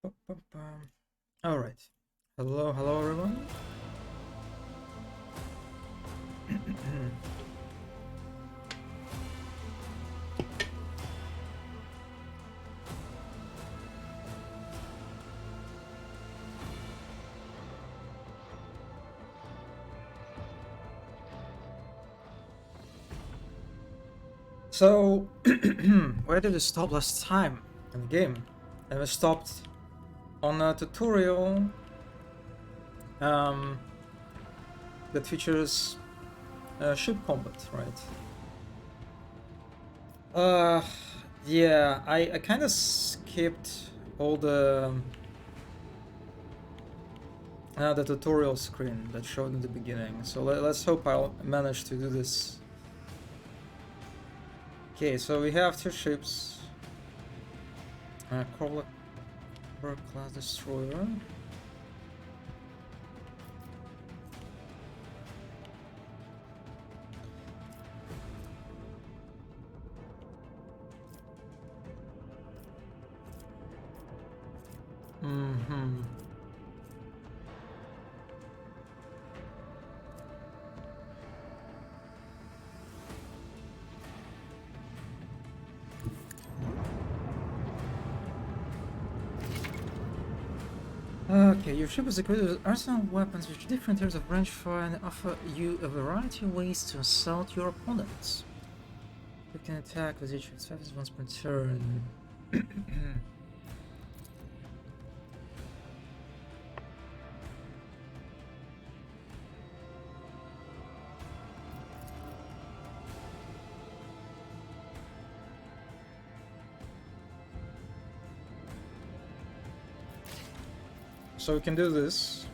All right. Hello, everyone. So, where did we stop last time in the game? And we stopped on a tutorial um, that features ship combat, right? Uh, yeah, I kind of skipped all the tutorial screen that showed in the beginning. So let's hope I'll manage to do this. Okay, so we have two ships. Crawler class destroyer. Mm-hmm. Okay, your ship is equipped with arsenal weapons with different tiers of range fire and offer you a variety of ways to assault your opponents. You can attack with each of its weapons once per turn. So we can do this.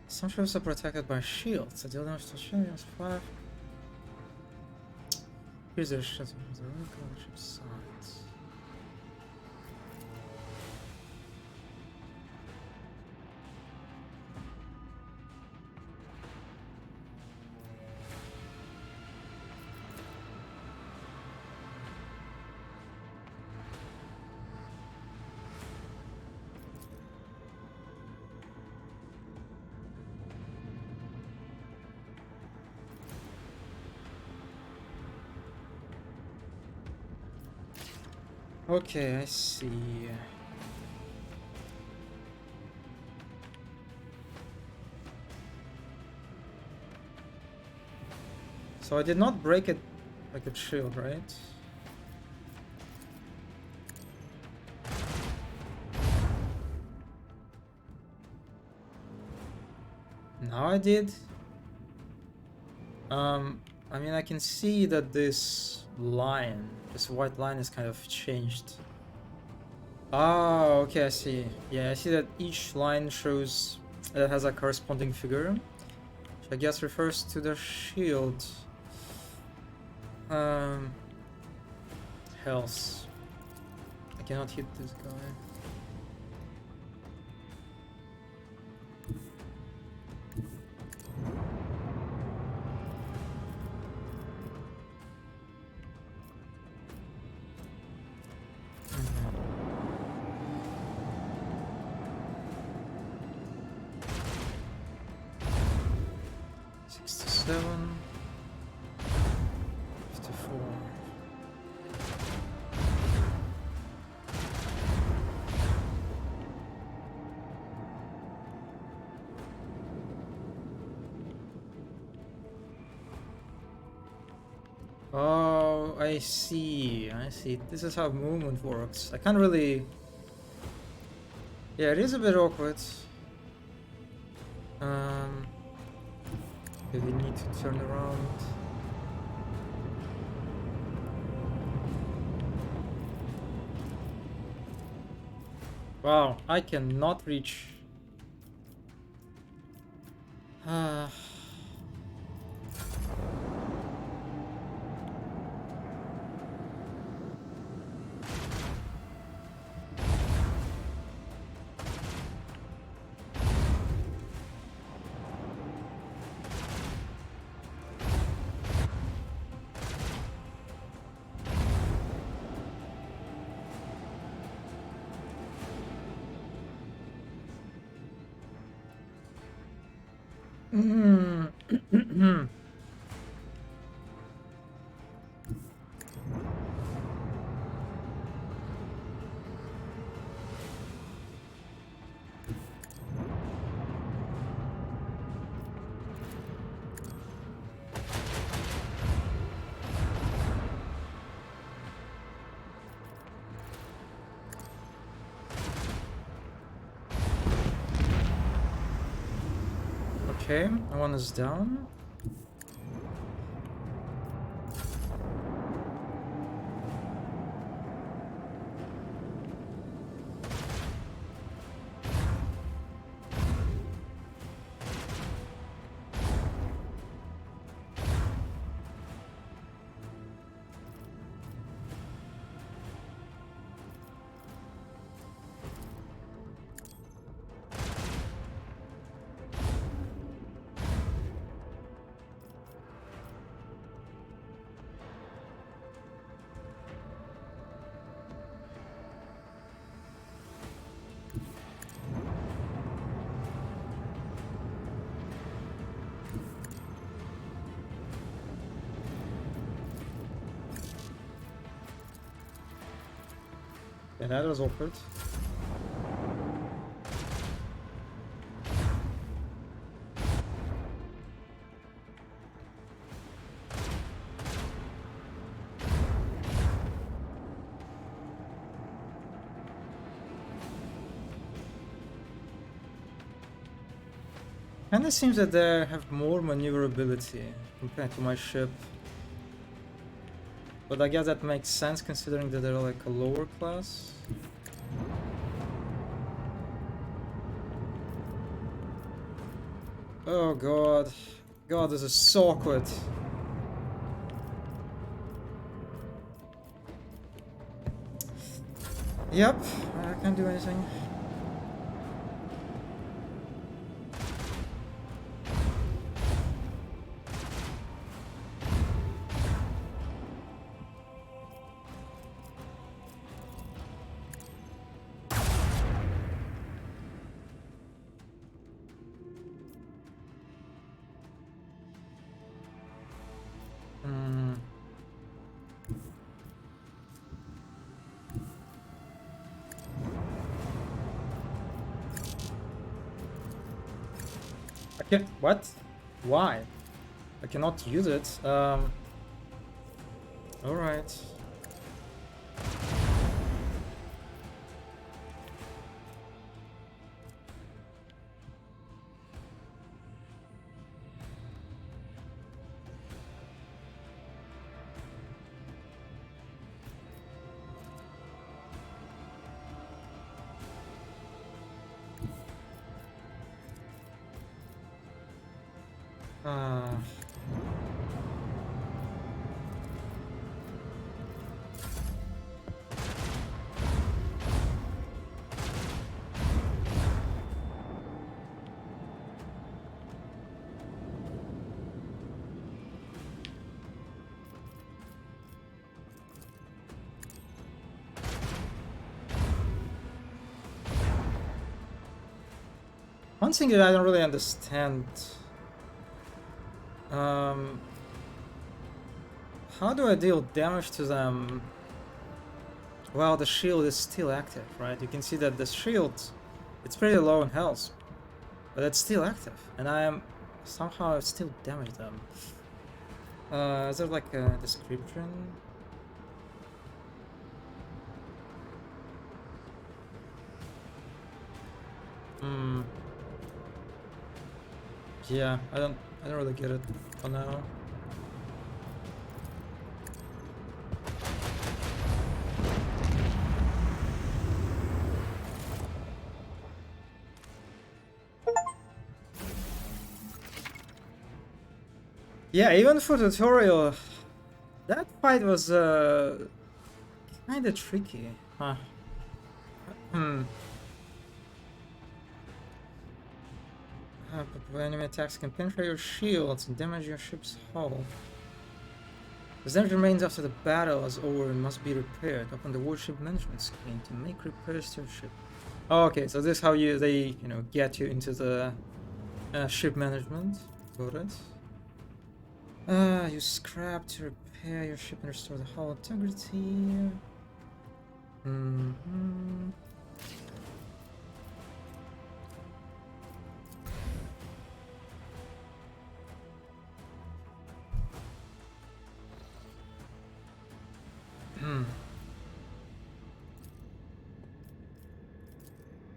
Some ships are protected by shields. The deal damage to shields 5. Here's the ship from the regular ship's sides. Okay, I see. So I did not break it like a shield, right? Now I did. I mean, I can see that this line, this white line is kind of changed. Oh, okay, I see. Yeah, I see that each line shows, it has a corresponding figure, which I guess refers to the shield. Health. I cannot hit this guy. Seven, 54. Oh, I see. I see. This is how movement works. I can't really. Yeah, it is a bit awkward. We need to turn around. Wow, I cannot reach. Mm. Okay, one is down. Yeah, that was awkward. And it seems that they have more maneuverability compared to my ship. But I guess that makes sense considering that they're like a lower class. Oh god. God, this is so awkward. Yep, I can't do anything. Hmm. I can't. What? Why? I cannot use it. Alright. Uh, One thing that I don't really understand. How do I deal damage to them? Well, the shield is still active, right? You can see that the shield, it's pretty low in health, but it's still active, and I am somehow still damage them. Is there like a description? Hmm. Yeah, I don't really get it for now. Yeah, even for tutorial, that fight was kind of tricky, huh? But enemy attacks can penetrate your shields and damage your ship's hull. The damage remains after the battle is over and must be repaired. Open the warship management screen to make repairs to your ship. Oh, okay, so this is how they get you into the Ship management. Got it. Use scrap to repair your ship and restore the hull integrity.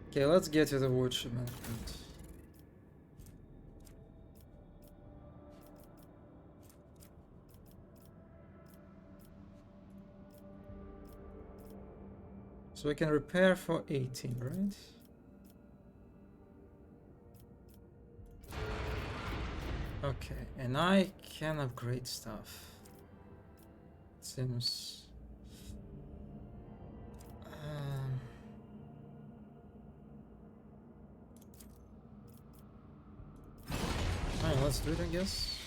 Okay, let's get to the warship management. So we can repair for 18, right? Okay, and I can upgrade stuff. Seems... Alright, let's do it, I guess.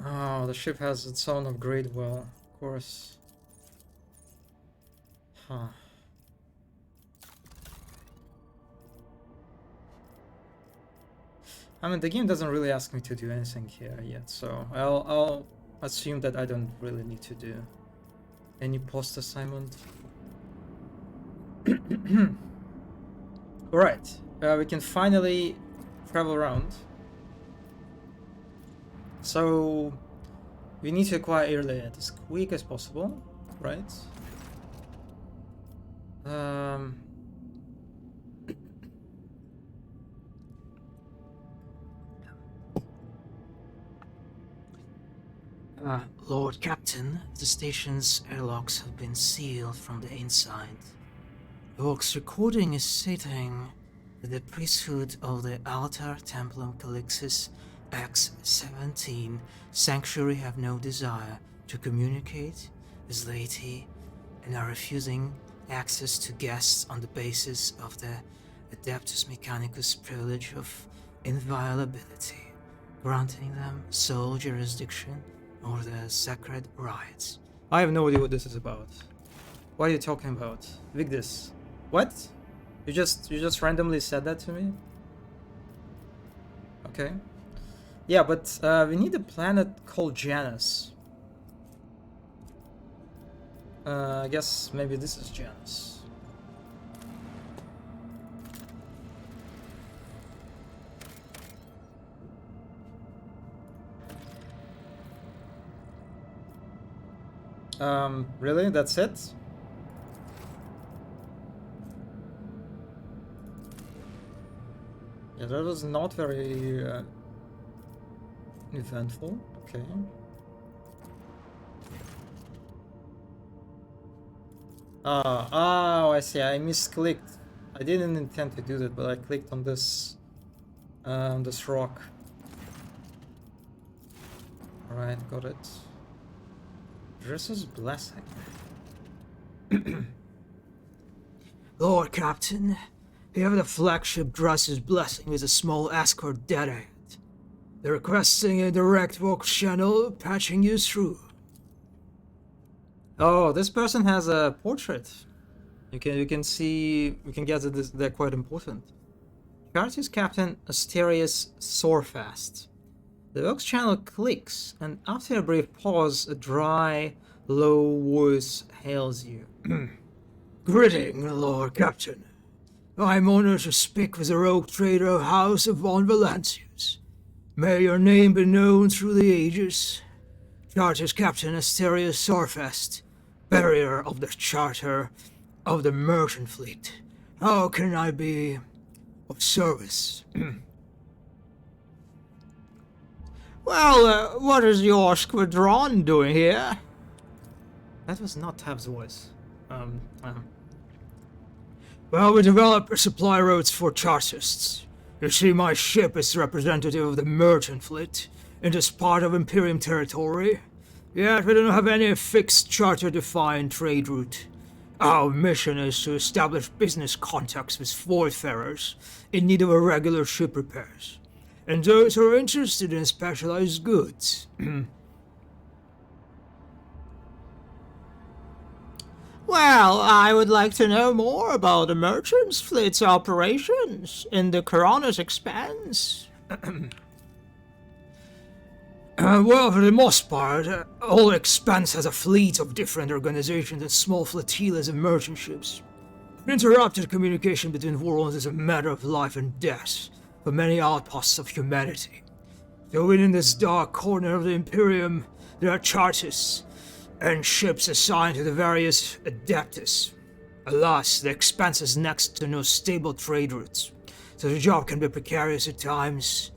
Oh, the ship has its own upgrade well, of course. Huh. I mean, the game doesn't really ask me to do anything here yet, so I'll assume that I don't really need to do any post assignment. Alright, we can finally travel around. So we need to acquire Airlaid as quick as possible, right? Lord Captain, the station's airlocks have been sealed from the inside. The Vox recording is stating that the priesthood of the Altar Templum Calixis X-17 Sanctuary have no desire to communicate with laity and are refusing access to guests on the basis of the Adeptus Mechanicus privilege of inviolability, granting them sole jurisdiction over the sacred rites. I have no idea what this is about. What are you talking about? Vigdis. What? You just randomly said that to me? Okay. Yeah, but we need a planet called Janus. I guess maybe this is Janus. Really? That's it? Yeah, that was not very eventful. Okay. Oh, I see. I misclicked. I didn't intend to do that, but I clicked on this rock. Alright, got it. Dresser's blessing. Lord Captain, we have the flagship Dresser's blessing with a small escort dead ahead. They're requesting a direct Vox channel patching you through. Oh, this person has a portrait. You can see, we can guess that they're quite important. Charters Captain Asterius Sorfast. The Vox channel clicks, and after a brief pause, a dry, low voice hails you. Greeting, Lord Captain. I'm honored to speak with the rogue trader of House of Von Valancius. May your name be known through the ages. Charter's Captain Asterius Sorfast, barrier of the charter of the merchant fleet. How can I be of service? Well, what is your squadron doing here? That was not Tab's voice. Well, we develop supply routes for chartists. You see, my ship is representative of the merchant fleet, and is part of Imperium territory. Yet we don't have any fixed charter-defined trade route. Our mission is to establish business contacts with wayfarers in need of a regular ship repairs, and those who are interested in specialized goods. Well, I would like to know more about the merchants' fleet's operations in the Corona's expanse. Well, for the most part, all Expanse has a fleet of different organizations and small flotillas of merchant ships. Interrupted communication between worlds is a matter of life and death for many outposts of humanity. So within this dark corner of the Imperium, there are chartists and ships assigned to the various Adeptus. Alas, the Expanse has next to no stable trade routes, so the job can be precarious at times.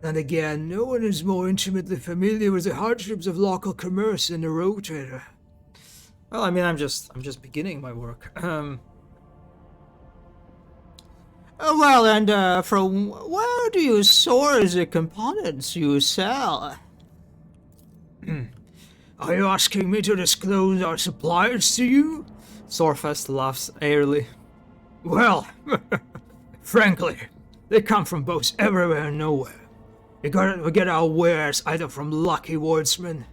And again, no one is more intimately familiar with the hardships of local commerce than the rogue trader. Well, I mean, I'm just beginning my work. Well, and from where do you source the components you sell? Are you asking me to disclose our suppliers to you? Sorfest laughs airily. Well, frankly, they come from boats everywhere and nowhere. We get our wares either from lucky wardsmen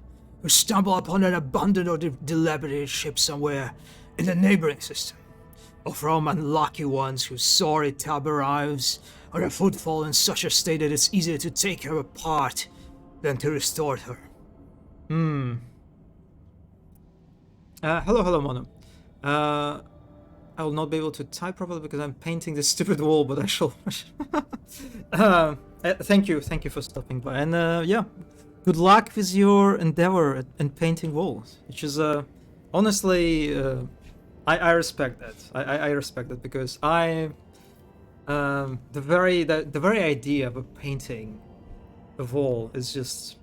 who stumble upon an abandoned or dilapidated ship somewhere in the neighboring system, or from unlucky ones whose sorry tub arrives on a footfall in such a state that it's easier to take her apart than to restore her. Hello, Mono. I will not be able to type properly because I'm painting this stupid wall, but I shall. Thank you for stopping by, and yeah, good luck with your endeavor in painting walls, which is honestly, I respect that. I respect that because the very idea of a painting a wall is just,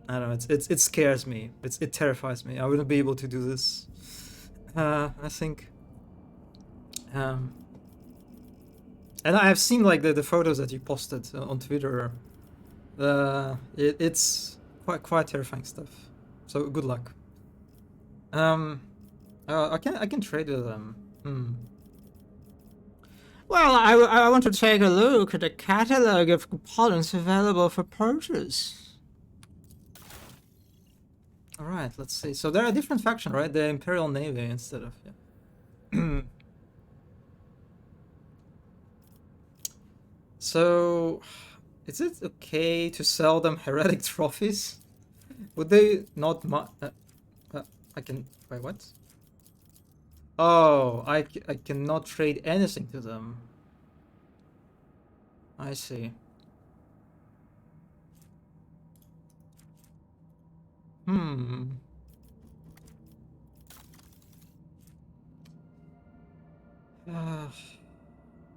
I don't know, it scares me. It terrifies me. I wouldn't be able to do this. I think. And I have seen like the photos that you posted on Twitter. It's quite terrifying stuff. So good luck. I can trade with them. Well, I want to take a look at the catalog of components available for purchase. All right, let's see. So there are different factions, right? The Imperial Navy instead of yeah. So, is it okay to sell them heretic trophies? Would they not? I can. Wait, what? Oh, I cannot trade anything to them. I see.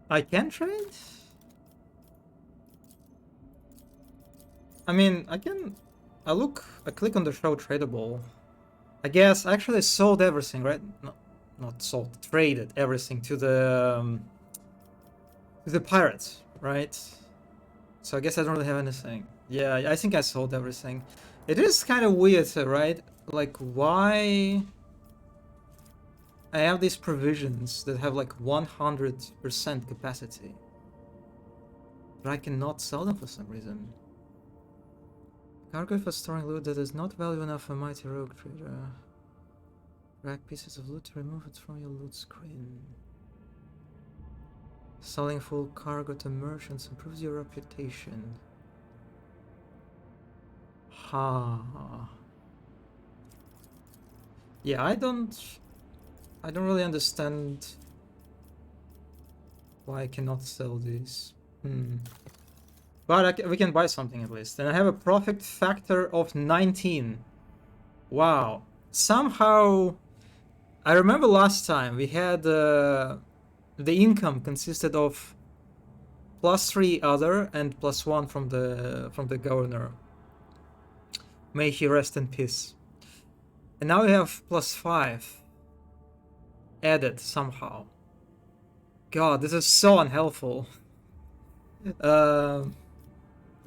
I can trade? I mean, I click on the show tradable. I guess I actually sold everything, right? No, not sold, traded everything to the pirates, right? So I guess I don't really have anything. Yeah, I think I sold everything. It is kind of weird, right? Like, why I have these provisions that have like 100% capacity, but I cannot sell them for some reason. Cargo for storing loot that is not valuable enough for mighty rogue trader. Drag pieces of loot to remove it from your loot screen. Selling full cargo to merchants improves your reputation. Ha. Yeah, I don't really understand why I cannot sell these. But we can buy something at least. And I have a profit factor of 19. Wow. Somehow, I remember last time we had the income consisted of +3 other and +1 from the governor. May he rest in peace. And now we have +5 added somehow. God, this is so unhelpful.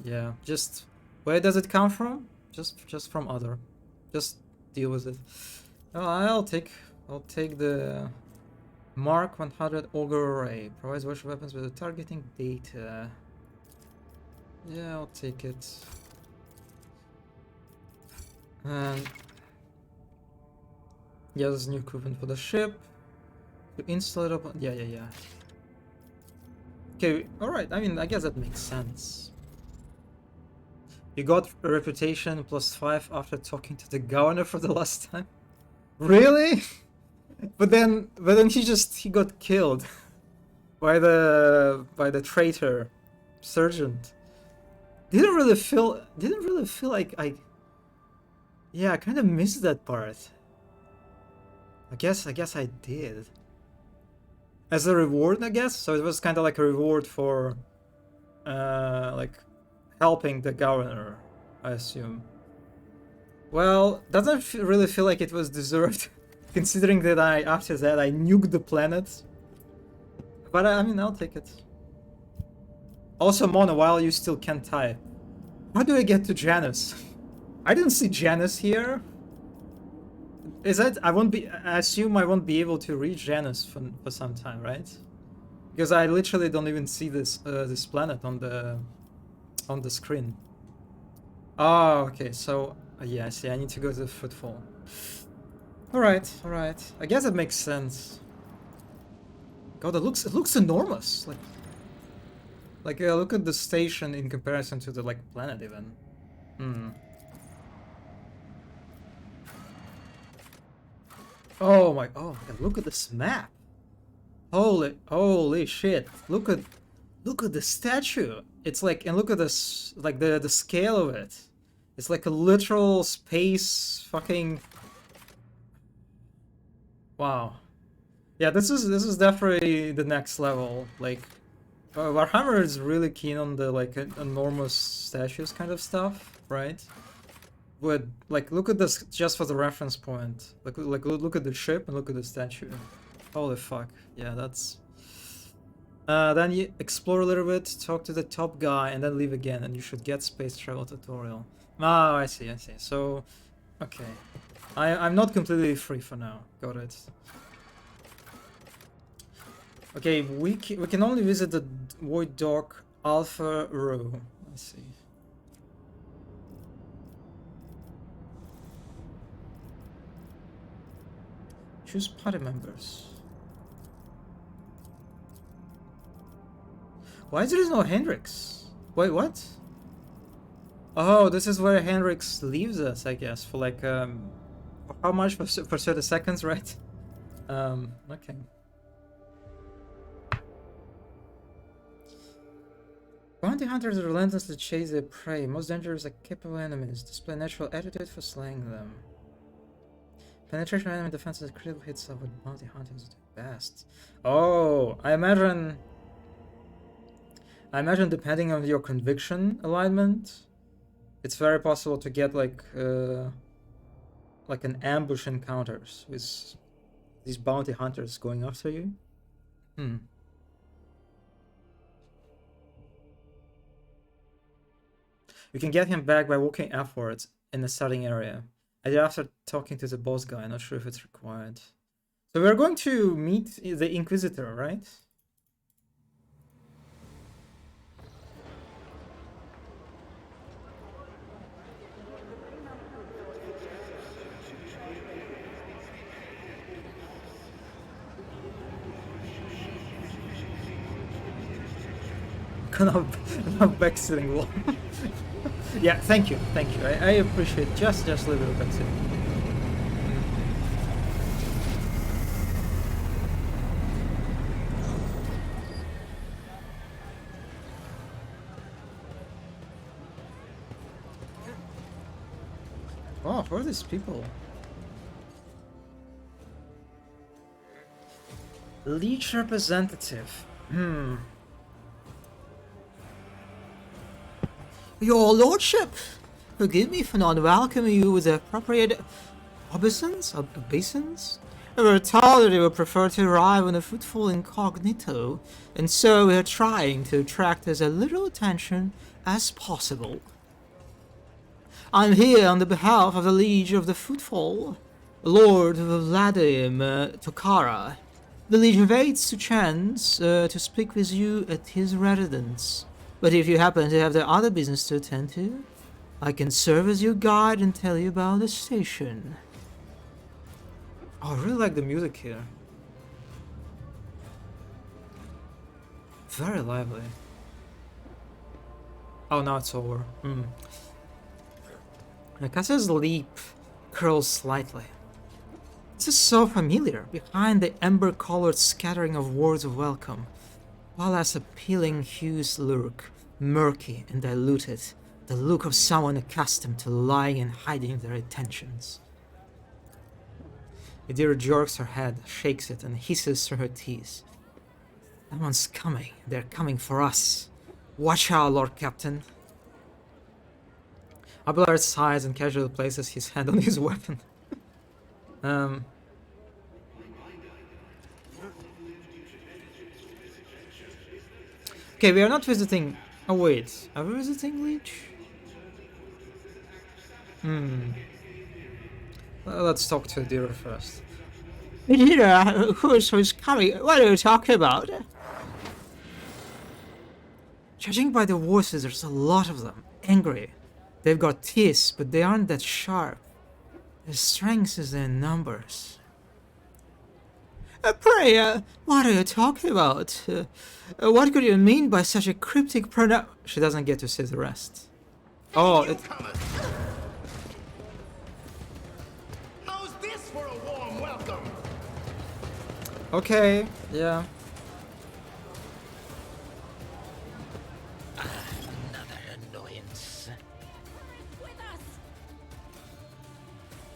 Yeah, just where does it come from? Just from other. Just deal with it. I'll take I'll take the Mark 100 Auger Array. Provides worship weapons with the targeting data. Yeah, I'll take it. And yeah, there's new equipment for the ship. To install it up. Yeah. Okay, alright. I mean, I guess that makes sense. You got a reputation +5 after talking to the governor for the last time. Really? But then he got killed by the traitor sergeant. Didn't really feel like yeah, I kind of missed that part. I guess I did. As a reward, I guess. So it was kind of like a reward for like helping the governor, I assume. Well, doesn't really feel like it was deserved, considering that after that I nuked the planet. But I mean, I'll take it. Also, Mona, while you still can type, how do I get to Janus? I didn't see Janus here. Is that I assume I won't be able to reach Janus for some time, right? Because I literally don't even see this this planet on the screen. Oh, okay. So yeah, I see. I need to go to the Footfall. All right. I guess it makes sense. God, it looks enormous. Like look at the station in comparison to the planet even. Oh my God, look at this map. Holy shit. Look at the statue. It's like, and look at this, like the scale of it. It's like a literal space fucking. Wow. Yeah, this is definitely the next level. Like Warhammer is really keen on the enormous statues kind of stuff, right? But look at this just for the reference point. Look at the ship and look at the statue. Holy fuck! Yeah, that's. Then you explore a little bit, talk to the top guy, and then leave again, and you should get space travel tutorial. Oh, I see. So, okay, I'm not completely free for now. Got it. Okay, we can only visit the Void Dock Alpha Row. Let's see. Choose party members. Why there is no Hendrix? Wait, what? Oh, this is where Hendrix leaves us, I guess, for how much for 30 seconds, right? Okay. Bounty hunters relentlessly chase their prey. Most dangerous are capable enemies. Display natural attitude for slaying them. Penetration of enemy defenses, critical hits of what bounty hunters do best. Oh, I imagine depending on your conviction alignment, it's very possible to get like an ambush encounters with these bounty hunters going after you. You can get him back by walking upwards in the starting area. I did after talking to the boss guy, not sure if it's required. So we're going to meet the Inquisitor, right? Kind of backseating wall. Yeah, thank you. I appreciate just a little bit of backseating. Oh, who are these people? Leech representative. Your lordship, forgive me for not welcoming you with the appropriate obeisance. We were told that you would prefer to arrive on a Footfall incognito, and so we are trying to attract as little attention as possible. I'm here on the behalf of the Liege of the Footfall. Lord Vladim Tokara. The Liege waits to chance to speak with you at his residence. But if you happen to have the other business to attend to, I can serve as your guide and tell you about the station. Oh, I really like the music here. Very lively. Oh, now it's over. Cassia's lip curls slightly. This is so familiar. Behind the amber-colored scattering of words of welcome, Wallace's appealing hues lurk, murky and diluted, the look of someone accustomed to lying and hiding their intentions. Idira jerks her head, shakes it, and hisses through her teeth. Someone's coming. They're coming for us. Watch out, Lord Captain. Abelard sighs and casually places his hand on his weapon. Okay, we are not visiting... Oh wait, are we visiting Leech? Well, let's talk to Idira first. Idira, who's coming? What are you talking about? Judging by the voices, there's a lot of them. Angry. They've got teeth, but they aren't that sharp. Their strength is in numbers. Pray, what are you talking about? What could you mean by such a cryptic pronoun? She doesn't get to say the rest. Oh, it... How's this for a warm welcome? Okay, yeah.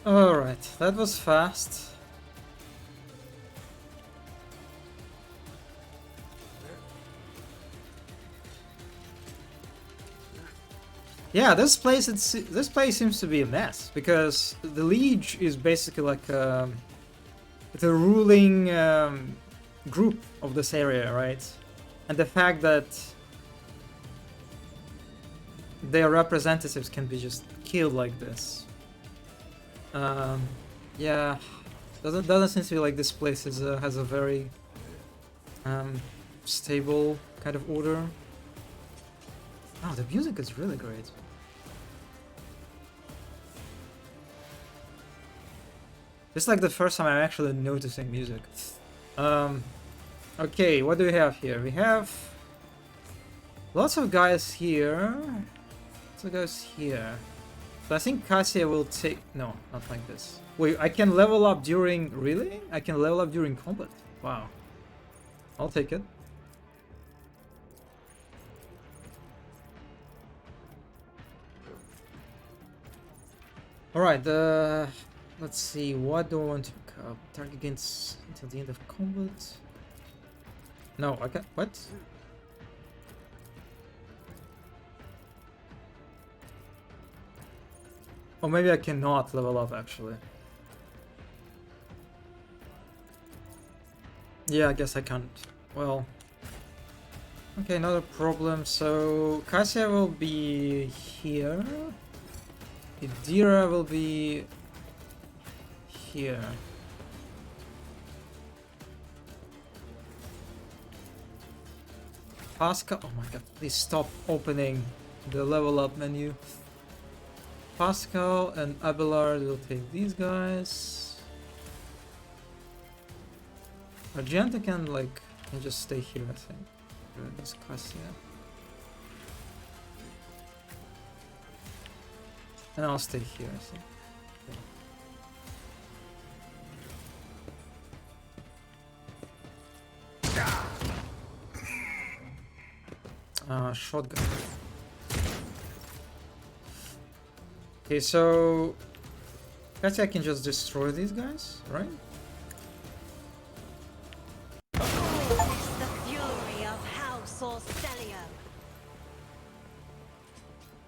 Alright, that was fast. Yeah, this place seems to be a mess because the Liege is basically like the ruling group of this area, right? And the fact that their representatives can be just killed like this. Yeah, doesn't seem to be like this place is has a very stable kind of order. Oh, the music is really great. It's like the first time I'm actually noticing music. Okay, what do we have here? We have lots of guys here. Lots of guys here. So I think Cassia will take... No, not like this. Wait, I can level up during... Really? I can level up during combat. Wow. I'll take it. Alright, let's see, what do I want to pick up? Target gains until the end of combat. No, I can't... What? Oh, maybe I cannot level up, actually. Yeah, I guess I can't. Well... Okay, not a problem. So, Cassia will be here. Idira will be here. Pascal, oh my god, please stop opening the level up menu. Pascal and Abelard will take these guys. Argenta can just stay here, I think. This Cassia. And I'll stay here, I think. Shotgun. Okay, so guess I can just destroy these guys, right? It's the fury of House Orstellio.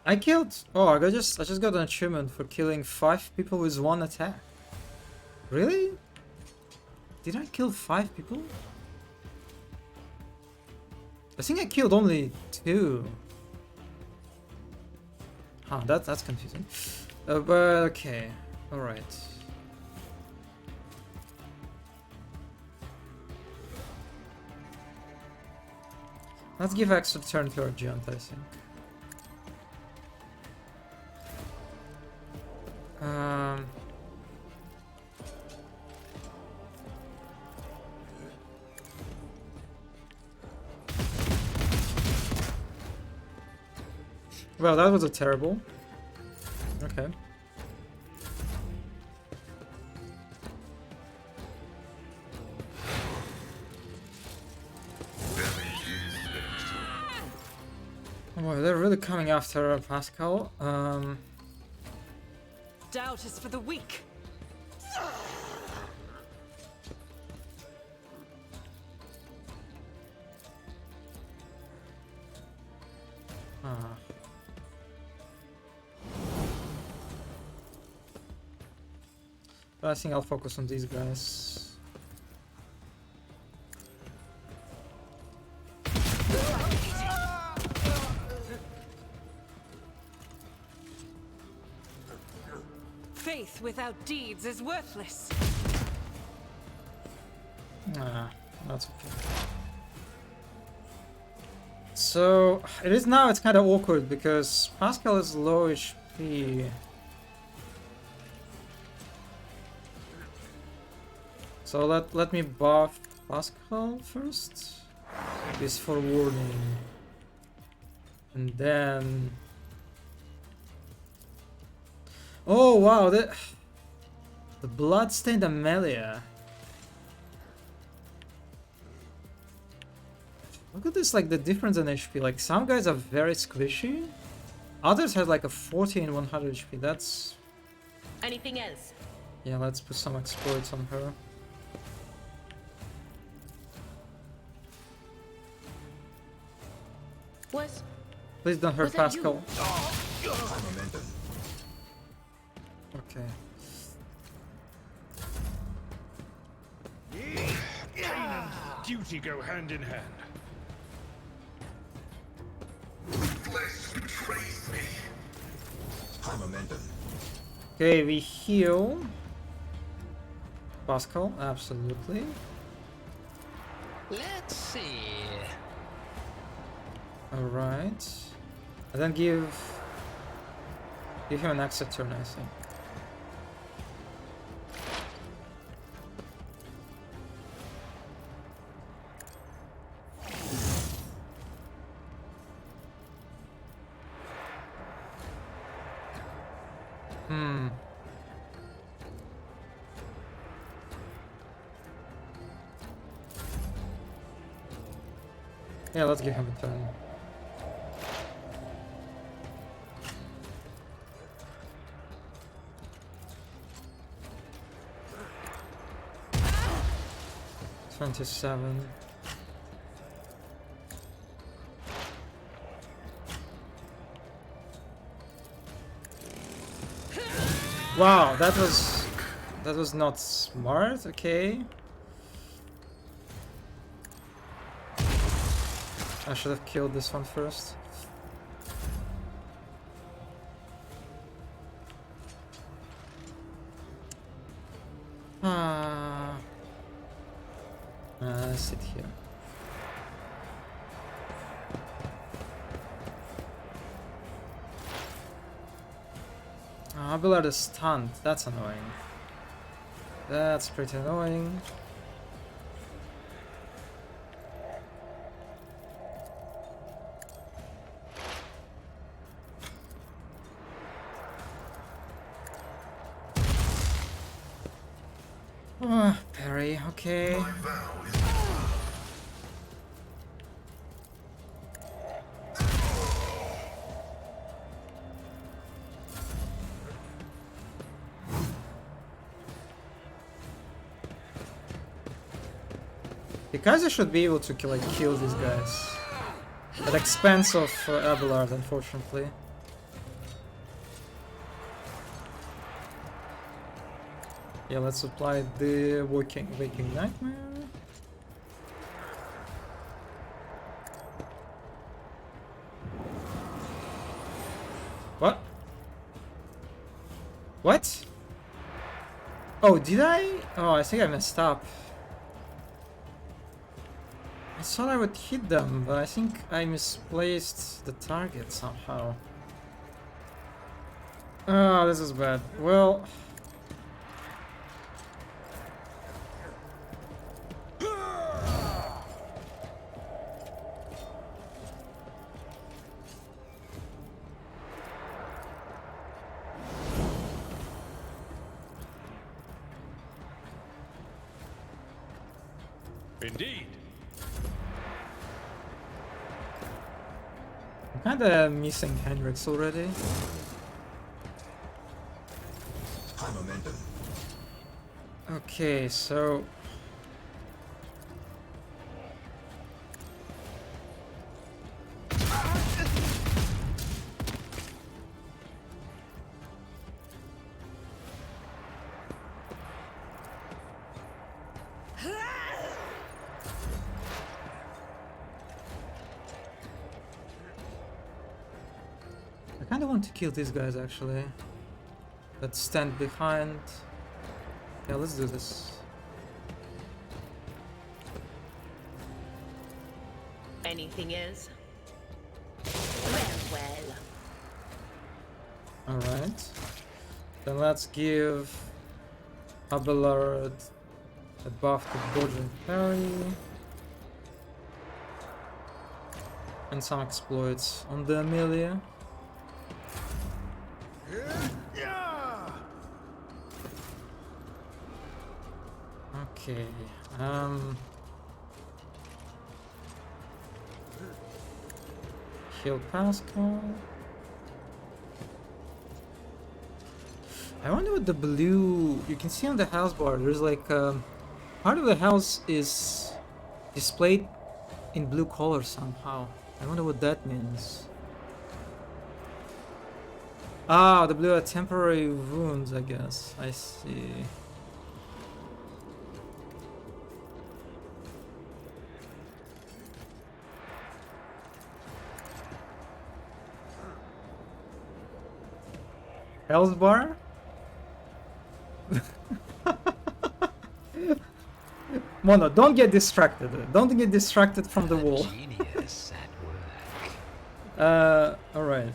I killed. Oh, I just got an achievement for killing 5 people with 1 attack. Really? Did I kill 5 people? I think I killed only 2. Huh, that's confusing. But okay, all right. Let's give extra turn to Argent, I think. Well, that was a terrible. Okay. Oh boy, they're really coming after Pascal. Doubt is for the weak. But I think I'll focus on these guys. Faith without deeds is worthless. Nah, that's okay. So it is now. It's kind of awkward because Pascal is low HP. So let me buff Pascal first. This for warning, and then. Oh wow, the bloodstained Amelia. Look at this, like the difference in HP. Like some guys are very squishy, others have like a 40 and 100 HP. That's. Anything else? Yeah, let's put some exploits on her. What? Please don't hurt Was that you? Pascal. Momentum. Okay. Pain and duty go hand in hand. Flesh betrays me. High momentum. Okay, we heal. Pascal, absolutely. Let's see. Alright. And then give him an extra turn, I think. Yeah, let's give him a turn. $27. Wow, that was not smart. Okay. I should have killed this one first. Sit here. Abelard is stunned. That's annoying. That's pretty annoying. Parry, okay. The Kaiser should be able to kill these guys. At expense of Abelard, unfortunately. Yeah, let's apply the Waking Nightmare. What? What? Oh, did I? Oh, I think I messed up. I thought I would hit them, but I think I misplaced the target somehow. Oh, this is bad. Well... Indeed. I'm kinda missing Hendrix already. High momentum. Okay, so... I kinda want to kill these guys actually. Let's stand behind. Yeah, let's do this. Anything else? Well. Alright. Then let's give Abelard a buff to dodge and parry. And some exploits on the Amelia. Yeah. Okay. Heal Pascal. I wonder what the blue... You can see on the house bar, there's like part of the house is displayed in blue color somehow. I wonder what that means. Ah, the blue are temporary wounds, I guess. I see. Health bar? Mono, don't get distracted. Don't get distracted from the wall. Genius at work. Alright.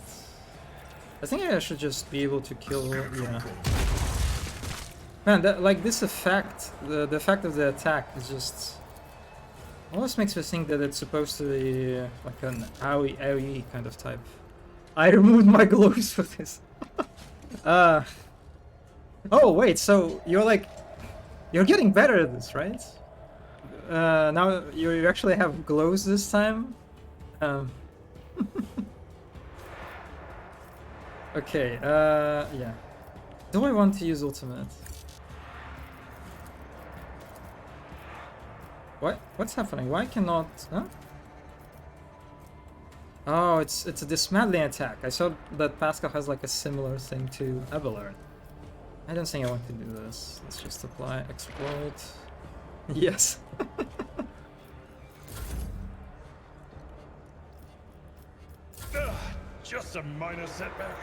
I think I should just be able to kill, yeah. Man, that, like this effect, the effect of the attack is just... almost makes me think that it's supposed to be like an AoE kind of type. I removed my gloves for this. Oh wait, so you're like... You're getting better at this, right? Now you actually have glows this time? Okay, yeah. Do I want to use ultimate? What? What's happening? Why cannot... Huh? Oh, it's a dismantling attack. I saw that Pascal has like a similar thing to Abelard. I don't think I want to do this. Let's just apply exploit. Yes. Just a minor setback.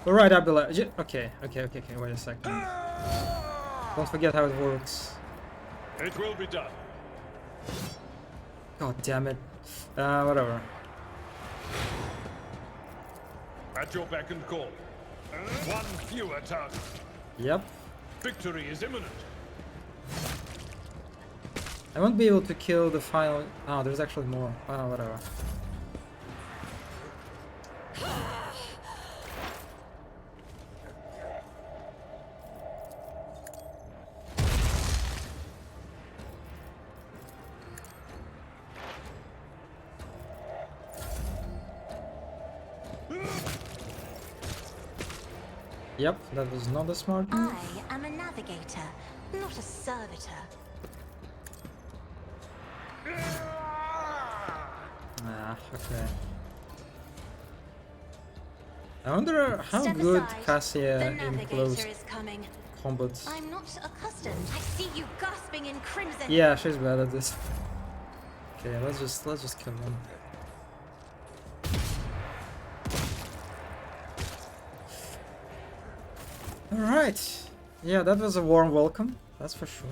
Alright, Abelard. Okay, wait a second. Don't forget how it works. It will be done. God damn it. Whatever. At your beck and call. One fewer target. Yep. Victory is imminent. I won't be able to kill the final... Oh, there's actually more. Oh, whatever. Yep, that was not a smart move. I am a navigator, not a servitor. Ah, okay. I wonder how Step good aside. Cassia The in navigator close is coming. combat. I'm not accustomed. I see you gasping in crimson. Yeah, she's bad at this. Okay, let's just kill him. Alright. Yeah, that was a warm welcome, that's for sure.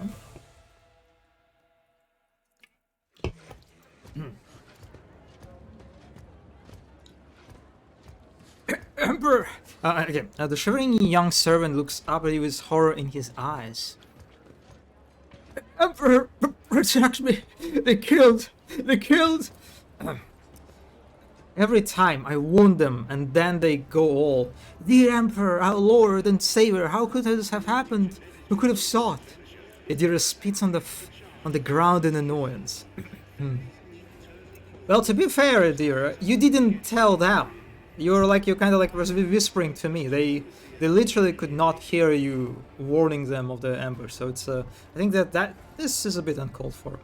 Emperor! The shivering young servant looks up at you with horror in his eyes. Emperor, protect me! They killed! Every time I warn them, and then they go all, "Dear Emperor, our Lord and Savior, how could this have happened? Who could have thought?" Idira spits on the ground in annoyance. Well, to be fair, Idira, you didn't tell them. You're kind of like whispering to me. They literally could not hear you warning them of the Ember. So it's I think that this is a bit uncalled for.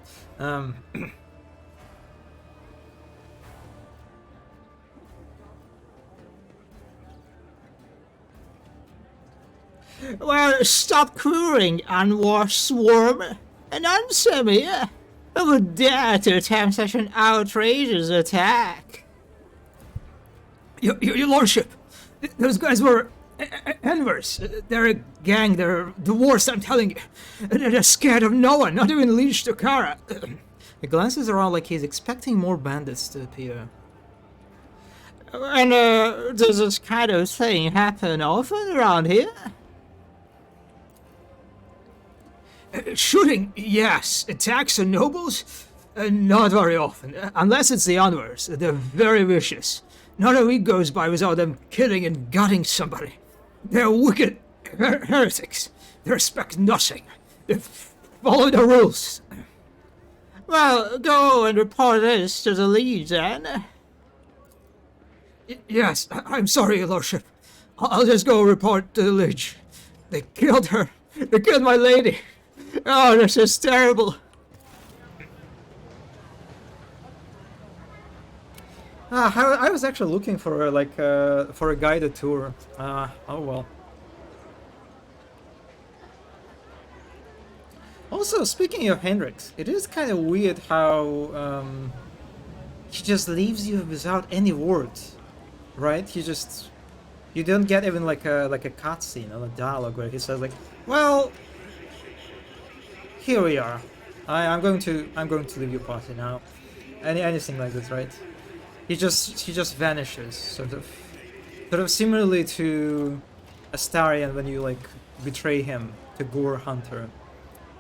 Well, stop querying, Anwar Swarm, and answer me. Who would dare to attempt such an outrageous attack? Your Lordship, those guys were Envers. They're a gang. They're the worst, I'm telling you. They're scared of no one, not even Liege Tokara. He glances around like he's expecting more bandits to appear. And does this kind of thing happen often around here? Shooting, yes. Attacks on nobles? Not very often. Unless it's the Anwars. They're very vicious. Not a week goes by without them killing and gutting somebody. They're wicked heretics. They respect nothing. They follow the rules. Well, go and report this to the Liege, then. Yes, I'm sorry, Your Lordship. I'll just go report to the Liege. They killed her. They killed my lady. Oh, this is terrible. I was actually looking for for a guided tour. Oh well. Also, speaking of Hendrix, it is kind of weird how he just leaves you without any words, right? You don't get even like a cutscene or a dialogue where he says like, "Well, here we are. I'm going to leave your party now." Anything like this, right? He just vanishes, sort of similarly to Astarion when you like betray him to Gore Hunter.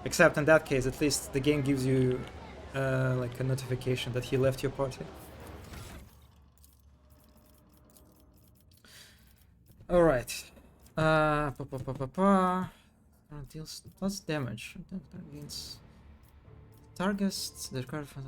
Except in that case, at least the game gives you like a notification that he left your party. All right. Deals plus damage. Against targets. The card for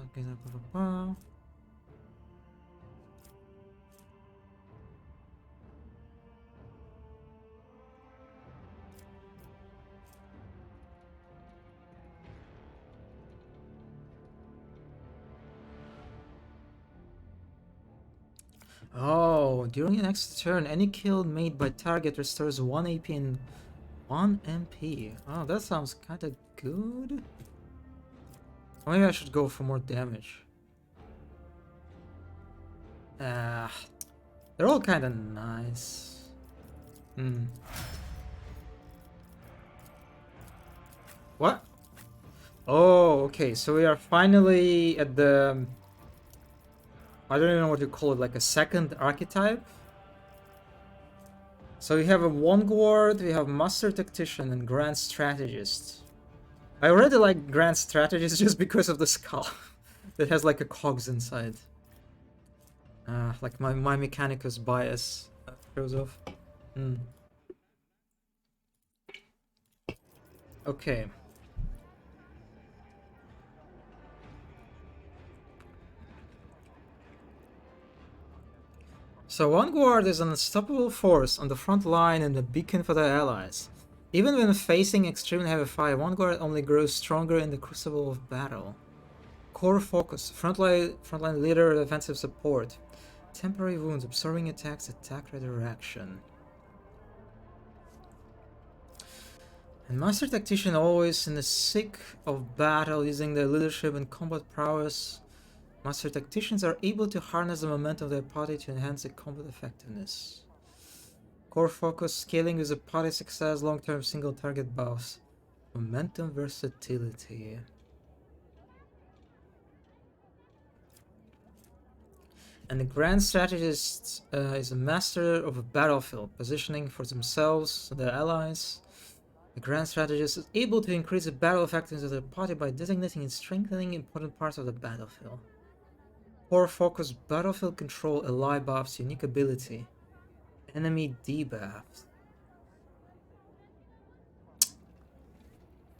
Oh, during the next turn, any kill made by target restores 1 AP and 1 MP. Oh, that sounds kind of good. Or maybe I should go for more damage. They're all kind of nice. What? Oh, okay. So we are finally at the... I don't even know what you call it, like a second archetype. So we have a Vanguard, we have Master Tactician and Grand Strategist. I already like Grand Strategist just because of the skull that has like a cogs inside. Like my Mechanicus bias shows off. Okay. So Vanguard is an unstoppable force on the front line and a beacon for their allies. Even when facing extremely heavy fire, Vanguard only grows stronger in the crucible of battle. Core focus, frontline leader, defensive support. Temporary wounds, absorbing attacks, attack redirection. And Master Tactician always in the thick of battle, using their leadership and combat prowess. Master Tacticians are able to harness the momentum of their party to enhance the combat effectiveness. Core focus, scaling with the party success, long-term single target buffs. Momentum versatility. And the Grand Strategist is a master of a battlefield, positioning for themselves and their allies. The Grand Strategist is able to increase the battle effectiveness of the party by designating and strengthening important parts of the battlefield. Core focus battlefield control, ally buffs, unique ability, enemy debuffs.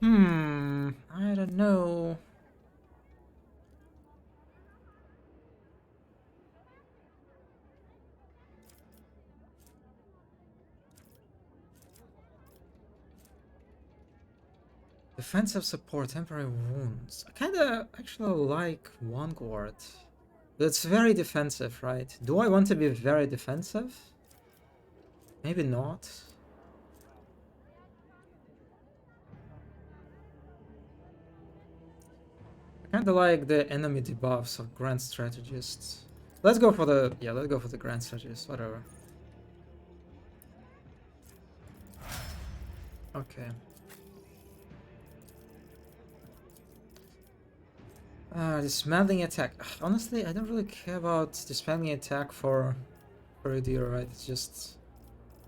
I don't know. Defensive support, temporary wounds. I kinda actually like Vanguard. That's very defensive, right? Do I want to be very defensive? Maybe not. I kinda like the enemy debuffs of Grand Strategists. Let's go for the let's go for the Grand Strategist, whatever. Okay. Dismantling attack. Honestly, I don't really care about dismantling attack for Idira, right? It's just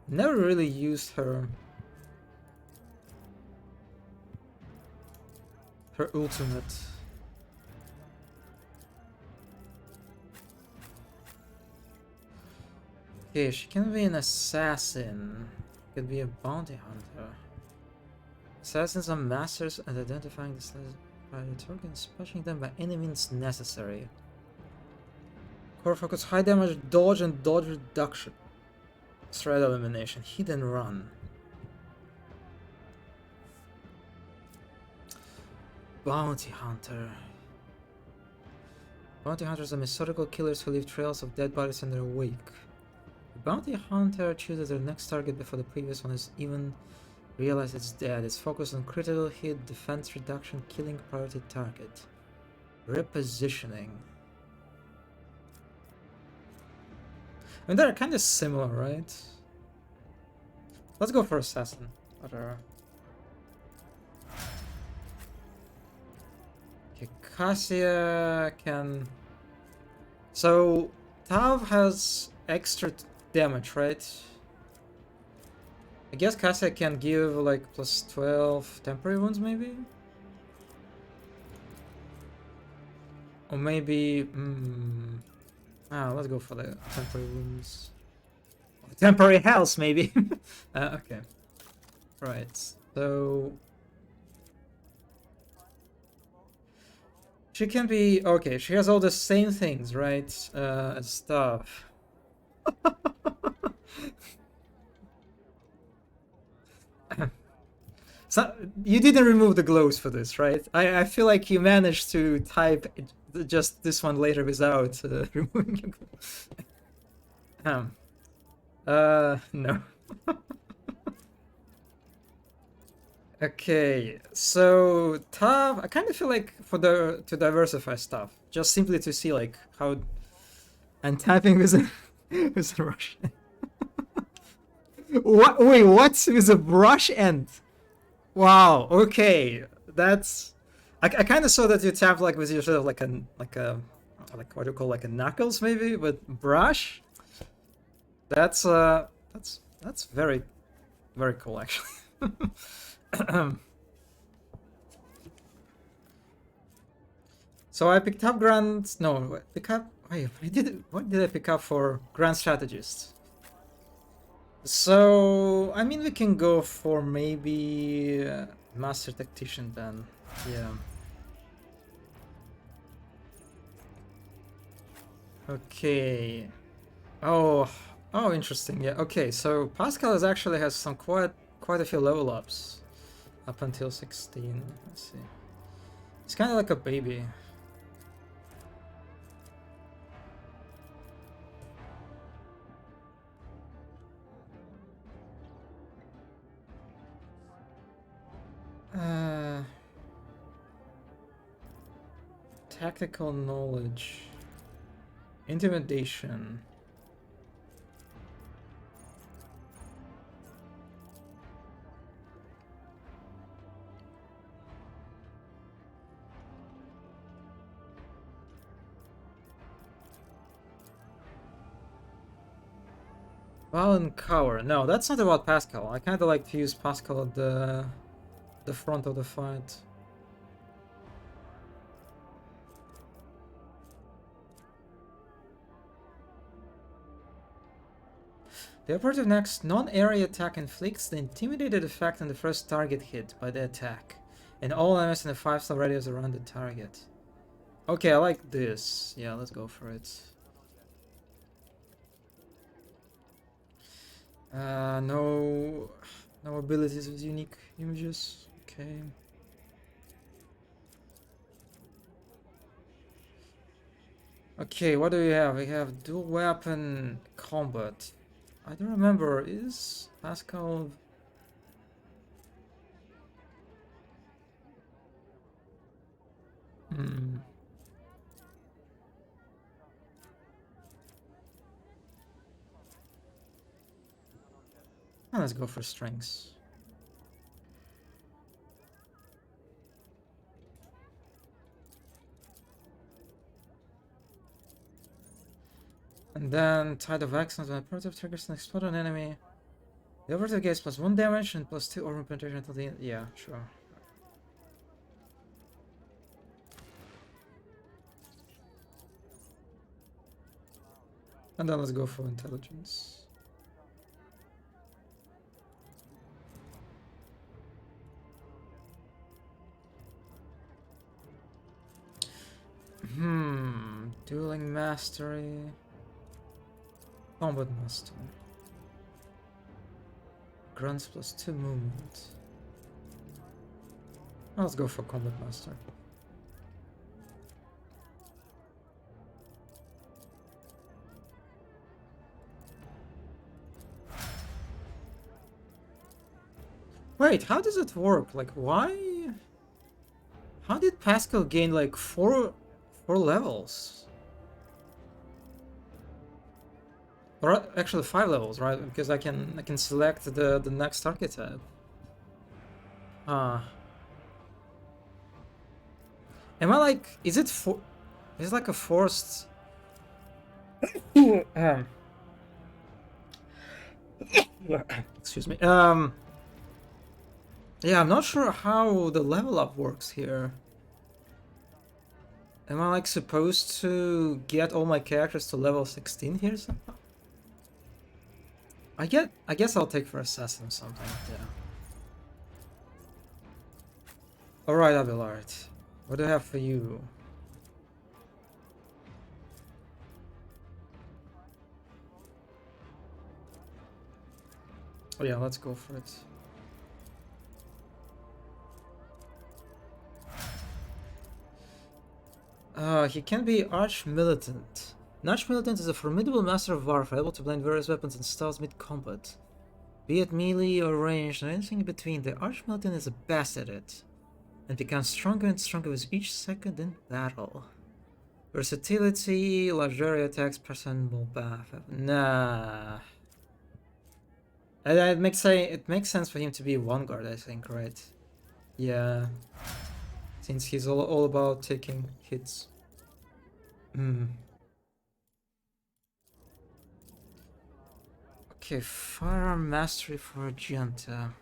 never really used her ultimate. Okay, she can be an assassin. Could be a bounty hunter. Assassins are masters at identifying the status by the target and smashing them by any means necessary. Core focus, high damage, dodge and dodge reduction. Threat elimination, hit and run. Bounty hunter. Bounty hunters are methodical killers who leave trails of dead bodies in their wake. The bounty hunter chooses their next target before the previous one is even realized it's dead. It's focused on critical hit, defense reduction, killing priority target. Repositioning. I mean, they're kind of similar, right? Let's go for assassin. Whatever. Okay, Cassia can... So, Tav has extra damage, right? I guess Cassia can give like plus 12 temporary wounds, maybe? Or maybe... let's go for the temporary wounds. Temporary health, maybe! Okay. Right, so... She can be... Okay, she has all the same things, right? As stuff. So, you didn't remove the glows for this, right? I feel like you managed to type just this one later without removing your glows. No. Okay, so Tav, I kind of feel like to diversify stuff, just simply to see like how I'm typing with a Russian. What? Wait, what? With a brush end? Wow. Okay, that's. I kind of saw that you tapped like with your sort of like what do you call like a knuckles maybe, but brush. That's very very cool actually. So I picked up what did I pick up for Grand Strategist? So, I mean, we can go for maybe Master Tactician then. Yeah. Okay. Oh, interesting. Yeah. Okay. So Pascal actually has some quite a few level ups up until 16. Let's see. It's kind of like a baby. Tactical knowledge, intimidation. Valen Cower. No, that's not about Pascal. I kind of like to use Pascal at the front of the fight. The operative next non-area attack inflicts the intimidated effect on the first target hit by the attack, and all enemies in a 5-star radius around the target. Okay, I like this. Yeah, let's go for it. No abilities with unique images. Okay. Okay, what do we have? We have dual weapon combat. I don't remember. Is Pascal? Let's go for strengths. And then Tide of Excellence when operative triggers an explode on enemy. The operative gains +1 damage and +2 orb penetration until the end. Yeah, sure. And then let's go for intelligence. Dueling mastery. Combat master. Grunts +2 movement. Let's go for combat master. Wait, how does it work? Like, why? How did Pascal gain like four levels? Or actually 5 levels, right? Because I can select the next archetype. Am I like? Is it like a forced? Excuse me. Yeah, I'm not sure how the level up works here. Am I like supposed to get all my characters to level 16 here somehow? I guess I'll take for assassin something, yeah. Alright, Abelard. What do I have for you? Oh yeah, let's go for it. He can be Arch-Militant. An Arch-Militant is a formidable master of warfare, able to blend various weapons and styles mid-combat. Be it melee or ranged or anything in between, the Arch-Militant is the best at it, and becomes stronger and stronger with each second in battle. Versatility, luxury attacks, personal buff. Nah. It makes sense for him to be Vanguard, I think, right? Yeah. Since he's all about taking hits. Okay, firearm mastery for Argenta.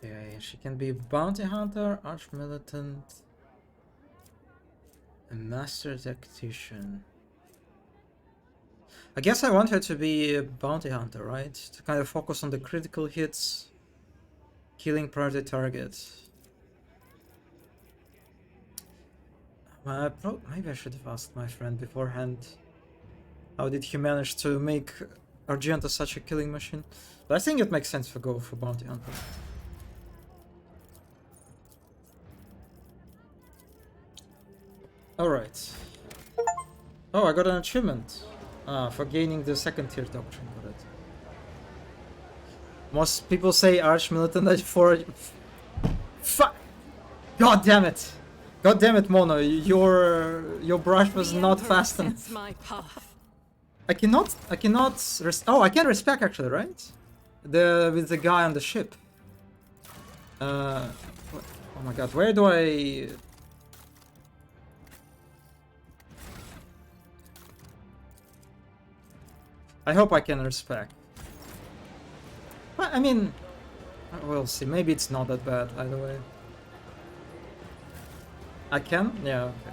Okay, she can be bounty hunter, arch-militant, and master tactician. I guess I want her to be a bounty hunter, right? To kind of focus on the critical hits, killing priority targets. Maybe I should have asked my friend beforehand. How did he manage to make Argenta such a killing machine? But I think it makes sense to go for bounty hunter. Alright. Oh, I got an achievement. For gaining the second tier doctrine. Got it. Most people say Arch Militant for... Fuck! God damn it! God damn it, Mono, your brush was The not Emperor fast enough. sets my path. I cannot oh, I can respec actually, right? With the guy on the ship. Oh my god, where do I... I hope I can respec. But, I mean, we'll see. Maybe it's not that bad either way. I can? Yeah, okay.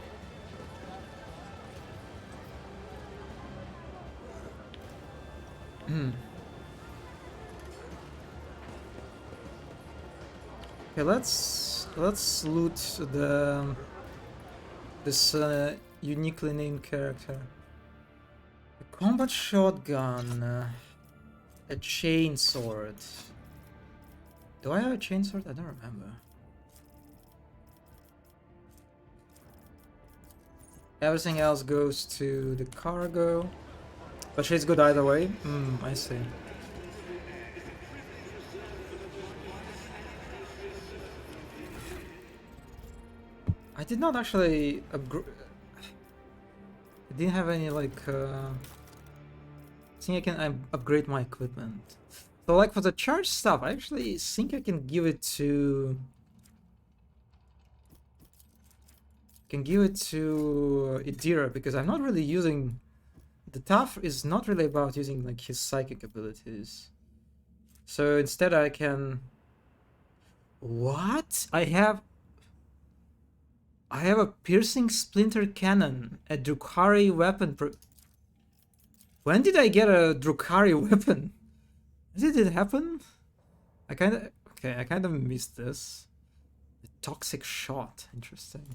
Okay, let's loot this uniquely named character. A combat shotgun, a chainsword. Do I have a chainsword? I don't remember. Everything else goes to the cargo, but she's good either way. I see. I did not actually upgrade. I didn't have any like. I think I can upgrade my equipment. So like for the charge stuff, I actually think I can give it to. Idira because I'm not really using. The Taf is not really about using like his psychic abilities. So instead I can. What? I have a piercing splinter cannon, a Drukhari weapon. When did I get a Drukhari weapon? Did it happen? I kind of missed this. The toxic shot. Interesting.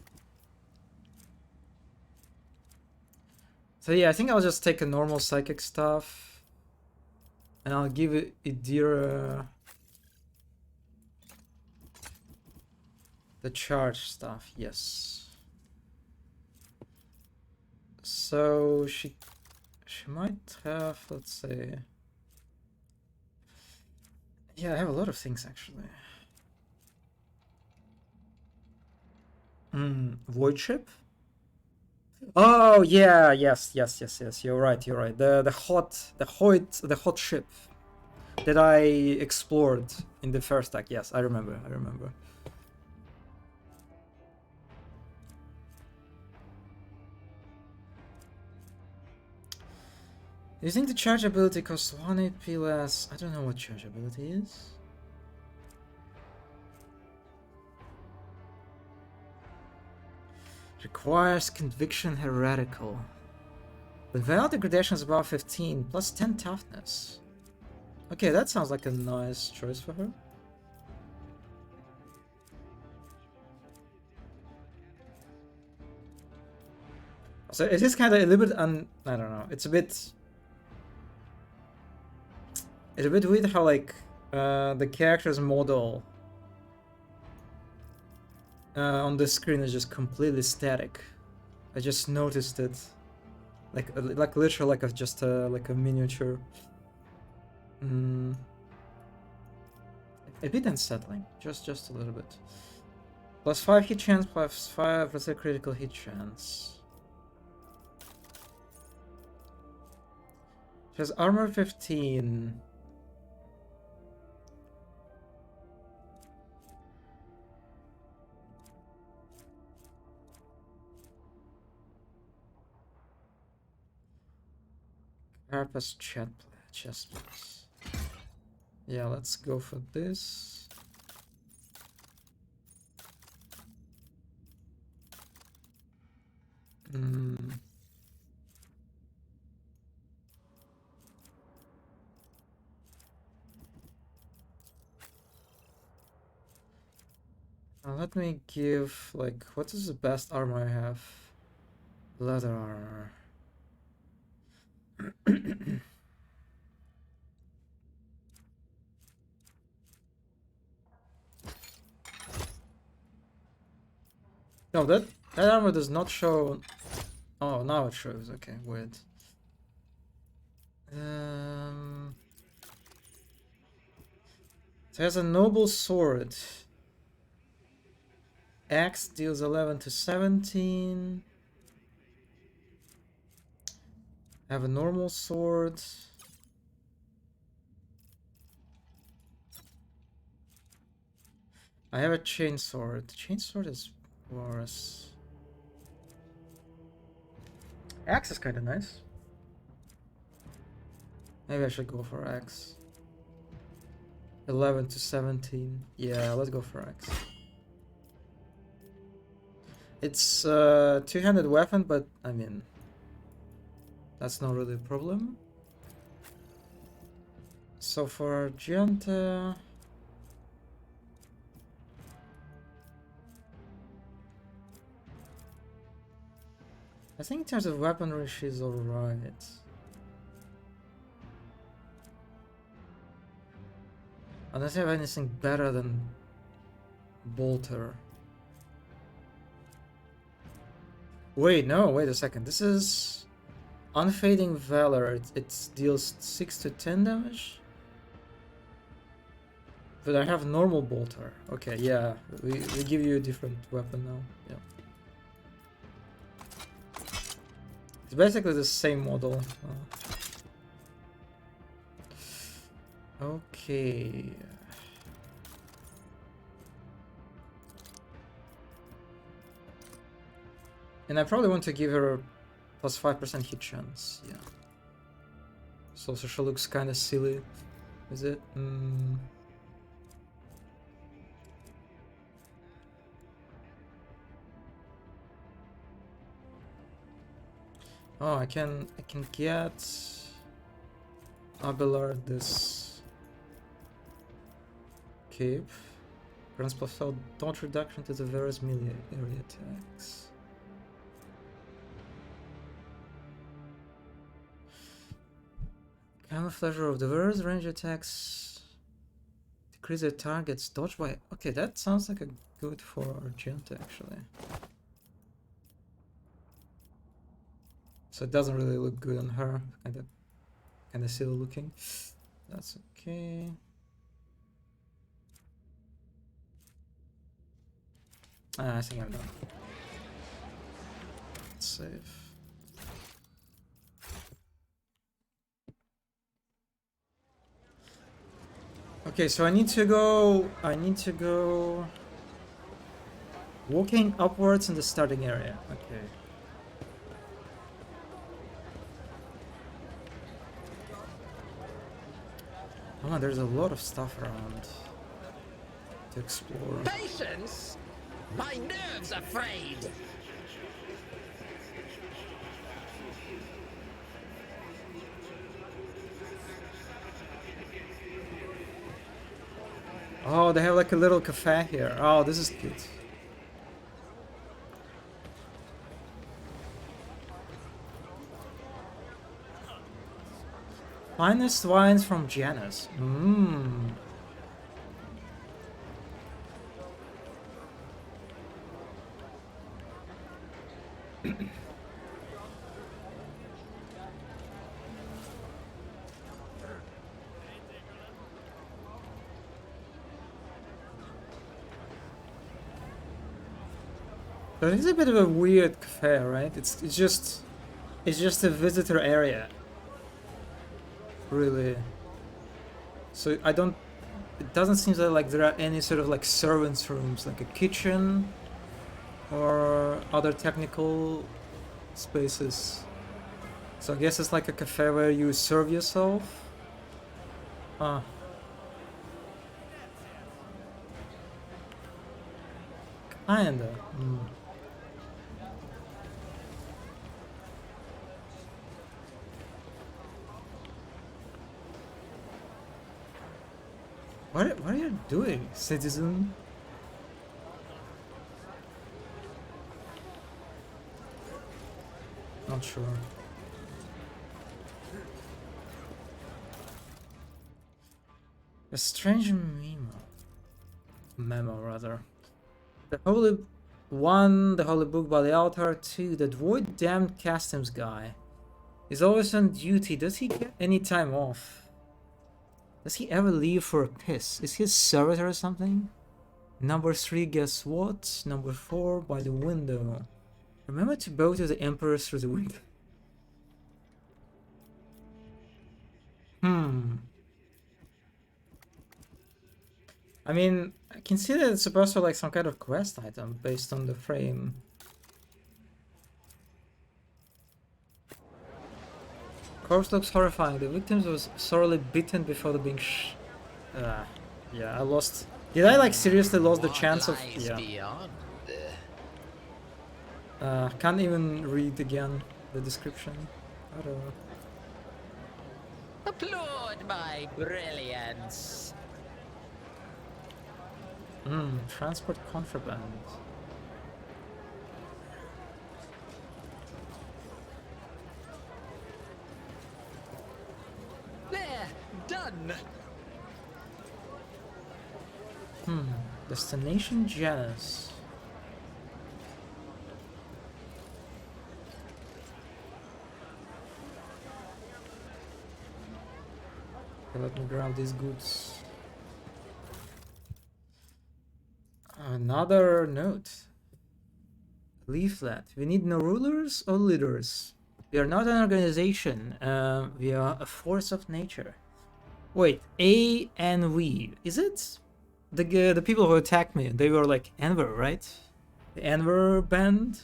So yeah, I think I'll just take a normal psychic stuff, and I'll give it Idira the charge stuff. Yes. So she might have, let's say. Yeah, I have a lot of things actually. Void ship. Oh yeah, yes. You're right. The hot ship that I explored in the first act. Yes, I remember. Do you think the charge ability costs 1 AP less? I don't know what charge ability is. Requires conviction heretical. But value degradation is about 15, plus 10 toughness. Okay, that sounds like a nice choice for her. So it is kind of a little bit I don't know. It's a bit weird how like the character's model on the screen is just completely static. I just noticed it, like literally like just like a miniature. A bit unsettling, just a little bit. Plus 5 hit chance, plus 5 let's say critical hit chance. She has armor 15. Carapace chest plate. Yeah, let's go for this. Now let me give, like, what is the best armor I have? Leather armor. No, that armor does not show. Oh, now it shows. Okay, weird. So he has a noble sword. Axe deals 11 to 17. I have a normal sword. I have a chainsword. Chainsword is worse. Axe is kind of nice. Maybe I should go for axe. 11 to 17. Yeah, let's go for axe. It's a two-handed weapon, but I mean, that's not really a problem. So for Argenta, I think in terms of weaponry, she's alright. I don't have anything better than Bolter. Wait, no, wait a second. This is Unfading Valor. It deals 6 to 10 damage. But I have normal Bolter. Okay, yeah. We give you a different weapon now. Yeah. It's basically the same model. Okay. And I probably want to give her plus 5% hit chance, yeah. So she looks kind of silly, is it? Oh, I can get Abelard this cape. Grants plus dodge reduction to the various melee area attacks. Camouflage of the various range attacks. Decrease the target's dodge by. Okay, that sounds like a good for Argenta actually. So it doesn't really look good on her. Kinda silly looking. That's okay. I think I'm done. Let's save. Okay, so I need to go walking upwards in the starting area. Okay. Oh, there's a lot of stuff around to explore. Patience? My nerves are frayed. Oh, they have like a little cafe here. Oh, this is good. Finest wines from Janus. Mmm. So it's a bit of a weird cafe, right? It's just a visitor area. Really. So it doesn't seem like there are any sort of like servants' rooms, like a kitchen or other technical spaces. So I guess it's like a cafe where you serve yourself. Ah. Kinda. What are you doing, citizen? Not sure. A strange memo rather. The Holy Book by the altar. 2, the Void Damned Customs guy is always on duty. Does he get any time off? Does he ever leave for a piss? Is he a servitor or something? Number 3, guess what? Number 4, by the window. Remember to bow to the Emperor through the window. I mean, I can see that it's supposed to be like some kind of quest item based on the frame. Corpse looks horrifying. The victim was sorely bitten before the being yeah, I lost. Did I like seriously lost the chance of... Yeah. Beyond? Can't even read again the description. I don't know. Applaud my brilliance. Transport contraband. There, done. Destination Janus. Okay, let me grab these goods. Another note. Leaflet. We need no rulers or leaders. We are not an organization. We are a force of nature. Wait, A and we. Is it? The people who attacked me, they were like Enver, right? The Enver band?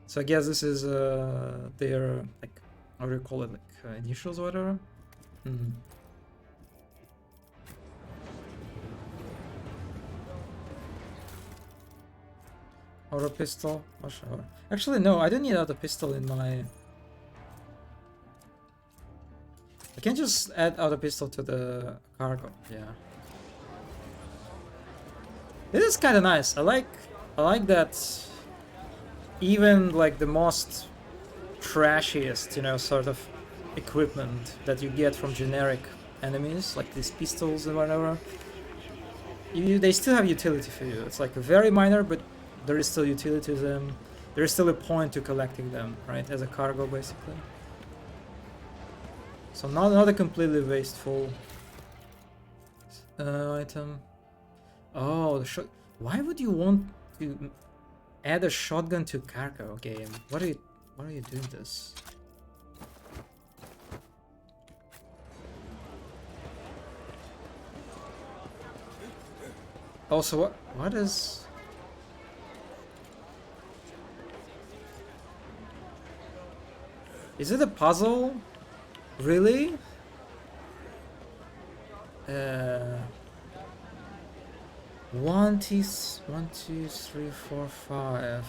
So I guess this is their, like, how do you call it? Like initials or whatever? Auto pistol? Oh, sure. Actually, no, I don't need auto pistol in my... I can just add auto pistol to the cargo, yeah. This is kind of nice. I like that even like the most trashiest, you know, sort of equipment that you get from generic enemies, like these pistols and whatever, they still have utility for you. It's like very minor, but there is still utility to them. There is still a point to collecting them, right, as a cargo basically. So not a completely wasteful item. Oh, the shot. Why would you want to add a shotgun to cargo game? Why are you doing this? Also, what is... Is it a puzzle? Really? 1, 2, 3, 4, 5.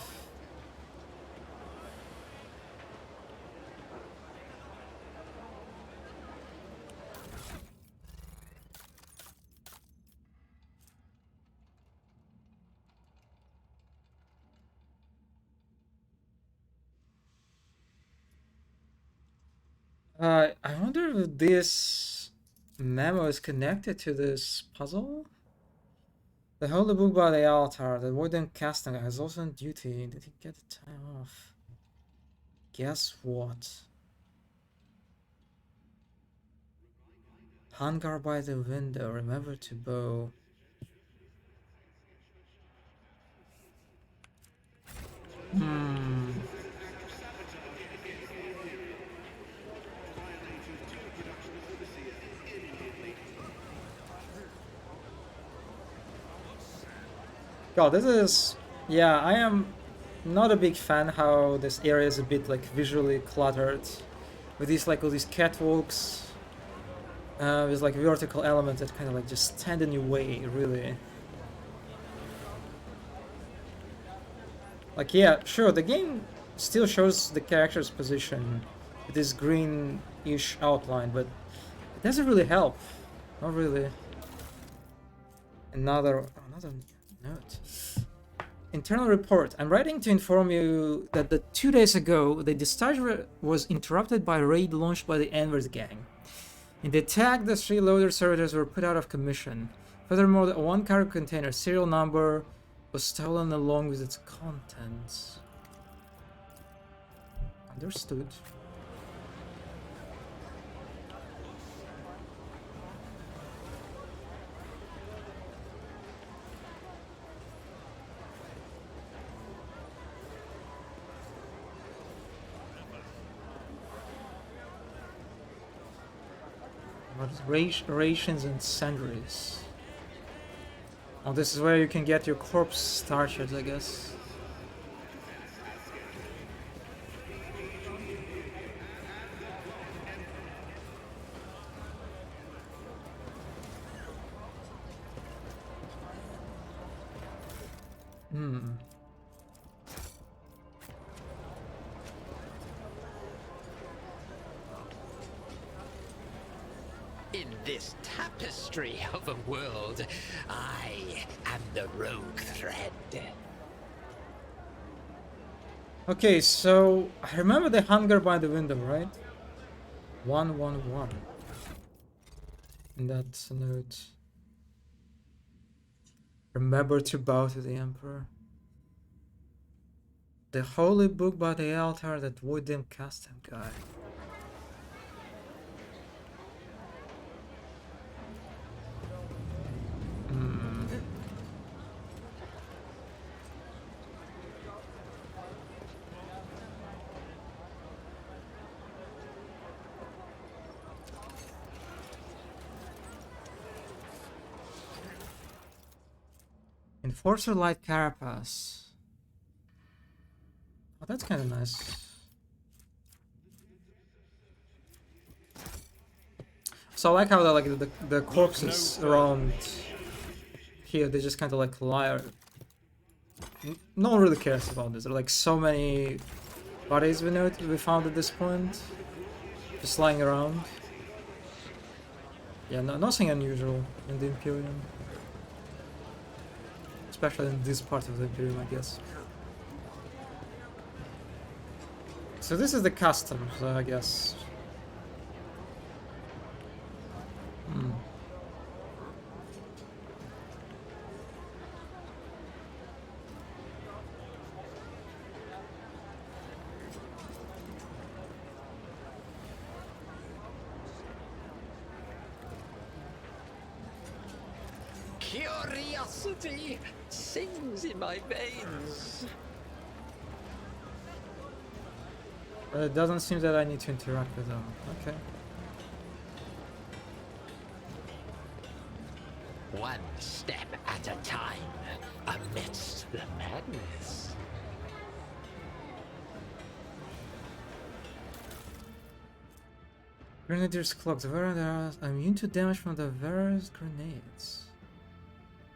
I wonder if this memo is connected to this puzzle? They hold the book by the altar. The warden Castaner is also on duty. Did he get the time off? Guess what? Hangar by the window. Remember to bow. God, this is... Yeah, I am not a big fan how this area is a bit like visually cluttered. With these like all these catwalks. With like vertical elements that kind of like just stand in your way, really. Like, yeah, sure, the game still shows the character's position with this green-ish outline, but it doesn't really help. Not really. Another note. Internal report. I'm writing to inform you that 2 days ago, the discharge was interrupted by a raid launched by the Enver's gang. In the attack, the 3 loader servitors were put out of commission. Furthermore, the 1 cargo container serial number was stolen along with its contents. What is rations and sundries? Oh, this is where you can get your corpse starches, I guess. Hmm. In this tapestry of a world, I am the rogue thread. Okay, so I remember the hunger by the window, right? 111. And that's a note. Remember to bow to the Emperor. The holy book by the altar that void them cast him guy. Enforcer Light Carapace. Oh, that's kind of nice. So I like how the corpses around here, they just kind of like lie. No one really cares about this. There are like so many bodies we found at this point, just lying around. Yeah, nothing unusual in the Imperium. Especially in this part of the Imperium, I guess. So this is the customs, I guess. Curiosity sings in my veins. But it doesn't seem that I need to interact with them. Okay. One step at a time, amidst the madness. Grenadier's clock. The Varus are immune to damage from the Varus grenades.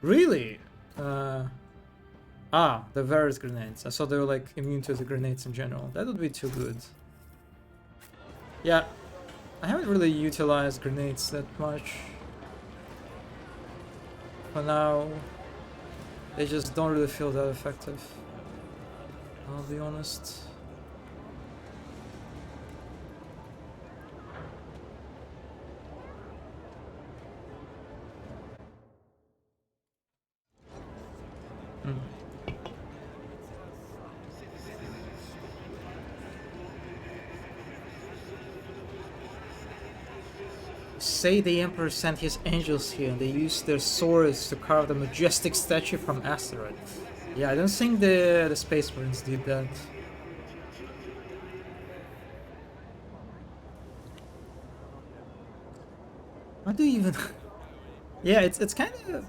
Really? The Varus grenades. I thought they were like immune to the grenades in general. That would be too good. Yeah, I haven't really utilized grenades that much. For now, they just don't really feel that effective. I'll be honest. Say the Emperor sent his angels here and they used their swords to carve the majestic statue from asteroid. Yeah, I don't think the Space Marines did that. What do you even... Yeah, it's kind of...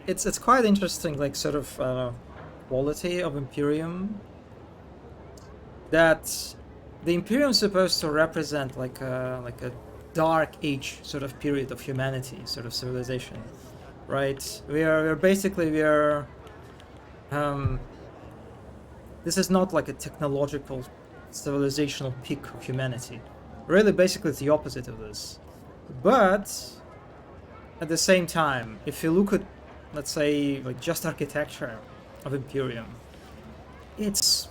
It's quite interesting, like, sort of quality of Imperium. That the Imperium is supposed to represent like a dark age sort of period of humanity, sort of civilization, right? We're basically this is not like a technological civilizational peak of humanity. Really, basically, it's the opposite of this. But at the same time, if you look at, let's say, like just architecture of Imperium, it's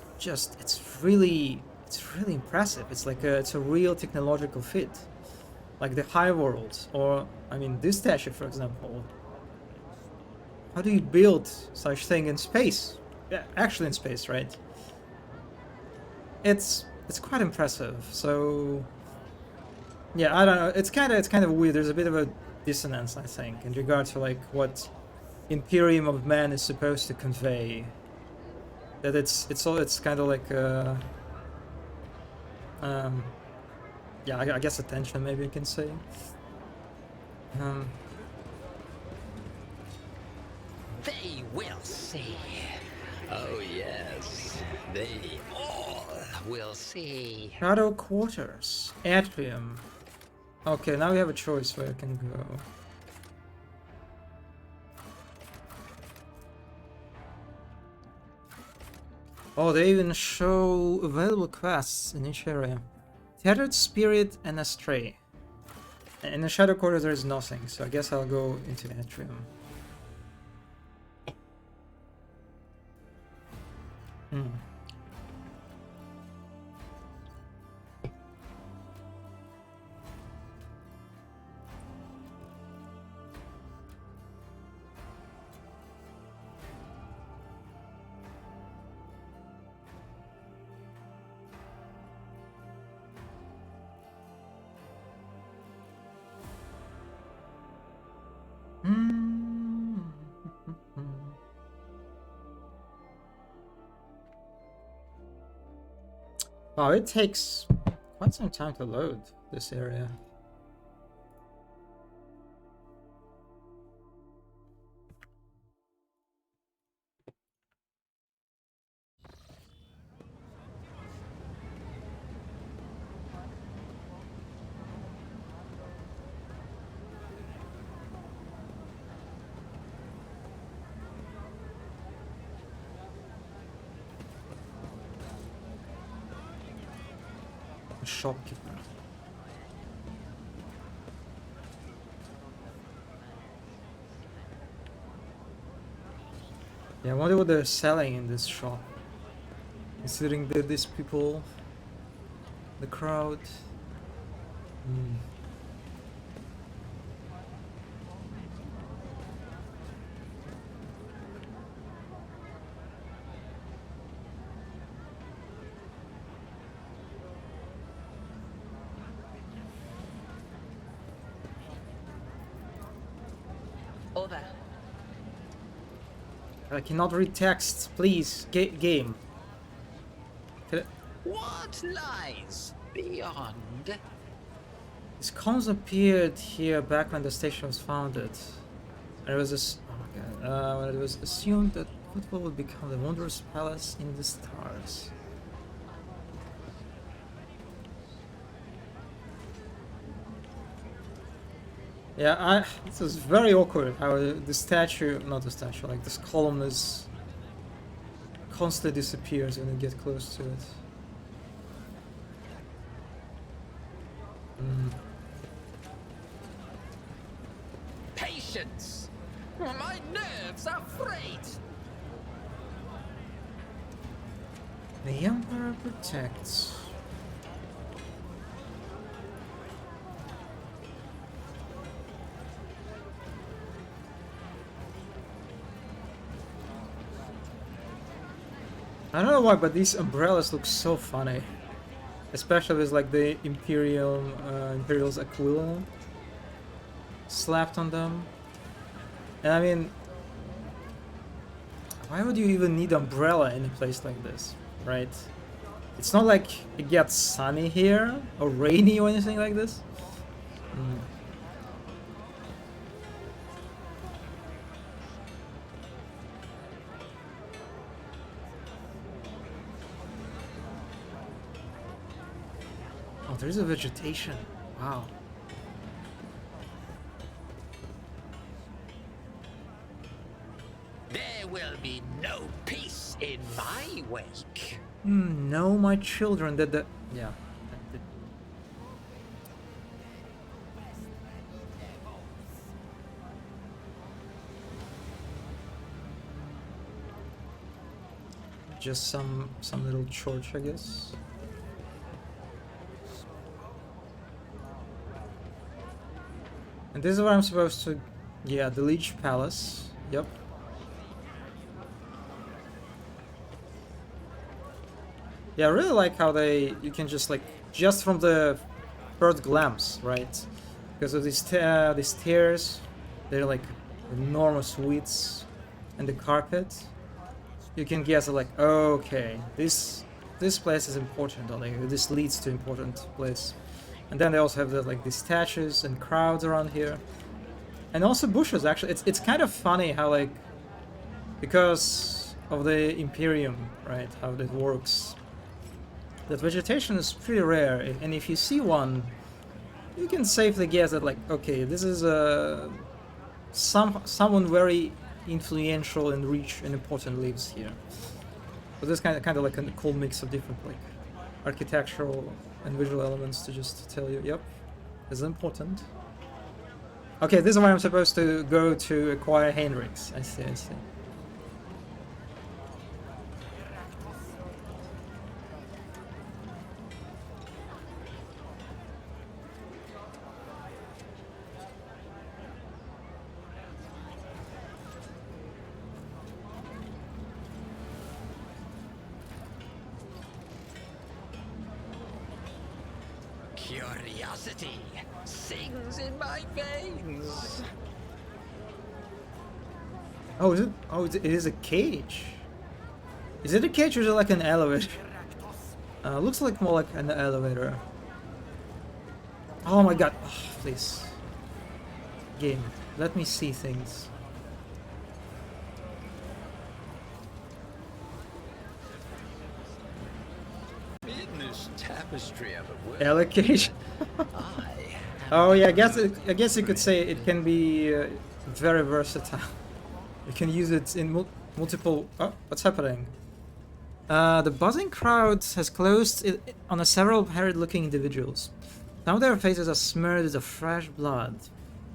really impressive. It's like it's a real technological fit, like the High World, or I mean this statue, for example. How do you build such thing in space? Yeah, actually in space, right? It's quite impressive. So yeah, I don't know. It's kind of weird. There's a bit of a dissonance, I think, in regard to like what Imperium of Man is supposed to convey. That it's kind of like yeah, I guess attention, maybe you can say. They will see. Oh yes, they all will see. Shadow Quarters. Atrium. Okay, now we have a choice where I can go. Oh, they even show available quests in each area. Tethered Spirit and Astray. In the Shadow Quarters there is nothing, so I guess I'll go into Atrium. Wow, it takes quite some time to load this area. Shopkeeper. Yeah, I wonder what they're selling in this shop. Considering that these people, the crowd. Over. I cannot read text, please. Game. What lies beyond? These columns appeared here back when the station was founded. And it was when it was assumed that football would become the wondrous palace in the stars. Yeah, this is very awkward how the statue, not the statue, like this column is constantly disappears when you get close to it. Patience! My nerves are frayed! The Emperor protects. I don't know why, but these umbrellas look so funny. Especially with like the Imperial's Aquila slapped on them. And I mean, why would you even need umbrella in a place like this, right? It's not like it gets sunny here or rainy or anything like this. Oh, there is a vegetation. Wow. There will be no peace in my wake. No, my children. Yeah. Just some little church, I guess. And this is where I'm supposed to... Yeah, the Leech Palace. Yep. Yeah, I really like how you can just like, just from the first glance, right? Because of these stairs, they're like enormous widths, and the carpet. You can guess like, okay, this place is important, or like, this leads to important place. And then they also have the, like, these statues and crowds around here. And also bushes, actually. It's kind of funny how, like, because of the Imperium, right, how that works, that vegetation is pretty rare. And if you see one, you can safely guess that, like, okay, this is someone very influential and rich and important lives here. So this kind of like a cool mix of different, like, architectural and visual elements to just tell you, yep, this is important. Okay, this is where I'm supposed to go to acquire Heinrichs. I see, I see. Curiosity sings in my veins. Oh, is it? Oh, it is a cage. Is it a cage or is it like an elevator? Looks like more like an elevator. Oh my god. Oh, please. Game, let me see things. In this tapestry of a world, Allocation. Oh yeah, I guess you could say it can be very versatile. You can use it in multiple. Oh, what's happening? The buzzing crowd has closed on several harried-looking individuals. Now their faces are smeared with fresh blood.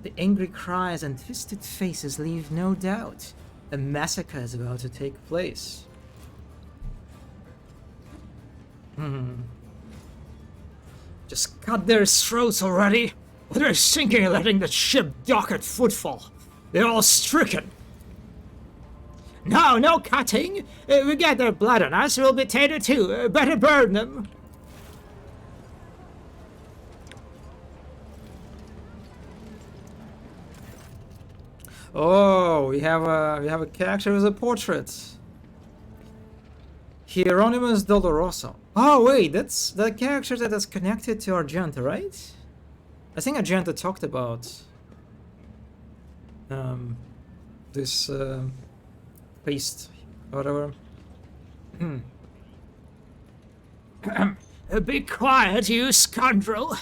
The angry cries and twisted faces leave no doubt a massacre is about to take place. Just cut their throats already! What are they thinking of letting the ship dock at Footfall? They're all stricken! No, no cutting! We get their blood on us, we'll be tainted too. Better burn them! Oh, we have a character with a portrait. Hieronymus Doloroso. Oh wait, that's the character that is connected to Argenta, right? I think Argenta talked about this priest or whatever. Be quiet, you scoundrel!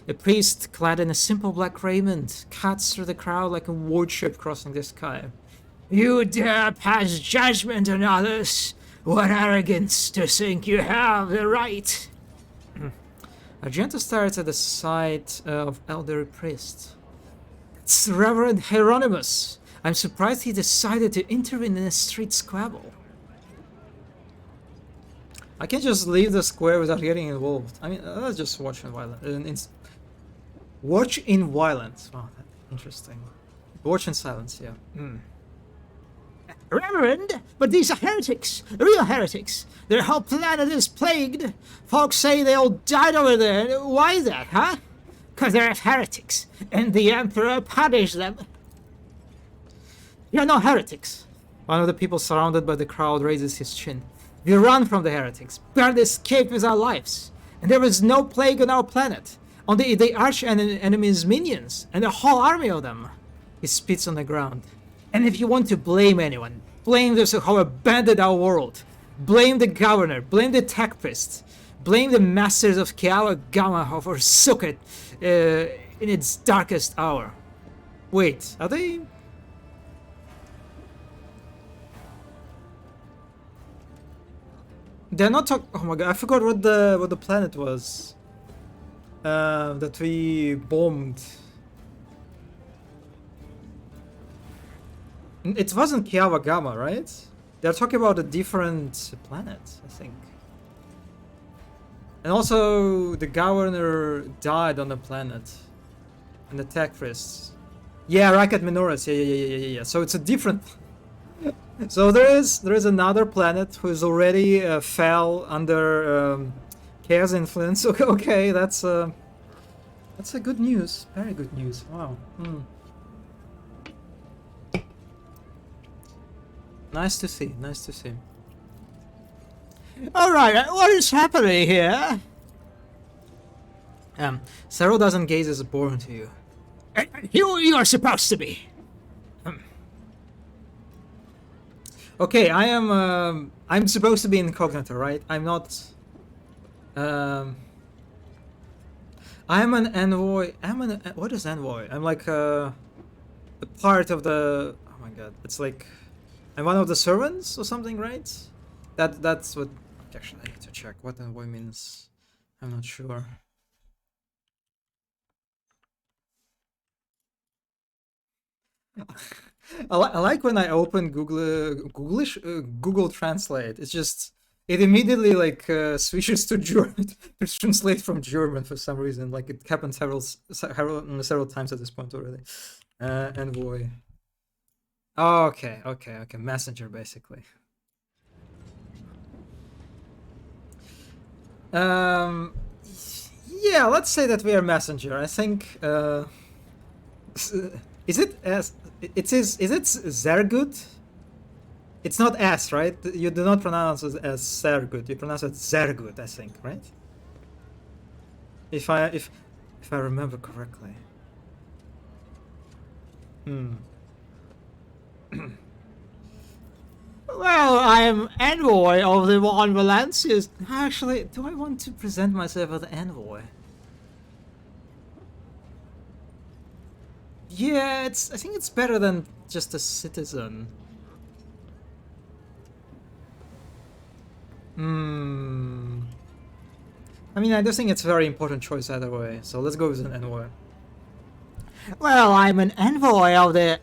The priest, clad in a simple black raiment, cuts through the crowd like a warship crossing the sky. You dare pass judgment on others? What arrogance to think you have the right! Argenta stares at the sight of elderly priest. It's Reverend Hieronymus. I'm surprised he decided to intervene in a street squabble. I can just leave the square without getting involved. I mean, let's just watch in violence. Watch in violence. Wow, that's interesting. Watch in silence, yeah. Reverend, but these are heretics, real heretics. Their whole planet is plagued. Folks say they all died over there. Why is that, huh? 'Cause they're heretics, and the Emperor punished them. You're no heretics. One of the people surrounded by the crowd raises his chin. We run from the heretics, barely escaped with our lives. And there was no plague on our planet. Only the arch enemy's minions, and a whole army of them. He spits on the ground. And if you want to blame anyone, blame those who abandoned our world. Blame the governor, blame the tech priests, blame the masters of Kiawa Gamma who forsook it in its darkest hour. Wait, are they? They're not talking. Oh my god, I forgot what the planet was that we bombed. It wasn't Kiawa Gamma, right? They're talking about a different planet, I think. And also, the governor died on the planet. And the tech priests. Yeah, Racket Minoris. Yeah. So it's a different. So there is another planet who's already fell under Chaos influence. Okay, that's a good news. Very good news. Wow. Nice to see. Nice to see. All right, what is happening here? Zero doesn't gaze is born to you. You are supposed to be. Okay, I'm supposed to be incognito, right? I'm not. I'm an envoy. What is envoy? I'm like a part of the. Oh my god! It's like I'm one of the servants or something, right? That's what. Actually, I need to check what envoy means. I'm not sure. I like when I open Google Translate. It's just it immediately like switches to German to translate from German for some reason. Like it happened several times at this point already. Envoy. Oh, okay. Messenger basically. Yeah, let's say that we are messenger. I think. Is it as it is it Zergut? It's not S, right? You do not pronounce it as Zergut. You pronounce it Zergut, I think, right? If I remember correctly. Well, I am envoy of the Von Valancius. Actually, do I want to present myself as envoy? Yeah, I think it's better than just a citizen. I mean, I do think it's a very important choice either way, so let's go with an envoy. Well, I'm an envoy of the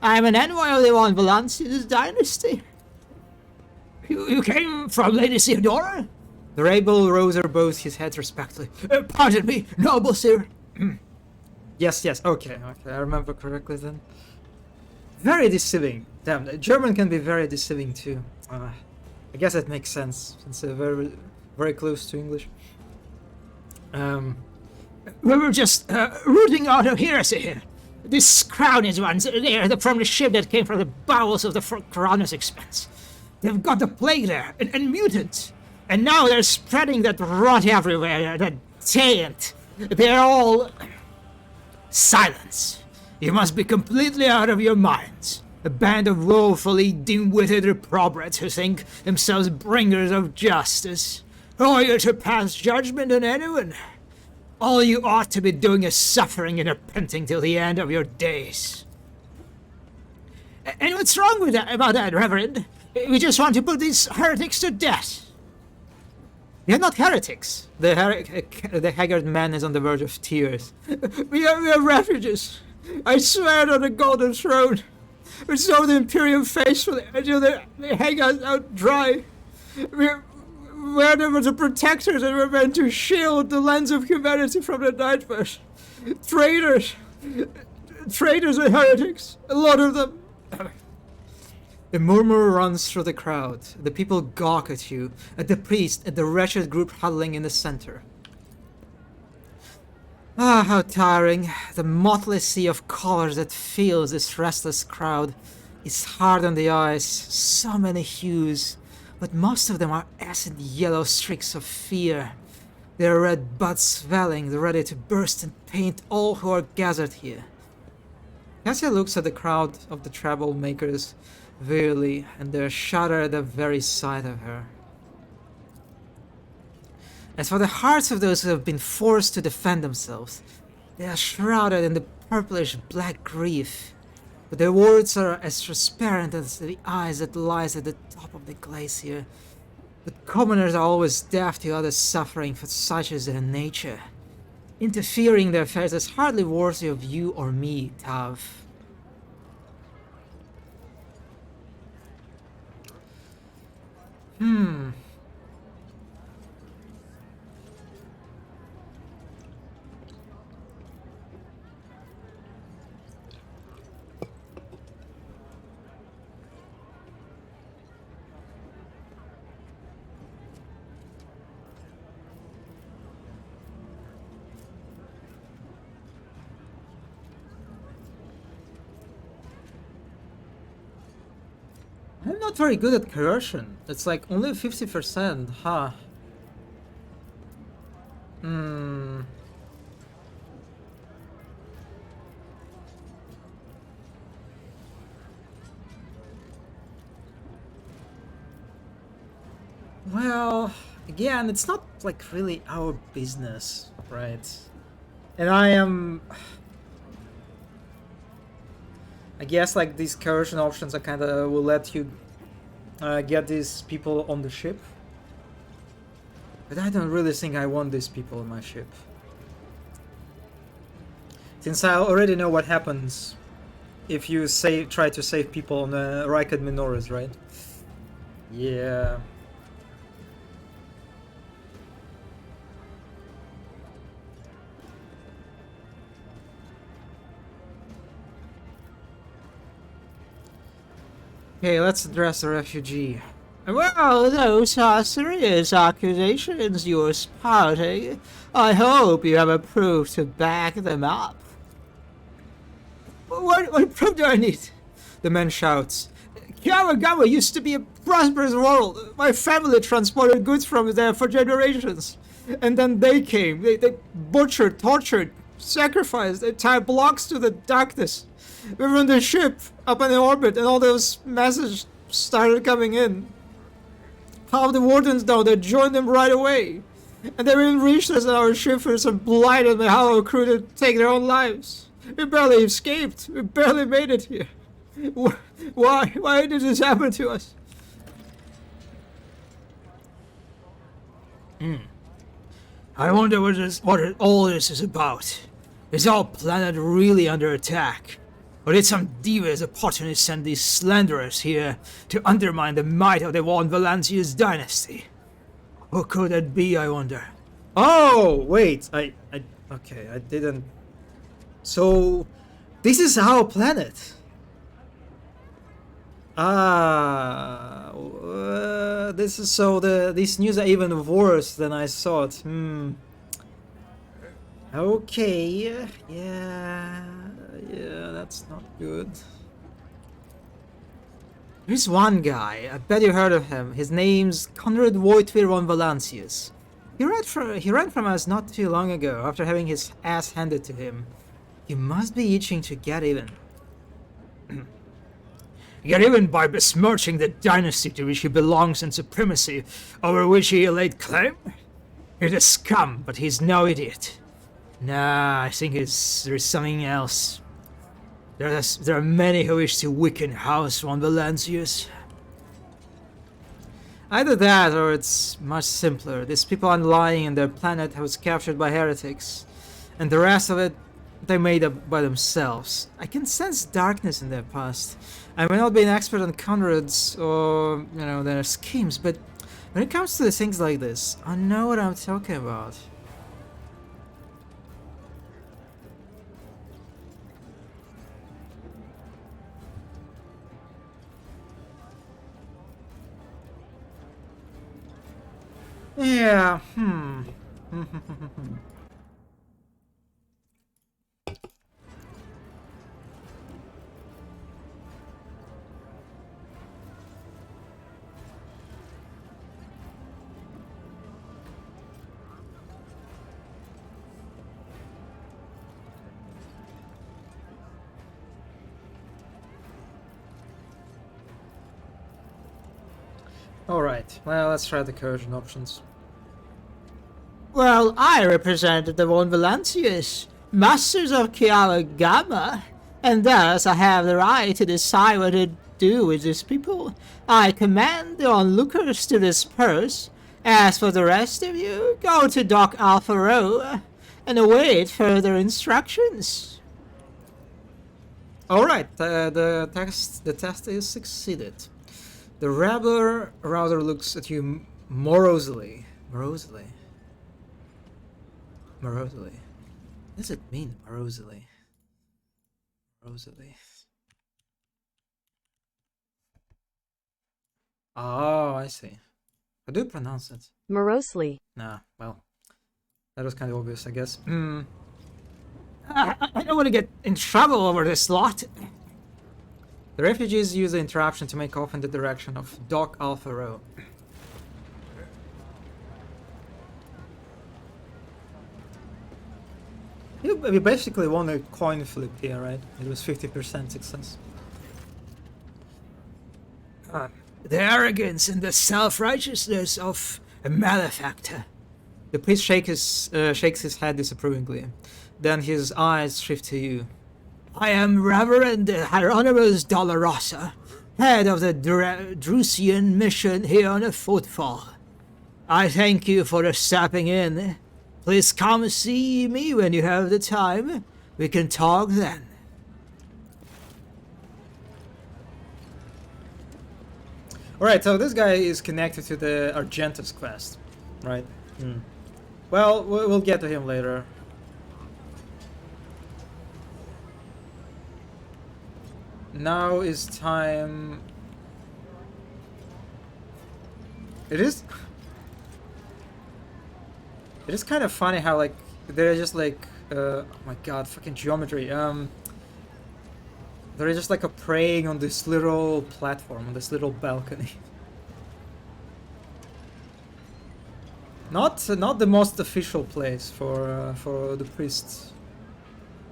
I'm an envoy of the Von Valancius dynasty. You came from Lady Theodora? The rebel Roser bows his head respectfully. Pardon me, noble sir. Yes, okay, I remember correctly then. Very deceiving. Damn, German can be very deceiving too. I guess that makes sense, since they're very, very close to English. We were just rooting out of heresy here. These crownies ones, they're from the ship that came from the bowels of the Crownus Expanse. They've got the plague there, and mutants. And now they're spreading that rot everywhere, that taint. They're all... Silence! You must be completely out of your minds. A band of woefully dim-witted reprobates who think themselves bringers of justice. Are you to pass judgment on anyone? All you ought to be doing is suffering and repenting till the end of your days. And what's wrong with about that, Reverend? We just want to put these heretics to death. They're not heretics. The haggard man is on the verge of tears. We are refugees. I swear on the golden throne. We saw the Imperium faithfully until they hang us out dry. We're there were the protectors and we're meant to shield the lands of humanity from the nightmares. Traitors and heretics. A lot of them. A murmur runs through the crowd. The people gawk at you, at the priest, at the wretched group huddling in the center. Ah, how tiring. The motley sea of colors that fills this restless crowd is hard on the eyes. So many hues, but most of them are acid yellow streaks of fear. Their red buds swelling, ready to burst and paint all who are gathered here. Cassia looks at the crowd of the troublemakers wearily, and they shudder at the very sight of her. As for the hearts of those who have been forced to defend themselves, they are shrouded in the purplish black grief, but their words are as transparent as the ice that lies at the top of the glacier. But commoners are always deaf to others' suffering, for such is their nature. Interfering in their affairs is hardly worthy of you or me, Tav. I'm not very good at coercion. It's like only 50%, huh? again, it's not like really our business, right? And I guess like these coercion options are kind of will let you get these people on the ship. But I don't really think I want these people on my ship. Since I already know what happens if you try to save people on Rykad Minoris, right? Yeah. Okay, let's address the refugee. Well, those are serious accusations you're spouting. I hope you have a proof to back them up. What proof do I need? The man shouts. Kiawagawa used to be a prosperous world. My family transported goods from there for generations. And then they came. They butchered, tortured, sacrificed. They tied blocks to the darkness. We were on the ship, up in orbit, and all those messages started coming in. Half the wardens know they joined them right away. And they even reached us and our shippers and blinded the Hollow crew to take their own lives. We barely escaped. We barely made it here. Why? Why did this happen to us? I wonder what all this is about. Is our planet really under attack? Or did some devious opportunist send these slanderers here to undermine the might of the Von Valancius dynasty? Who could that be, I wonder? Oh, wait. Okay, I didn't. So, this is our planet. This is so these news are even worse than I thought. Okay, yeah, that's not good. There's one guy, I bet you heard of him. His name's Conrad Wojtyr von Valancius. He ran from us not too long ago after having his ass handed to him. You must be itching to get even. Get even by besmirching the dynasty to which he belongs and supremacy over which he laid claim? He's a scum, but he's no idiot. Nah, I think there's something else. There are many who wish to weaken House von Valancius. Either that, or it's much simpler. These people aren't lying, and their planet was captured by heretics. And the rest of it, they made up by themselves. I can sense darkness in their past. I may not be an expert on Conrad's or, their schemes, but when it comes to things like this, I know what I'm talking about. Yeah, Alright, well, let's try the coercion options. Well, I represent the Von Valancius, masters of Kiawagawa, and thus I have the right to decide what to do with these people. I command the onlookers to disperse. As for the rest of you, go to Dock Alpha Rho and await further instructions. Alright, the test is succeeded. The Rebel router looks at you morosely. Morosely? Morosely. What does it mean, morosely? Morosely. Oh, I see. How do you pronounce it? Morosely. Nah, well, that was kind of obvious, I guess. I don't want to get in trouble over this lot. The refugees use the interruption to make off in the direction of Dock Alpha Rho. You basically won a coin flip here, right? It was 50% success. The arrogance and the self-righteousness of A malefactor. The priest shakes his head disapprovingly. Then his eyes shift to you. I am Reverend Hieronymus Dolorosa, head of the Drusian mission here on the Footfall. I thank you for stepping in. Please come see me when you have the time. We can talk then. Alright, so this guy is connected to the Argentus quest, right? Well, we'll get to him later. Now is time... It is kind of funny how, like, they're just like... oh my god, fucking geometry. They're just like praying on this little platform, on this little balcony. Not the most official place for the priests,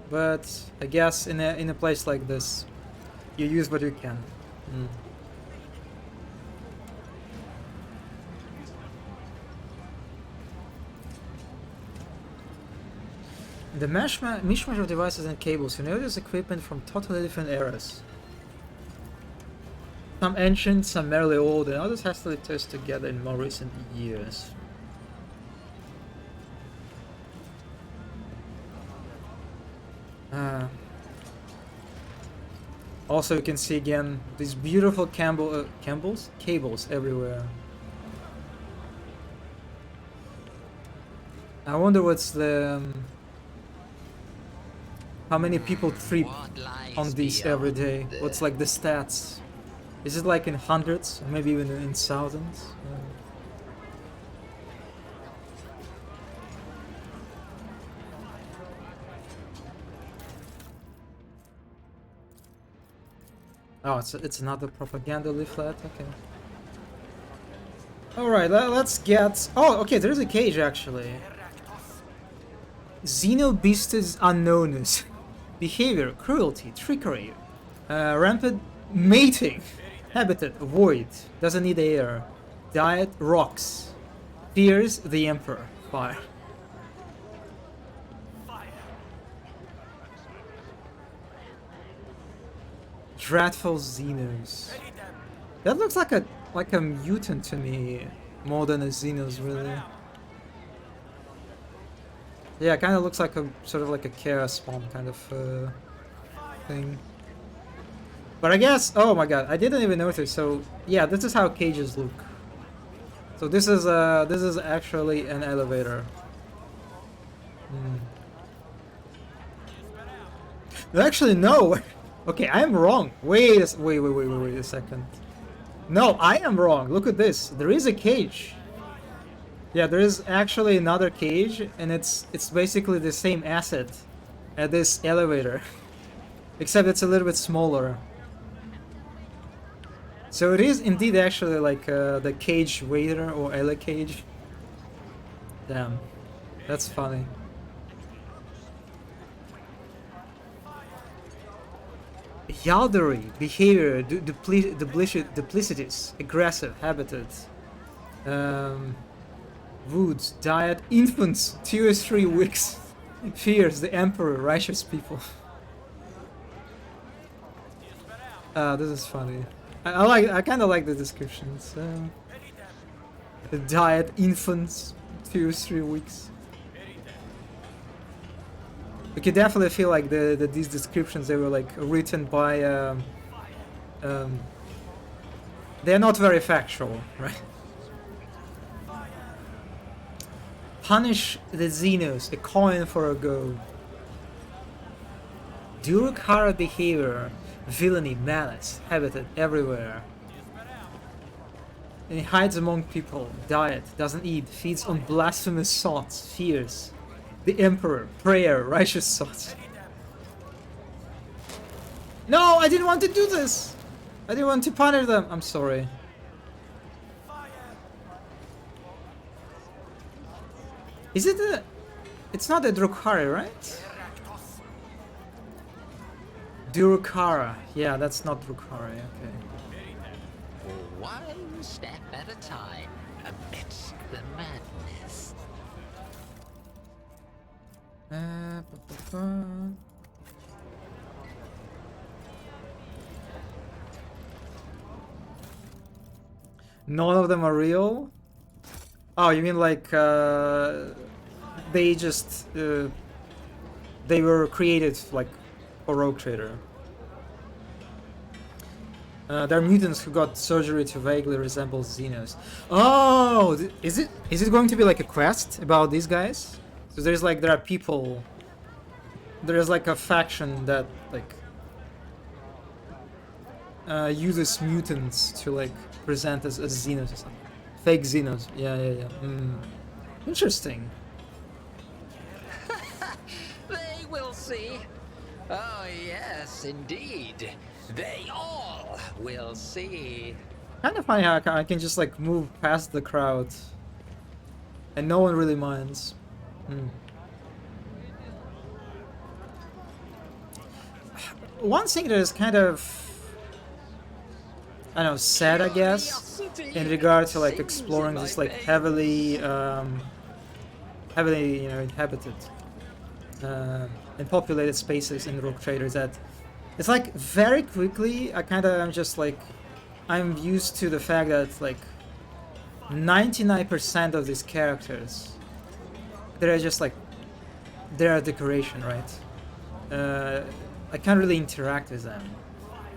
but I guess in a place like this, you use what you can. The mishmash of devices and cables, you notice equipment from totally different eras. Some ancient, some merely old, and others hastily tossed together in more recent years. Also, you can see again these beautiful cables everywhere. I wonder what's the how many people trip on these every day? What's like the stats? Is it like in hundreds, or maybe even in thousands? Oh, it's another propaganda leaflet. Okay. All right, let's get. Oh, okay. There's a cage actually. Xenobistes unknownus. Behavior, cruelty, trickery, rampant mating, habitat, void, doesn't need air, diet, rocks, fears the emperor, fire. Dreadful Xenos. That looks like a mutant to me, more than a Xenos really. Yeah, it kind of looks like a sort of like a chaos spawn kind of thing. But I guess, oh my god, I didn't even notice. So yeah, this is how cages look. So this is actually an elevator. Actually, no. Okay, I am wrong. Wait a second. No, I am wrong. Look at this. There is a cage. Yeah, there is actually another cage, and it's basically the same asset as this elevator, except it's a little bit smaller. So it is indeed actually like the cage waiter or ele cage. Damn, that's funny. Yaldery, behavior, duplicities, aggressive, habitat. Woods, diet, infants, 2 or 3 weeks. Fears, the emperor, righteous people. This is funny. I kind of like the descriptions. The diet, infants, 2 or 3 weeks. You can definitely feel like these descriptions, they were like written by they're not very factual, right? Punish the Xenos, a coin for a go. Durokhara behavior, villainy, malice, habitat everywhere. And he hides among people, diet, doesn't eat, feeds on blasphemous thoughts, fears. The Emperor, prayer, righteous thoughts. No, I didn't want to do this! I didn't want to punish them, I'm sorry. Is it a... It's not a Drukhari, right? Durokhara. Yeah, that's not Drukhari, okay. One step at a time, amidst the madness. None of them are real? Oh, you mean like they just they were created like for Rogue Trader. They're mutants who got surgery to vaguely resemble Xenos. Oh, is it going to be like a quest about these guys? So there are people. There's like a faction that like uses mutants to like present as Xenos or something. Fake Xenos. Yeah. Interesting. They will see. Oh, yes, indeed. They all will see. Kind of funny how I can just like move past the crowd and no one really minds. One thing that is kind of, I don't know, sad, I guess, in regard to like exploring this like heavily inhabited and populated spaces in Rogue Trader, is that it's like very quickly I kind of am just like, I'm used to the fact that like 99% of these characters, they're just like, they're a decoration, right? I can't really interact with them.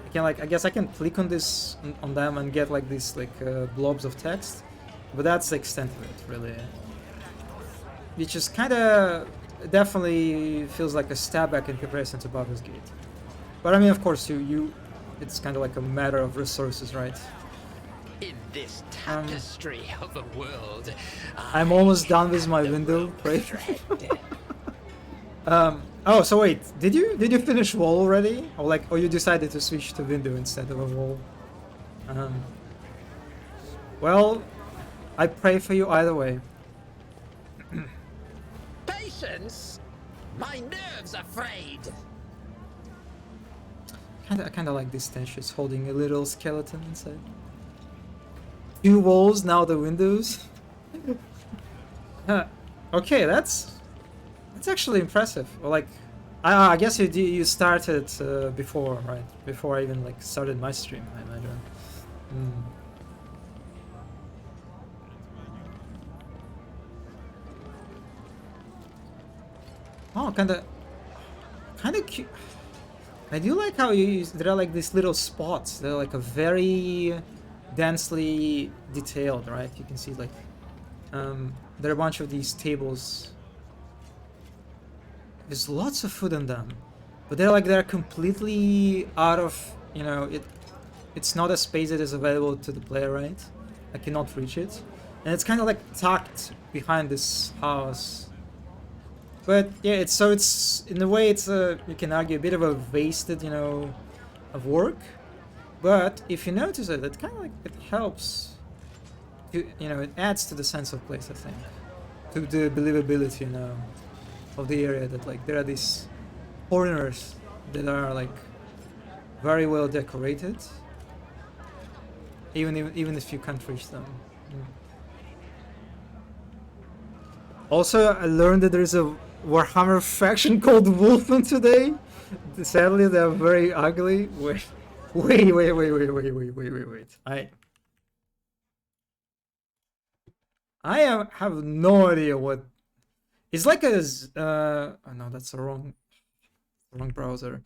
I can like, I guess I can click on this on them and get like these like blobs of text, but that's the extent of it, really. Which is kind of definitely feels like a stab back in comparison to Baldur's Gate. But I mean, of course, it's kind of like a matter of resources, right? In this tapestry of a world, I'm almost done with my window, right? Oh, so wait, did you finish wall already? Or you decided to switch to window instead of a wall? Well, I pray for you either way. Patience? My nerves are frayed. I kinda like this Tensius holding a little skeleton inside. 2 walls, now the windows. Okay, that's actually impressive. Well, like, I guess you started before, right? Before I even like started my stream, I imagine. Oh, kinda cute. I do like how there are like these little spots. They're like a very densely detailed, right? You can see like there are a bunch of these tables. There's lots of food on them, but they're completely out of, you know, it's not a space that is available to the player, right? I cannot reach it, and it's kind of like tucked behind this house. But yeah, it's in a way you can argue a bit of a wasted, you know, of work. But if you notice it, it kind of like it helps. You know, it adds to the sense of place, I think, to the believability, you know, of the area. That like there are these corners that are like very well decorated, even if you can't reach them. Also, I learned that there's a Warhammer faction called Wolfen today. Sadly, they're very ugly. Wait. I have no idea what. It's like a. Oh no, that's the wrong browser.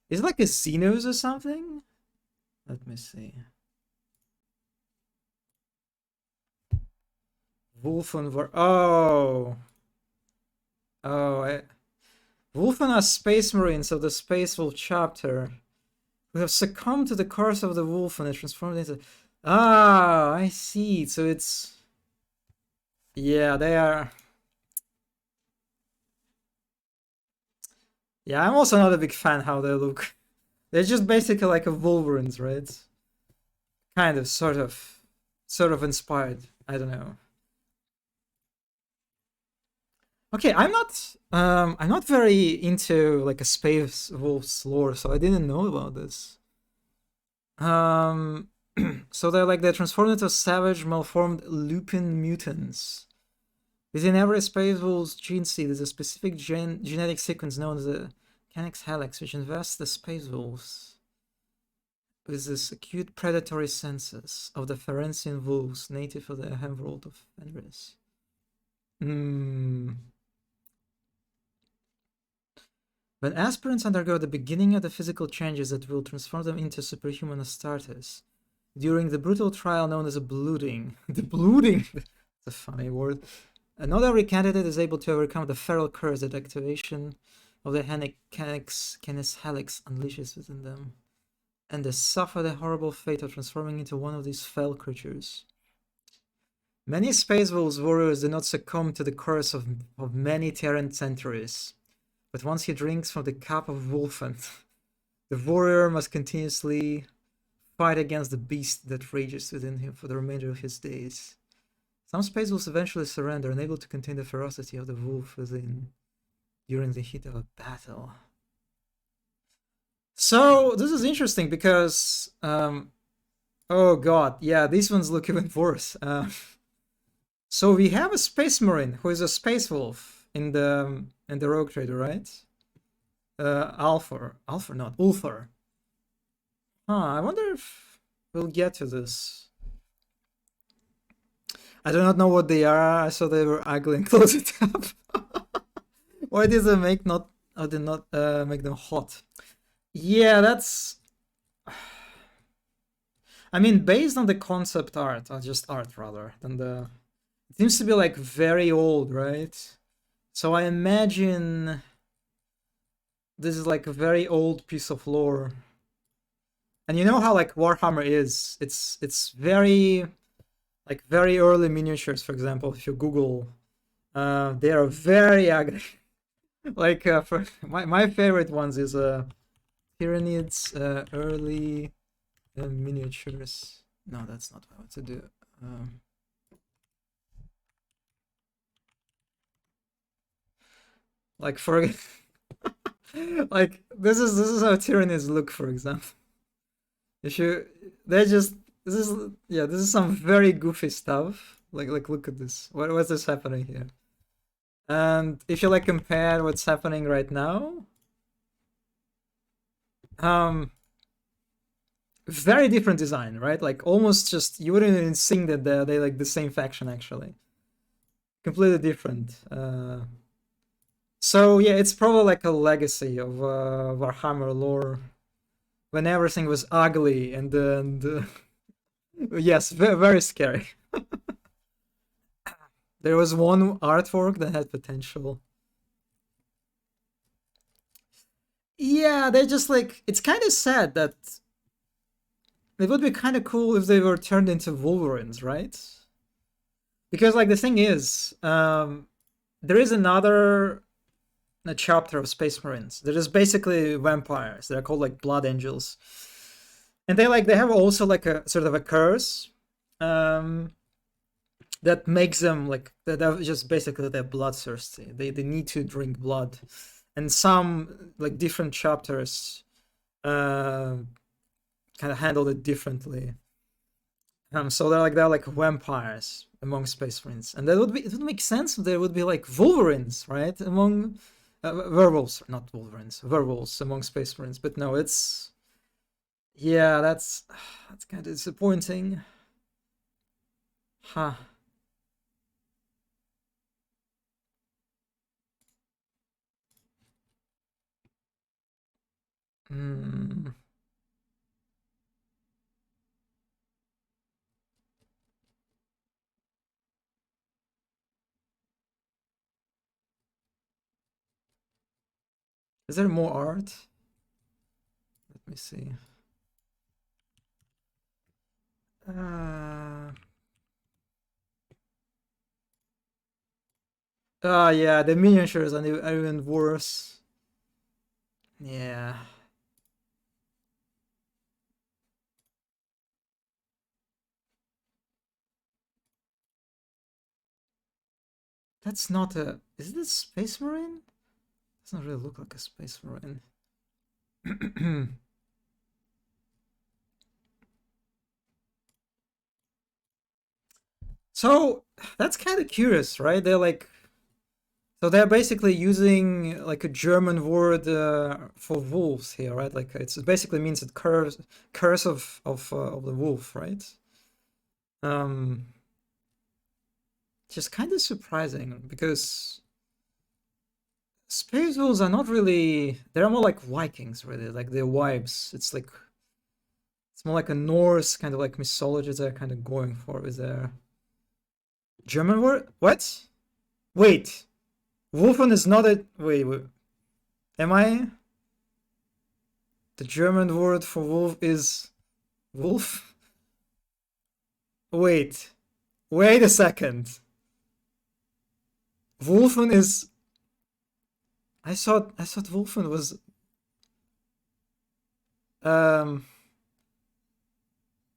Is it like a Xenos or something? Let me see. Wolfen were Wolfen are space marines of the Space Wolf chapter who have succumbed to the curse of the Wolfen and transformed into. Ah, I see. So it's, yeah, they are. Yeah, I'm also not a big fan how they look. They're just basically like a Wolverines, right? Kind of, sort of inspired. I don't know. Okay, I'm not very into like a Space Wolves lore, so I didn't know about this. So they're transformed into savage, malformed lupin mutants. Within every Space Wolf's gene seed is a specific genetic sequence known as the Canex helix, which invests the Space Wolves with this acute predatory senses of the Ferencian wolves native of the Hemworld of Fenris. When aspirants undergo the beginning of the physical changes that will transform them into superhuman Astartes, during the brutal trial known as a blooding, the blooding, that's a funny word, not every candidate is able to overcome the feral curse that activation of the Canis helix unleashes within them, and they suffer the horrible fate of transforming into one of these fell creatures. Many Space Wolves warriors do not succumb to the curse of many Terran centuries, but once he drinks from the cup of Wolfant, the warrior must continuously fight against the beast that rages within him for the remainder of his days. Some Space Wolves eventually surrender, unable to contain the ferocity of the wolf within during the heat of a battle. So this is interesting because, oh god, yeah, these ones look even worse. So we have a Space Marine who is a Space Wolf in the Rogue Trader, right? Ulthar, not Ulthar. I wonder if we'll get to this. I do not know what they are. I saw they were ugly and close it up. Why did they make not make them hot? Yeah, that's. I mean, based on the concept art, or just art rather than the. It seems to be like very old, right? So I imagine this is like a very old piece of lore. And you know how like Warhammer is? It's very like very early miniatures, for example, if you Google, they are very ugly. Like for my favorite ones is Tyranids early miniatures. No, that's not what I want to do. Like for like this is how Tyranids look, for example. If you this is some very goofy stuff. Like look at this. What's this happening here? And if you like compare what's happening right now, very different design, right? Like almost just you wouldn't even think that they like the same faction actually. Completely different. So yeah, it's probably like a legacy of Warhammer lore, when everything was ugly and yes, very scary. There was one artwork that had potential. Yeah, they just like, it's kind of sad that it would be kind of cool if they were turned into Wolverines, right? Because like the thing is, there is another chapter of Space Marines. They're just basically vampires. They're called like Blood Angels. And they have also like a sort of a curse that makes them like, they're just basically they're bloodthirsty. They need to drink blood. And some like different chapters kind of handled it differently. So they're like vampires among Space Marines. And it would make sense if there would be like Wolverines, right? Among werewolves, not Wolverines, werewolves among Space Marines. But no, it's, yeah, that's kind of disappointing. Huh. Is there more art? Let me see. Yeah, the miniatures are even worse. Yeah. That's not a... Is this Space Marine? Doesn't really look like a Space Marine. So that's kind of curious, right? They're like, so they're basically using like a German word for wolves here, right? Like it basically means it curse of the wolf, right? Just kind of surprising because space wolves are not really. They're more like Vikings, really. Like they're vibes. It's like it's more like a Norse kind of like mythology they're kind of going for. Is there German word? What? Wait. Wolfen is not a... Wait. Am I... The German word for wolf is... Wolf? Wait. Wait a second. Wolfen is... I thought Wolfen was...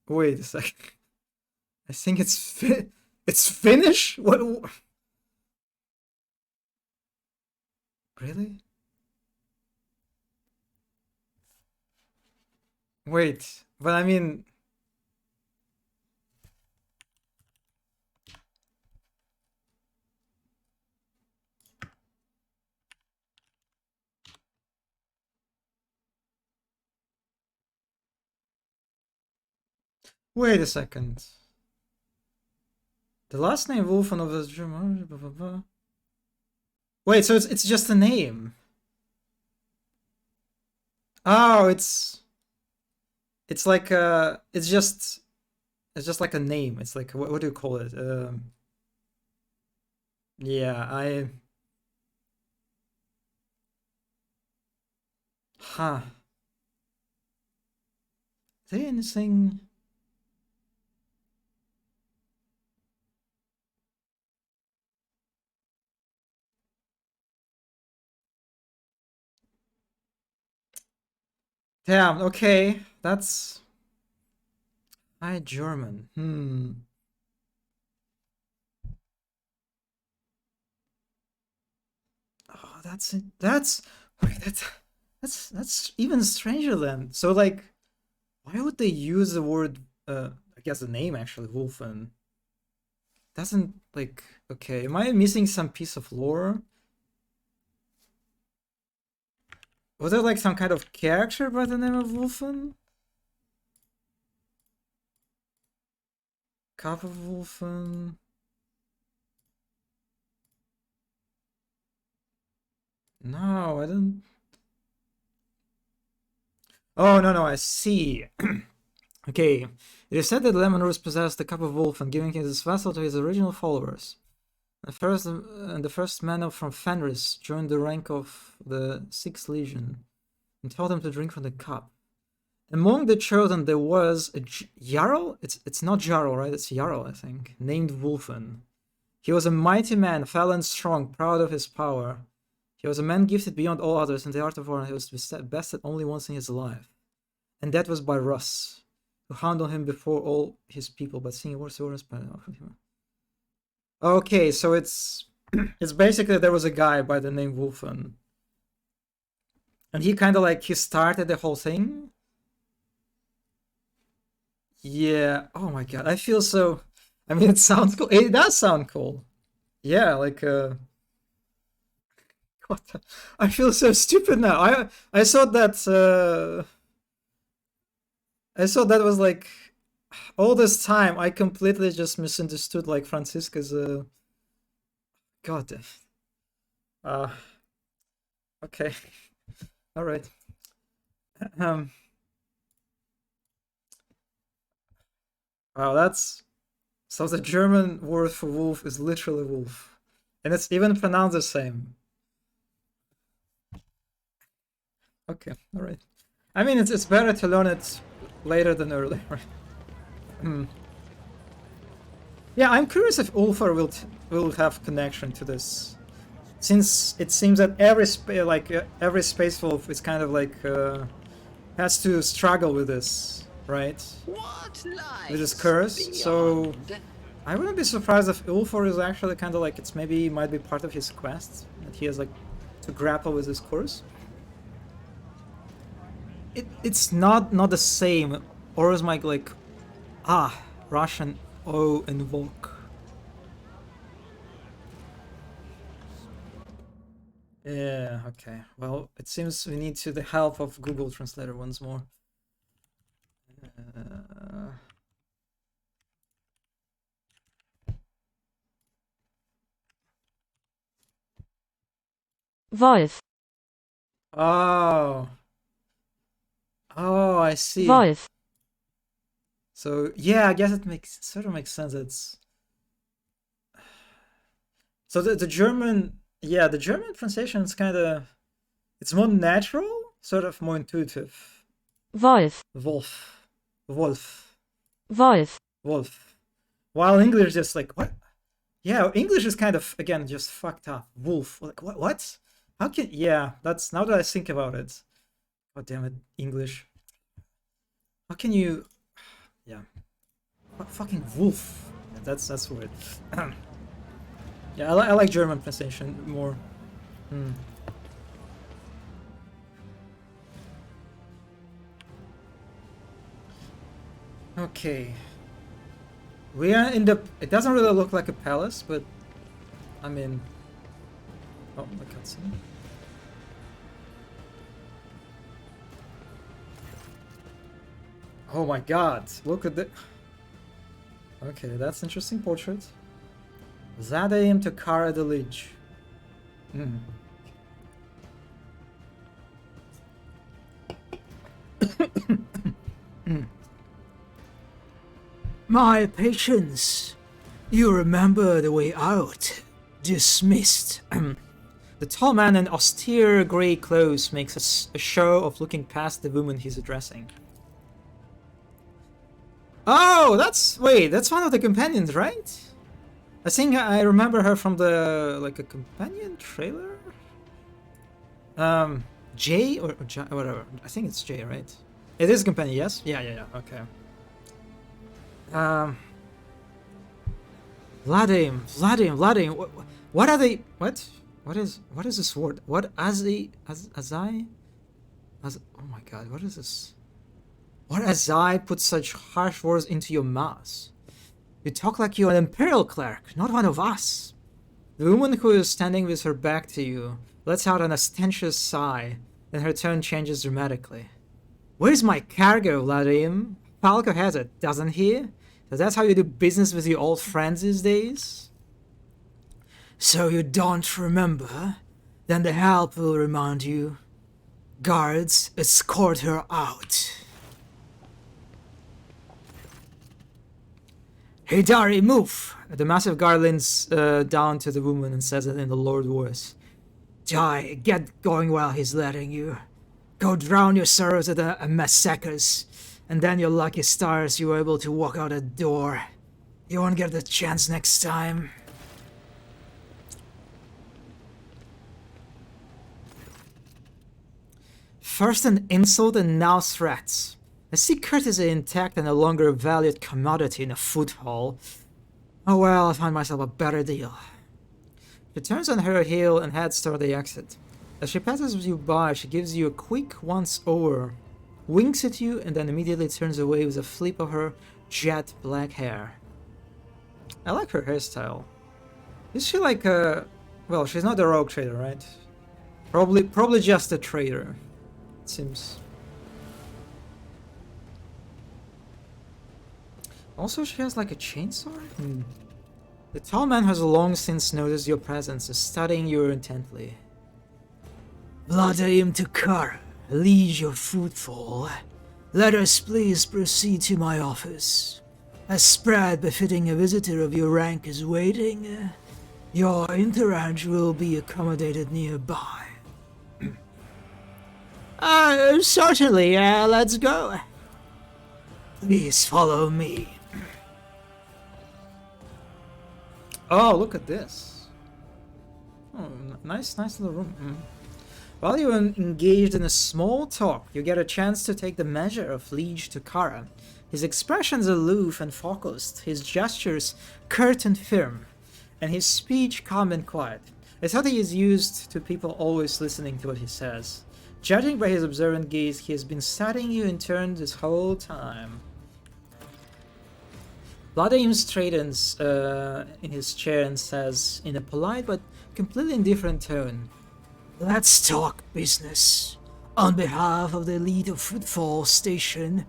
Wait a second. I think it's Finnish? What? Really? Wait, but I mean... Wait a second. The last name Wolfen of the German... Blah, blah, blah. Wait, so it's just a name. Oh, it's like it's just like a name. It's like what do you call it? Yeah, huh. Is there anything? Damn, okay. That's High German. Oh, that's it. Wait, that's even stranger then. So like, why would they use the word? I guess the name actually, Wolfen. Doesn't like. Okay, am I missing some piece of lore? Was there like some kind of character by the name of Wolfen? Kappa Wolfen. No, I didn't. Oh, no, I see. Okay, it is said that Lemon Rose possessed the Cup of Wolfen, giving his vessel to his original followers. The first man from Fenris joined the rank of the 6th Legion and taught him to drink from the cup. Among the chosen there was a Jarl? It's not Jarl, right? It's Jarl, I think. Named Wolfen. He was a mighty man, fell and strong, proud of his power. He was a man gifted beyond all others in the art of war, and he was bested only once in his life. And that was by Russ, who hound on him before all his people, but seeing worse offered him. Okay, so it's basically there was a guy by the name Wolfen. And he kind of like, he started the whole thing. Yeah, oh my god, I feel so... I mean, it sounds cool. It does sound cool. Yeah, like, what the... I feel so stupid now. I thought that, I thought that was like... All this time, I completely just misunderstood, like, Franziska's, God. Okay. Alright. Wow, that's... So the German word for wolf is literally wolf. And it's even pronounced the same. Okay, alright. I mean, it's better to learn it later than earlier, right? Yeah, I'm curious if Ulfar will have connection to this. Since it seems that every space wolf is kind of like has to struggle with this, right? With this curse. Beyond? So I wouldn't be surprised if Ulfar is actually kind of like it's maybe might be part of his quest that he has like to grapple with this curse. It's not the same. Or is my like Russian O invoke. Yeah, okay. Well, it seems we need the help of Google Translator once more. Wolf. Oh. Oh, I see. Wolf. So yeah, I guess it sort of makes sense. It's so the German, yeah, the German pronunciation is kind of, it's more natural, sort of more intuitive. Wolf. Wolf, wolf, Wolf. wolf. While English is just like, what? Yeah, English is kind of, again, just fucked up. Wolf. Like what? What? How can? Yeah, that's, now that I think about it. God damn it, English. How can you? Yeah. Fucking wolf. Yeah, that's weird. Yeah, I like German pronunciation more. Okay. We are in the... It doesn't really look like a palace, but... I mean... Oh, my cutscene. Oh my god, look at the... Okay, that's interesting portrait. Zadaim to Kara the Lich. My patience. You remember the way out. Dismissed. The tall man in austere grey clothes makes a show of looking past the woman he's addressing. Oh, that's... Wait, that's one of the companions, right? I think I remember her from the... like a companion trailer? Jay or whatever. I think it's Jay, right? It is a companion, yes? Yeah, okay. Vladim. What are they? What is this word? What Azai? Oh my god, what is this? What Azai put such harsh words into your mouth? You talk like you're an imperial cleric, not one of us. The woman who is standing with her back to you lets out an ostentatious sigh, then her tone changes dramatically. Where's my cargo, Vladim? Falco has it, doesn't he? So that's how you do business with your old friends these days? So you don't remember? Then the help will remind you. Guards, escort her out. Hey Dari, move! The massive guard leans down to the woman and says it in the Lord voice. Die, get going while he's letting you. Go drown your sorrows at the massacres, and then your lucky stars you were able to walk out a door. You won't get the chance next time. First an insult and now threats. I see courtesy intact and no longer a valued commodity in a food hall. Oh well, I find myself a better deal. She turns on her heel and heads toward the exit. As she passes you by, she gives you a quick once-over, winks at you, and then immediately turns away with a flip of her jet black hair. I like her hairstyle. Is she like a... Well, she's not a rogue trader, right? Probably just a trader, it seems. Also, she has like a chainsaw? The tall man has long since noticed your presence, is studying you intently. Vladim to Kara, lead your footfall. Let us please proceed to my office. A spread befitting a visitor of your rank is waiting. Your entourage will be accommodated nearby. Certainly, let's go. Please follow me. Oh, look at this. Oh, nice little room. While you're engaged in a small talk, you get a chance to take the measure of Liege to Kara. His expressions aloof and focused, his gestures curt and firm, and his speech calm and quiet. It's how he is used to people always listening to what he says. Judging by his observant gaze, he has been studying you in turn this whole time. Vladim straightens in his chair and says, in a polite but completely indifferent tone, Let's talk business. On behalf of the elite of Footfall Station,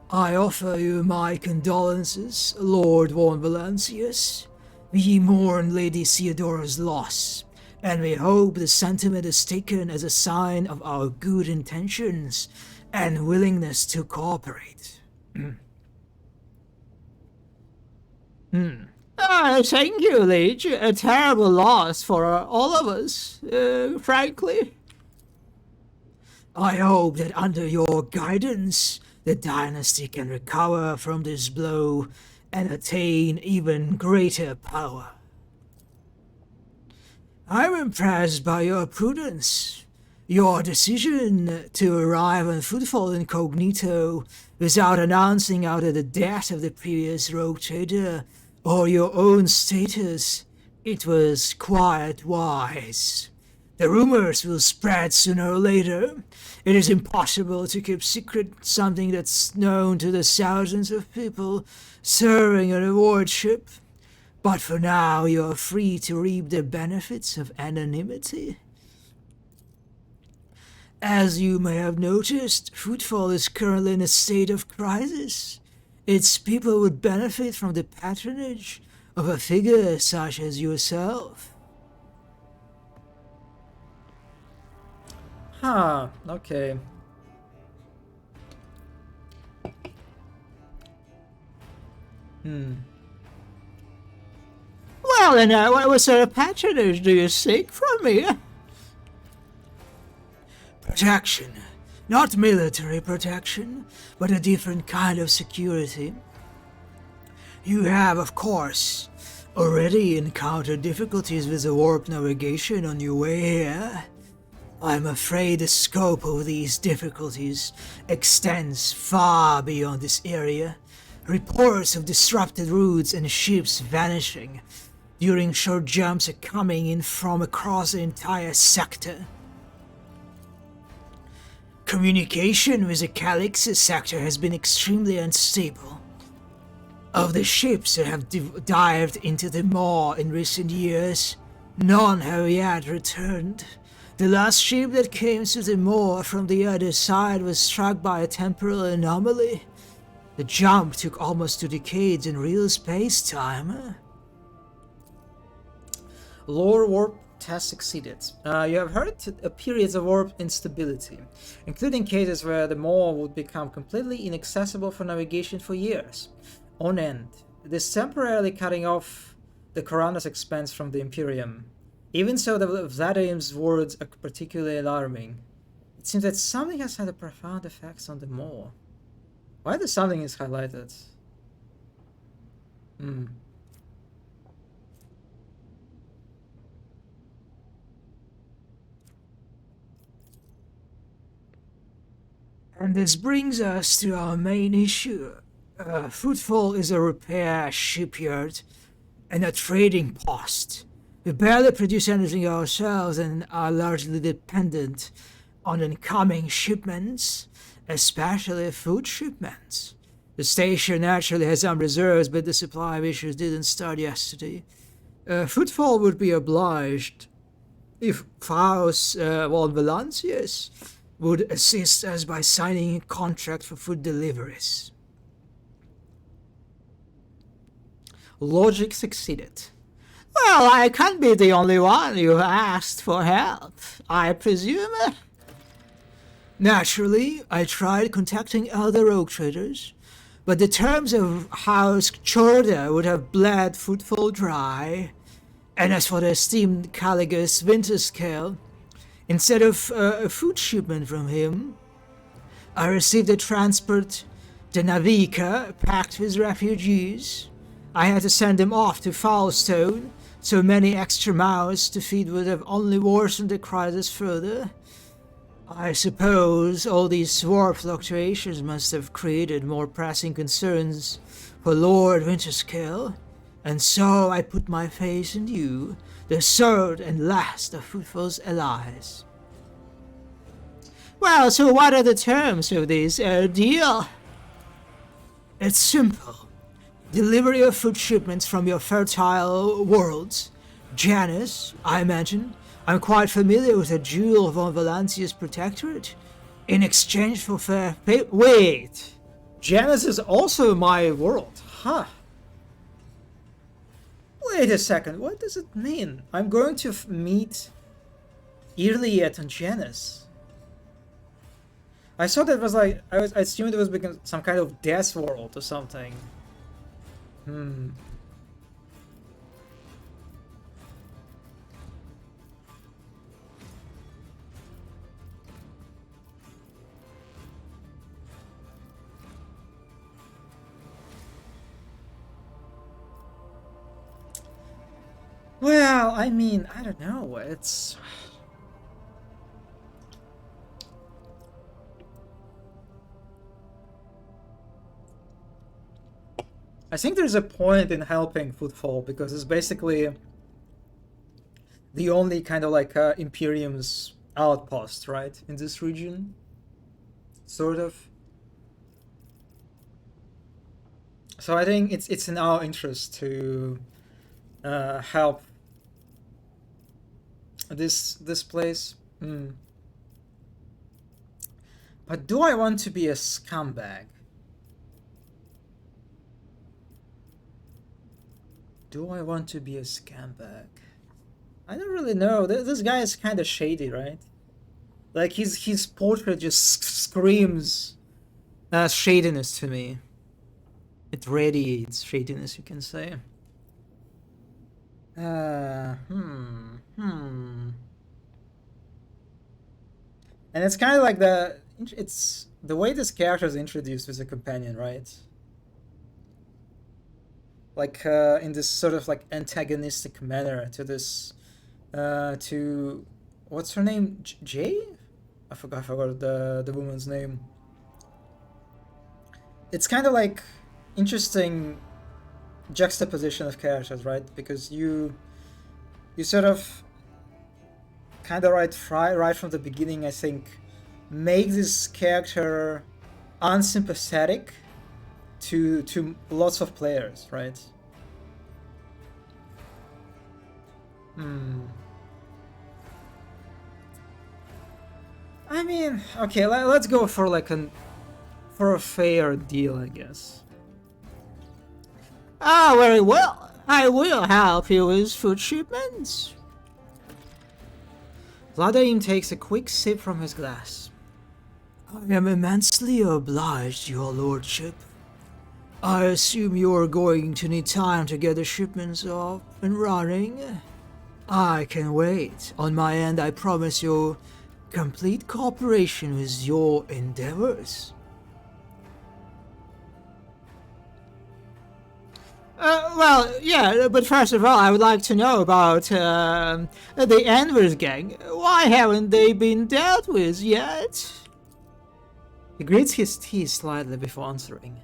I offer you my condolences, Lord Von Valancius. We mourn Lady Theodora's loss, and we hope the sentiment is taken as a sign of our good intentions and willingness to cooperate. Thank you, Liege. A terrible loss for all of us, frankly. I hope that under your guidance, the dynasty can recover from this blow and attain even greater power. I'm impressed by your prudence. Your decision to arrive on Footfall Incognito without announcing either the death of the previous rogue trader or your own status, it was quite wise. The rumors will spread sooner or later. It is impossible to keep secret something that's known to the thousands of people serving on a wardship. But for now, you are free to reap the benefits of anonymity. As you may have noticed, Footfall is currently in a state of crisis. Its people would benefit from the patronage of a figure such as yourself. Huh, okay. Well, then, what sort of patronage do you seek from me? Protection. Not military protection, but a different kind of security. You have, of course, already encountered difficulties with the warp navigation on your way here. I'm afraid the scope of these difficulties extends far beyond this area. Reports of disrupted routes and ships vanishing during short jumps are coming in from across the entire sector. Communication with the Calixis sector has been extremely unstable. Of the ships that have dived into the maw in recent years, none have yet returned. The last ship that came to the maw from the other side was struck by a temporal anomaly. The jump took almost 2 decades in real space-time. Lore warp test succeeded. You have heard periods of warp instability, including cases where the maw would become completely inaccessible for navigation for years on end. This temporarily cutting off the Coranda's expense from the Imperium. Even so, the Vladimir's words are particularly alarming. It seems that something has had a profound effect on the maw. Why the something is highlighted? And this brings us to our main issue. Footfall is a repair shipyard and a trading post. We barely produce anything ourselves and are largely dependent on incoming shipments, especially food shipments. The station naturally has some reserves, but the supply of issues didn't start yesterday. Footfall would be obliged if Faust von Valancius would assist us by signing a contract for food deliveries. Logic succeeded. Well, I can't be the only one who asked for help, I presume. Naturally, I tried contacting other rogue traders, but the terms of House Chorda would have bled Footfall dry. And as for the esteemed Caligus Winterscale, instead of a food shipment from him, I received a transport to Navika packed with refugees. I had to send them off to Foulstone, so many extra mouths to feed would have only worsened the crisis further. I suppose all these warp fluctuations must have created more pressing concerns for Lord Winterscale, and so I put my faith in you, the third and last of Footfall's allies. Well, so what are the terms of this deal? It's simple. Delivery of food shipments from your fertile worlds. Janus, I imagine, I'm quite familiar with the Jewel von Valancia's Protectorate. In exchange for fair pay. Wait! Janus is also my world, huh? Wait a second, what does it mean? I'm going to meet Irliet and Janus. I thought that was like, I assumed it was because some kind of death world or something. Well, I mean, I don't know, it's... I think there's a point in helping Footfall, because it's basically the only kind of like Imperium's outpost, right, in this region? Sort of. So I think it's in our interest to help this place. But do I want to be a scumbag? Do I want to be a scumbag? I don't really know. This guy is kind of shady, right? Like his portrait just screams shadiness to me. It radiates shadiness, you can say. And it's kind of like it's the way this character is introduced with a companion, right? Like in this sort of like antagonistic manner to this, to what's her name? Jay? I forgot the woman's name. It's kind of like interesting juxtaposition of characters, right? Because you sort of kind of right from the beginning, I think, make this character unsympathetic to lots of players, right? I mean, okay, let's go for like for a fair deal, I guess. Ah, very well. I will help you with food shipments. Vladaim takes a quick sip from his glass. I am immensely obliged, your lordship. I assume you are going to need time to get the shipments up and running. I can wait. On my end, I promise you complete cooperation with your endeavors. Well, yeah, but first of all, I would like to know about the Anvers gang. Why haven't they been dealt with yet? He grits his teeth slightly before answering.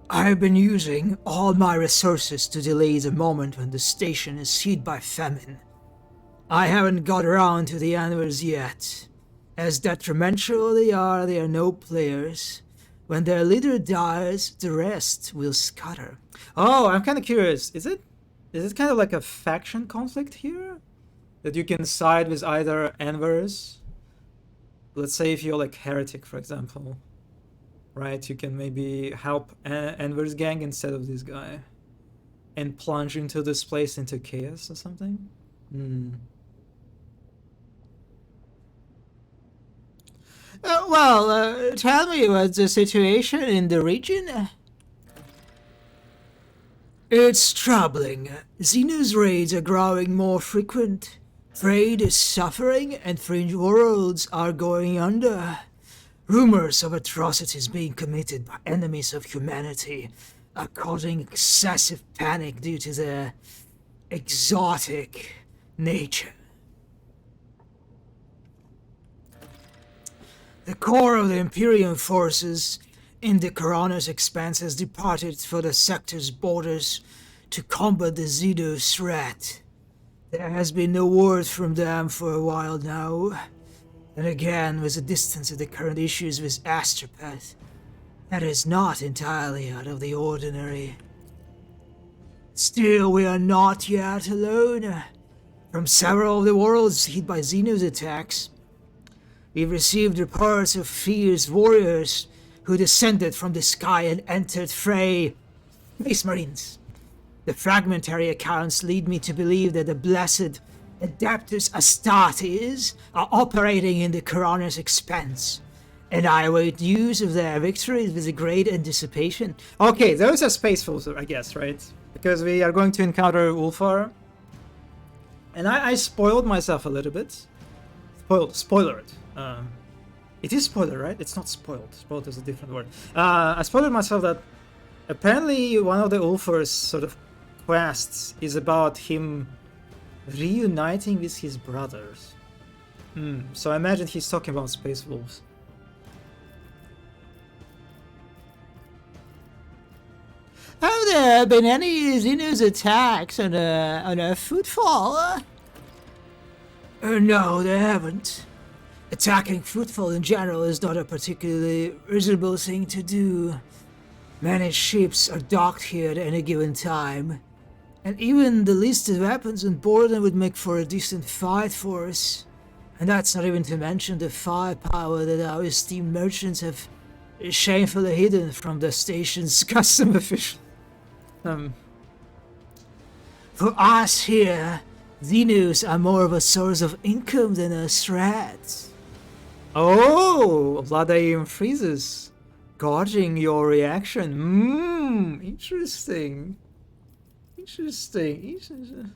I've been using all my resources to delay the moment when the station is hit by famine. I haven't got around to the Anvers yet. As detrimental they are no players. When their leader dies, the rest will scatter. Oh, I'm kind of curious. Is it kind of like a faction conflict here? That you can side with either Anvers? Let's say if you're like Heretic, for example. Right? You can maybe help Anvers gang instead of this guy. And plunge into this place into chaos or something? Tell me what's the situation in the region? It's troubling. Xenos raids are growing more frequent. Trade is suffering and fringe worlds are going under. Rumors of atrocities being committed by enemies of humanity are causing excessive panic due to their exotic nature. The core of the Imperium forces in the Corona's expanse has departed for the sector's borders to combat the Xeno threat. There has been no word from them for a while now. And again, with the distance of the current issues with Astropath, that is not entirely out of the ordinary. Still, we are not yet alone. From several of the worlds hit by Xenos attacks, we've received reports of fierce warriors who descended from the sky and entered Frey. Space Marines. The fragmentary accounts lead me to believe that the blessed Adeptus Astartes are operating in the Coroner's expense, and I await news of their victories with a great anticipation. Okay, those are space wolves, I guess, right? Because we are going to encounter Ulfar. And I spoiled myself a little bit. Spoiled. It is spoiler, right? It's not spoiled. Spoiled is a different word. I spoiled myself that apparently one of the Ulfar's sort of quests is about him reuniting with his brothers. So I imagine he's talking about space wolves. Have there been any Xenos attacks on a footfall? No, there haven't. Attacking footfall in general is not a particularly reasonable thing to do. Many ships are docked here at any given time, and even the listed weapons on board them would make for a decent fight for us. And that's not even to mention the firepower that our esteemed merchants have shamefully hidden from the station's custom officials. For us here, Xenos are more of a source of income than a threat. Oh, Vladaim freezes, gauging your reaction. Interesting. Interesting.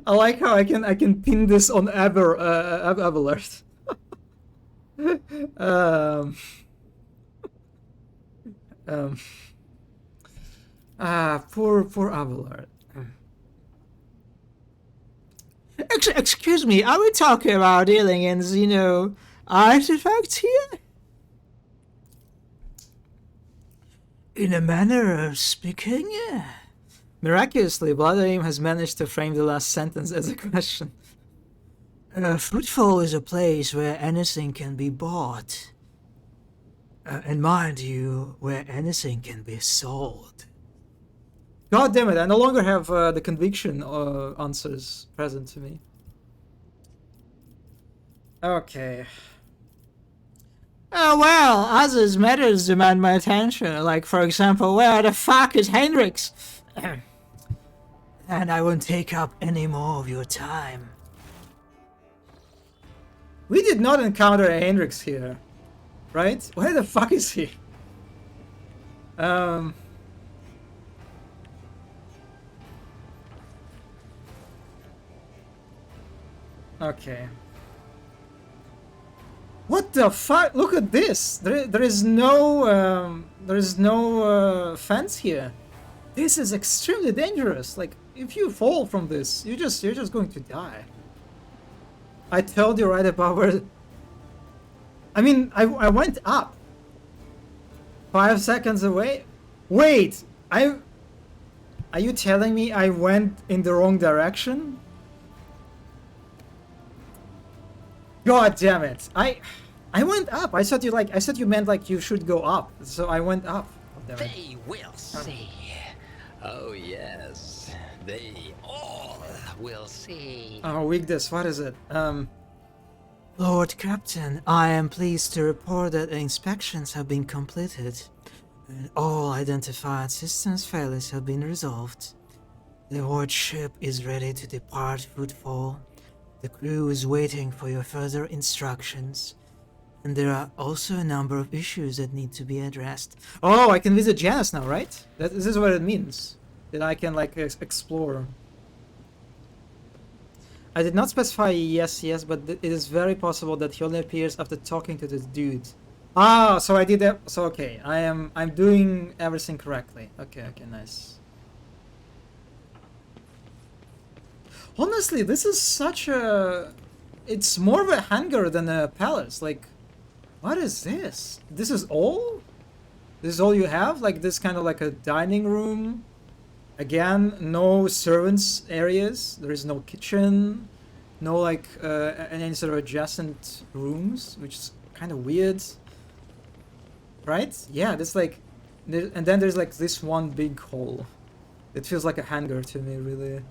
I like how I can pin this on Abelard. Poor Abelard. Excuse me, are we talking about dealing in Xeno artifacts here? In a manner of speaking, yeah. Miraculously, Vladaim has managed to frame the last sentence as a question. Footfall is a place where anything can be bought. And mind you, where anything can be sold. God damn it, I no longer have the conviction answers present to me. Okay. Well, others matters demand my attention. Like, for example, where the fuck is Hendrix? And I won't take up any more of your time. We did not encounter a Hendrix here, right? Where the fuck is he? Okay. What the fuck? Look at this. There is no fence here. This is extremely dangerous. Like, if you fall from this, you're just going to die. I told you right about where. I mean, I went up. 5 seconds away. Wait, are you telling me I went in the wrong direction? God damn it! I went up. I thought you meant like you should go up. So I went up. They will see. Oh yes, they all will see. Oh, weakness. What is it? Lord Captain, I am pleased to report that inspections have been completed, and all identified systems failures have been resolved. The Horde ship is ready to depart Footfall. The crew is waiting for your further instructions, and there are also a number of issues that need to be addressed. Oh, I can visit Janus now, right? This is what it means. That I can like explore. I did not specify yes, but it is very possible that he only appears after talking to this dude. Ah, so I did that. So okay, I'm doing everything correctly. Okay, nice. Honestly, this is such a... It's more of a hangar than a palace. Like, what is this? This is all? This is all you have? Like this kind of like a dining room? Again, no servants areas. There is no kitchen. No like any sort of adjacent rooms, which is kind of weird. Right? Yeah, there's like, and then there's like this one big hole. It feels like a hangar to me, really.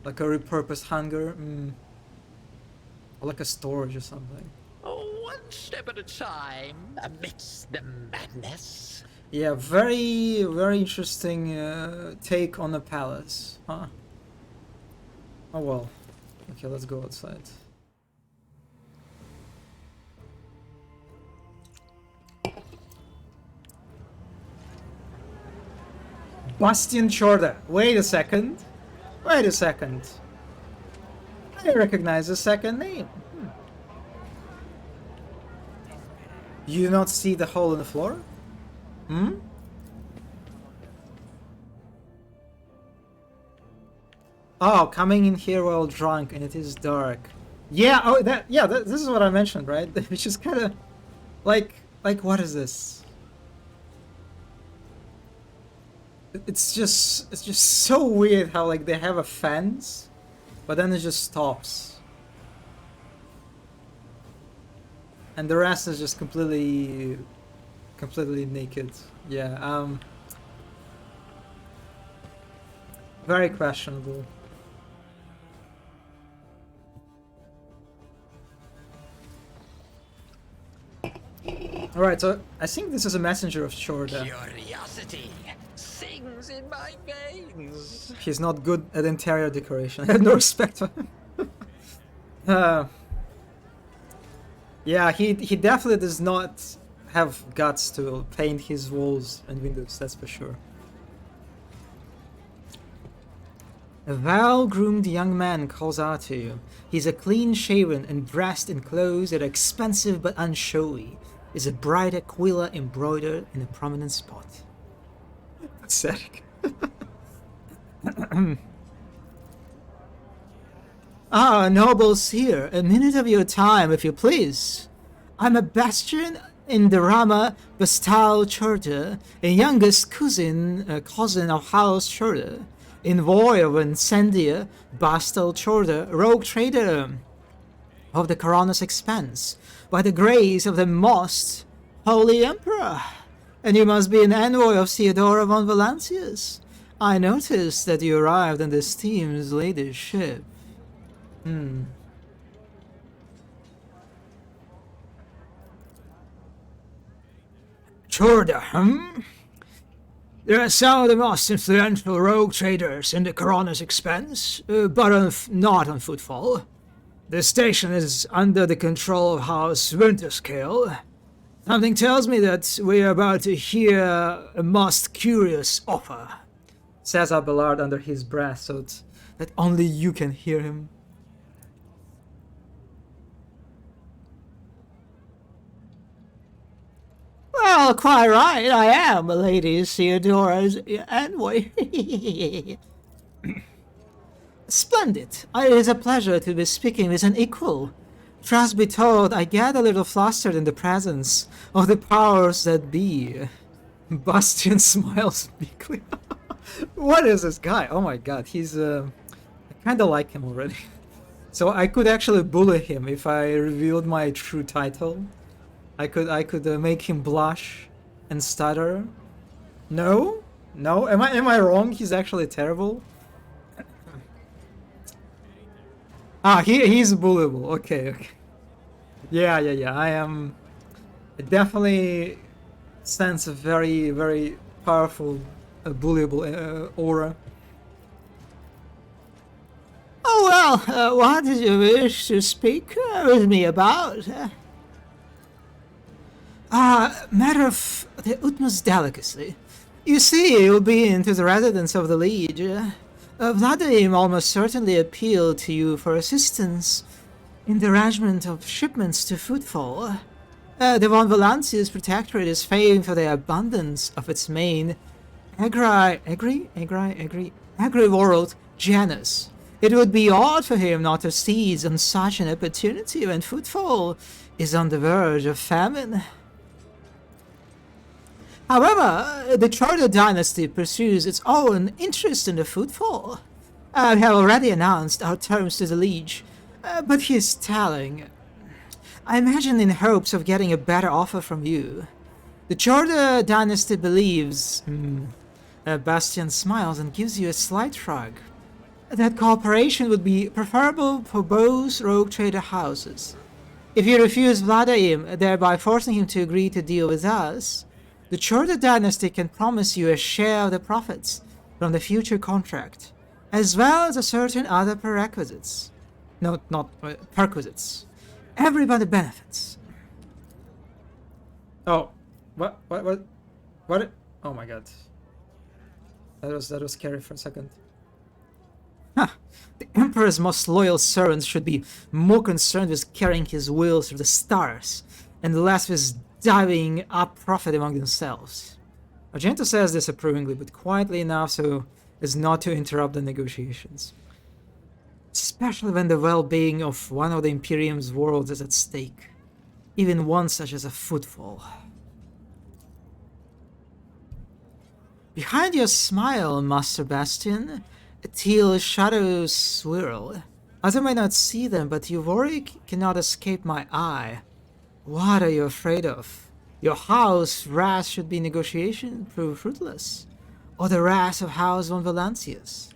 Like a repurposed hangar. Or like a storage or something. Oh, one step at a time, amidst the madness. Yeah, very, very interesting take on the palace, huh? Oh well. Okay, let's go outside. Bastian Chorda. Wait a second. Wait a second. I recognize the second name. You do not see the hole in the floor? Hmm? Oh, coming in here while drunk and it is dark. Yeah, oh, this is what I mentioned, right? Which is kind of like what is this? It's just so weird how like they have a fence, but then it just stops. And the rest is just completely naked. Yeah, very questionable. Alright, so I think this is a messenger of Chorda. Curiosity sings in my veins. He's not good at interior decoration. I have no respect for him. Yeah, he definitely does not have guts to paint his walls and windows, that's for sure. A well-groomed young man calls out to you. He's a clean-shaven and dressed in clothes that are expensive but unshowy. Is a bright aquila embroidered in a prominent spot. Pathetic. Ah, nobles here, a minute of your time, if you please. I'm a bastion in the Rama Bastal Chorda, a youngest cousin of House Chorda, envoy of Incendia Bastal Chorda, rogue trader of the Corona's expense, by the grace of the most holy emperor. And you must be an envoy of Theodora von Valancius. I noticed that you arrived on the steam's latest ship. Chorda, There are some of the most influential rogue traders in the Corona's expense, but not on footfall. The station is under the control of House Winterscale. Something tells me that we are about to hear a most curious offer, says Abelard under his breath so that only you can hear him. Well, quite right, I am Lady Theodora's envoy. Splendid. It is a pleasure to be speaking with an equal. Trust be told, I get a little flustered in the presence of the powers that be. Bastian smiles meekly. What is this guy? Oh my god, he's I kinda like him already. So I could actually bully him if I revealed my true title. I could make him blush and stutter. No? No? Am I wrong? He's actually terrible? Ah, he's bullyable. Okay. Yeah. I definitely sense a very powerful bullyable aura. Oh well, what did you wish to speak with me about? Matter of the utmost delicacy. You see, you'll be into the residence of the Liege. Vladimir almost certainly appealed to you for assistance in the arrangement of shipments to Footfall. The von Valancius Protectorate is famed for the abundance of its main agri-world Janus. It would be odd for him not to seize on such an opportunity when Footfall is on the verge of famine. However, the Chorda dynasty pursues its own interest in the Footfall. We have already announced our terms to the Liege, but he is telling. I imagine in hopes of getting a better offer from you. The Chorda dynasty believes... Bastian smiles and gives you a slight shrug. That cooperation would be preferable for both rogue trader houses. If you refuse Vladaim, thereby forcing him to agree to deal with us, the Chorda dynasty can promise you a share of the profits from the future contract, as well as a certain other prerequisites. No, not perquisites. Everybody benefits. Oh, what? Oh my god. That was scary for a second. The Emperor's most loyal servants should be more concerned with carrying his will through the stars, and less with diving up profit among themselves. Argento says this approvingly, but quietly enough so as not to interrupt the negotiations. Especially when the well-being of one of the Imperium's worlds is at stake. Even one such as a footfall. Behind your smile, Master Bastian, teal shadows swirl. As I may not see them, but your worry cannot escape my eye. What are you afraid of? Your house wrath should be negotiation prove fruitless, or the wrath of House von Valancius.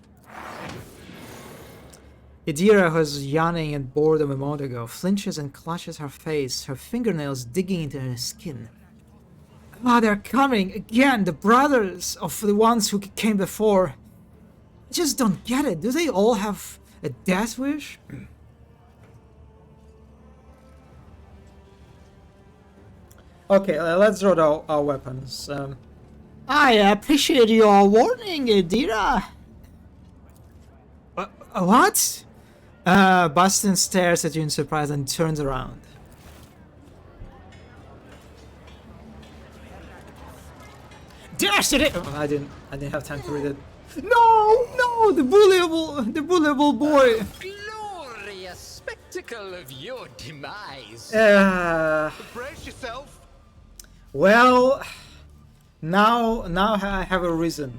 Idira, who was yawning in boredom a moment ago, flinches and clutches her face, her fingernails digging into her skin. Ah, they're coming again, the brothers of the ones who came before. I just don't get it. Do they all have a death wish? Okay, let's draw our weapons. I appreciate your warning, Idira. What? Bastian stares at you in surprise and turns around. Oh, I didn't have time to read it. No, the bullyable boy. Glorious spectacle of your demise. Brace yourself. Well, now I have a reason.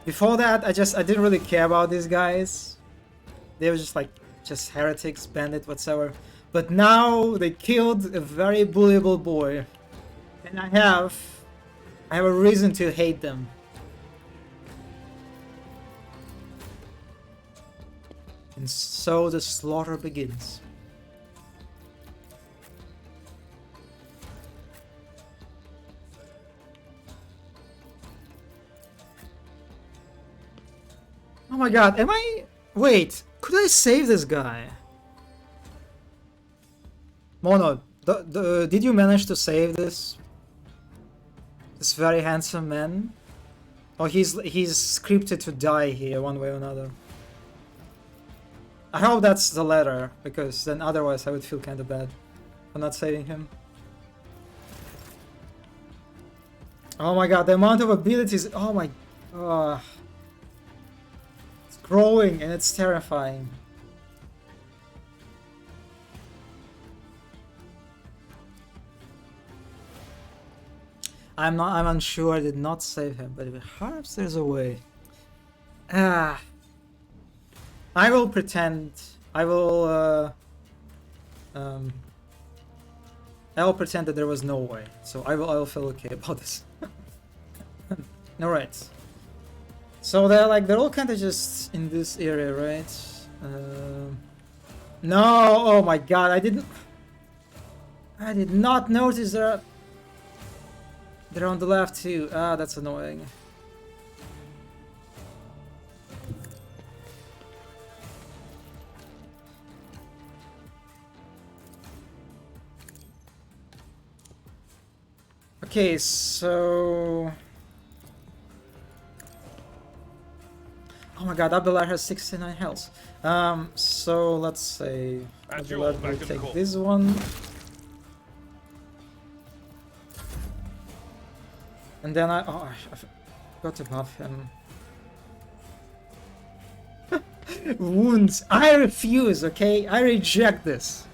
Before that, I didn't really care about these guys. They were just heretics, bandit, whatsoever. But now they killed a very bullyable boy, and I have a reason to hate them. And so the slaughter begins. Oh my god, wait, could I save this guy? Mono, did you manage to save this very handsome man? Oh, he's scripted to die here one way or another. I hope that's the latter, because then otherwise I would feel kind of bad for not saving him. Oh my god, the amount of abilities, oh my... it's growing and it's terrifying. I'm unsure, I did not save him, but perhaps there's a way. I will pretend, I'll pretend that there was no way, so I'll feel okay about this. Alright. So they're all kind of just in this area, right? No, oh my god, I did not notice that. They're on the left too. Ah, that's annoying. Okay, so... Oh my god, Abelard has 69 health. So let's say Abelard will take this one. And then I forgot to buff him. Wounds. I refuse, okay? I reject this.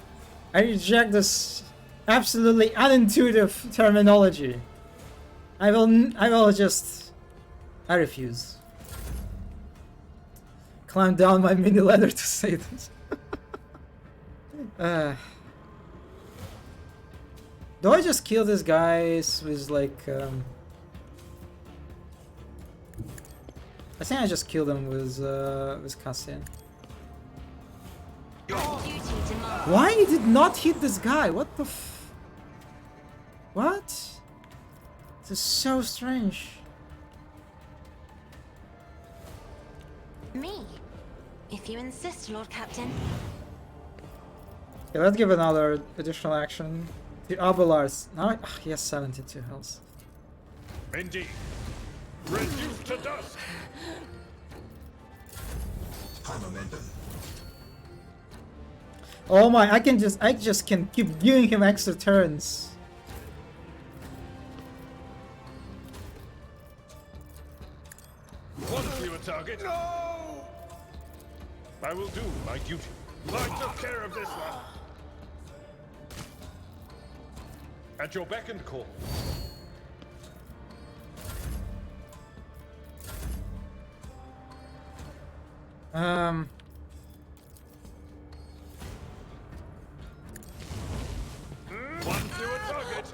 I reject this absolutely unintuitive terminology. I refuse. Climb down my mini ladder to say this. Do I just kill these guys with like I think I just killed them with Cassian. Duty demands. Why he did not hit this guy? What the What? This is so strange. Me, if you insist, Lord Captain. Okay, let's give another additional action. The Abelard. Now he has 72 health. Indeed. Reduced to dust. Oh my, I just can keep giving him extra turns. One fewer target. No! I will do my duty. I took care of this one. At your beck and call. One fewer target.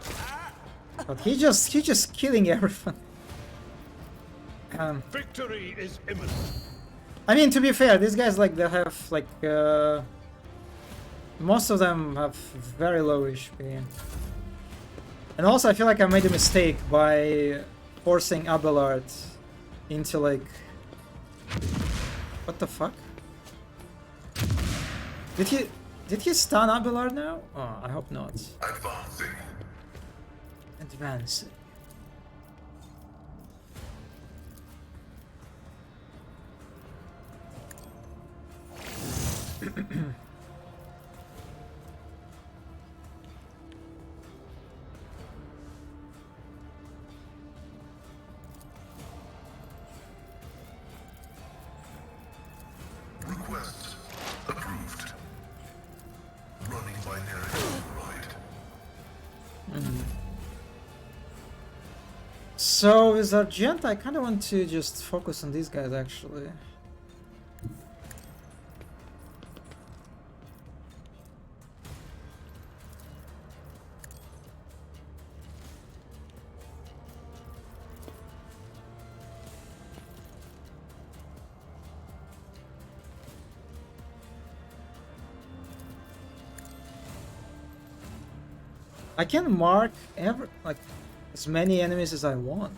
But he just killing everyone. Victory is imminent. I mean, to be fair, these guys like they have like most of them have very low HP. And also, I feel like I made a mistake by forcing Abelard into like what the fuck? Did he stun Abelard now? Oh, I hope not. Advancing. Request approved. Running binary override. So with Argent, I kind of want to just focus on these guys actually. I can mark like as many enemies as I want.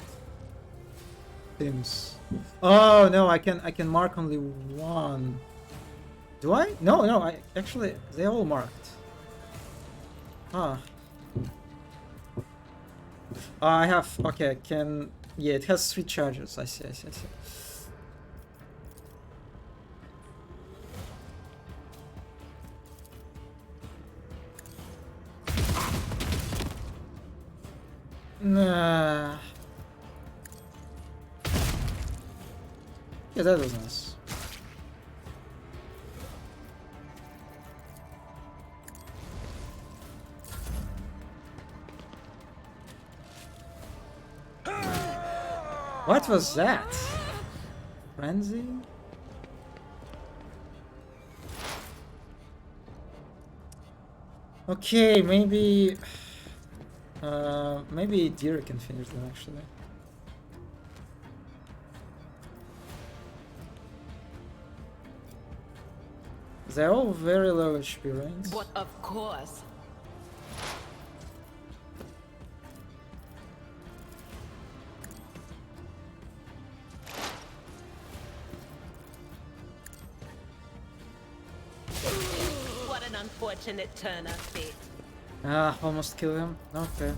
Seems. Oh no, I can mark only one. Do I? No, I actually they all marked. Ah. I have okay. I can yeah. It has 3 charges. I see. Nah. Yeah, that was nice. What was that? Frenzy? Okay, maybe Deer can finish them actually. They're all very low HP, right? But of course. What an unfortunate turn of fate. Ah, almost kill him. Okay.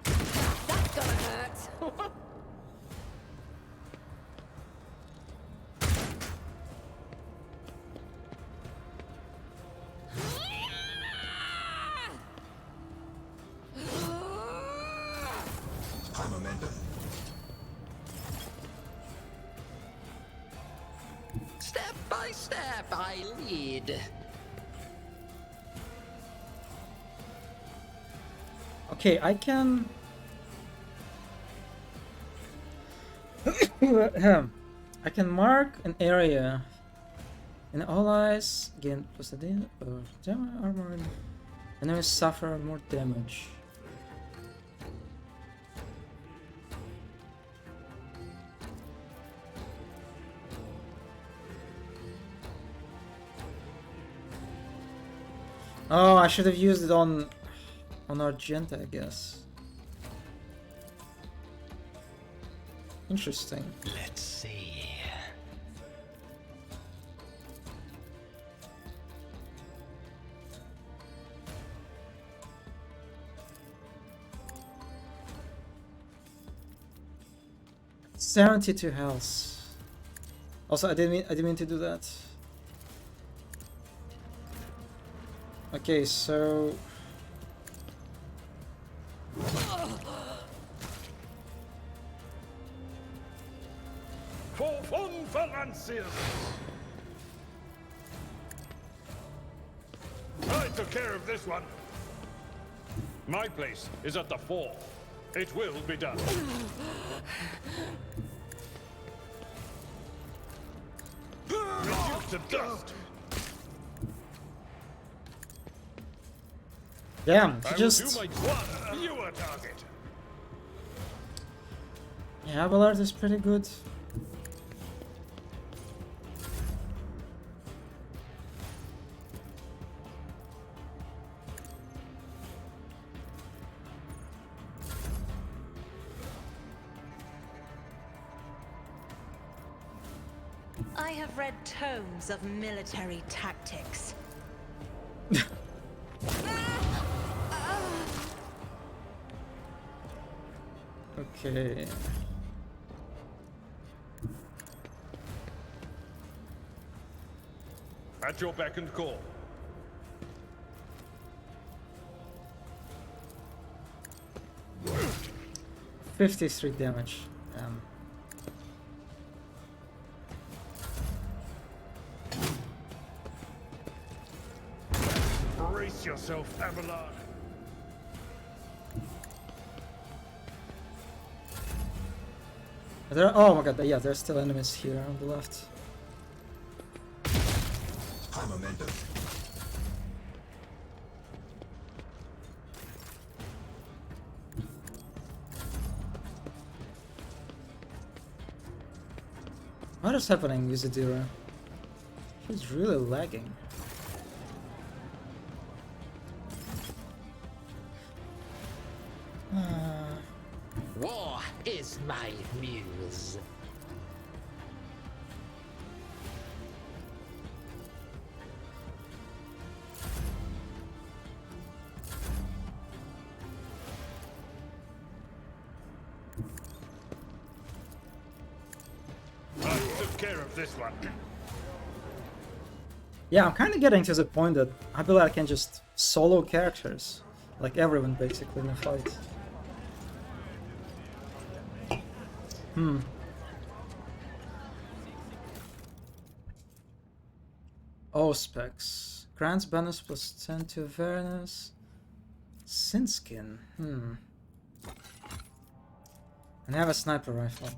That's gonna hurt. High momentum. Step by step, I lead. Okay, I can. I can mark an area. And all eyes gain plus a or armor. Enemies suffer more damage. Oh, I should have used it on Argenta, I guess. Interesting. Let's see. $72 health. Also, I didn't mean to do that. Okay, so For Von Valancius! I took care of this one. My place is at the fore. It will be done. Reduced to dust. damn, I he will just do my one. You are target. yeah, Abelard is pretty good. I have read tomes of military tactics. Okay. At your beck and call. $53 damage. Brace yourself, Abelard. Oh my god, yeah, there's still enemies here on the left. High momentum. What is happening, Isadora? He's really lagging. War is my muse. I took care of this one. Yeah, I'm kind of getting to the point that I feel like I can just solo characters. Like everyone basically in a fight. Oh, specs. Grants bonus plus 10 to awareness. Sinskin. And I have a sniper rifle.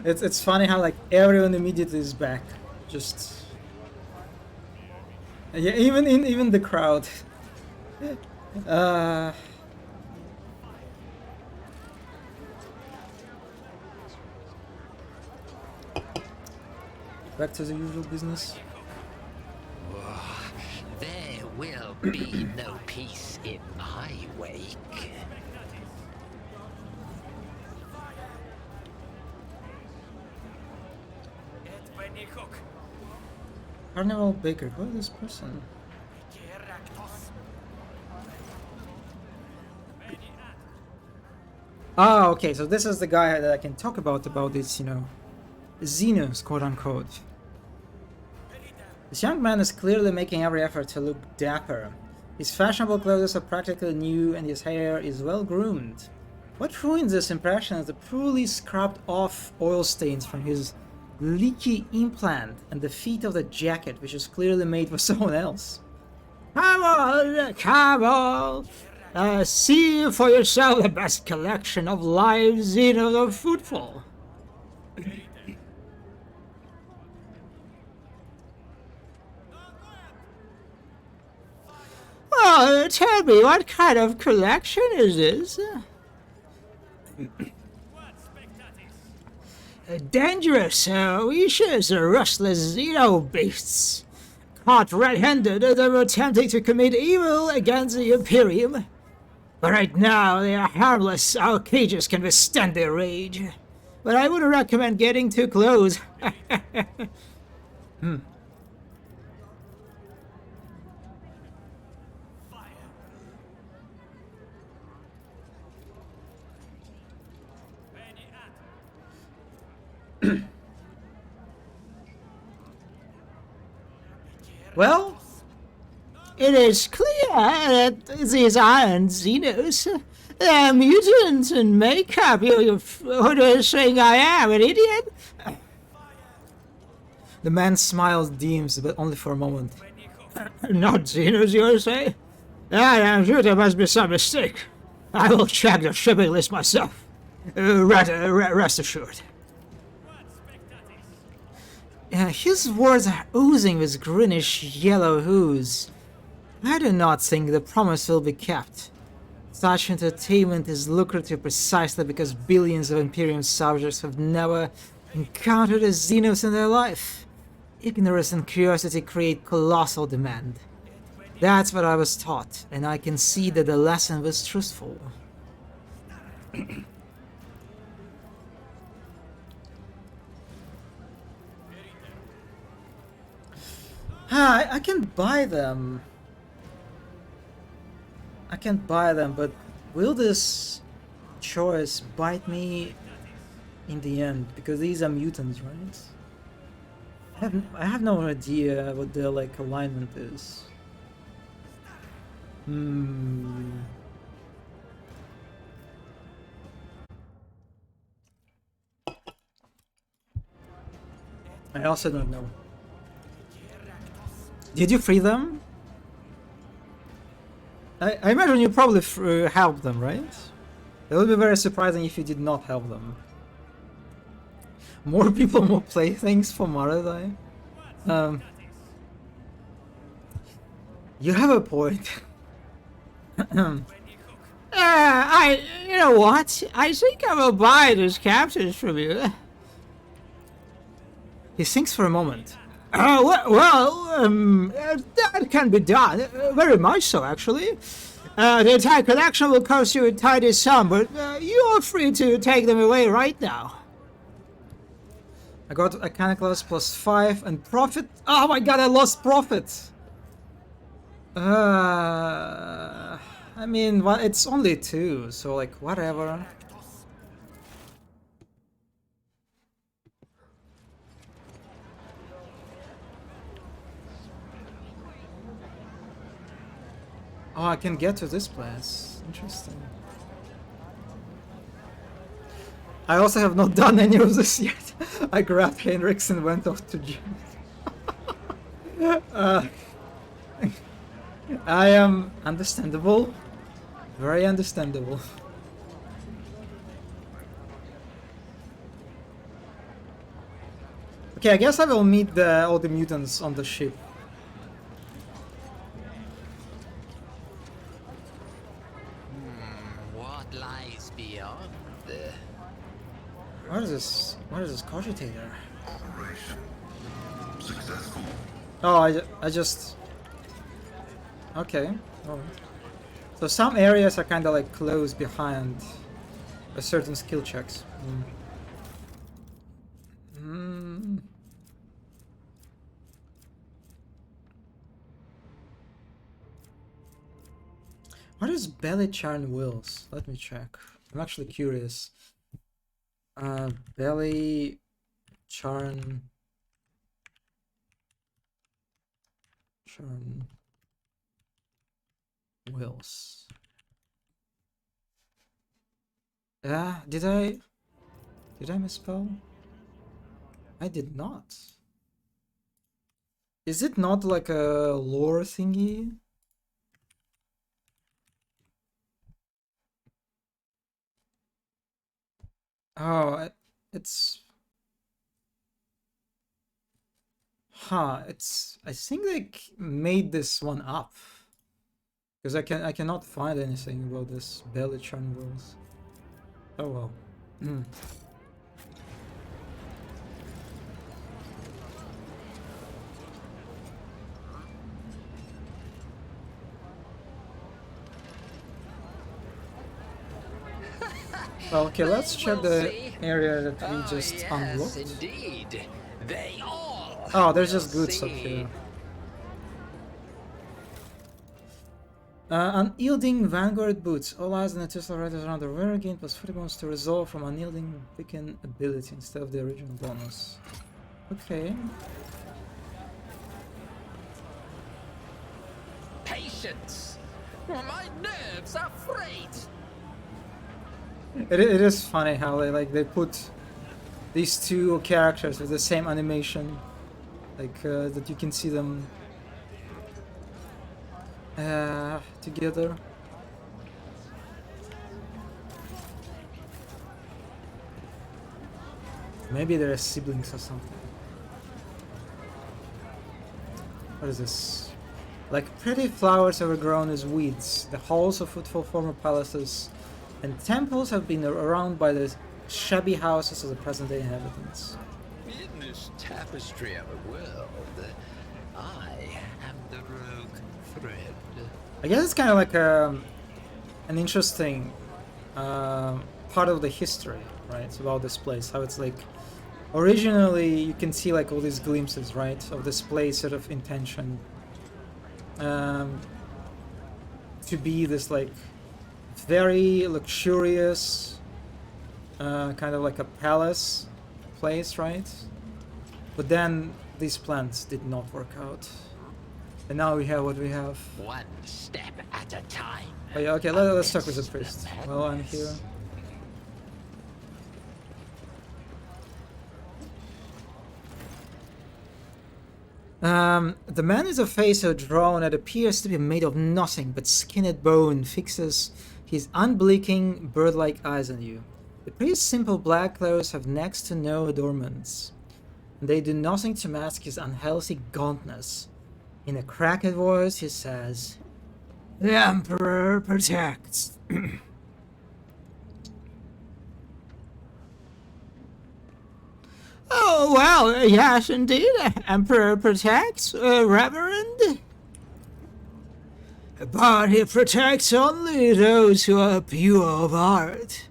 It's funny how like everyone immediately is back. Just yeah, even the crowd. Back to the usual business. There will be no peace in my wake. Carnival Baker, who is this person? Ah, okay, so this is the guy that I can talk about this, you know, Xenos, quote unquote. This young man is clearly making every effort to look dapper. His fashionable clothes are practically new and his hair is well groomed. What ruins this impression is the poorly scrubbed off oil stains from his leaky implant and the feet of the jacket, which is clearly made for someone else. Come on! See for yourself the best collection of live Xenos of football. Now, tell me, what kind of collection is this? Dangerous, vicious, restless Xeno beasts. Caught red-handed, they were attempting to commit evil against the Imperium. But right now, they are harmless. Our cages can withstand their rage. But I wouldn't recommend getting too close. Well, It is clear that these Iron Xenos are mutants in makeup. Who do you think I am, an idiot? the man smiles deems, but only for a moment. Not Xenos, you say? I am sure there must be some mistake. I will check the shipping list myself. Rest assured. His words are oozing with greenish yellow ooze. I do not think the promise will be kept. Such entertainment is lucrative precisely because billions of Imperium subjects have never encountered a Xenos in their life. Ignorance and curiosity create colossal demand. That's what I was taught, and I can see that the lesson was truthful. I can buy them. I can buy them, but will this choice bite me in the end? Because these are mutants, right? I have no idea what their like alignment is. I also don't know. Did you free them? I imagine you probably helped them, right? It would be very surprising if you did not help them. More people, more playthings for Maradai. You have a point. You know what? I think I will buy these captives from you. He thinks for a moment. That can be done. Very much so, actually. The entire collection will cost you a tidy sum, but you are free to take them away right now. I got Iconiclast +5 and profit. Oh my god, I lost profit! I mean, well, it's only 2, so like, whatever. Oh, I can get to this place. Interesting. I also have not done any of this yet. I grabbed Hendrix and went off to gym. I am understandable. Very understandable. Okay, I guess I will meet all the mutants on the ship. What lies beyond? What is this? What is this cogitator? Operation successful. Oh, I just... Okay. Oh. So some areas are kind of like closed behind a certain skill checks. What is belly charn wills? Let me check. I'm actually curious. Belly charn wills. Did I misspell? I did not. Is it not like a lore thingy? Oh, it's... Huh, it's... I think they made this one up. Because I cannot find anything about this Belichan Wells. Oh well. Well, okay, let's check the area that we just unlocked. Indeed. They all Oh, there's just will goods up see. here. Unyielding Vanguard Boots. All eyes on the Tesla riders around the rear gain plus 40 bonus to resolve from Unyielding Beacon ability instead of the original bonus. Okay. Patience. My nerves are frayed. It is funny how they put these two characters with the same animation, that you can see them together. Maybe they're siblings or something. What is this? Like pretty flowers overgrown as weeds, the halls of footfall former palaces and temples have been around by the shabby houses of the present-day inhabitants. In this tapestry of a world, I am the rogue thread. I guess it's kind of like an interesting part of the history, right? It's about this place, how it's like originally you can see like all these glimpses, right, of this place sort of intention to be this like very luxurious kind of like a palace place, right? But then these plans did not work out, and now we have what we have. One step at a time. Oh yeah, okay, let's talk with the priest. Well, I'm here. The man is a face so drawn that appears to be made of nothing but skin and bone, fixes his unblinking bird-like eyes on you. The priest's simple black clothes have next to no adornments, and they do nothing to mask his unhealthy gauntness. In a cracked voice, he says, "The Emperor protects." Oh, well, yes, indeed. Emperor protects, Reverend. But he protects only those who are pure of heart.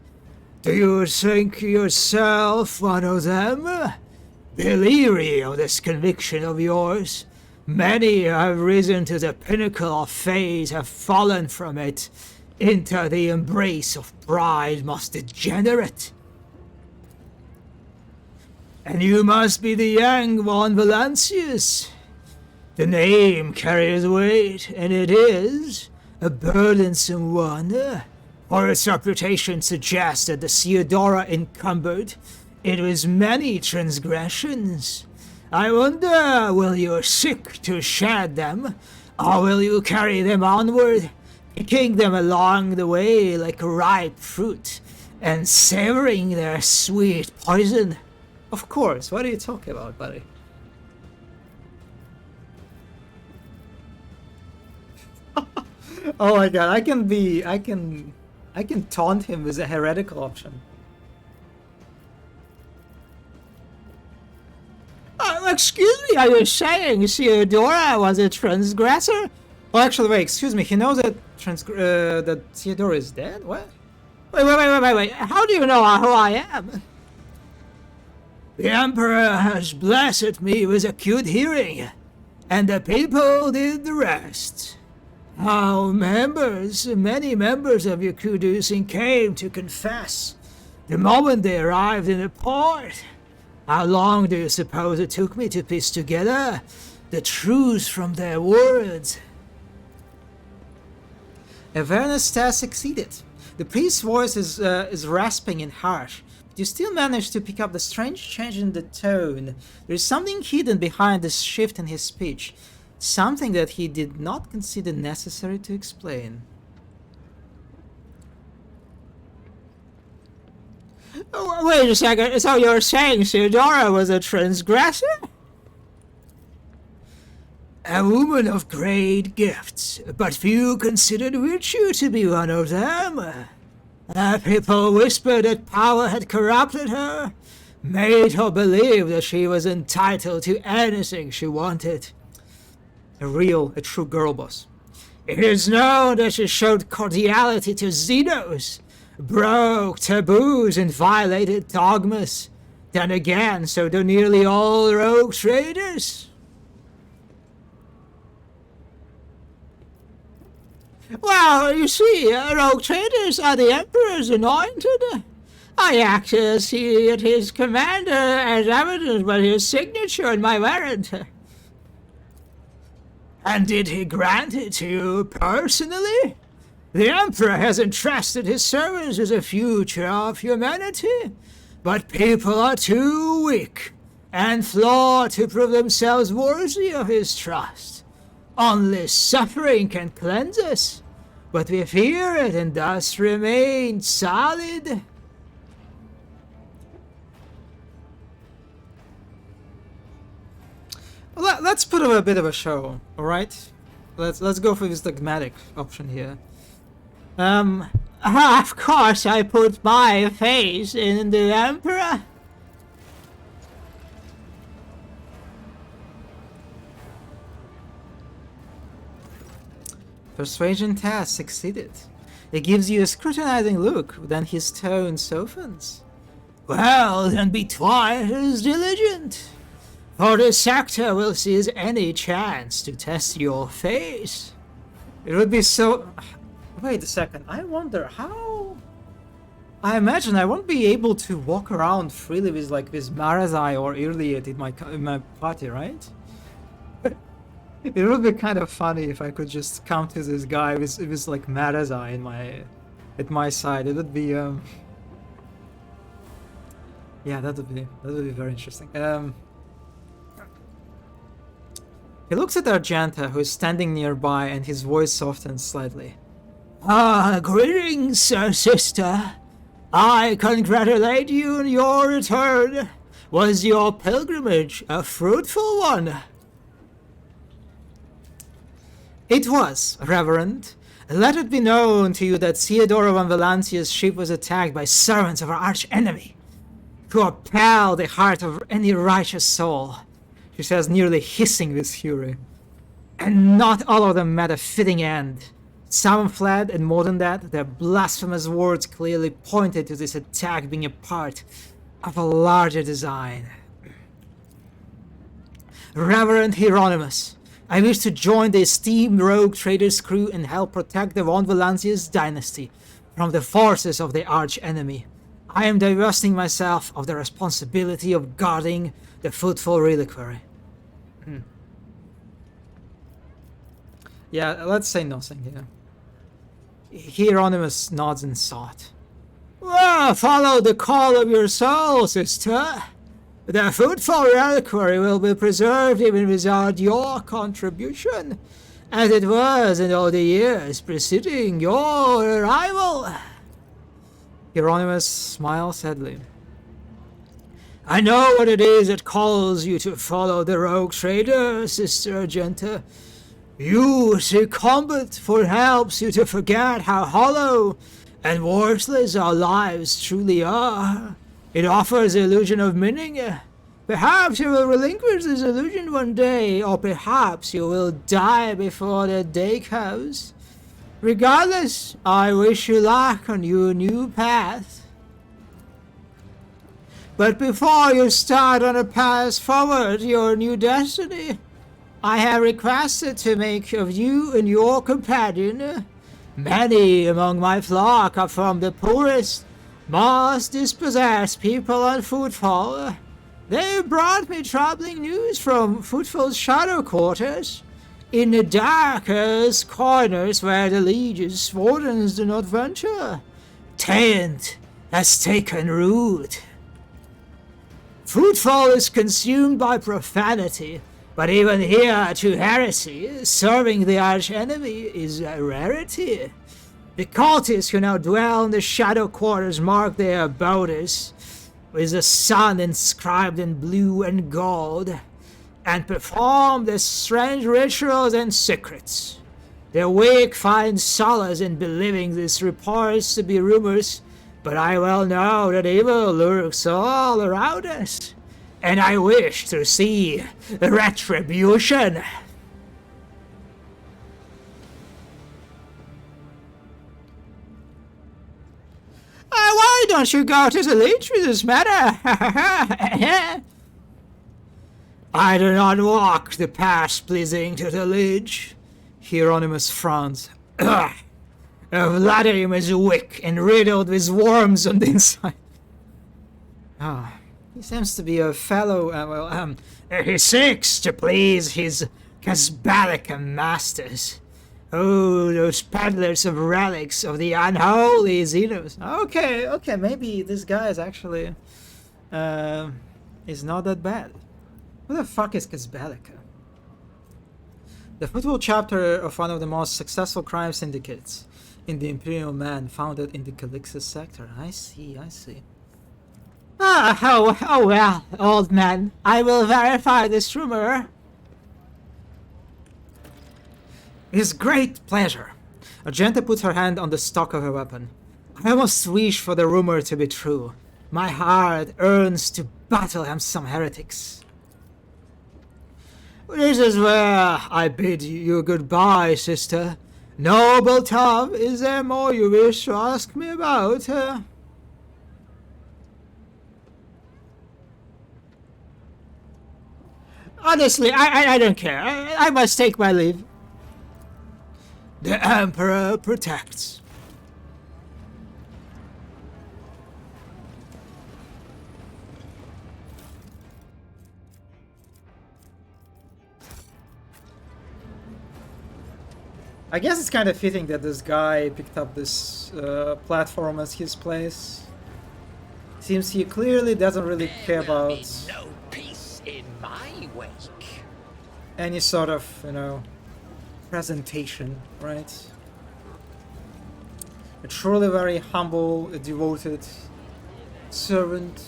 Do you think yourself one of them? Be leery of this conviction of yours. Many have risen to the pinnacle of fate, have fallen from it into the embrace of pride most degenerate. And you must be the young von Valancius. The name carries weight, and it is a burdensome one, for its reputation suggests that the Theodora encumbered it with many transgressions. I wonder, will you seek to shed them, or will you carry them onward, picking them along the way like ripe fruit, and savoring their sweet poison? Of course, what are you talking about, buddy? Oh my god, I can taunt him with a heretical option. Excuse me, are you saying Theodora was a transgressor? Well, actually, wait, excuse me, he knows that that Theodora is dead? What? Wait, how do you know who I am? The Emperor has blessed me with acute hearing, and the people did the rest. How many members of Yakudusin came to confess the moment they arrived in the port. How long do you suppose it took me to piece together the truths from their words? Avernus has succeeded. The priest's voice is rasping and harsh. You still manage to pick up the strange change in the tone. There is something hidden behind this shift in his speech. Something that he did not consider necessary to explain. Oh, wait a second, so you're saying Theodora was a transgressor? A woman of great gifts, but few considered virtue to be one of them. People whispered that power had corrupted her, made her believe that she was entitled to anything she wanted. A true girl boss. It is known that she showed cordiality to Xenos, broke taboos and violated dogmas. Then again, so do nearly all rogue traders. Well, you see, rogue traders are the Emperor's anointed. I act as his commander, as evidenced by his signature and my warrant. And did he grant it to you personally? The Emperor has entrusted his servants with the future of humanity, but people are too weak and flawed to prove themselves worthy of his trust. Only suffering can cleanse us, but we fear it and thus remain solid. Well, let's put up a bit of a show, all right? Let's go for this dogmatic option here. Of course I put my faith in the Emperor. Persuasion test succeeded. It gives you a scrutinizing look, then his tone softens. Well, then be twice as diligent. For the sector will seize any chance to test your faith. It would be so... Wait a second, I wonder how... I imagine I won't be able to walk around freely with like this Marazai or Iliad in my party, right? It would be kind of funny if I could just come to this guy with like Marazai at my side. It would be yeah, that would be very interesting. He looks at Argenta, who is standing nearby, and his voice softens slightly. Greetings, sister. I congratulate you on your return. Was your pilgrimage a fruitful one? It was, Reverend. Let it be known to you that Theodora von Valancia's ship was attacked by servants of our arch-enemy, who appall the heart of any righteous soul, she says, nearly hissing with fury. And not all of them met a fitting end. Some fled, and more than that, their blasphemous words clearly pointed to this attack being a part of a larger design. Reverend Hieronymus, I wish to join the esteemed rogue trader's crew and help protect the von Valancia's dynasty from the forces of the arch-enemy. I am divesting myself of the responsibility of guarding the fruitful reliquary. Yeah, let's say nothing here. Hieronymus nods in thought. Well, follow the call of your soul, sister. The fruitful reliquary will be preserved even without your contribution, as it was in all the years preceding your arrival. Hieronymus smiles sadly. I know what it is that calls you to follow the rogue trader, Sister Argenta. You seek combat, for it helps you to forget how hollow and worthless our lives truly are. It offers the illusion of meaning. Perhaps you will relinquish this illusion one day, or perhaps you will die before that day comes. Regardless, I wish you luck on your new path. But before you start on a path forward to your new destiny, I have requested to make of you and your companion. Many among my flock are from the poorest, most dispossessed people on Footfall. They brought me troubling news from Footfall's shadow quarters, in the darkest corners where the Legion's wardens do not venture. Taint has taken root. Footfall is consumed by profanity, but even here to heresy, serving the arch-enemy is a rarity. The cultists who now dwell in the shadow quarters mark their abodes with the sun inscribed in blue and gold, and perform the strange rituals and secrets. The weak find solace in believing these reports to be rumors, but I well know that evil lurks all around us, and I wish to see retribution. Why don't you go to the Lich with this matter? I do not walk the path pleasing to the Lich. Hieronymus frowns. Vladimir is weak and riddled with worms on the inside. He seems to be a fellow, He seeks to please his Kasbalika masters. Oh, those peddlers of relics of the unholy Xenos. Okay, maybe this guy is actually, is not that bad. Who the fuck is Kasbalika? The football chapter of one of the most successful crime syndicates in the Imperial Man, founded in the Calixus sector. I see. Oh well, old man. I will verify this rumor. With great pleasure. Argenta puts her hand on the stock of her weapon. I almost wish for the rumor to be true. My heart yearns to battle some heretics. This is where I bid you goodbye, sister. Noble Tom, is there more you wish to ask me about? Honestly, I don't care. I must take my leave. The Emperor protects. I guess it's kind of fitting that this guy picked up this platform as his place. Seems he clearly doesn't really care about no peace in my wake. any sort of, presentation, right? A truly very humble, devoted servant.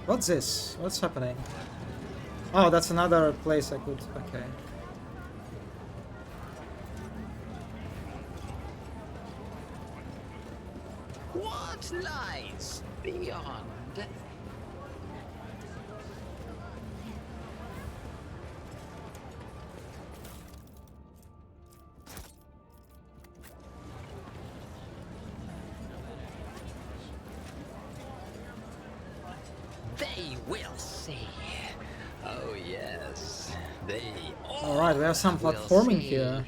What's this? What's happening? Oh, that's another place I could... Okay. What lies beyond? They will see. Oh yes, they Alright, we have some platforming here.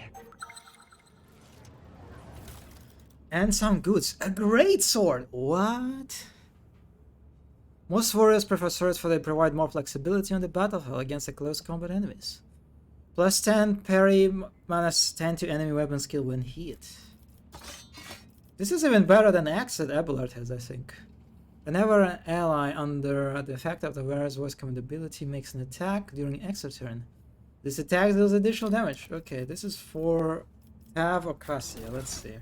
And some goods. A great sword! What? Most warriors prefer swords for they provide more flexibility on the battlefield against the close combat enemies. Plus 10 parry, minus 10 to enemy weapon skill when hit. This is even better than Axe that Abelard has, I think. Whenever an ally under the effect of the wearer's voice command ability makes an attack during extra turn, this attack deals additional damage. Okay, this is for Tav or Cassia. Let's see.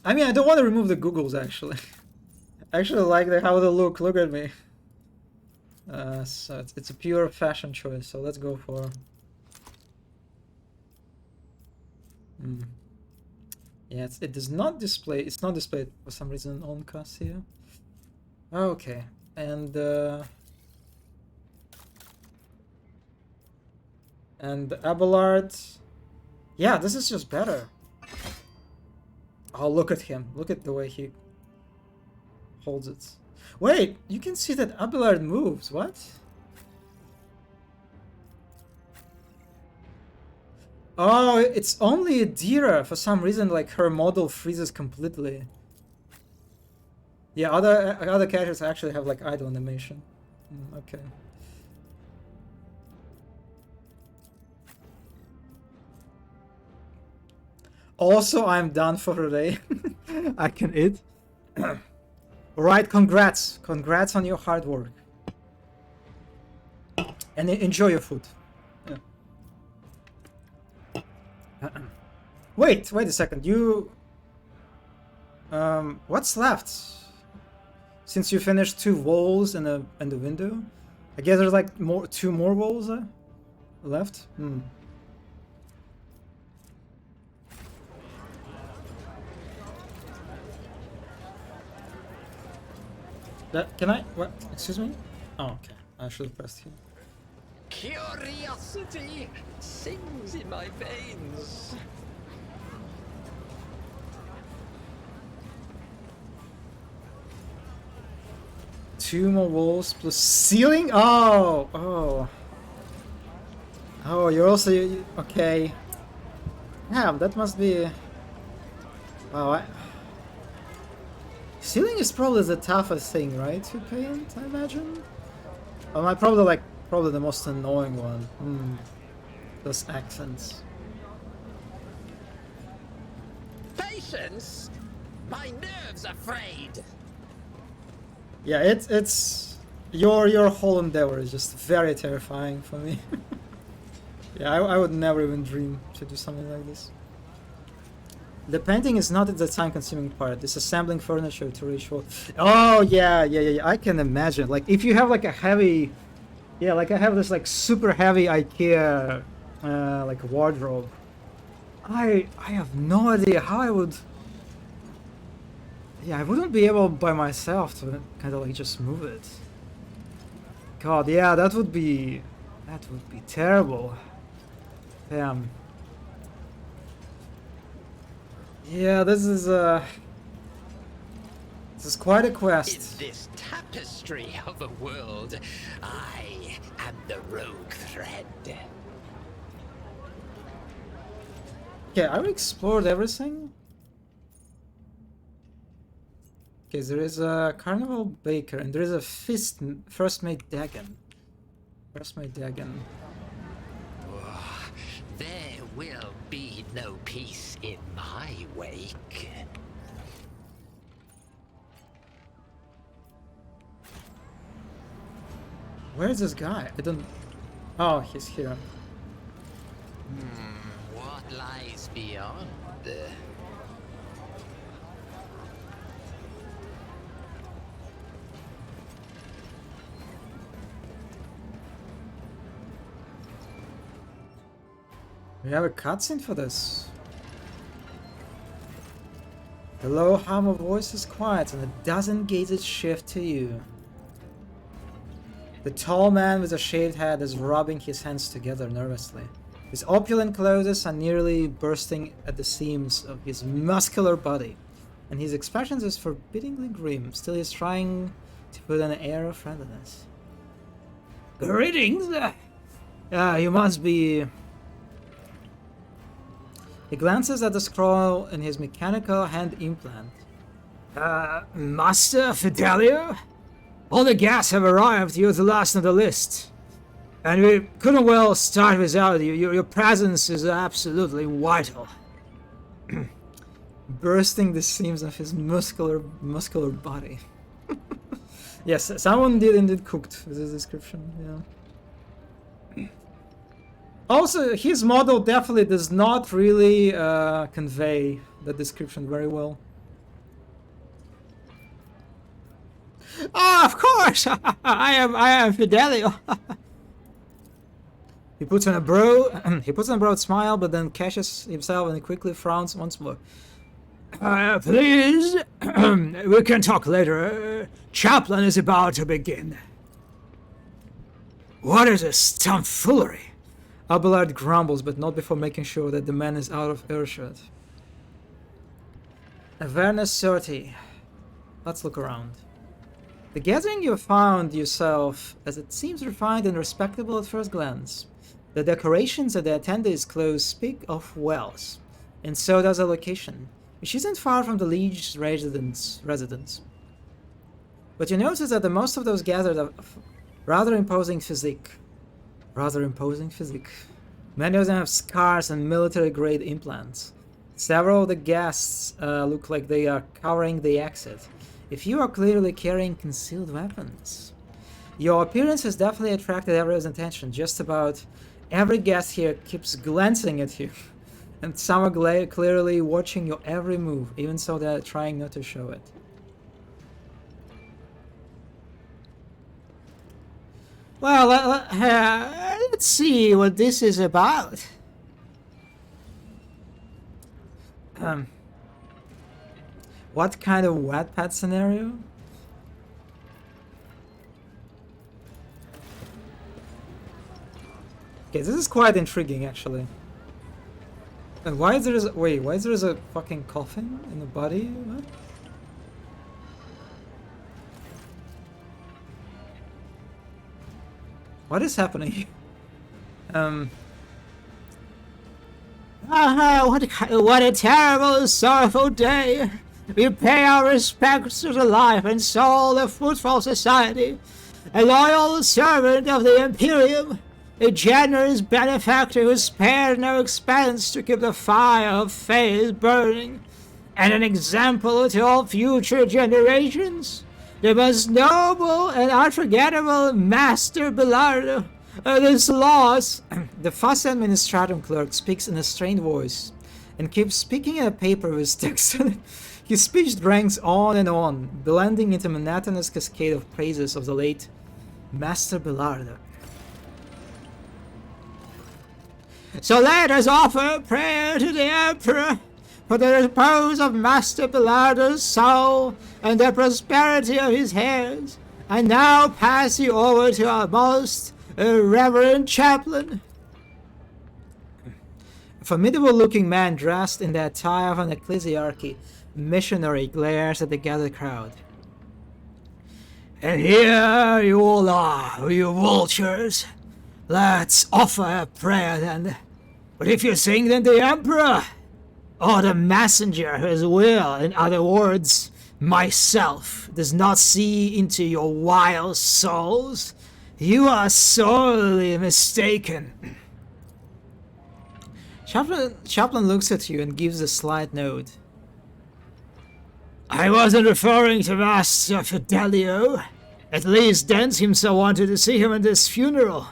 I mean, I don't want to remove the googles, actually. I actually like how they look. Look at me. So it's a pure fashion choice. So let's go for... Yeah, it does not display. It's not displayed for some reason on Cassia. Okay, and Abelard. Yeah, this is just better. Oh, look at him. Look at the way he holds it. Wait, you can see that Abelard moves. What? Oh, it's only Dira. For some reason, like, her model freezes completely. Yeah, other characters actually have, like, idle animation. Okay. Also, I'm done for today. I can eat. Alright, congrats. Congrats on your hard work. And enjoy your food. Yeah. Wait a second. You... what's left? Since you finished 2 walls and the window? I guess there's like 2 more walls left? Hmm. Can I? What? Excuse me? Oh, okay. I should have pressed here. Curiosity sings in my veins. Two more walls plus ceiling? Oh, you're also... okay. Yeah, that must be... wow, ceiling is probably the toughest thing, right, to paint, I imagine? Oh, probably the most annoying one. Those accents. Patience? My nerves are frayed. Yeah, it's... your whole endeavor is just very terrifying for me. Yeah, I would never even dream to do something like this. The painting is not the time-consuming part. Disassembling furniture to reach what... oh, yeah, I can imagine. Like, if you have like a heavy... yeah, like I have this like super heavy IKEA like wardrobe. I have no idea how I would... yeah, I wouldn't be able by myself to kind of like just move it. God, yeah, that would be terrible. Damn. Yeah, this is quite a quest. In this tapestry of a world, I am the rogue thread. Okay, I've explored everything. Okay, there is a carnival baker and there is a first mate Dagon. First mate Dagon. There will be no peace in my wake. Where is this guy? I don't... oh, he's here. What lies beyond? We have a cutscene for this. The low hum of voices quiets and a dozen gazes shift to you. The tall man with a shaved head is rubbing his hands together nervously. His opulent clothes are nearly bursting at the seams of his muscular body, and his expression is forbiddingly grim. Still, he's trying to put an air of friendliness. Greetings! You must be... He glances at the scroll in his mechanical hand implant. Master Fidelio? All the guests have arrived. You're the last on the list. And we couldn't well start without you. Your presence is absolutely vital. Bursting the seams of his muscular body. Yes, someone did indeed cooked with this description, yeah. Also, his model definitely does not really convey the description very well. Ah, of course! I am Fidelio. He puts on a broad smile, but then catches himself and he quickly frowns once more. Please, we can talk later. Chaplain is about to begin. What is this tomfoolery? Abelard grumbles, but not before making sure that the man is out of earshot. Avernus 30. Let's look around. The gathering you found yourself, as it seems refined and respectable at first glance. The decorations at the attendees' clothes speak of wealth, and so does the location, which isn't far from the Liege's residence. But you notice that the most of those gathered are rather imposing physique. Many of them have scars and military-grade implants. Several of the guests look like they are covering the exit. If you are clearly carrying concealed weapons. Your appearance has definitely attracted everyone's attention. Just about every guest here keeps glancing at you And some are clearly watching your every move, even so they're trying not to show it. Well, let's see what this is about. What kind of Wattpad scenario? Okay, this is quite intriguing actually. And why is there why is there a fucking coffin in the body? What? What is happening? What a terrible, sorrowful day. We pay our respects to the life and soul of Footfall Society, a loyal servant of the Imperium, a generous benefactor who spared no expense to keep the fire of faith burning, and an example to all future generations. The most noble and unforgettable Master Belardo. This loss. The Fuss Administratum clerk speaks in a strained voice and keeps speaking at a paper with his text on it. His speech drags on and on, blending into a monotonous cascade of praises of the late Master Belardo. So let us offer prayer to the Emperor for the repose of Master Belardo's soul and the prosperity of his heirs. I now pass you over to our most reverend chaplain. A formidable-looking man dressed in the attire of an ecclesiarchy missionary glares at the gathered crowd. And here you all are, you vultures. Let's offer a prayer then. But if you think that the Emperor, or the messenger whose will, in other words, myself, does not see into your wild souls, you are sorely mistaken. Chaplain looks at you and gives a slight nod. I wasn't referring to Master Fidelio. At least Dent himself wanted to see him at this funeral.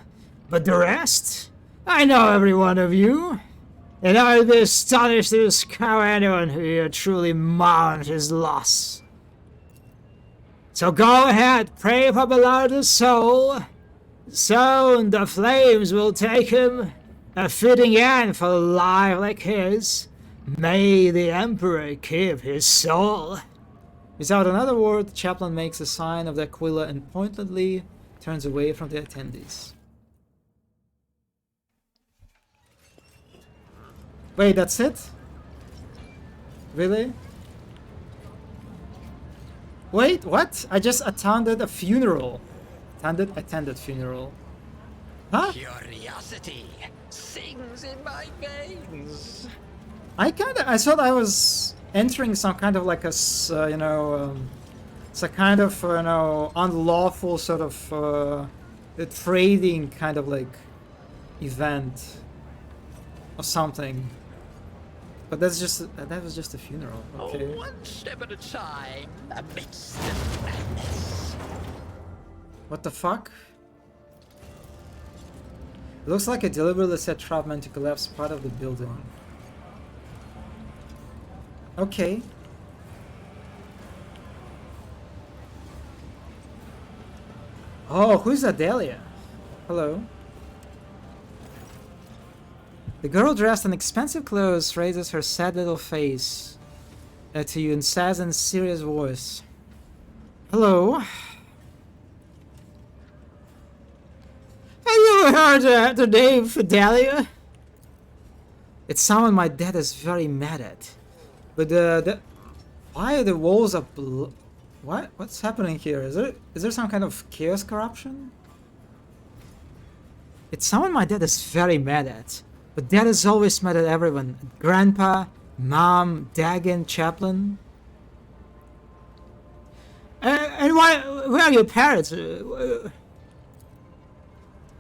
But the rest? I know every one of you. And I'd be astonished to discover anyone who here truly mourned his loss. So go ahead, pray for Belardo's soul. Soon the flames will take him. A fitting end for a life like his. May the Emperor keep his soul. Without another word, the chaplain makes a sign of the Aquila and pointedly turns away from the attendees. Wait, that's it? Really? Wait, what? I just attended a funeral. Attended funeral. Huh? Curiosity sings in my veins. I thought I was entering some kind of like a, it's a kind of, unlawful sort of, trading kind of like event or something. But that was just a funeral, okay. Oh, one step at a time amidst the madness. What the fuck? It looks like a deliberately set trap meant to collapse part of the building. Okay. Oh, who's Adelia? Hello. The girl dressed in expensive clothes raises her sad little face to you and says in a serious voice, "Hello. Have you heard the name Fidelia? It's someone my dad is very mad at. But why are the walls up? What? What's happening here? Is there some kind of chaos corruption? It's someone my dad is very mad at. But Dad is always mad at everyone. Grandpa, Mom, Dagon, Chaplain. And where are your parents?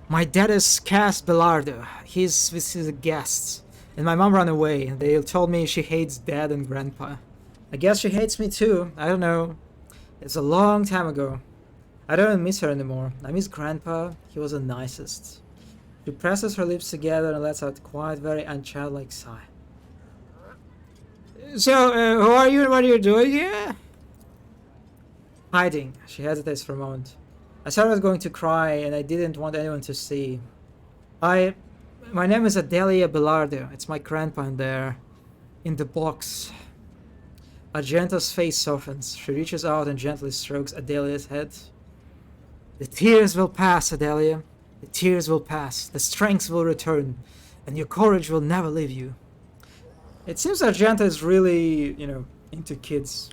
My dad is Cass Belardo. He's with his guests. And my mom ran away. They told me she hates Dad and Grandpa. I guess she hates me too. I don't know. It's a long time ago. I don't miss her anymore. I miss Grandpa. He was the nicest. She presses her lips together and lets out a quiet, very unchildlike sigh. So, who are you and what are you doing here? Hiding. She hesitates for a moment. I said I was going to cry and I didn't want anyone to see. My name is Adelia Belardo. It's my grandpa in there. In the box. Argenta's face softens. She reaches out and gently strokes Adelia's head. The tears will pass, Adelia. The tears will pass. The strength will return. And your courage will never leave you. It seems Argenta is really, you know, into kids.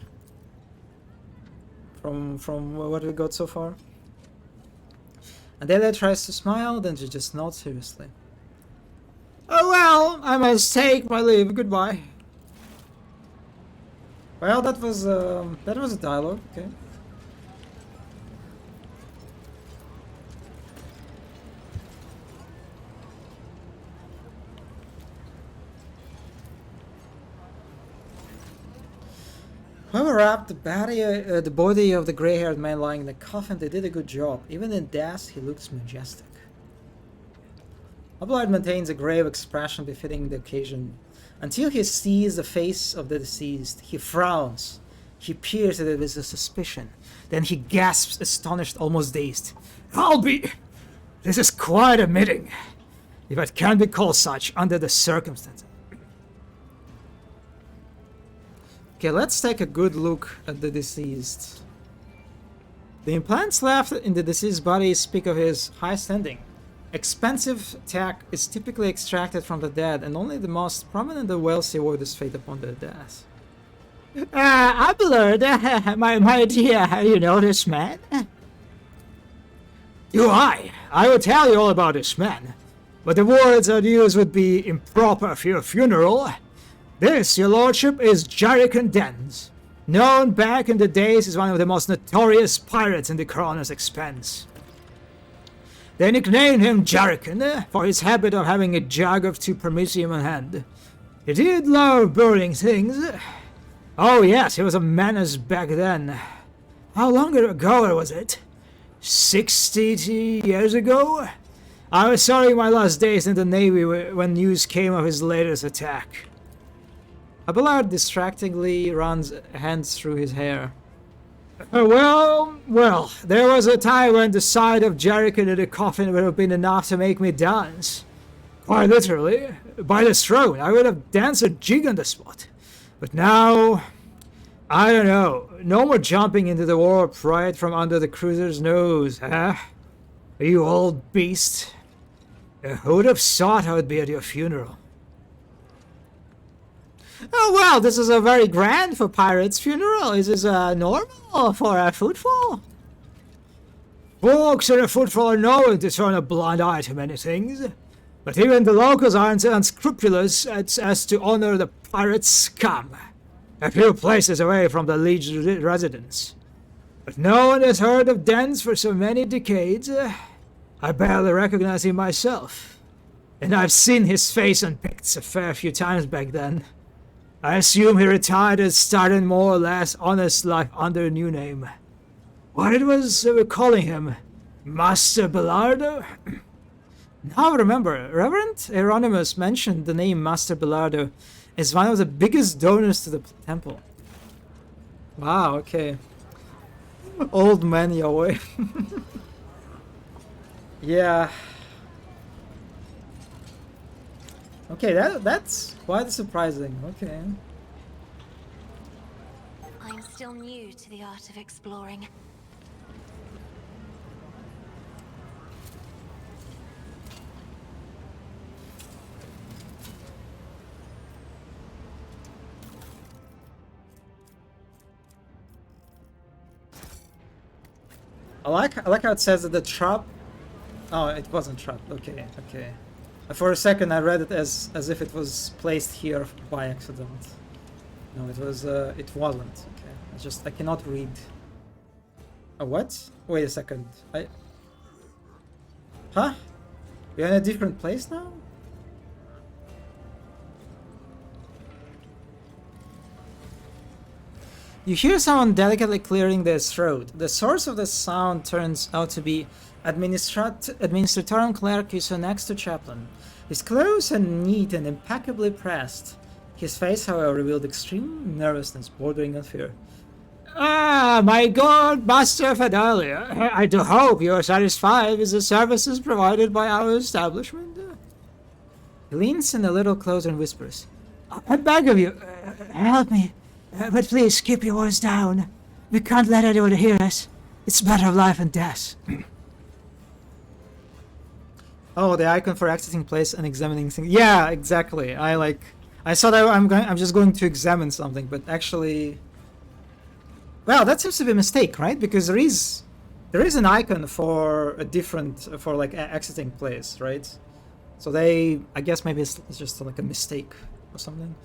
From what we got so far. Adelia tries to smile, then she just nods seriously. Oh well, I must take my leave. Goodbye. Well, that was a dialogue. Okay. Whoever wrapped the body of the gray-haired man lying in the coffin, they did a good job. Even in death, he looks majestic. Abelard maintains a grave expression befitting the occasion. Until he sees the face of the deceased, he frowns. He peers at it with a suspicion. Then he gasps, astonished, almost dazed. Albie! This is quite a meeting, if it can be called such under the circumstances. Okay, let's take a good look at the deceased. The implants left in the deceased's body speak of his high standing. Expensive tech is typically extracted from the dead, and only the most prominent and wealthy avoid this fate upon their death. Abelard, my dear, you know this man? Do I? I will tell you all about this man. But the words I'd use would be improper for your funeral. This, your lordship, is Jarrican Dens, known back in the days as one of the most notorious pirates in the coroner's expense. They nicknamed him Jarrican for his habit of having a jug of Tupermisium on hand. He did love burning things. Oh yes, he was a menace back then. How long ago was it? 60 years ago? I was serving my last days in the Navy when news came of his latest attack. Abelard distractingly runs hands through his hair. Well, there was a time when the sight of Jarrican in the coffin would have been enough to make me dance. Quite literally. By the throne, I would have danced a jig on the spot. But now, I don't know. No more jumping into the warp right from under the cruiser's nose, huh? You old beast. Who would have thought I would be at your funeral? Oh well, this is a very grand for pirate's funeral. Is this normal for a footfall? Folks in a footfall are known to turn a blind eye to many things, but even the locals aren't unscrupulous as to honor the pirate's scum, a few places away from the Liege residence. But no one has heard of Dens for so many decades. I barely recognize him myself, and I've seen his face on pics a fair few times back then. I assume he retired and started more or less honest life under a new name. What was we calling him? Master Belardo? Now I remember, Reverend Hieronymus mentioned the name Master Belardo as one of the biggest donors to the temple. Wow, okay. Old man Yahweh. Yeah. Okay, that's quite surprising. Okay. I'm still new to the art of exploring. I like how it says that the trap. Oh, it wasn't trapped. Okay, okay. For a second, I read it as if it was placed here by accident. No, it was. It wasn't. Okay, I cannot read. What? Wait a second. Huh? We're in a different place now? You hear someone delicately clearing their throat. The source of the sound turns out to be Administratorum Clericus next to Chaplain. His clothes are neat and impeccably pressed. His face, however, revealed extreme nervousness bordering on fear. Ah, my good Master Fidelia, I do hope you are satisfied with the services provided by our establishment. He leans in a little closer and whispers. I beg of you, help me, but please keep your voice down. We can't let anyone hear us. It's a matter of life and death. Oh, the icon for exiting place and examining things. Yeah, exactly. I thought I'm just going to examine something, but actually, well, that seems to be a mistake, right? Because there is an icon for a different exiting place, right? So I guess maybe it's just like a mistake or something.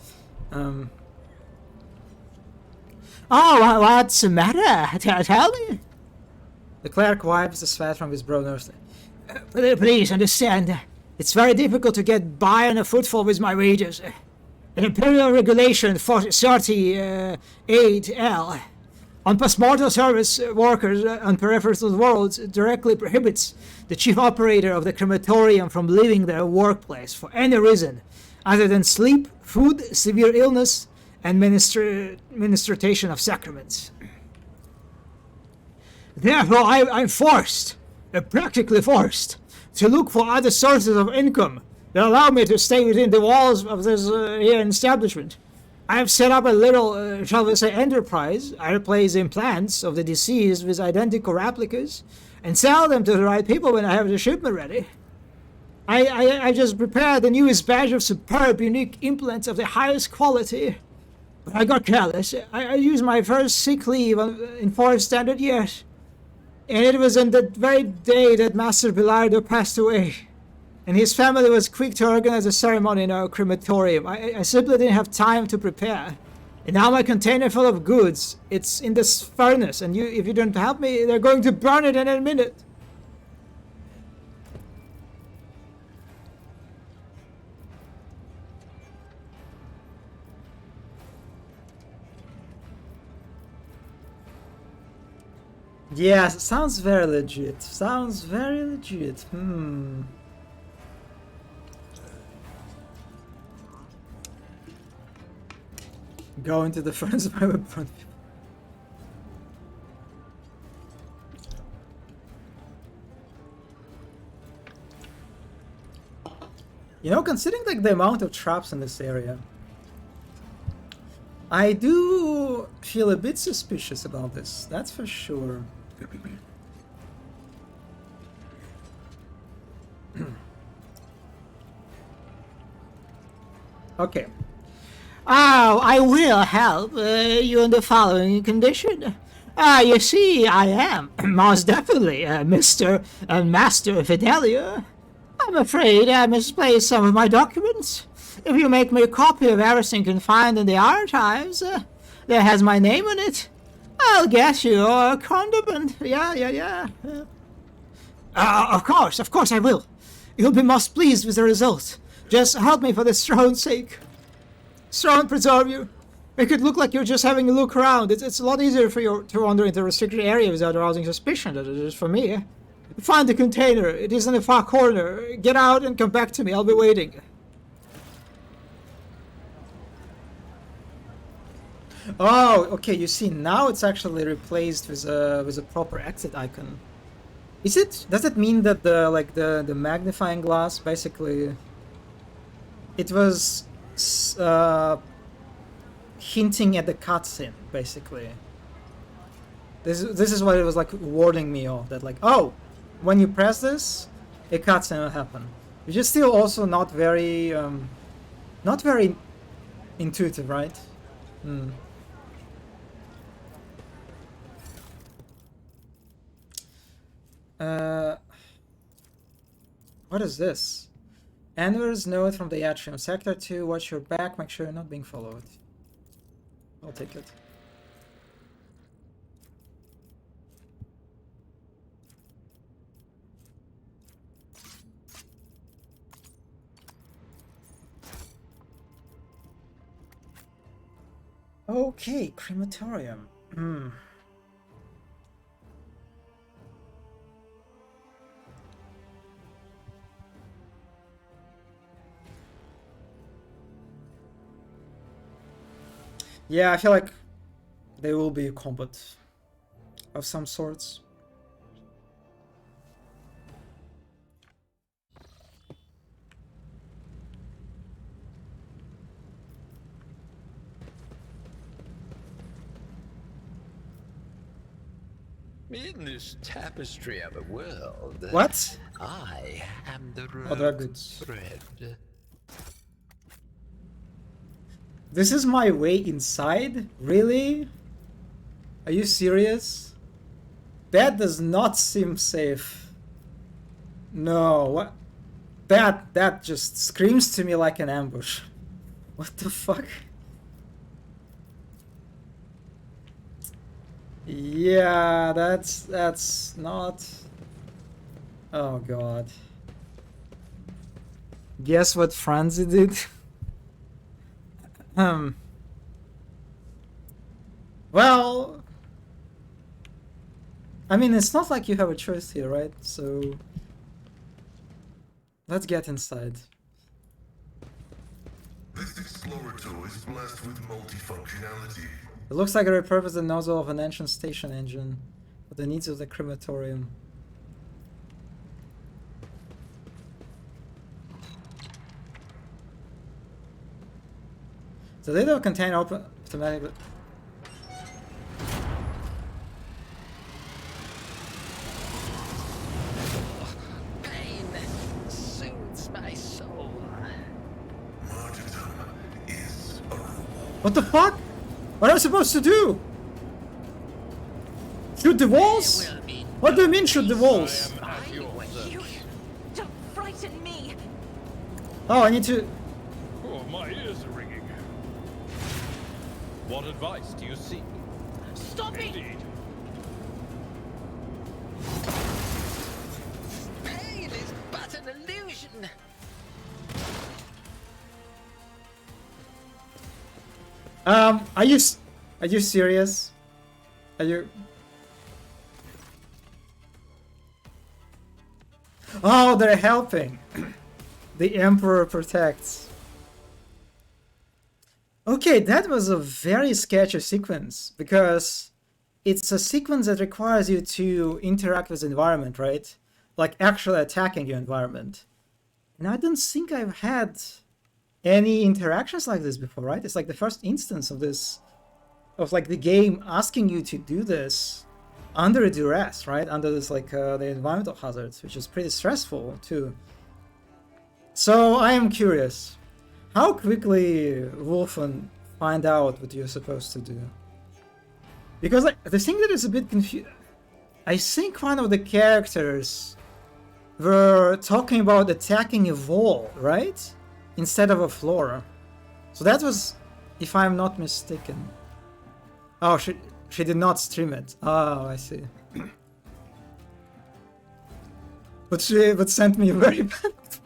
Oh, what's the matter? Tell me. The cleric wipes the sweat from his brow nervously. Please understand, it's very difficult to get by on a footfall with my wages. An Imperial Regulation 38L on postmortal service workers on peripheral worlds directly prohibits the chief operator of the crematorium from leaving their workplace for any reason other than sleep, food, severe illness, and ministration of sacraments. Therefore, I'm forced, practically forced, to look for other sources of income that allow me to stay within the walls of this here establishment. I have set up a little, shall we say, enterprise. I replace implants of the deceased with identical replicas and sell them to the right people when I have the shipment ready. I just prepared the newest batch of superb, unique implants of the highest quality. But I got careless. I used my first sick leave in 4 standard years. And it was on that very day that Master Bilardo passed away. And his family was quick to organize a ceremony in our crematorium. I simply didn't have time to prepare. And now my container full of goods, it's in this furnace, and if you don't help me, they're going to burn it in a minute. Yeah, sounds very legit. Sounds very legit. Go into the furnace by weapon. You know, considering like the amount of traps in this area, I do feel a bit suspicious about this, that's for sure. Okay. Oh, I will help you in the following condition. You see, I am most definitely Mr. and Master Fidelia. I'm afraid I misplaced some of my documents. If you make me a copy of everything you can find in the archives that has my name on it, I'll get you a condiment. Yeah. Of course I will. You'll be most pleased with the result. Just help me for the throne's sake. Throne preserve you. Make it look like you're just having a look around. It's a lot easier for you to wander into a restricted area without arousing suspicion than it is for me. Find the container. It is in the far corner. Get out and come back to me. I'll be waiting. Oh, okay. You see, now it's actually replaced with a proper exit icon. Is it? Does it mean that the magnifying glass basically? It was hinting at the cutscene, basically. This is what it was like warning me of, that like, oh, when you press this, a cutscene will happen. Which is still also not very intuitive, right? What is this? Enver's note from the atrium. Sector 2, watch your back, make sure you're not being followed. I'll take it. Okay, crematorium. Yeah, I feel like there will be a combat of some sorts. In this tapestry of a world, What? I am the Oh, they're rogue good. thread. This is my way inside? Really? Are you serious? That does not seem safe. No, what? That just screams to me like an ambush. What the fuck? Yeah, that's not... Oh god. Guess what Franzi did? Well, I mean, it's not like you have a choice here, right? So let's get inside. This Explorer tool is blessed with multifunctionality. It looks like a repurposed nozzle of an ancient station engine for the needs of the crematorium. The lid will contain open automatic. Pain soothes my soul. Martyrdom is a reward. What the fuck? What am I supposed to do? Shoot the walls? There will be What do you mean shoot the walls? I am at your You service. don't frighten me. Oh, I need to... Oh, my ears are ringing. What advice do you seek? Stop it! Indeed. Pain is but an illusion. Are you serious? Are you... Oh, they're helping. The Emperor protects. Okay, that was a very sketchy sequence, because it's a sequence that requires you to interact with the environment, right? Like actually attacking your environment. And I don't think I've had any interactions like this before, right? It's like the first instance of this, of like the game asking you to do this under duress, right? Under this like the environmental hazards, which is pretty stressful too. So I am curious, how quickly Wolfen find out what you're supposed to do? Because like the thing that is a bit confused, I think one of the characters were talking about attacking a wall, right? Instead of a floor. So that was, if I'm not mistaken. Oh, she did not stream it. Oh, I see. But she sent me a very panicked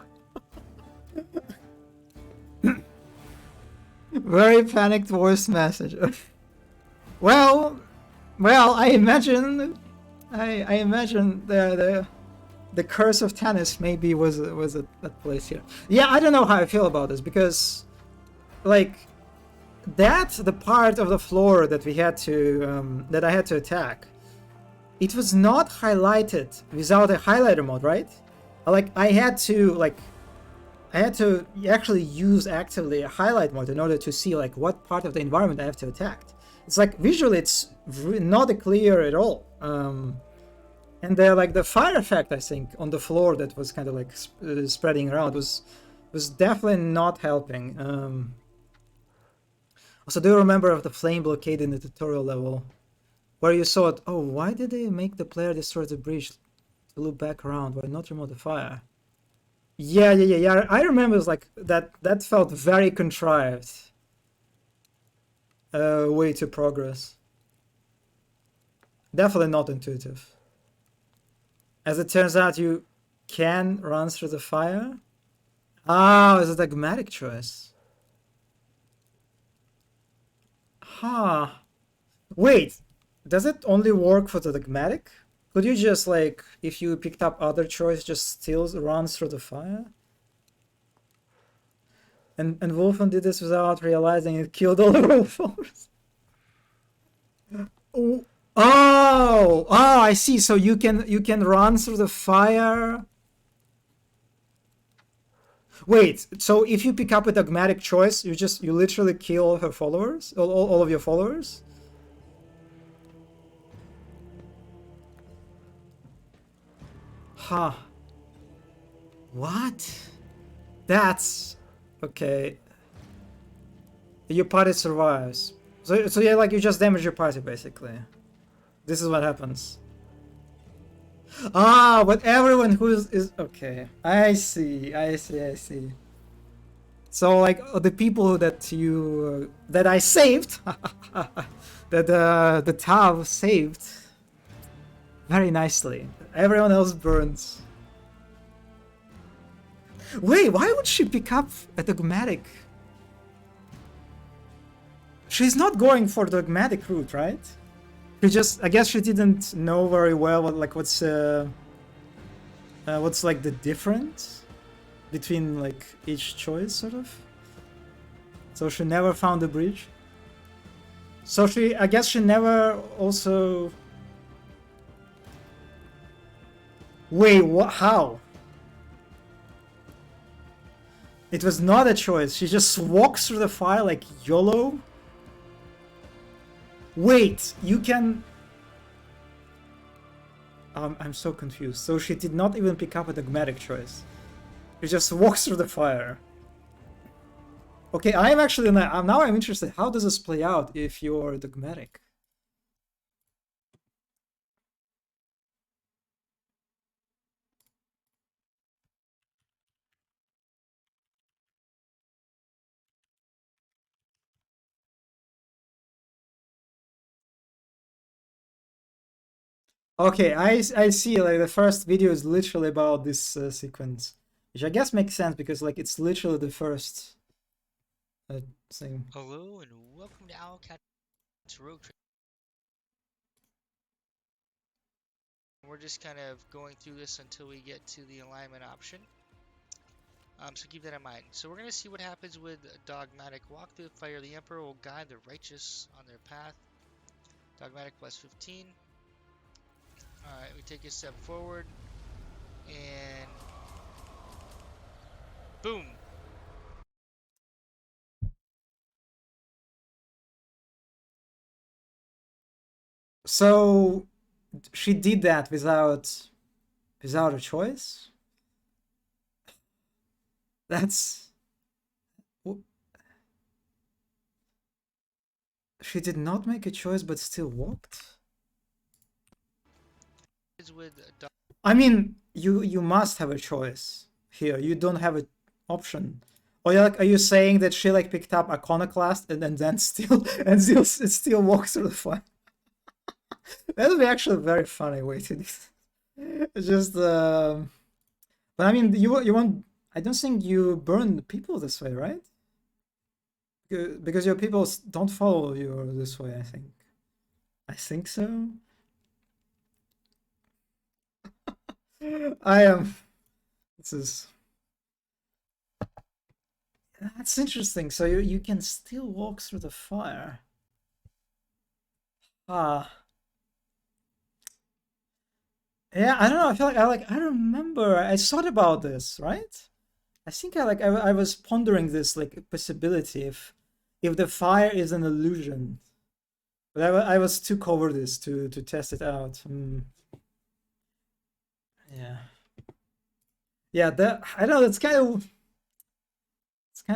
very panicked voice message. well, I imagine the curse of Tanis maybe was at place here. Yeah, I don't know how I feel about this, because like the part of the floor that we had to that I had to attack, it was not highlighted without a highlighter mode, right? Like I had to actually use actively a highlight mode in order to see like what part of the environment I have to attack. It's like visually it's not clear at all. And like the fire effect, I think, on the floor that was kind of like spreading around was definitely not helping. Also, do you remember of the flame blockade in the tutorial level, where you saw it? Oh, why did they make the player destroy the bridge to loop back around? Why not remove the fire? Yeah. I remember it was like that. That felt very contrived. Way to progress. Definitely not intuitive. As it turns out, you can run through the fire. Ah, it's a dogmatic choice. Huh. Wait, does it only work for the dogmatic? Could you just like, if you picked up other choice, just still run through the fire? And Wolfen did this without realizing it killed all the Wolfers. Oh, I see. So you can run through the fire. Wait, so if you pick up a dogmatic choice, you literally kill all her followers, all of your followers? Huh. What? That's okay. Your party survives. So yeah, like you just damage your party basically. This is what happens. Ah, but everyone who is okay. I see. So like the people that that I saved, that the Tav saved, very nicely. Everyone else burns. Wait, why would she pick up a dogmatic? She's not going for the dogmatic route, right? I guess she didn't know very well what's like the difference between like each choice, sort of. So she never found the bridge. So I guess she never also. Wait, what? How? It was not a choice. She just walks through the fire like YOLO. Wait, you can... I'm so confused. So she did not even pick up a dogmatic choice. She just walks through the fire. Okay, I'm actually... Now I'm interested. How does this play out if you're dogmatic? Okay, I see, like the first video is literally about this sequence, which I guess makes sense because like it's literally the first thing. Hello and welcome to Owlcat's Rogue Trader. We're just kind of going through this until we get to the alignment option. So keep that in mind. So we're going to see what happens with Dogmatic. Walk through the fire. The Emperor will guide the righteous on their path. Dogmatic plus 15. Alright, we take a step forward, and boom! So she did that without a choice? That's... She did not make a choice but still walked? I mean, you must have a choice here. You don't have an option. Or are you saying that she like picked up Iconoclast and then still still walks through the fire? That would be actually a very funny way to do it. It's just but I mean you won't. I don't think you burn people this way, right? Because your people don't follow you this way. I think so. This is... That's interesting. So you can still walk through the fire. Yeah, I don't know. I feel like I remember I thought about this, right? I think I was pondering this like possibility if the fire is an illusion, but I was too cowardice to test it out. Yeah, I don't know, it's kind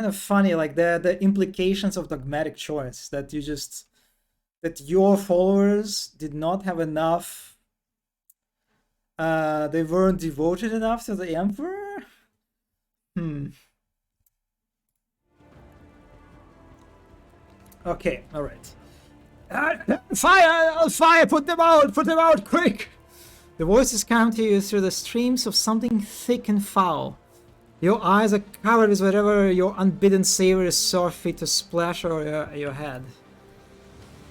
of funny, like the implications of dogmatic choice, that your followers did not have enough, they weren't devoted enough to the Emperor. Okay, all right. Fire, put them out quick. The voices come to you through the streams of something thick and foul. Your eyes are covered with whatever your unbidden savior saw fit to splash over your head.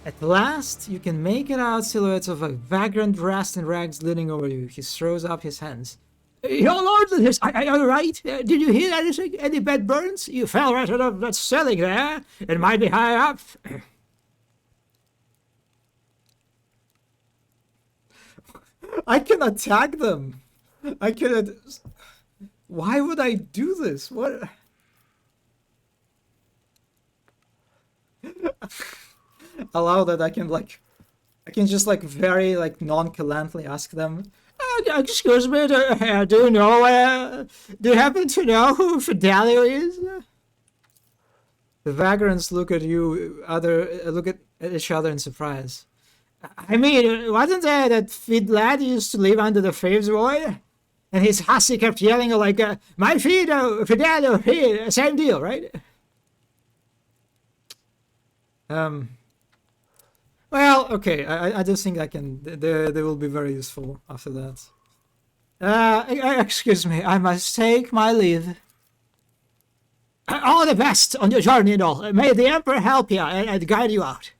At last, you can make it out silhouettes of a vagrant dressed in rags leaning over you. He throws up his hands. Your lord, are you right? Did you hear anything? Any bad burns? You fell right out of that cellar there. It might be higher up. I can attack them. I can. Why would I do this? What? Allow that I can like. I can just like very like nonchalantly ask them. Excuse me, do you know? Do you happen to know who Fidelio is? The vagrants look at look at each other in surprise. I mean, wasn't there that Fid lad used to live under the Faves Void? And his hussy kept yelling like, my Fido, Fidelio, here, same deal, right? Well, okay, I just think I can, they will be very useful after that. Excuse me, I must take my leave. All the best on your journey and all. May the Emperor help you and guide you out.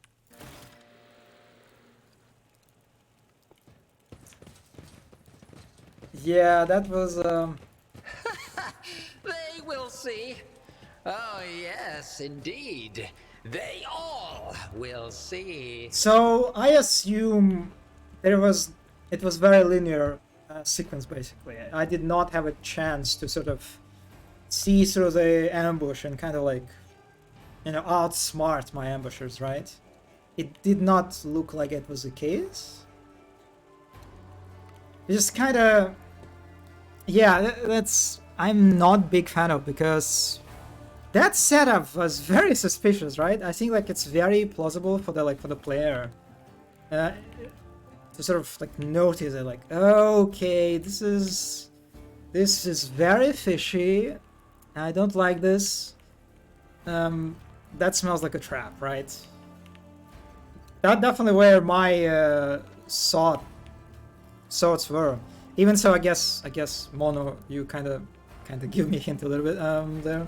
Yeah, that was, They will see. Oh, yes, indeed. They all will see. So, I assume it was very linear sequence, basically. I did not have a chance to sort of see through the ambush and kind of like, you know, outsmart my ambushers, right? It did not look like it was the case. It just kind of... Yeah, that's... I'm not big fan of, because that setup was very suspicious, right? I think like it's very plausible for the player to sort of like notice it, like, okay, this is very fishy. I don't like this. That smells like a trap, right? That definitely where my thoughts were. Even so, I guess Mono, you kind of give me a hint a little bit there.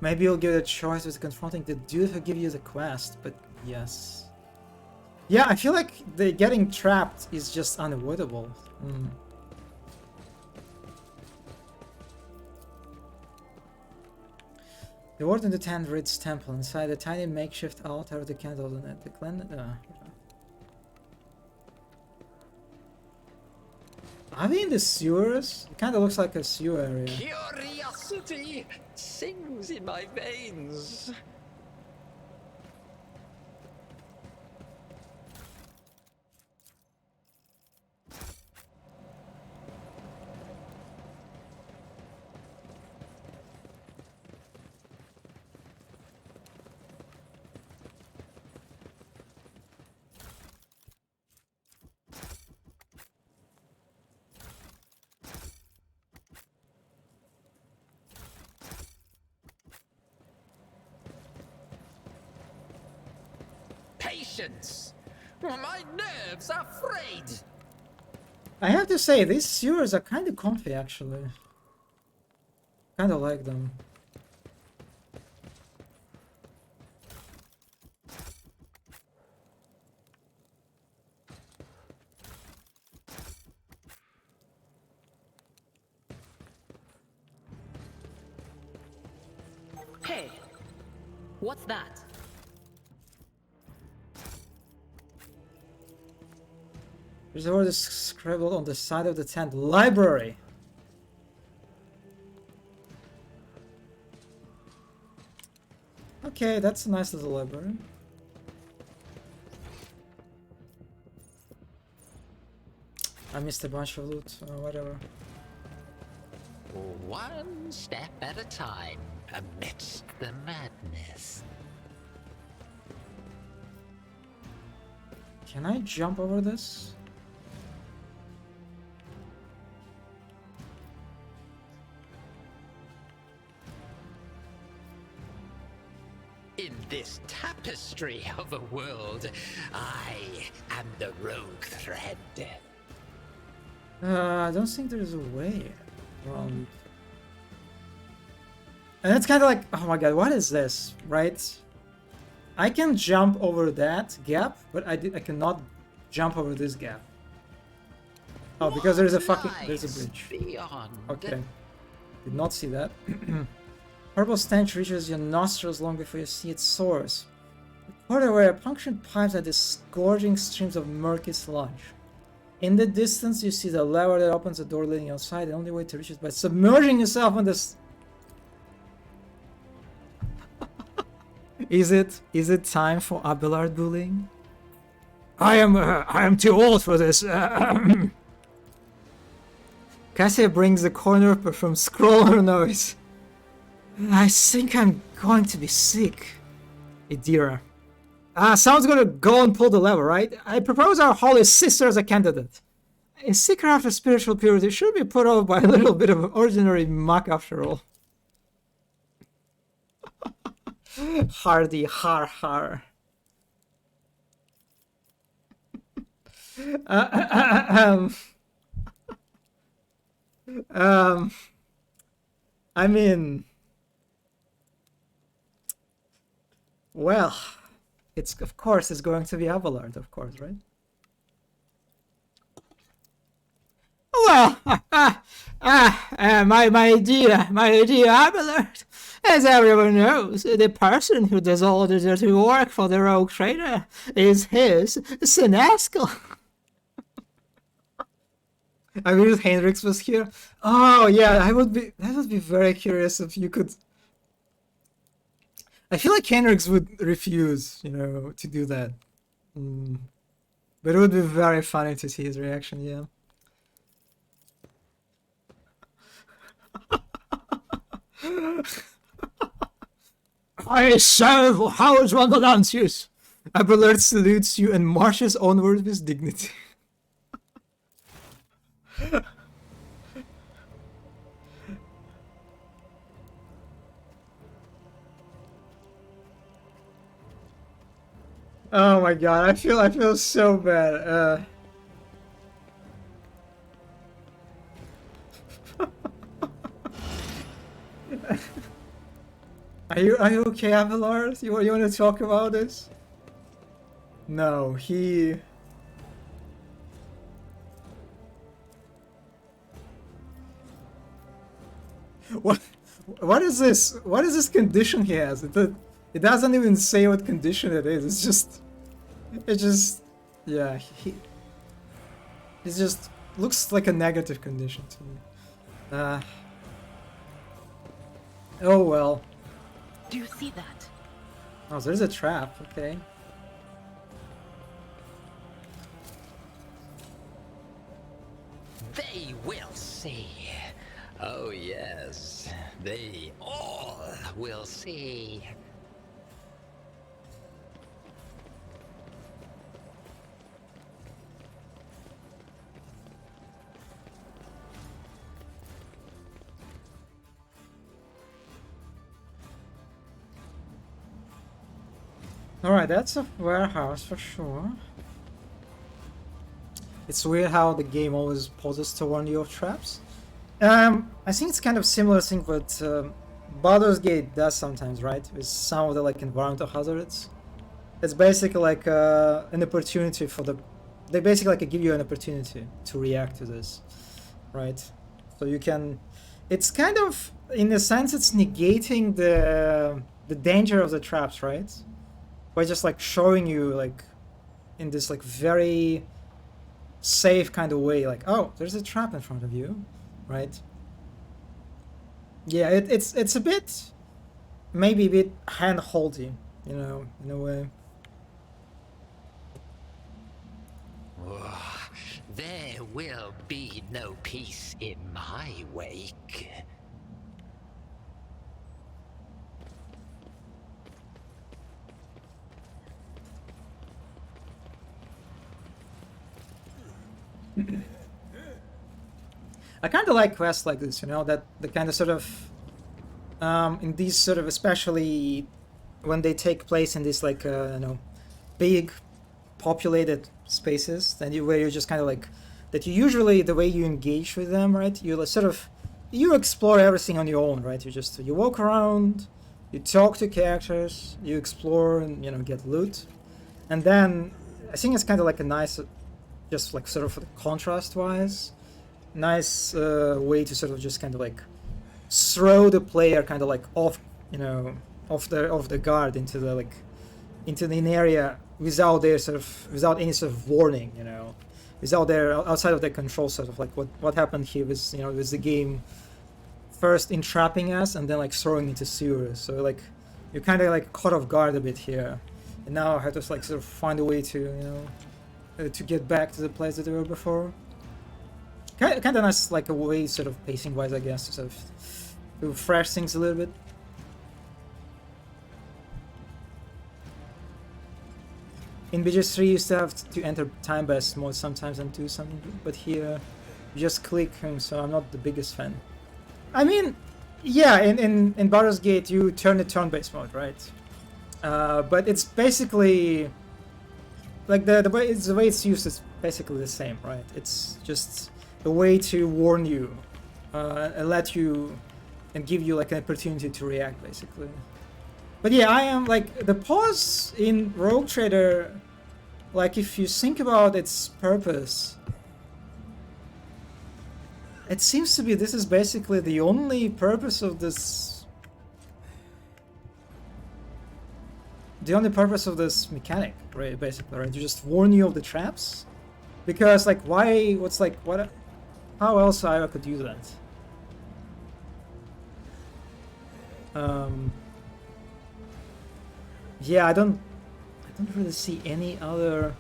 Maybe you'll give it a choice with confronting the dude who give you the quest, but yes. Yeah, I feel like the getting trapped is just unavoidable. The Warden to Tan Rid's temple inside a tiny makeshift altar of the candle at the clan. Are we in the sewers? It kind of looks like a sewer area. Curiosity sings in my veins. Patience! My nerves are frayed! I have to say, these sewers are kind of comfy, actually. Kind of like them. Hey, what's that? There's a word scribbled on the side of the tent. Library! Okay, that's a nice little library. I missed a bunch of loot, or whatever. One step at a time, amidst the madness. Can I jump over this? In this tapestry of a world, I am the rogue thread. I don't think there's a way around. And it's kind of like, oh my god, what is this, right? I can jump over that gap, but I cannot jump over this gap. Oh, because there's a there's a bridge. Beyond. Okay, did not see that. Purple stench reaches your nostrils long before you see its source. Far away, punctured pipes are disgorging streams of murky sludge. In the distance, you see the lever that opens the door leading outside. The only way to reach it is by submerging yourself in this. Is it time for Abelard bullying? I am too old for this. Cassia brings the corner of perfume scroll on her nose. I think I'm going to be sick. Idira. Someone's gonna go and pull the lever, right? I propose our holy sister as a candidate. A seeker after spiritual purity should be put off by a little bit of ordinary muck after all. Hardy, har har. I mean, well, of course it's going to be Abelard, of course, right? Well, my dear Abelard, as everyone knows, the person who does all the dirty work for the rogue trader is his Sinaskel. I wish Hendrix was here. Oh yeah, that would be very curious if you could. I feel like Hendrix would refuse, to do that. But it would be very funny to see his reaction, yeah. I serve Howard's Wonderlantius. Abelard salutes you and marches onward with dignity. Oh my god, I feel so bad. Are you okay, Abelard? You want to talk about this? No, he. What is this? What is this condition he has? It doesn't even say what condition it is. It just, yeah. It just looks like a negative condition to me. Oh well. Do you see that? Oh, there's a trap. Okay. They will see. Oh yes, they all will see. Alright, that's a warehouse for sure. It's weird how the game always pauses to warn you of traps. I think it's kind of similar thing what Baldur's Gate does sometimes, right? With some of the like environmental hazards. It's basically like an opportunity for the... They basically like give you an opportunity to react to this, right? So you can... It's kind of, in a sense, it's negating the danger of the traps, right? By just like showing you like in this like very safe kind of way, like, oh, there's a trap in front of you, right? Yeah, it's a bit, maybe a bit hand-holdy, in a way. Oh, there will be no peace in my wake. I kind of like quests like this, that the kind of sort of, in these sort of, especially when they take place in these like, big populated spaces, where you're just kind of like, that you usually, the way you engage with them, right, you sort of, you explore everything on your own, right, you walk around, you talk to characters, you explore and, get loot, and then, I think it's kind of like a nice, just like sort of contrast-wise, nice way to sort of just kind of like throw the player kind of like off, off the guard into the like, into an area without their without any sort of warning, you know, without their outside of their control, sort of like what happened here was, you know, was the game first entrapping us and then like throwing into sewers. So like you're kind of like caught off guard a bit here, and now I have to like sort of find a way to, you know, to get back to the place that they were before. Kind of nice, like a way sort of pacing wise, I guess, to sort of to refresh things a little bit. In BGS 3 you used to have to enter time-based mode sometimes and do something, but here you just click, so I'm not the biggest fan. I mean, yeah, in Baldur's Gate you turn the turn-based mode, right? But it's basically like the way it's used is basically the same, right? It's just a way to warn you and let you and give you like an opportunity to react, basically. But yeah, I am like the pause in Rogue Trader, like if you think about its purpose, it seems to be this is basically the only purpose of this. The only purpose of this mechanic, right? Basically, right? To just warn you of the traps, because like why? What's like what? How else I could use that? Yeah, I don't really see any other.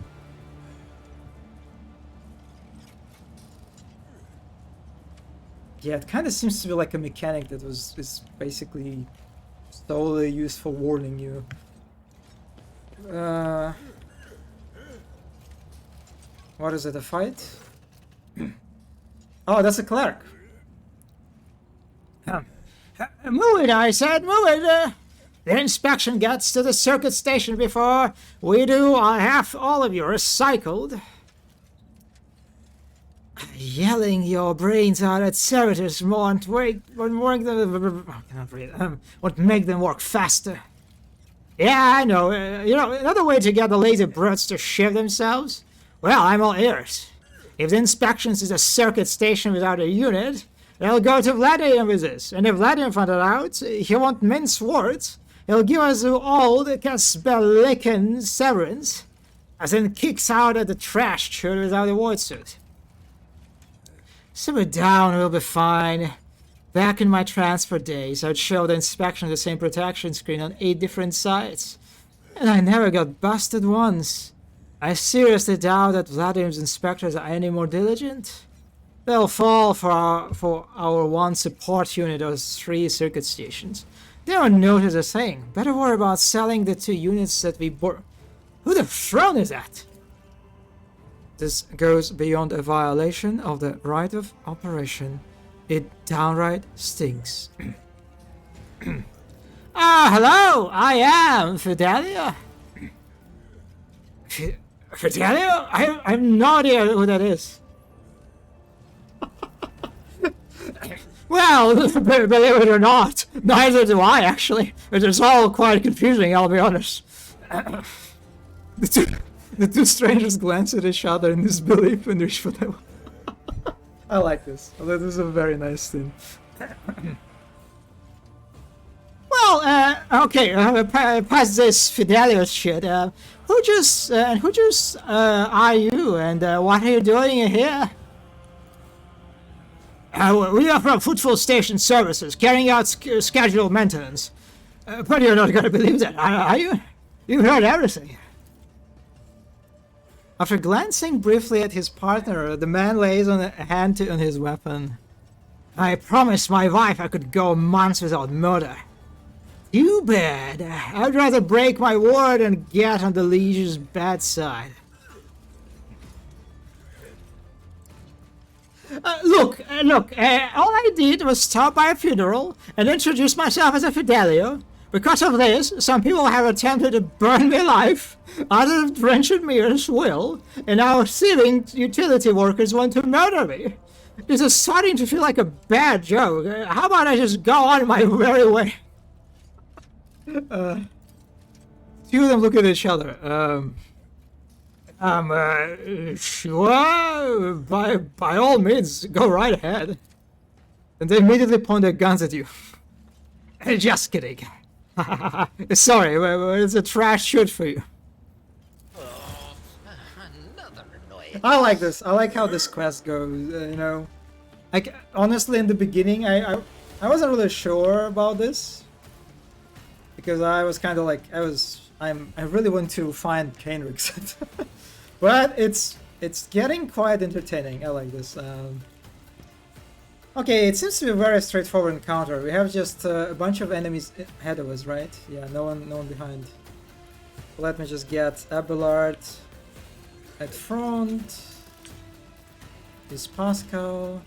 Yeah, it kind of seems to be like a mechanic that is basically solely used for warning you. What is it? A fight? Oh, that's a cleric. Move it, I said, move it. The inspection gets to the circuit station before we do. I'll have all of you recycled. Yelling your brains out at servitors won't make them work faster. Yeah, I know. You know, another way to get the lazy brutes to shift themselves? Well, I'm all ears. If the inspections is a circuit station without a unit, they'll go to Vladimir with this. And if Vladimir found it out, he won't mince words. He'll give us all the Caspelican severance, as in kicks out at the trash chute without a void suit. Simmer down, we'll be fine. Back in my transfer days, I'd show the inspection the same protection screen on 8 different sites. And I never got busted once. I seriously doubt that Vladimir's inspectors are any more diligent. They'll fall for our one support unit of 3 circuit stations. They don't notice a thing. Better worry about selling the 2 units that we bought. Who the throne is that? This goes beyond a violation of the right of operation. It downright stinks. Hello! I am Fidelio. Fidelio? I have no idea who that is. Well, believe it or not, neither do I, actually. It's all quite confusing, I'll be honest. The two strangers glance at each other in disbelief and reach for them. I like this. This is a very nice thing. Well, okay, past this Fidelio shit. Who just are you, and what are you doing here? We are from Footfall Station Services, carrying out scheduled maintenance. But you're not gonna believe that, are you? You heard everything. After glancing briefly at his partner, the man lays on a hand on his weapon. I promised my wife I could go months without murder. Too bad. I'd rather break my word and get on the liege's bad side. Look, all I did was stop by a funeral and introduce myself as a Fidelio. Because of this, some people have attempted to burn me alive, others have drenched me in swill, and now thieving utility workers want to murder me. This is starting to feel like a bad joke. How about I just go on my merry way? Two of them look at each other. Sure, by all means, go right ahead. And they immediately point their guns at you. Just kidding. Sorry, it's a trash shoot for you. Another annoyance. I like this. I like how this quest goes. You know, like honestly, in the beginning, I wasn't really sure about this because I was kind of like I really want to find Kenrix, but it's getting quite entertaining. I like this. Okay, it seems to be a very straightforward encounter. We have just a bunch of enemies ahead of us, right? Yeah, no one behind. Let me just get Abelard at front. Is Pascal.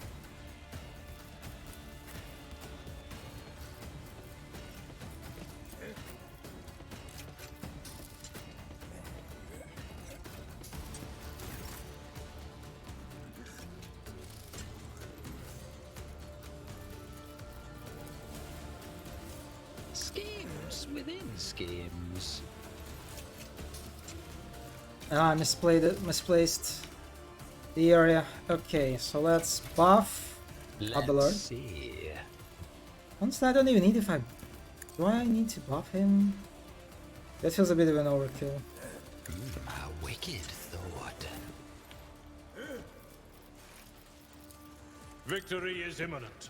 Schemes within schemes. Ah, I misplaced the area. Okay, so let's buff Abelard. Let's see. Honestly, I don't even need if I... Do I need to buff him? That feels a bit of an overkill. A wicked thought. Victory is imminent.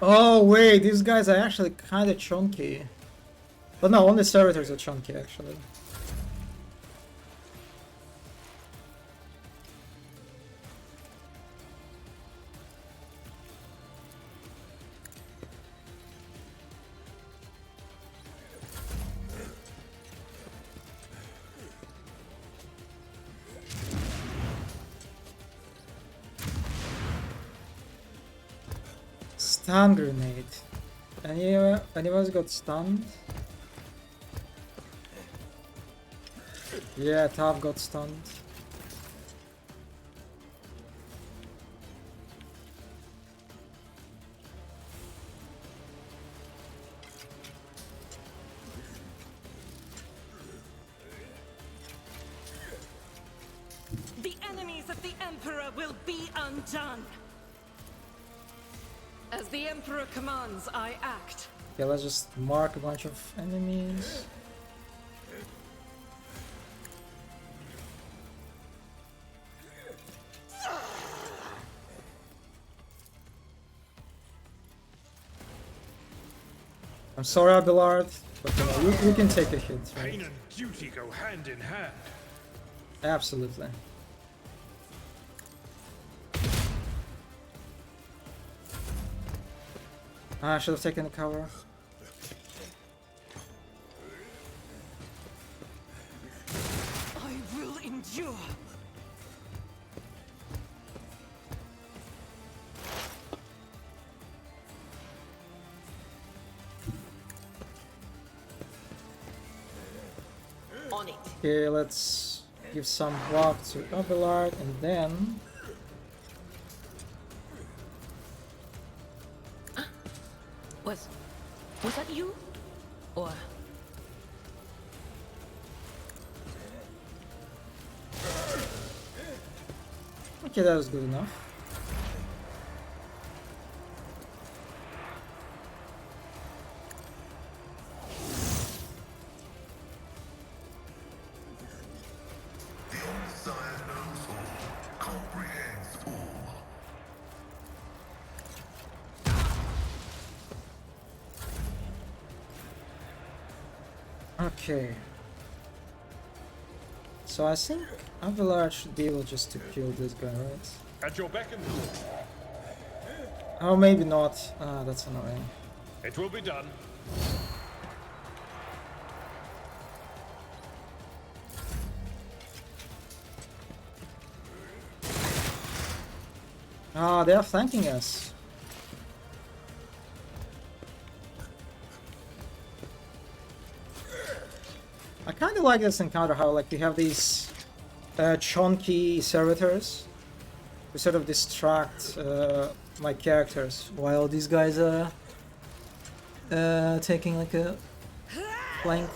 Oh wait, these guys are actually kind of chunky. But no, only servitors are chunky actually. Stun grenade. Any of us got stunned? Yeah, Tav got stunned. The enemies of the Emperor will be undone. As the Emperor commands, I act. Okay, let's just mark a bunch of enemies. I'm sorry, Abelard, but you know, you can take a hit, right? Pain and duty go hand in hand. Absolutely. I should have taken the cover. I will endure. On it. Okay, let's give some block to Abelard and then... Was that you? Or... Okay, that was good enough. The Omnissiah knows all, comprehends all. Okay. So I think Abelard should be able just to kill this guy, right? At your beck and call. Oh, maybe not. Ah, that's annoying. It will be done. Ah, they are flanking us. I kind of like this encounter, how like we have these chunky servitors who sort of distract my characters while these guys are taking like a flank.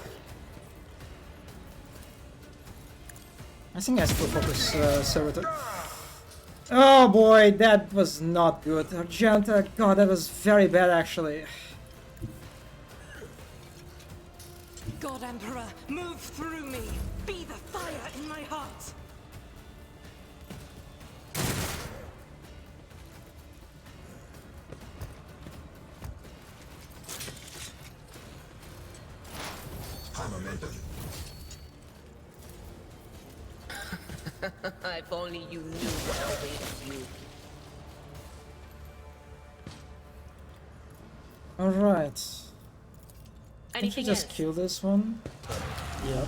I think I still focus servitor. Oh boy, that was not good. Argenta, god, that was very bad actually. God Emperor, move through me. Be the fire in my heart. If only you knew what awaited you. Alright. Can't you Anything just else? kill this one? Yep.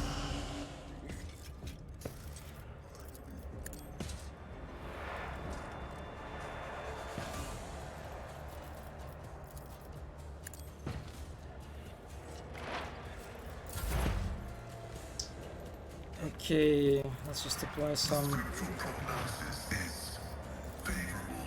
Okay, let's just apply some. Spiritual prognosis is favorable.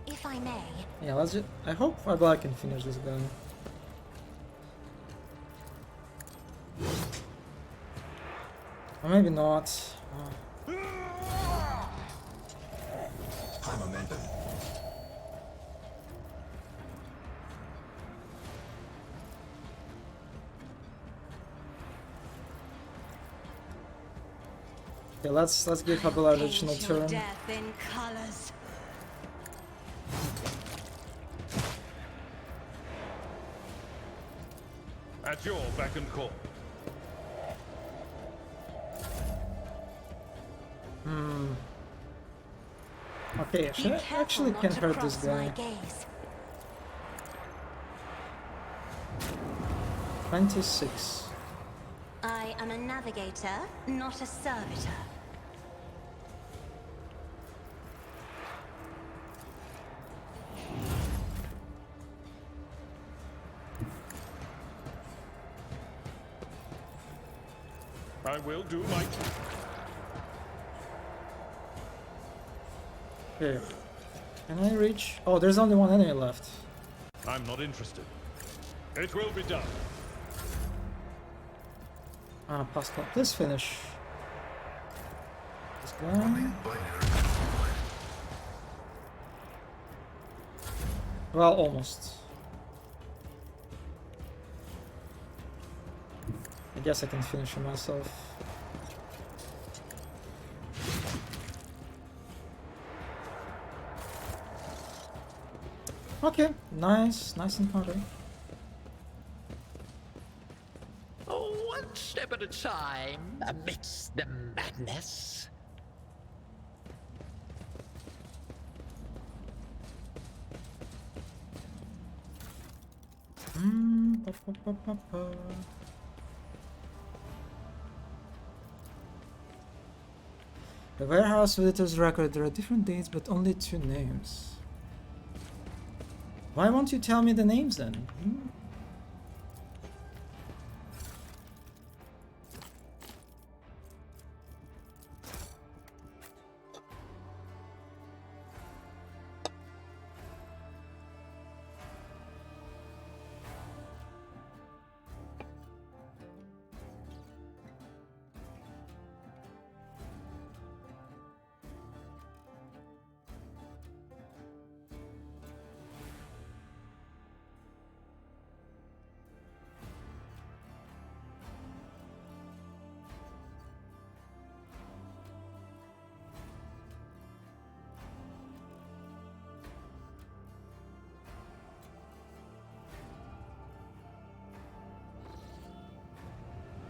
If I may, Yeah, let's just. I hope Fibla can finish this guy. Or maybe not. High momentum. Okay, let's give Fibla paint additional your turn. death in colors. At your beck and call. Okay, Be I careful actually not can to hurt this cross my guy. gaze. 26. I am a navigator, not a servitor. I will do my... Here. Can I reach? Oh, there's only one enemy left. I'm not interested. It will be done. Ah, Pascal, please finish. This guy. Binary. Well, almost. I guess I can finish him myself. Okay, nice encounter. Oh, one step at a time amidst the madness. Pa, pa, pa, pa, pa. The warehouse visitors record there are different dates but only 2 names. Why won't you tell me the names then?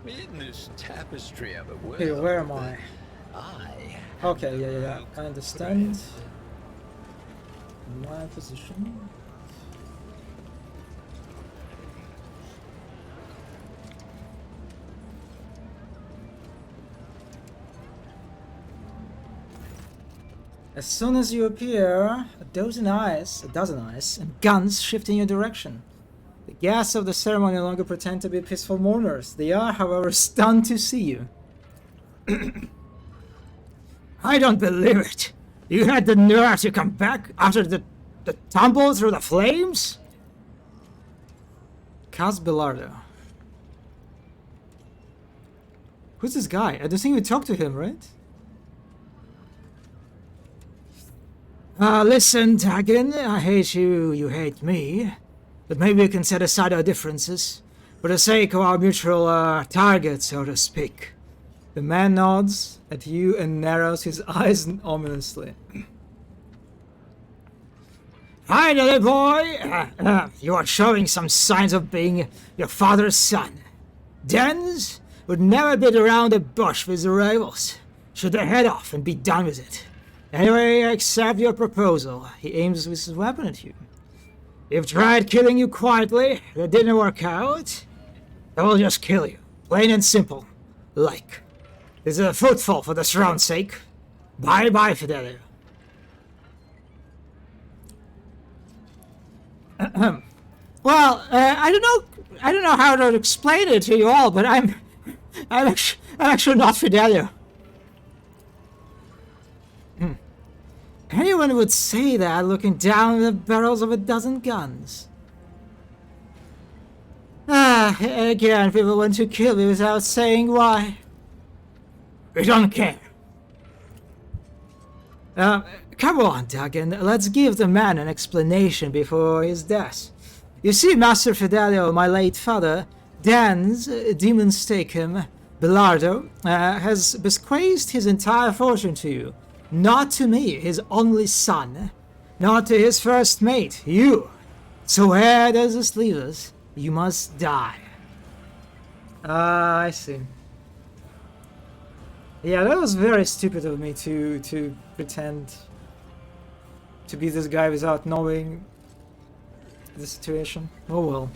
In this tapestry of a world, Hey, where am I? I Okay, yeah. I understand. My position. As soon as you appear, a dozen eyes, and guns shift in your direction. The guests of the ceremony no longer pretend to be peaceful mourners. They are, however, stunned to see you. I don't believe it. You had the nerve to come back after the tumble through the flames? Cas Belardo. Who's this guy? I don't think we talked to him, right? Listen, Dagon, I hate you, you hate me. But maybe we can set aside our differences for the sake of our mutual target, so to speak. The man nods at you and narrows his eyes ominously. Finally, boy! You are showing some signs of being your father's son. Dens would never beat around the bush with the rivals. Shoot their head off and be done with it. Anyway, I accept your proposal. He aims with his weapon at you. You've tried killing you quietly. That didn't work out. I will just kill you. Plain and simple. Like. This is a footfall for the throne sake. Bye-bye, Fidelio. Well, I don't know how to explain it to you all, but I'm actually not Fidelio. Anyone would say that looking down the barrels of a dozen guns. Again, people want to kill me without saying why. We don't care. Come on, Dagon. Let's give the man an explanation before his death. You see, Master Fidelio, my late father, Dan's demon stake him, Belardo, has bequeathed his entire fortune to you. Not to me, his only son. Not to his first mate, you. So where does this leave us? You must die. I see. Yeah, that was very stupid of me to pretend to be this guy without knowing the situation. Oh well.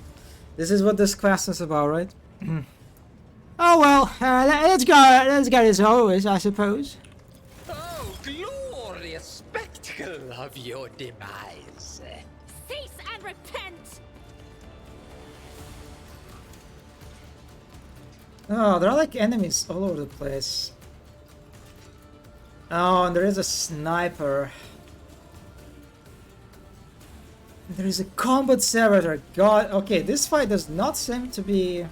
This is what this class is about, right? Oh well, let's get as always, I suppose. Oh, glorious spectacle of your demise. Cease and repent! Oh, there are like enemies all over the place. Oh, and there is a sniper. There is a combat servitor. God, okay, this fight does not seem to be...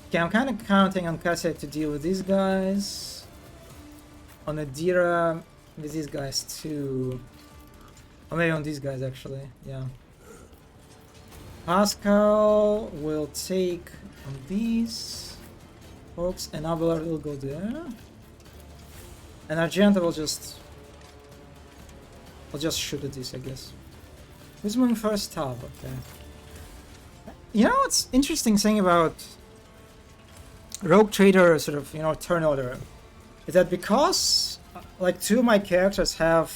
Okay, I'm kind of counting on Cassia to deal with these guys. On Adira with these guys too. Or maybe on these guys actually, yeah. Pascal will take on these folks, and Abelard will go there. And Argenta will just... I'll just shoot at this, I guess. Who's moving first? Tab, okay. You know what's interesting thing about Rogue Trader sort of, you know, turn order is that because like two of my characters have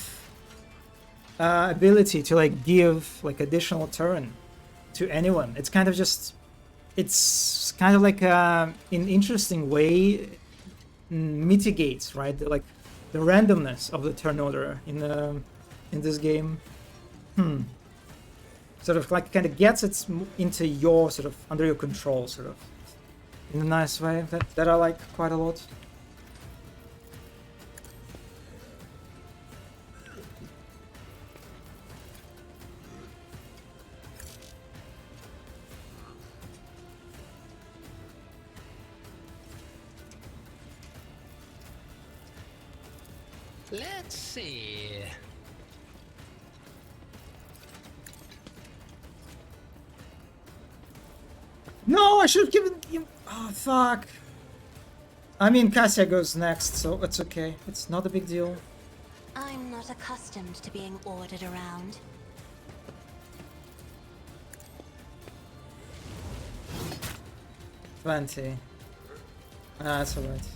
ability to like give like additional turn to anyone, it's kind of just, it's kind of like in interesting way mitigates, right, like the randomness of the turn order in this game. Sort of like kind of gets it into your sort of under your control, sort of in a nice way that I like quite a lot. Let's see. No, I should have given you... Oh, fuck. I mean, Cassia goes next, so it's okay. It's not a big deal. I'm not accustomed to being ordered around. Plenty. Ah, that's alright.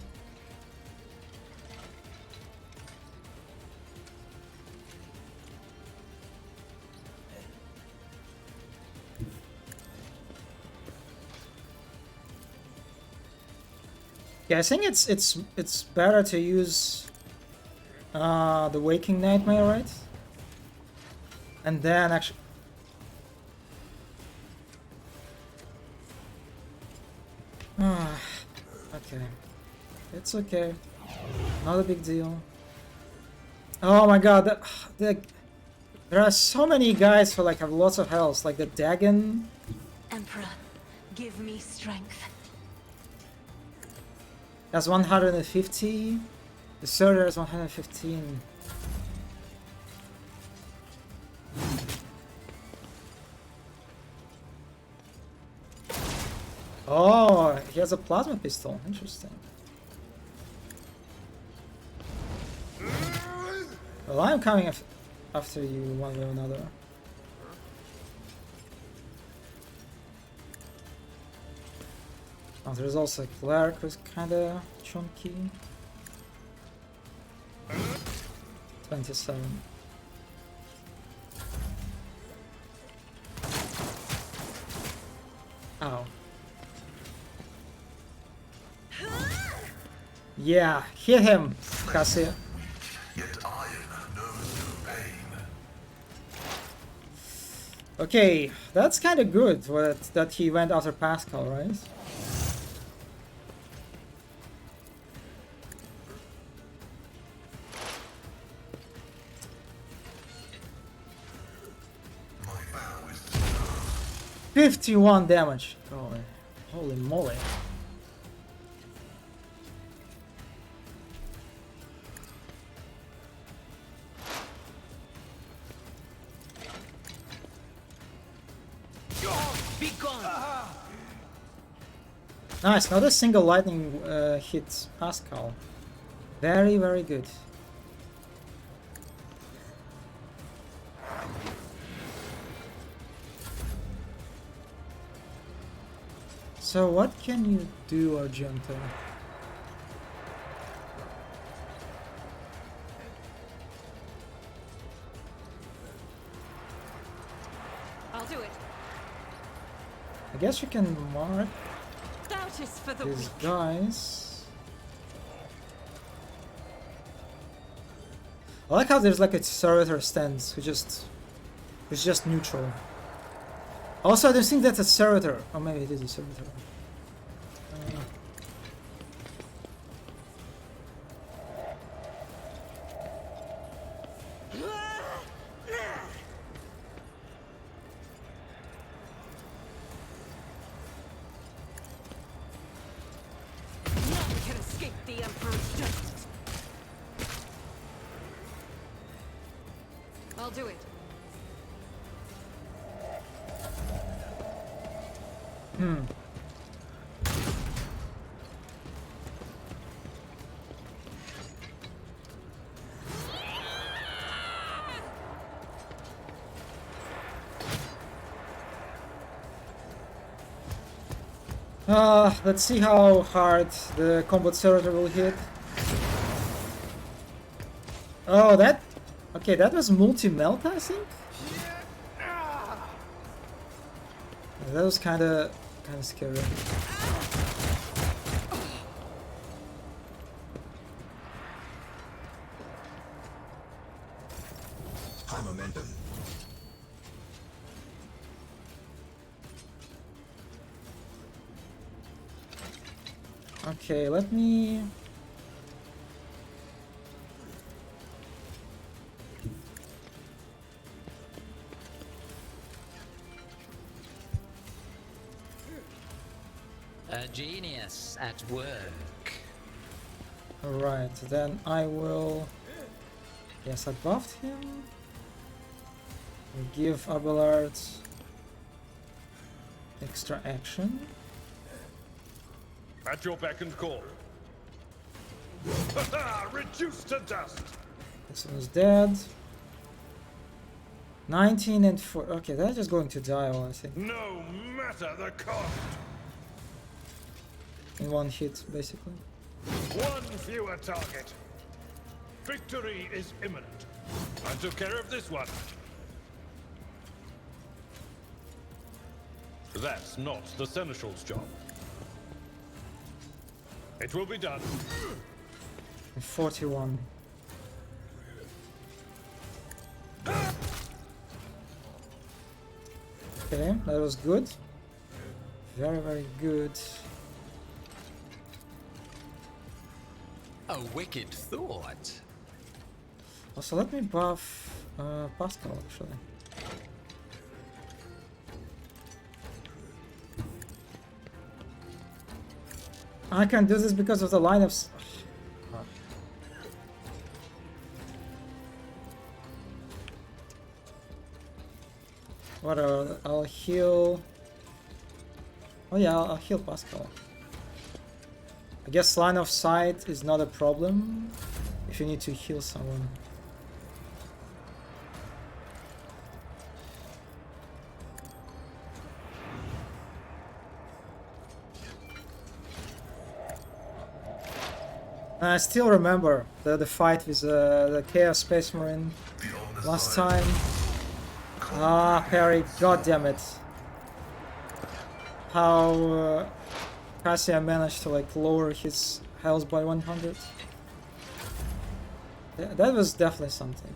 Yeah, I think it's better to use the Waking Nightmare, right? And then actually... okay. It's okay. Not a big deal. Oh my god, there are so many guys who like have lots of health, like the Dagon. Emperor, give me strength. That's 150. The Surtur is 115. Oh, he has a plasma pistol. Interesting. Well, I'm coming after you one way or another. Oh, there's also a cleric who's kinda chunky. 27. Ow. Yeah, hit him, Cassie. Yet iron knows no pain. Okay, that's kind of good that he went after Pascal, right? My vow is 51 damage. Oh, holy moly. Be gone! Nice, not a single lightning hit Pascal. Very, very good. So what can you do, Argento? I'll do it. I guess you can mark Doubt is for the these weak. guys. I like how there's like a servitor stance who's just neutral. Also, I don't think that's a servitor. Oh, maybe it is a servitor. None can escape the Emperor's justice. I'll do it. Let's see how hard the combat servitor will hit. Oh, that... Okay, that was multi-melt, I think? Yeah, that was kinda scary. high momentum. Okay, let me... A genius at work. Alright, then I will... Yes, I buffed him. I'll give Abelard extra action. At your beck and call. Reduced to dust. This one's dead. 19 and 4. Okay, they're just going to die, all I think. No matter the cost. In one hit, basically. One fewer target. Victory is imminent. I took care of this one. That's not the Seneschal's job. It will be done. 41. Okay, that was good. Very, very good. A wicked thought. Also, let me buff Pascal actually. I can do this because of the line of. Whatever, I'll heal. Oh yeah, I'll heal Pascal. I guess line of sight is not a problem if you need to heal someone. I still remember the fight with the Chaos Space Marine last time. Ah, Perry, god damn it. How Cassia managed to like lower his health by 100. That was definitely something.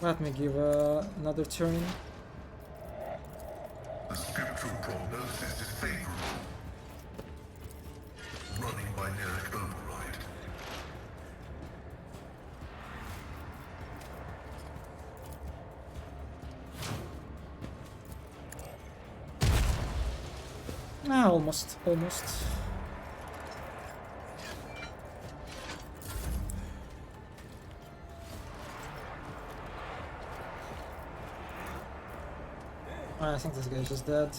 Let me give another turn. The spiritual prognosis is favorable. Running binaric override. Ah, almost. I think this guy's just dead.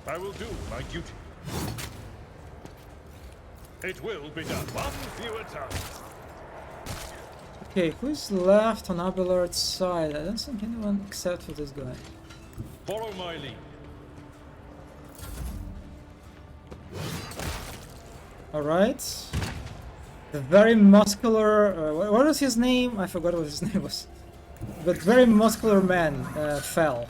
I will do my duty. It will be done. One fewer task. Okay, who's left on Abelard's side? I don't think anyone except for this guy. Follow my lead. Alright. The very muscular... what was his name? I forgot what his name was. But very muscular man fell.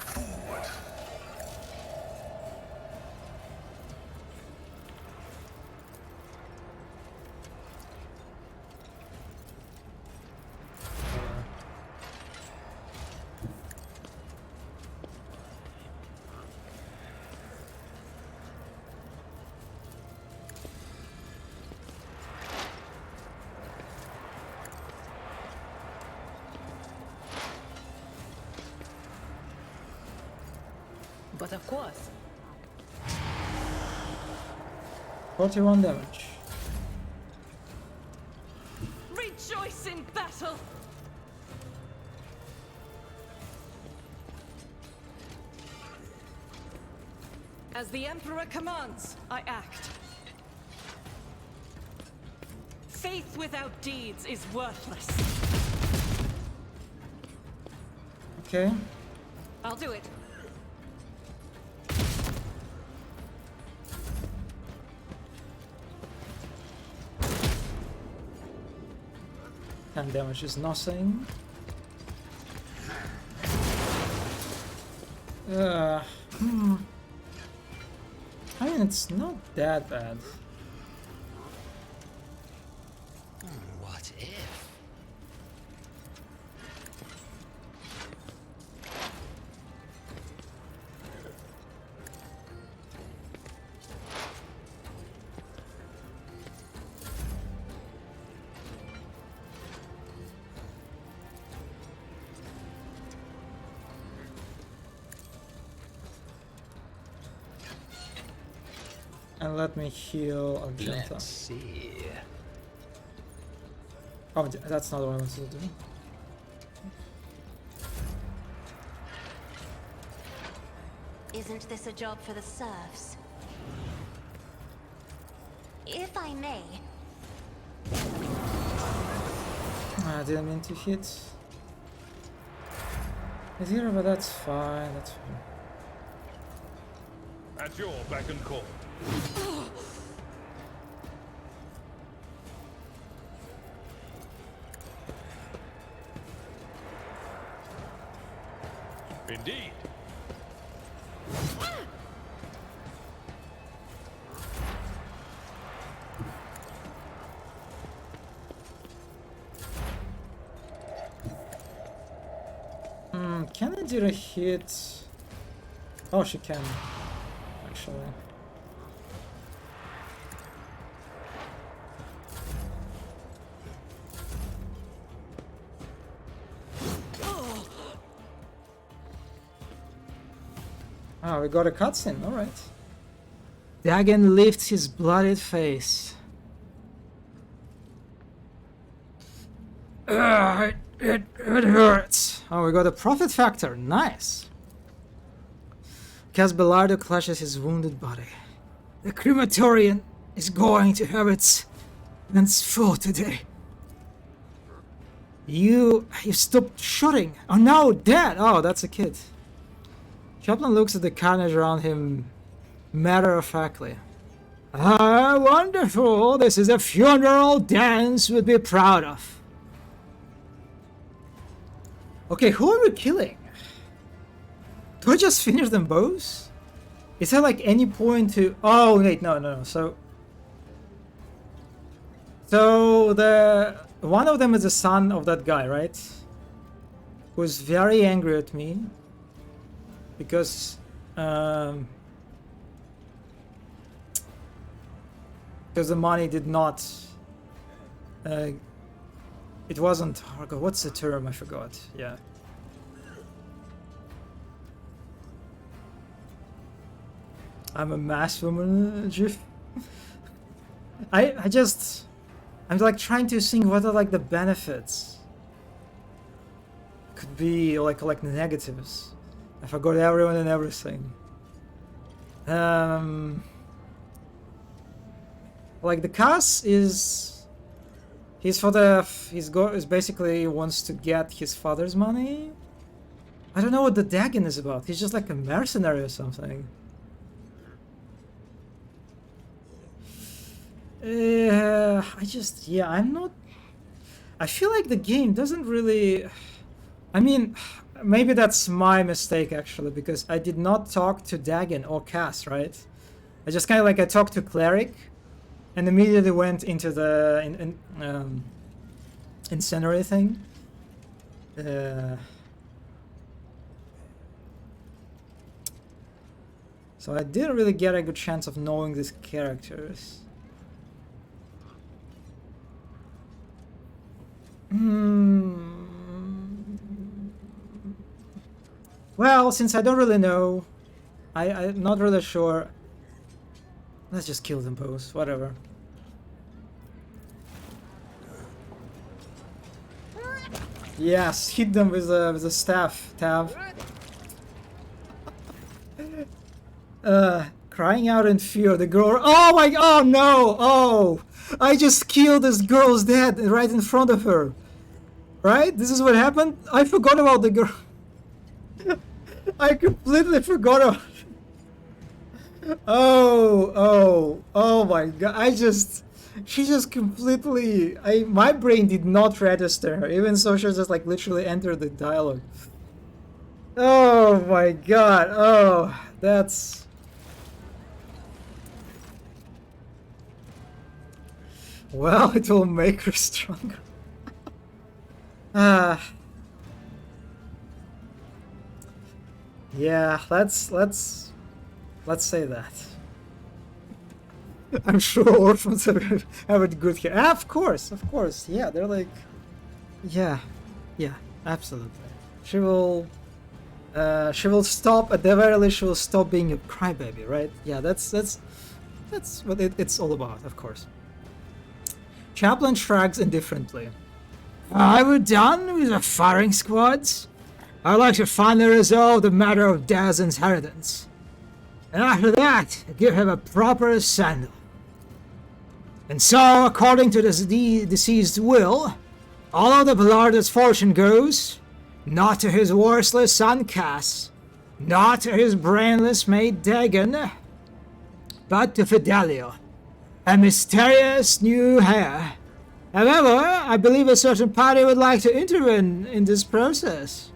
But of course. 41 damage. Rejoice in battle! As the Emperor commands, I act. Faith without deeds is worthless. Okay. I'll do it. Damage is nothing. I mean, it's not that bad. What if? And let me heal Argenta. Let's see. Oh, that's not what I wanted to do. Isn't this a job for the serfs? If I may. I didn't mean to hit. Zero, but that's fine. That's fine. At your beck and call. Indeed. Can I do a hit? Oh, she can, actually. Ah, we got a cutscene, alright. Dagon lifts his bloodied face. It hurts. Oh, we got a profit factor. Nice. Cas Belardo clutches his wounded body. The crematorium is going to have its hands full today. You stopped shooting. Oh no, dead. Oh, that's a kid. Chaplin looks at the carnage around him matter-of-factly. Ah, wonderful. This is a funeral dance we'd be proud of. Okay, who are we killing? Do I just finish them both? Is there like any point to... Oh, wait, no. So the... One of them is the son of that guy, right? Who's very angry at me. Because... because the money did not... it wasn't... Oh God, what's the term? I forgot. Yeah. I'm a mass woman, GIF. I'm like trying to think what are like the benefits. Could be like negatives. I forgot everyone and everything. Like the Cas is... He's basically wants to get his father's money. I don't know what the Dagon is about. He's just like a mercenary or something. I'm not... I feel like the game doesn't really... I mean, maybe that's my mistake actually, because I did not talk to Dagon or Cas, right? I just kind of like, I talked to Cleric and immediately went into the incendiary thing. So I didn't really get a good chance of knowing these characters. Well, since I don't really know, I'm not really sure. Let's just kill them both, whatever. Yes, hit them with a staff, Tav. Crying out in fear, the girl... Oh my... Oh no! Oh! I just killed this girl's dad right in front of her. Right? This is what happened? I forgot about the girl. I completely forgot about... Oh my god. She just completely... My brain did not register her. Even so, she just like literally entered the dialogue. Oh my god. Oh, that's... Well, it will make her stronger. Yeah, let's say that. I'm sure orphans have it good here. Of course. Yeah, they're like... Yeah, absolutely. She will stop, at the very least, she will stop being a crybaby, right? Yeah, that's what it's all about, of course. Chaplin shrugs indifferently. Are we done with the firing squads? I'd like to finally resolve the matter of Dad's inheritance. And after that, give him a proper send-off. And so, according to the deceased's will, all of the Belardo's fortune goes, not to his worthless son Cas, not to his brainless mate Dagon, but to Fidelio, a mysterious new heir. However, I believe a certain party would like to intervene in this process.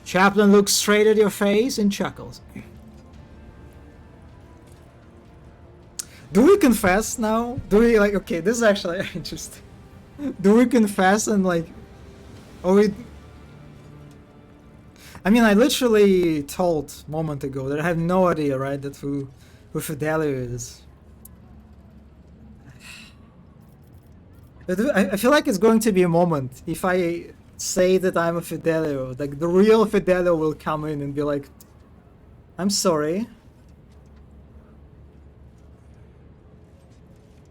Chaplin looks straight at your face and chuckles. Do we confess now? Do we like... Okay, this is actually interesting. Do we confess and like... Or we... I mean, I literally told a moment ago that I have no idea, right, that who Fidelio is. I feel like it's going to be a moment if I say that I'm a Fidelio, like the real Fidelio will come in and be like, I'm sorry.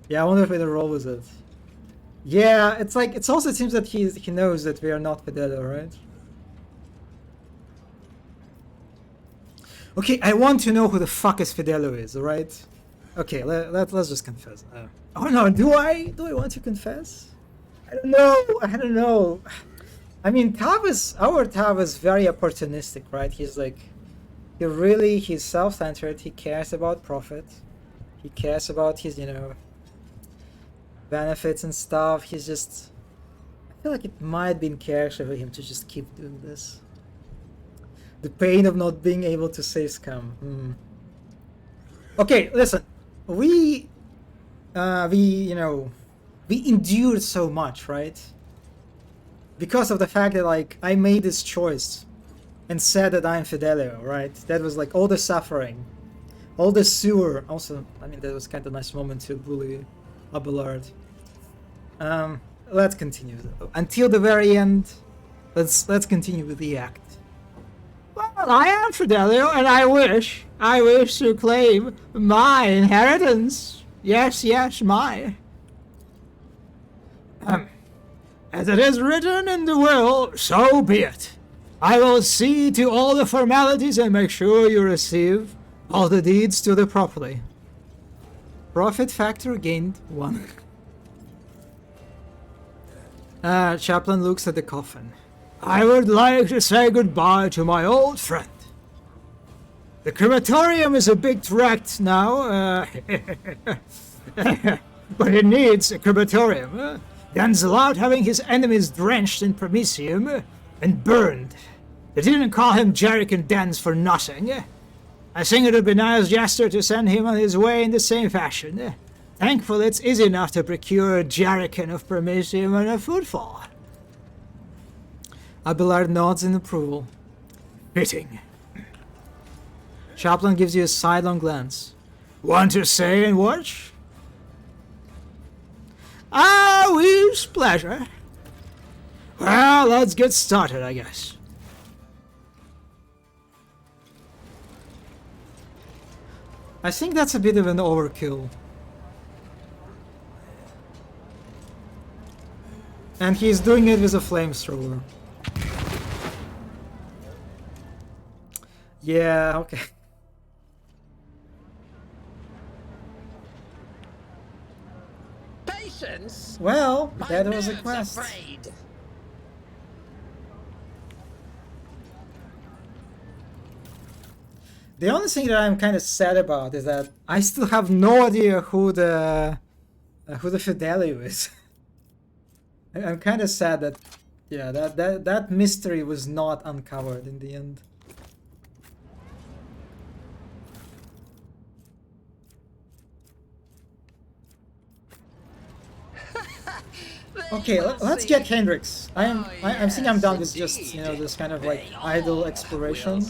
Yeah, I wonder if it'll roll with it. Yeah, it's like, it also seems that he knows that we are not Fidelio, right? Okay, I want to know who the fuck is Fidelio is, alright? Okay, let's just confess. Oh no, do I want to confess? I don't know. I mean, our Tav is very opportunistic, right? He's like, he's self-centered, he cares about profit. He cares about his, benefits and stuff. He's just, I feel like it might be in character for him to just keep doing this. The pain of not being able to save scum. Okay, listen. We endured so much, right? Because of the fact that, like, I made this choice and said that I'm Fidelio, right? That was, like, all the suffering, all the sewer. Also, I mean, that was kind of a nice moment to bully Abelard. Let's continue. Until the very end, let's continue with the act. Well, I am Fidelio, and I wish to claim my inheritance. Yes, mine. As it is written in the will, so be it. I will see to all the formalities and make sure you receive all the deeds to the property. Profit factor gained 1. Chaplain looks at the coffin. I would like to say goodbye to my old friend. The crematorium is a bit wrecked now, but it needs a crematorium. Ganzelot having his enemies drenched in Promisium and burned. They didn't call him Jarek and Dance for nothing. I think it would be nice gesture to send him on his way in the same fashion. Thankfully, it's easy enough to procure Jarrican of Promisium and a footfall. Abelard nods in approval. Fitting. Chaplain gives you a sidelong glance. Want to say and watch? Ah, with pleasure. Well, let's get started, I guess. I think that's a bit of an overkill. And he's doing it with a flamethrower. Yeah, okay. Patience. Well, My that was a nerves quest. are frayed. The only thing that I'm kind of sad about is that I still have no idea who the Fidelio is. I'm kind of sad that, yeah, that mystery was not uncovered in the end. Okay, let's get Hendrix. I think I'm done with just, this kind of like idle exploration.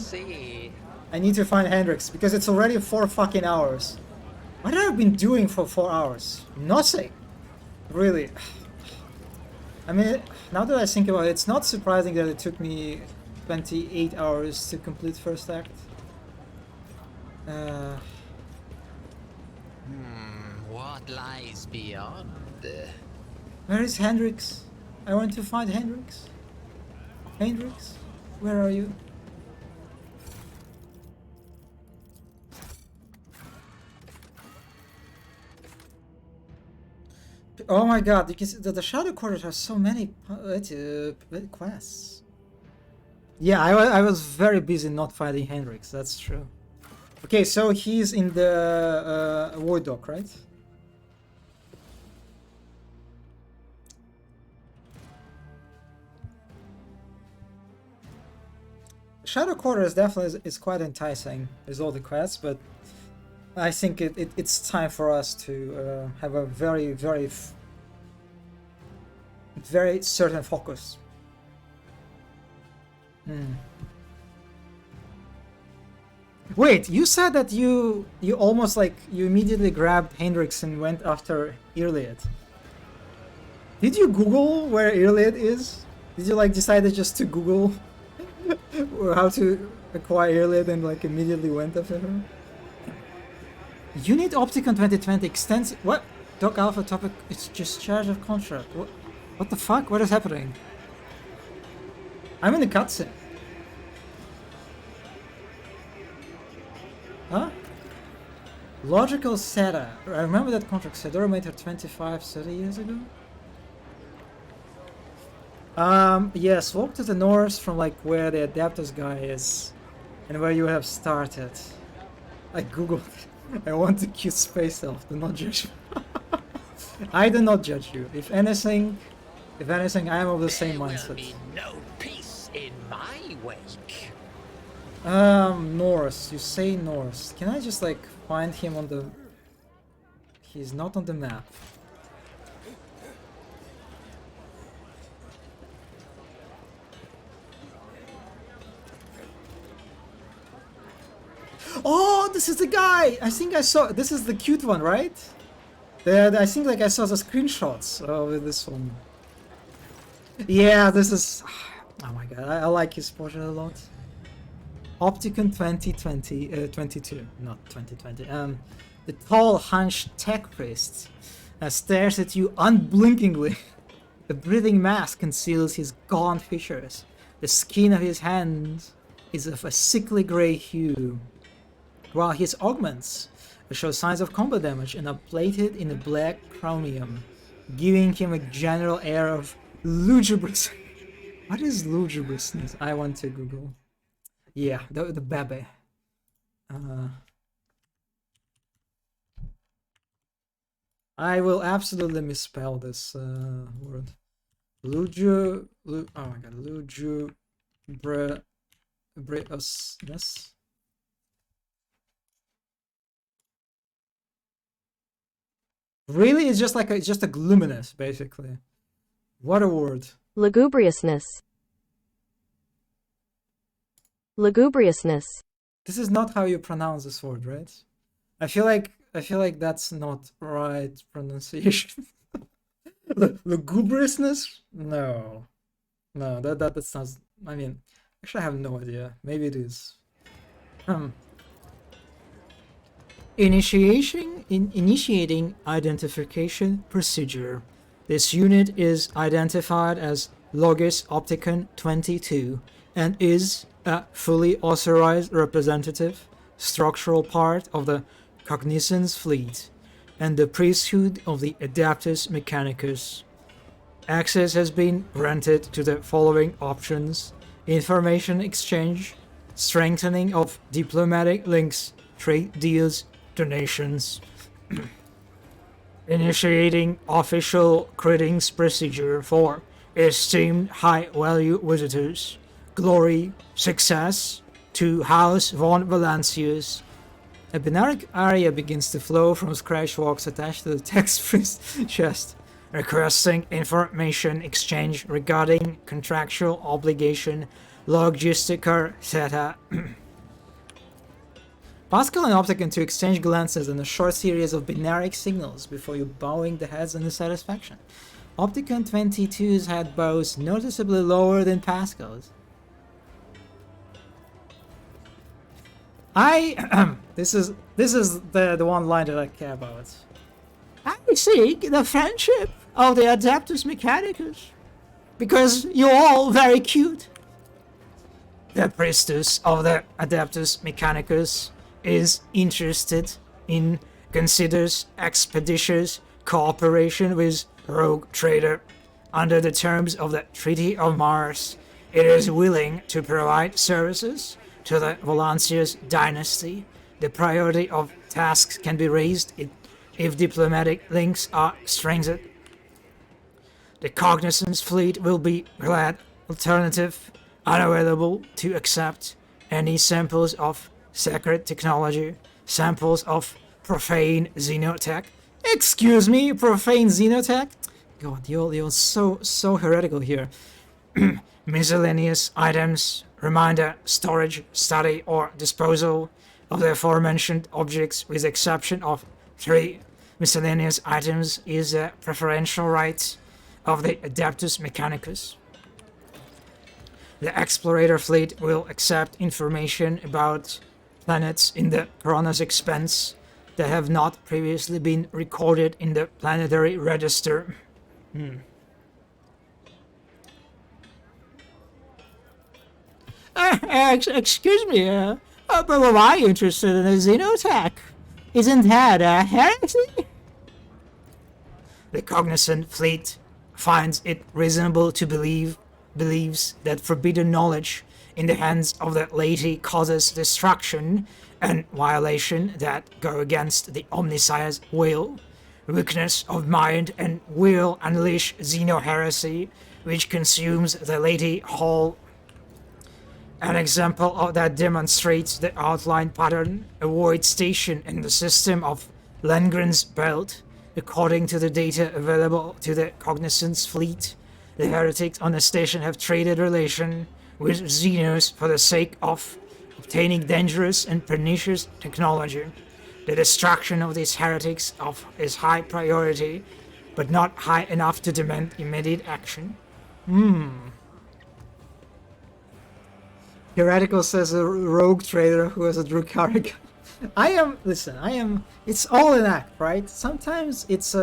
I need to find Hendrix because it's already 4 fucking hours. What have I been doing for 4 hours? Nothing. Really. I mean, now that I think about it, it's not surprising that it took me 28 hours to complete first act. What lies beyond? Where is Hendrix? I want to find Hendrix. Hendrix, where are you? Oh my god, because the Shadow Quarters have so many quests. Yeah, I was very busy not finding Hendrix, that's true. Okay, so he's in the Void Dock, right? Shadow Quarters definitely is quite enticing with all the quests, but I think it's time for us to have a very certain focus. Wait, you said that you almost like you immediately grabbed Hendrix and went after Irliet. Did you Google where Irliet is? Did you like decided just to Google how to acquire Irliet and like immediately went after her? Unit Opticon 2020 extends what? Doc Alpha topic, it's just charge of contract. What the fuck? What is happening? I'm in the cutscene. Huh? Logical SATA. I remember that contract. Sedorometer 25, 30 years ago? Yes, walk to the north from like where the adapters guy is. And where you have started. I googled. I want to cue Space Elf. Do not judge me. I do not judge you. If anything, I am of the same mindset. There will be no peace in my wake. North. You say north. Can I just like find him on the... He's not on the map. Oh, this is the guy! I think I saw... This is the cute one, right? I think like I saw the screenshots of this one. Yeah, this is... Oh my god, I like his portrait a lot. Opticon 22, not 2020. The tall, hunched tech priest stares at you unblinkingly. The breathing mask conceals his gaunt features. The skin of his hands is of a sickly gray hue, while his augments show signs of combat damage and are plated in a black chromium, giving him a general air of lugubrious. What is lugubriousness? I want to Google. Yeah, the baby. I will absolutely misspell this word. Oh my god, lugubriousness. Really, it's just like it's just a gloominess, basically. What a word. Lugubriousness. Lugubriousness. This is not how you pronounce this word, right? I feel like that's not right pronunciation. Lugubriousness? No. No, that sounds... I mean, actually I have no idea. Maybe it is. Initiating identification procedure. This unit is identified as Logis Opticon 22 and is a fully authorized representative, structural part of the Cognizance fleet and the priesthood of the Adaptus Mechanicus. Access has been granted to the following options: information exchange, strengthening of diplomatic links, trade deals, donations. Initiating official greetings procedure for esteemed high-value visitors. Glory, success to House von Valancius. A binary area begins to flow from scratch walks attached to the text priest chest, requesting information exchange regarding contractual obligation, logistical setup. Pascal and Opticon to exchange glances and a short series of binary signals before you bowing the heads in satisfaction. Opticon 22's head bows noticeably lower than Pascal's. This is the one line that I care about. I seek the friendship of the Adaptus Mechanicus, because you're all very cute. The priestess of the Adaptus Mechanicus is interested in, considers expeditious cooperation with rogue trader. Under the terms of the Treaty of Mars, it is willing to provide services to the Valancius dynasty. The priority of tasks can be raised if diplomatic links are strengthened. The Cognizance fleet will be glad alternative, unavailable to accept any samples of sacred technology, samples of profane xenotech. Excuse me, profane xenotech? God, you're so heretical here. Miscellaneous items, reminder, storage, study, or disposal. of the aforementioned objects, with the exception of 3 miscellaneous items, is the preferential right of the Adeptus Mechanicus. The Explorator fleet will accept information about planets in the Corona's expense that have not previously been recorded in the planetary register. Excuse me, but why are you interested in a xenotech? Isn't that a heresy? The Cognizant fleet finds it reasonable to believes that forbidden knowledge in the hands of the laity causes destruction and violation that go against the Omnissiah's will. Weakness of mind and will unleash xenoheresy, which consumes the laity whole. An example of that demonstrates the outline pattern. A void station in the system of Lengren's belt. According to the data available to the Cognizance fleet, the heretics on the station have traded relation with Xenos for the sake of obtaining dangerous and pernicious technology. The destruction of these heretics is high priority, but not high enough to demand immediate action. Heretical says a rogue trader who has a Drukharic. It's all an act, right? Sometimes it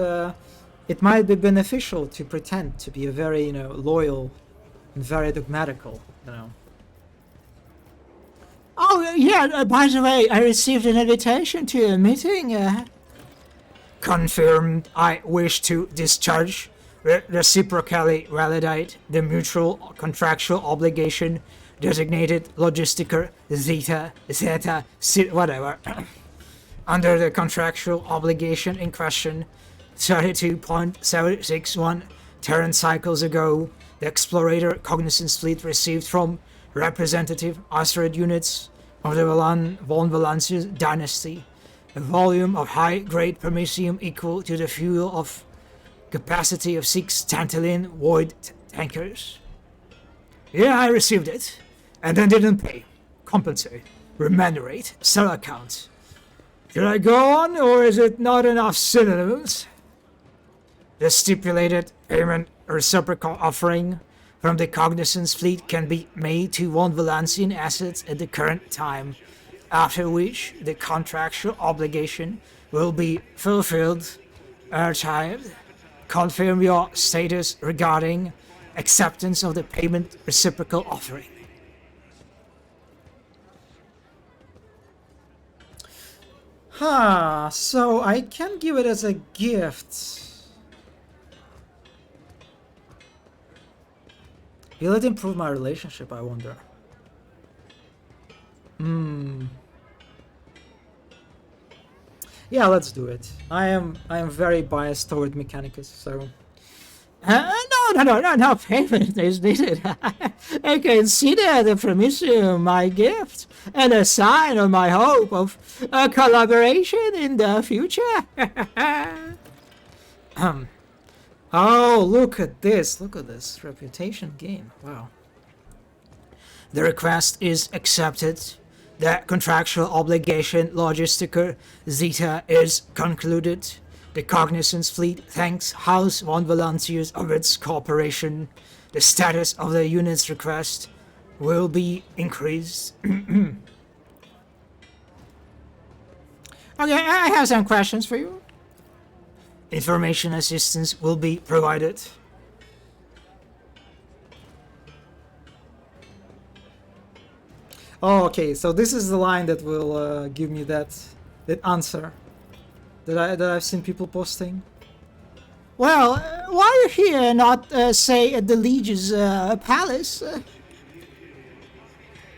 might be beneficial to pretend to be a very, loyal and very dogmatical, Oh, yeah, by the way, I received an invitation to a meeting. Confirmed. I wish to discharge, reciprocally validate the mutual contractual obligation designated Logistiker Zeta, whatever. Under the contractual obligation in question, 32.761 Terran cycles ago, the Explorator Cognizance fleet received from representative asteroid units of the von Valancius dynasty a volume of high-grade permisium equal to the fuel of capacity of 6 Tantalin void tankers. Yeah, I received it, and then didn't pay, compensate, remunerate, sell accounts. Should I go on, or is it not enough synonyms? The stipulated payment reciprocal offering from the Cognizance fleet can be made to Von Valancian assets at the current time, after which the contractual obligation will be fulfilled. Archived. Confirm your status regarding acceptance of the payment reciprocal offering. So I can give it as a gift. Will it improve my relationship, I wonder? Yeah, let's do it. I am very biased toward Mechanicus, so... No payment is needed. I consider the Promisium my gift and a sign of my hope of a collaboration in the future. Oh, look at this reputation gain. Wow. The request is accepted. The contractual obligation Logistiker Zeta is concluded. The Cognizance fleet thanks House Von Valancius of its cooperation. The status of the unit's request will be increased. Okay, I have some questions for you. Information assistance will be provided. Oh, okay, so this is the line that will give me that answer that I've seen people posting. Well, why are you here, not, say, at the Legion's palace?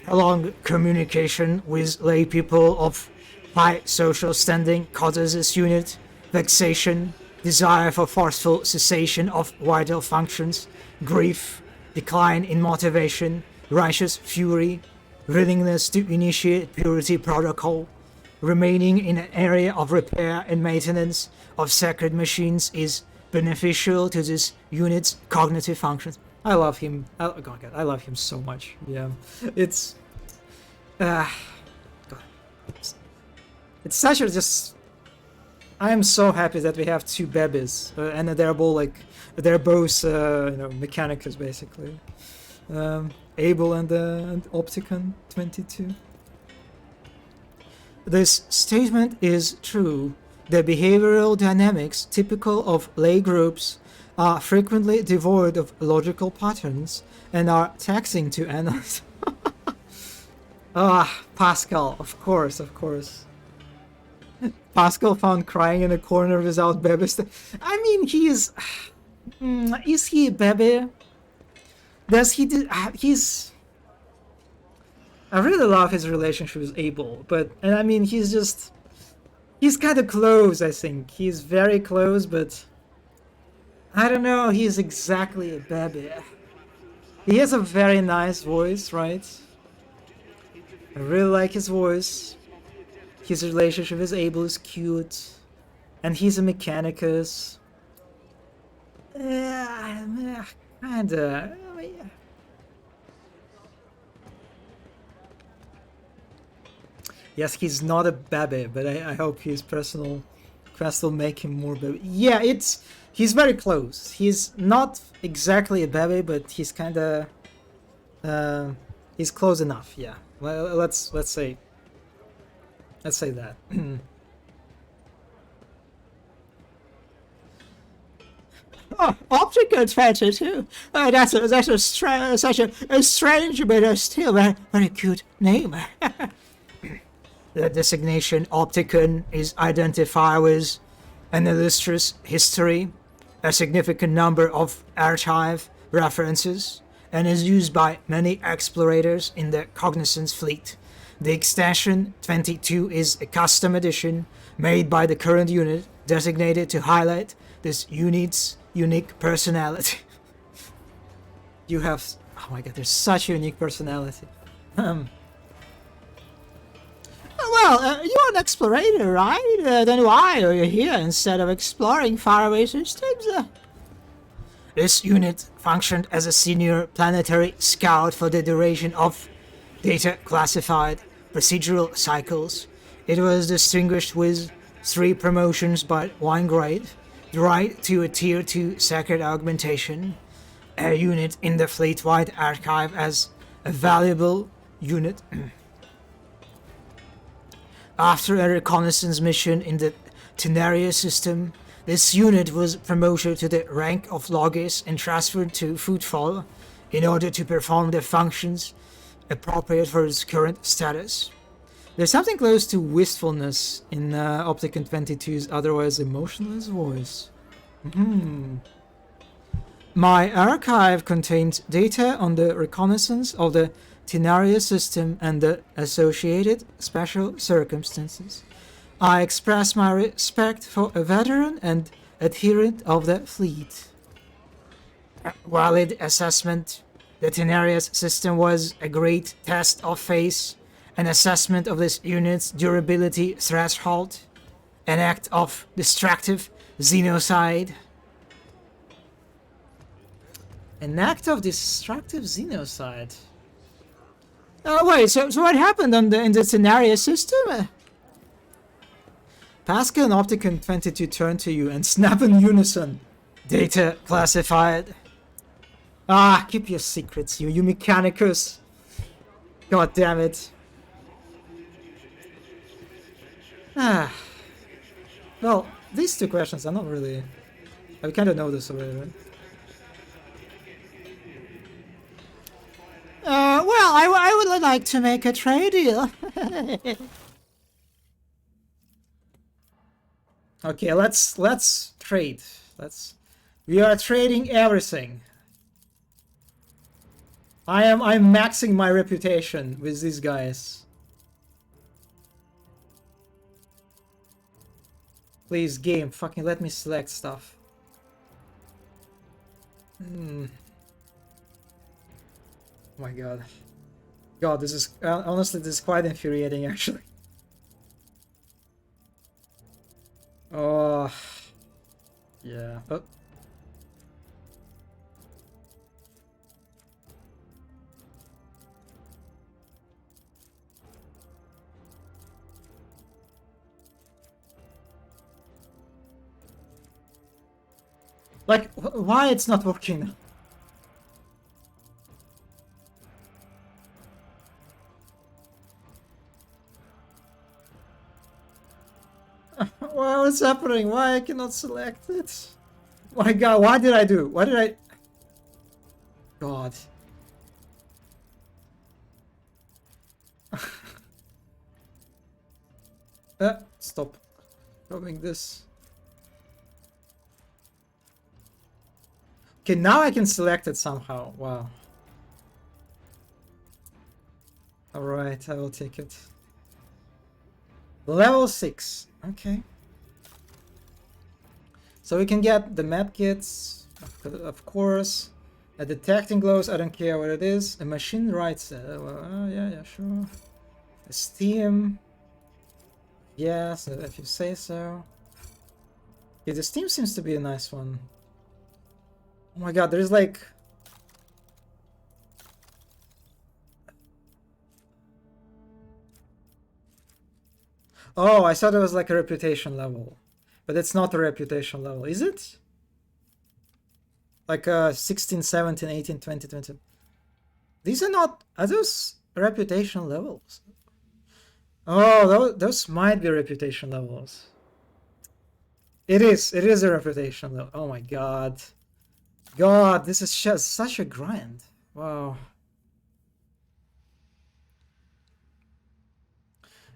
Along communication with lay people of high social standing causes this unit vexation, desire for forceful cessation of vital functions, grief, decline in motivation, righteous fury, willingness to initiate purity protocol, remaining in an area of repair and maintenance of sacred machines is beneficial to this unit's cognitive functions. I love him. Oh God, I love him so much. Yeah, it's. God. It's such a just. I am so happy that we have two babies, and they're both like they're both Mechanicus basically. Able and Opticon 22. This statement is true. The behavioral dynamics typical of lay groups are frequently devoid of logical patterns and are taxing to analyze. Pascal, of course. Pascal found crying in a corner without baby. I mean, is he a baby? Does he do? He's. I really love his relationship with Abel, and I mean, he's kind of close. I think he's very close, but I don't know. He's exactly a baby. He has a very nice voice, right? I really like his voice. His relationship with Abel is cute, and he's a Mechanicus. Kinda. Yes, he's not a baby, but I hope his personal quest will make him more baby. Yeah, he's very close. He's not exactly a baby, but he's kinda he's close enough. Yeah. Well, let's say that. Oh, Optical 22. That's such a strange but still very cute name. The designation Opticon is identified with an illustrious history, a significant number of archive references, and is used by many explorators in the Cognizance fleet. The extension 22 is a custom edition made by the current unit designated to highlight this unit's unique personality. You have... Oh my god, there's such a unique personality. Well, you're an explorator, right? Then why are you here instead of exploring faraway systems? This unit functioned as a senior planetary scout for the duration of data classified procedural cycles. It was distinguished with 3 promotions by 1 grade, the right to a Tier 2 sacred augmentation, a unit in the fleet-wide archive as a valuable unit. After a reconnaissance mission in the Tenaria system, this unit was promoted to the rank of Logis and transferred to Footfall in order to perform the functions appropriate for its current status. There's something close to wistfulness in Opticon 22's otherwise emotionless voice. My archive contains data on the reconnaissance of the Tenaria system and the associated special circumstances. I express my respect for a veteran and adherent of the fleet. Valid assessment. The Tenaria system was a great test of faith, an assessment of this unit's durability threshold, an act of destructive xenocide. An act of destructive xenocide? Oh wait, so what happened in the Tenaria system? Pascal and Opticon 22 turn to you and snap in unison. Data classified. Keep your secrets, you Mechanicus. God damn it. Well, these 2 questions are not really... I kind of know this already, right? Well, I would like to make a trade deal. Okay, let's trade. We are trading everything. I'm maxing my reputation with these guys. Please, game, fucking let me select stuff. Oh my god. God, this is... honestly, this is quite infuriating, actually. Oh... Yeah. Oh. Like, why it's not working? What's happening? Why I cannot select it? My god, what did I do? What did I... God. Stop doing this. Okay, now I can select it somehow. Wow. Alright, I will take it. Level 6. Okay. So we can get the medkits, of course. A detecting glows, I don't care what it is. A machine writes, yeah, sure. A steam. Yes, if you say so. Yeah, the steam seems to be a nice one. Oh my god, there's like... Oh, I thought it was like a reputation level. But it's not a reputation level, is it? Like 16, 17, 18, 20, 20. These are not... Are those reputation levels? Oh, those might be reputation levels. It is a reputation level. Oh my god. God, this is just such a grind. Wow.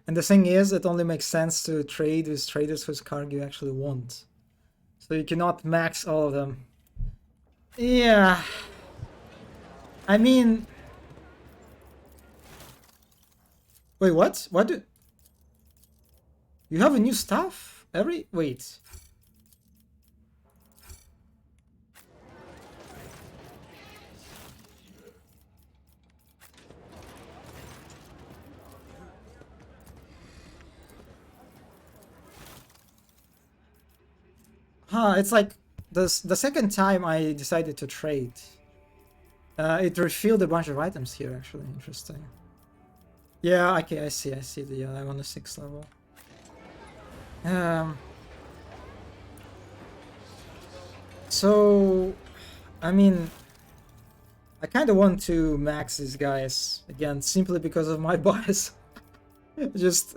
And the thing is, it only makes sense to trade with traders whose card you actually want. So you cannot max all of them. Yeah. I mean... Wait, what? What do... You have a new staff? Wait. Huh, it's like the second time I decided to trade. It refilled a bunch of items here, actually. Interesting. Yeah, okay, I see the I'm on the 6th level. So, I mean, I kind of want to max these guys again, simply because of my bias. Just,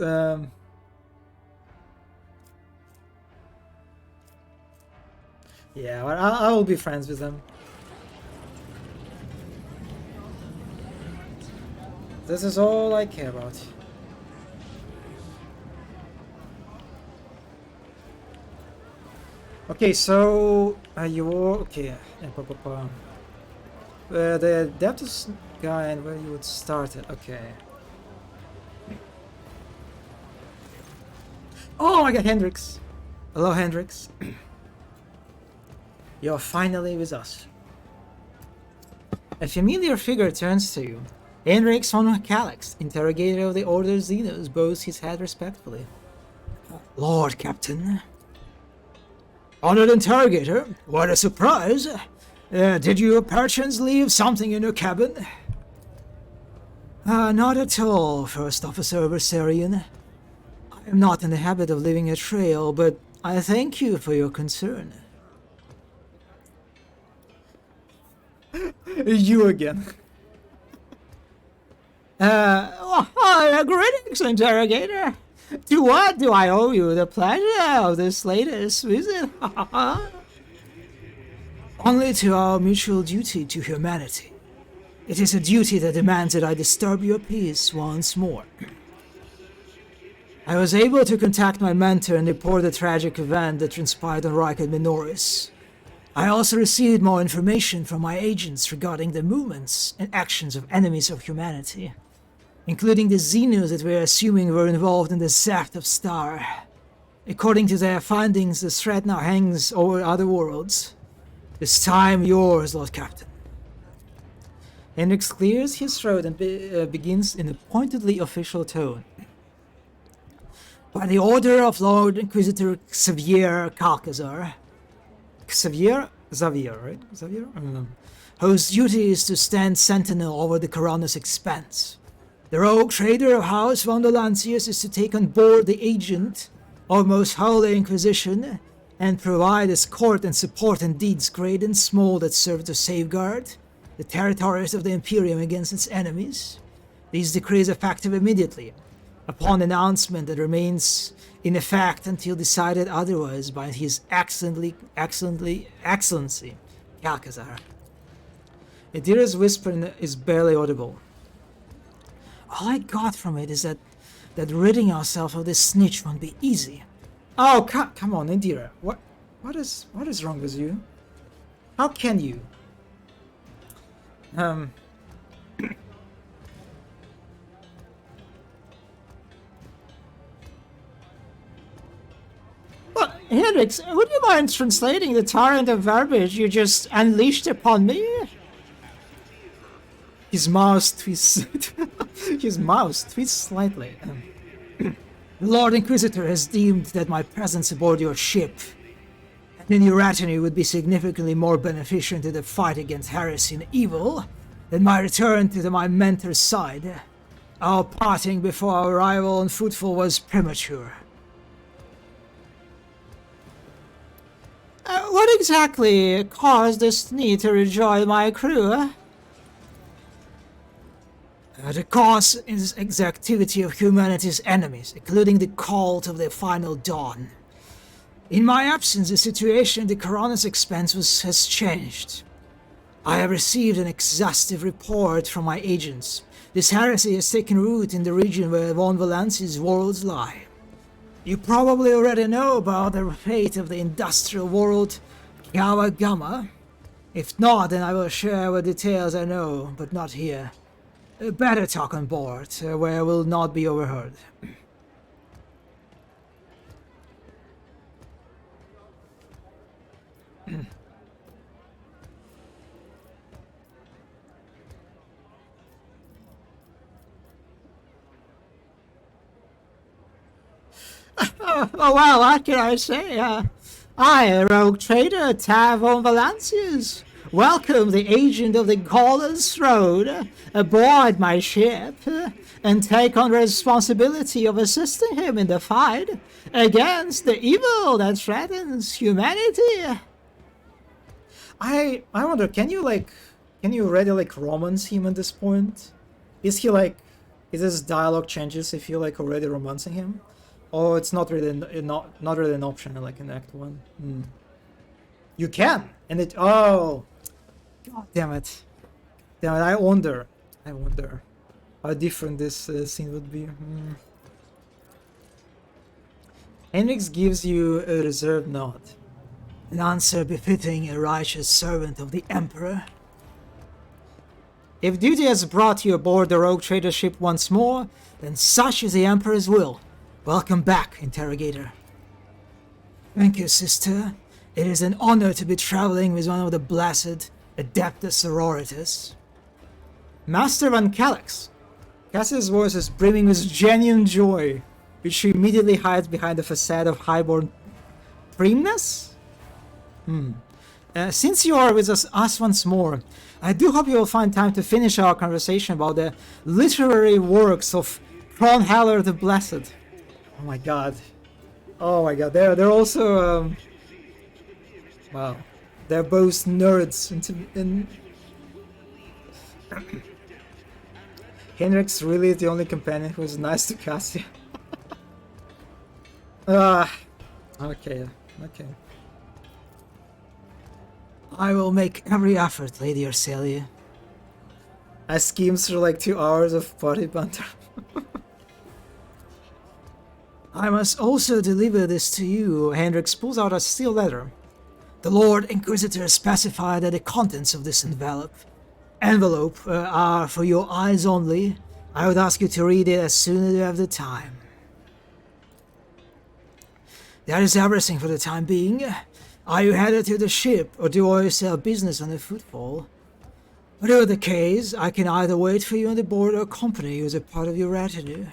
yeah, I will be friends with them. This is all I care about. Okay, so okay. The Adeptus guy and where you would start it. Okay. Oh, I got Hendrix. Hello, Hendrix. You're finally with us. A familiar figure turns to you. Hendrix von Calyx, interrogator of the Order Xenos, bows his head respectfully. Lord Captain. Honored interrogator, what a surprise. Did you perchance leave something in your cabin? Not at all, First Officer Versarian. I am not in the habit of leaving a trail, but I thank you for your concern. You again. Greetings, interrogator. To what do I owe you the pleasure of this latest visit? Only to our mutual duty to humanity. It is a duty that demands that I disturb your peace once more. I was able to contact my mentor and report the tragic event that transpired on Rykard Minoris. I also received more information from my agents regarding the movements and actions of enemies of humanity, including the Xenos that we're assuming were involved in the theft of Star. According to their findings, the threat now hangs over other worlds. This time yours, Lord Captain. Hendrix clears his throat and begins in a pointedly official tone. By the order of Lord Inquisitor Xavier Calcazar, Xavier, right? Xavier? I don't know. Whose duty is to stand sentinel over the Coronis expanse. The rogue trader of House von Dolancius is to take on board the agent of Most Holy Inquisition and provide escort and support in deeds great and small that serve to safeguard the territories of the Imperium against its enemies. These decrees are effective immediately, upon announcement that remains in effect until decided otherwise by His Excellency Calcazar. Adira's whisper is barely audible. All I got from it is that ridding ourselves of this snitch won't be easy. Oh, come on, Adira. What is wrong with you? How can you? Well, Hendrix, would you mind translating the torrent of verbiage you just unleashed upon me? His mouth twists. His mouth twists slightly. The Lord Inquisitor has deemed that my presence aboard your ship and in your retinue would be significantly more beneficial to the fight against heresy and evil than my return to my mentor's side. Our parting before our arrival on Fruitful was premature. What exactly caused this need to rejoin my crew? The cause is the activity of humanity's enemies, including the cult of the Final Dawn. In my absence, the situation at the Coroner's expense has changed. I have received an exhaustive report from my agents. This heresy has taken root in the region where Von Valanci's worlds lie. You probably already know about the fate of the industrial world Gawa Gamma. If not, then I will share what details I know, but not here. Better talk on board, where I will not be overheard. Oh, well, what can I say? I, a rogue trader, Tav von Valancius, welcome the agent of the Golden's Throne aboard my ship and take on responsibility of assisting him in the fight against the evil that threatens humanity. I wonder, can you already romance him at this point? Is his dialogue changes if you already romancing him? Oh, it's not really not really an option in Act 1. You can, and it. Oh, God damn it! I wonder how different this scene would be. Hendrix gives you a reserved nod. An answer befitting a righteous servant of the Emperor. If duty has brought you aboard the rogue trader ship once more, then such is the Emperor's will. Welcome back, Interrogator. Thank you, sister. It is an honor to be traveling with one of the blessed Adeptus Sororitas. Master Van Calyx. Cassie's voice is brimming with genuine joy, which she immediately hides behind the facade of highborn primness? Since you are with us once more, I do hope you will find time to finish our conversation about the literary works of Kronhaller the Blessed. Oh my god. They're also wow. They're both nerds in Hendrix really is the only companion who is nice to Cassia. Okay. I will make every effort, Lady Arcelia. I schemed through 2 hours of party banter. I must also deliver this to you. Hendrix pulls out a steel letter. The Lord Inquisitor specified that the contents of this envelope are for your eyes only. I would ask you to read it as soon as you have the time. That is everything for the time being. Are you headed to the ship, or do you still have business on the Footfall? Whatever the case, I can either wait for you on the board or accompany you as a part of your retinue.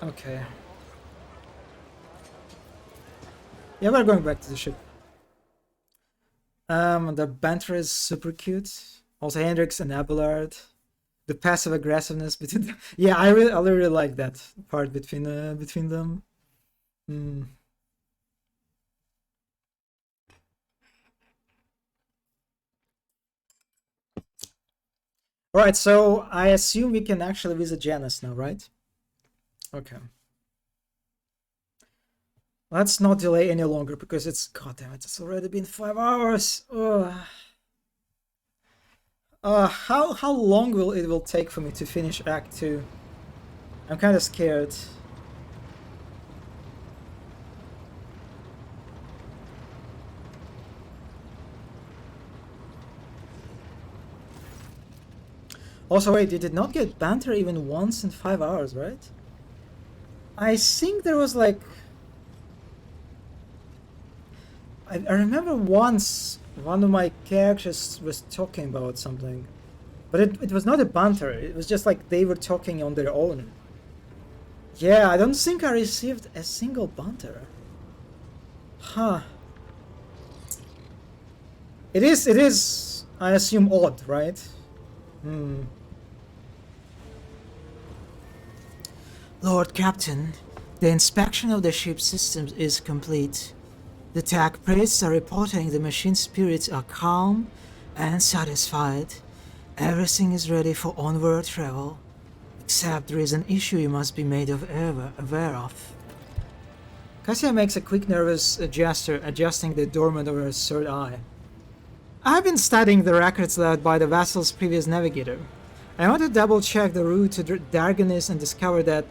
Okay. Yeah, we're going back to the ship. The banter is super cute. Also Hendrix and Abelard. the passive aggressiveness between them. Yeah, I really like that part between them. Hmm. Alright, so I assume we can actually visit Janus now, right? Okay. Let's not delay any longer because goddamn it, it's already been 5 hours. Ugh. How long will take for me to finish Act 2? I'm kind of scared. Also, wait, you did not get banter even once in 5 hours, right? I think there was like... I remember once one of my characters was talking about something. But it was not a banter, it was just like they were talking on their own. Yeah, I don't think I received a single banter. Huh. It is, I assume, odd, right? Hmm. Lord Captain, the inspection of the ship's systems is complete. The tech priests are reporting the machine spirits are calm and satisfied. Everything is ready for onward travel, except there is an issue you must be made aware of. Cassia makes a quick nervous gesture, adjusting the dormant over her third eye. I've been studying the records left by the vessel's previous navigator. I want to double-check the route to Darganis and discover that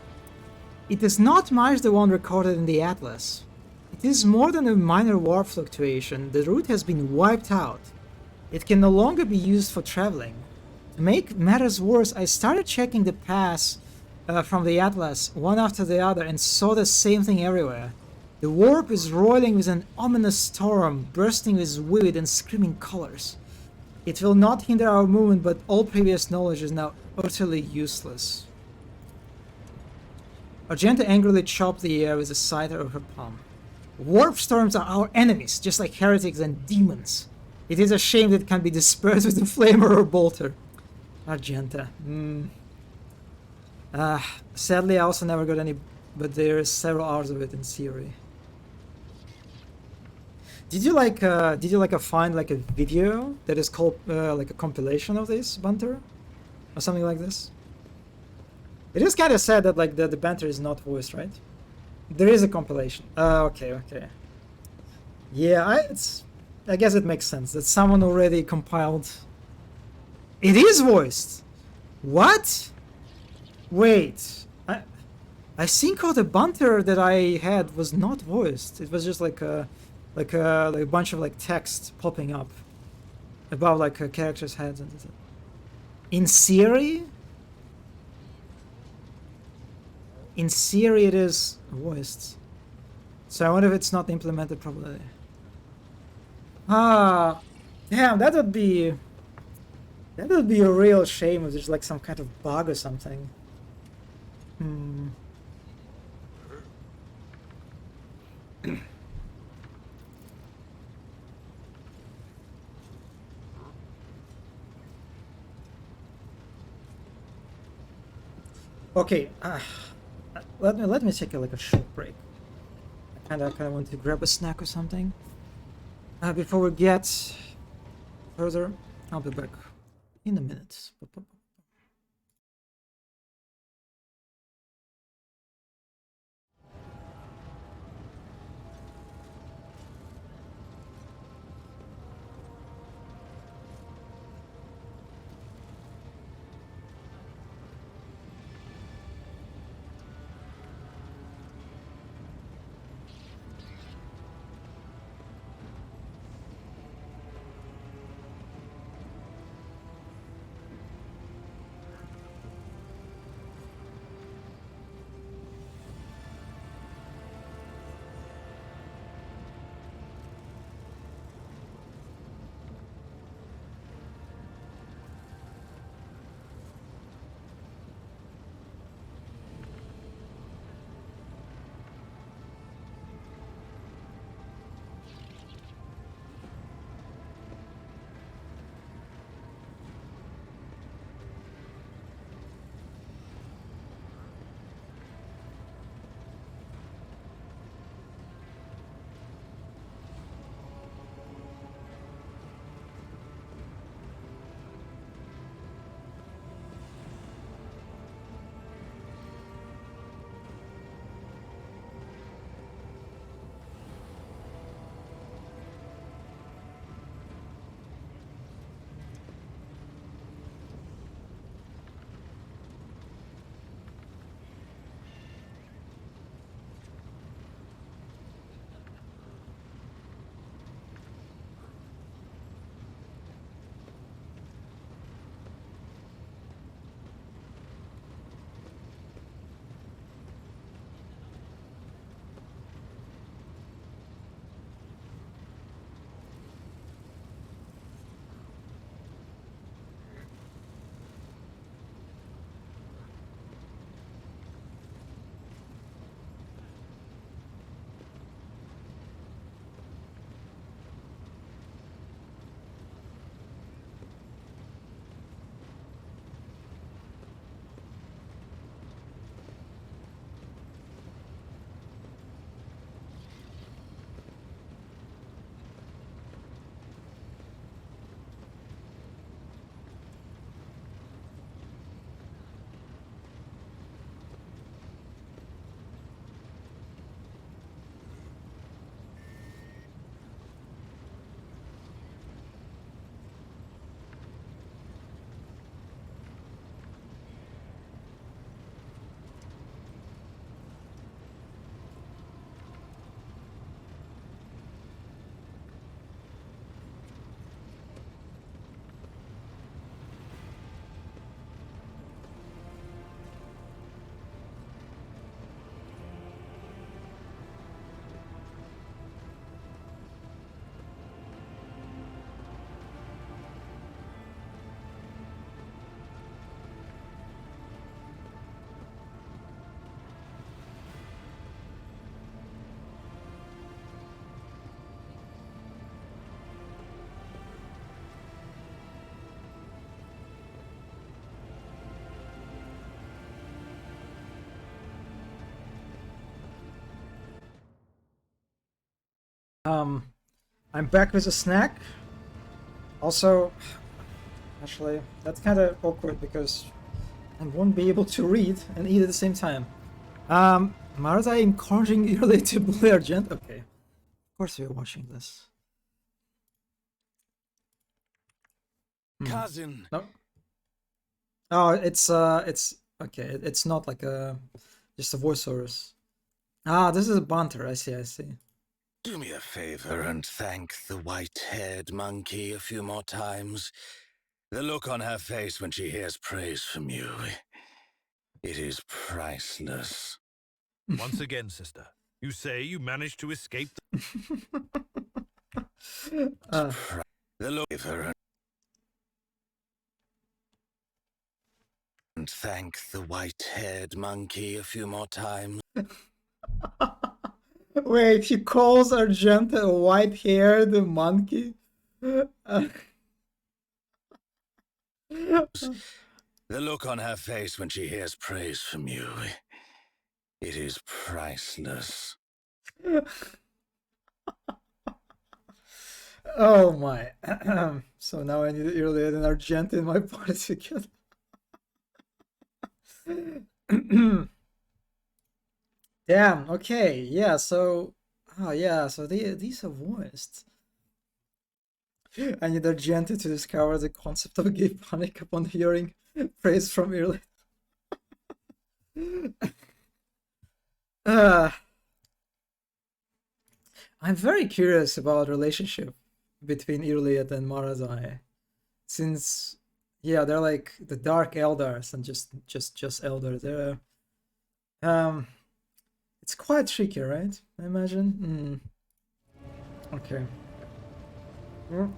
it is not much the one recorded in the Atlas. It is more than a minor warp fluctuation. The route has been wiped out. It can no longer be used for traveling. To make matters worse, I started checking the paths from the Atlas, one after the other, and saw the same thing everywhere. The warp is roiling with an ominous storm, bursting with vivid and screaming colors. It will not hinder our movement, but all previous knowledge is now utterly useless. Argenta angrily chopped the air with the scythe of her palm. Warp storms are our enemies, just like heretics and demons. It is a shame that it can be dispersed with a flamer or bolter. Argenta. Sadly, I also never got any, but there's several hours of it in theory. Did you find like a video that is called like a compilation of this banter, or something like this? It is kind of sad that like the banter is not voiced, right? There is a compilation. Okay. Yeah, I guess it makes sense that someone already compiled. It is voiced. What? Wait, I think all the banter that I had was not voiced. It was just like a bunch of like text popping up above like a character's heads and in theory. In theory, it is voiced. So I wonder if it's not implemented properly. Damn, that would be a real shame if there's like some kind of bug or something. Okay, let me take like a short break. I kind of want to grab a snack or something. Before we get further, I'll be back in a minute. I'm back with a snack. Also, actually, that's kind of awkward because I won't be able to read and eat at the same time. Martha encouraging Irulia to bully Argent. Okay, of course we're watching this. Cousin. No. Oh, it's okay. It's not like a just a voiceovers. Ah, this is a banter. I see. I see. Do me a favor and thank the white-haired monkey a few more times. The look on her face when she hears praise from you, it is priceless. Once again, sister, you say you managed to escape The look of her and thank the white-haired monkey a few more times. Wait, he calls Argenta a white-haired monkey? The look on her face when she hears praise from you, it is priceless. Oh my. So now I need Irulia and Argenta in my party together. Damn, okay, yeah, so... Oh yeah, so these are voiced. I need Argenta to discover the concept of gay panic upon hearing praise from Irulia. I'm very curious about relationship between Irulia and Marazai. Since, yeah, they're like the Dark Eldars and just Eldar. They're... It's quite tricky, right? I imagine. Okay. Oh.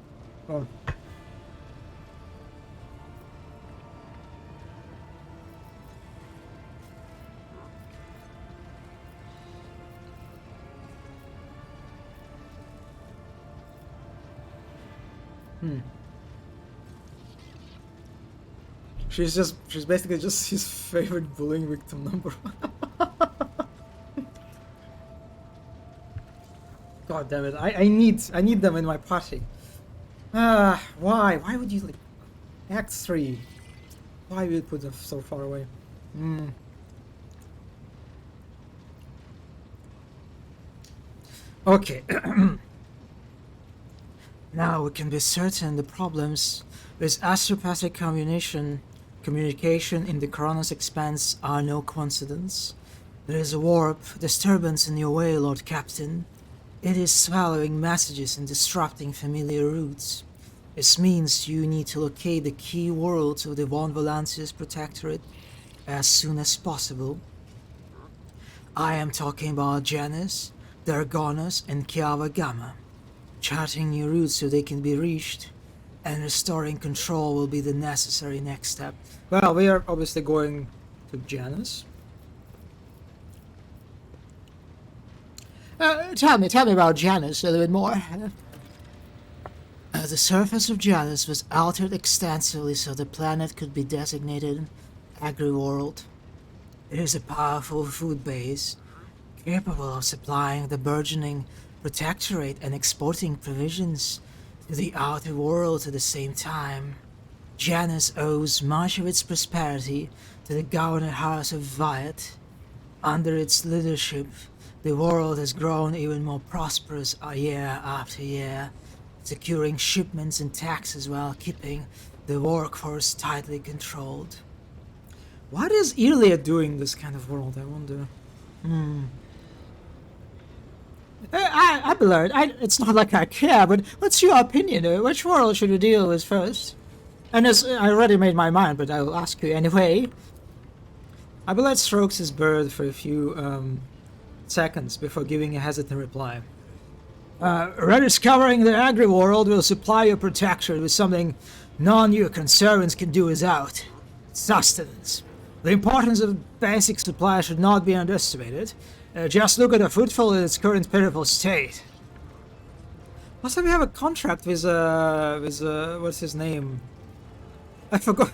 She's basically just his favorite bullying victim number. God damn it! I need them in my party. Why? Why would you like Act 3? Why would you put them so far away? Okay. Now we can be certain the problems with astropathic communication in the Kronos Expanse are no coincidence. There is a warp disturbance in your way, Lord Captain. It is swallowing messages and disrupting familiar routes. This means you need to locate the key worlds of the Von Valancius Protectorate as soon as possible. I am talking about Janus, Dargonos, and Kiava Gamma. Charting new routes so they can be reached, and restoring control will be the necessary next step. Well, we are obviously going to Janus. Tell me about Janus a little bit more. The surface of Janus was altered extensively so the planet could be designated Agri-World. It is a powerful food base, capable of supplying the burgeoning Protectorate and exporting provisions to the outer world at the same time. Janus owes much of its prosperity to the Governor House of Viat. Under its leadership, the world has grown even more prosperous year after year, securing shipments and taxes while keeping the workforce tightly controlled. What is Irulia doing this kind of world, I wonder? Abelard, it's not like I care, but what's your opinion? Which world should we deal with first? And as I already made my mind, but I will ask you anyway. Abelard strokes his bird for a few seconds before giving a hesitant reply. Rediscovering the Agri-World will supply your Protectorate with something none of your conservants can do without. Sustenance. The importance of basic supply should not be underestimated. Just look at the foodful in its current pitiful state. Also, we have a contract with what's his name? I forgot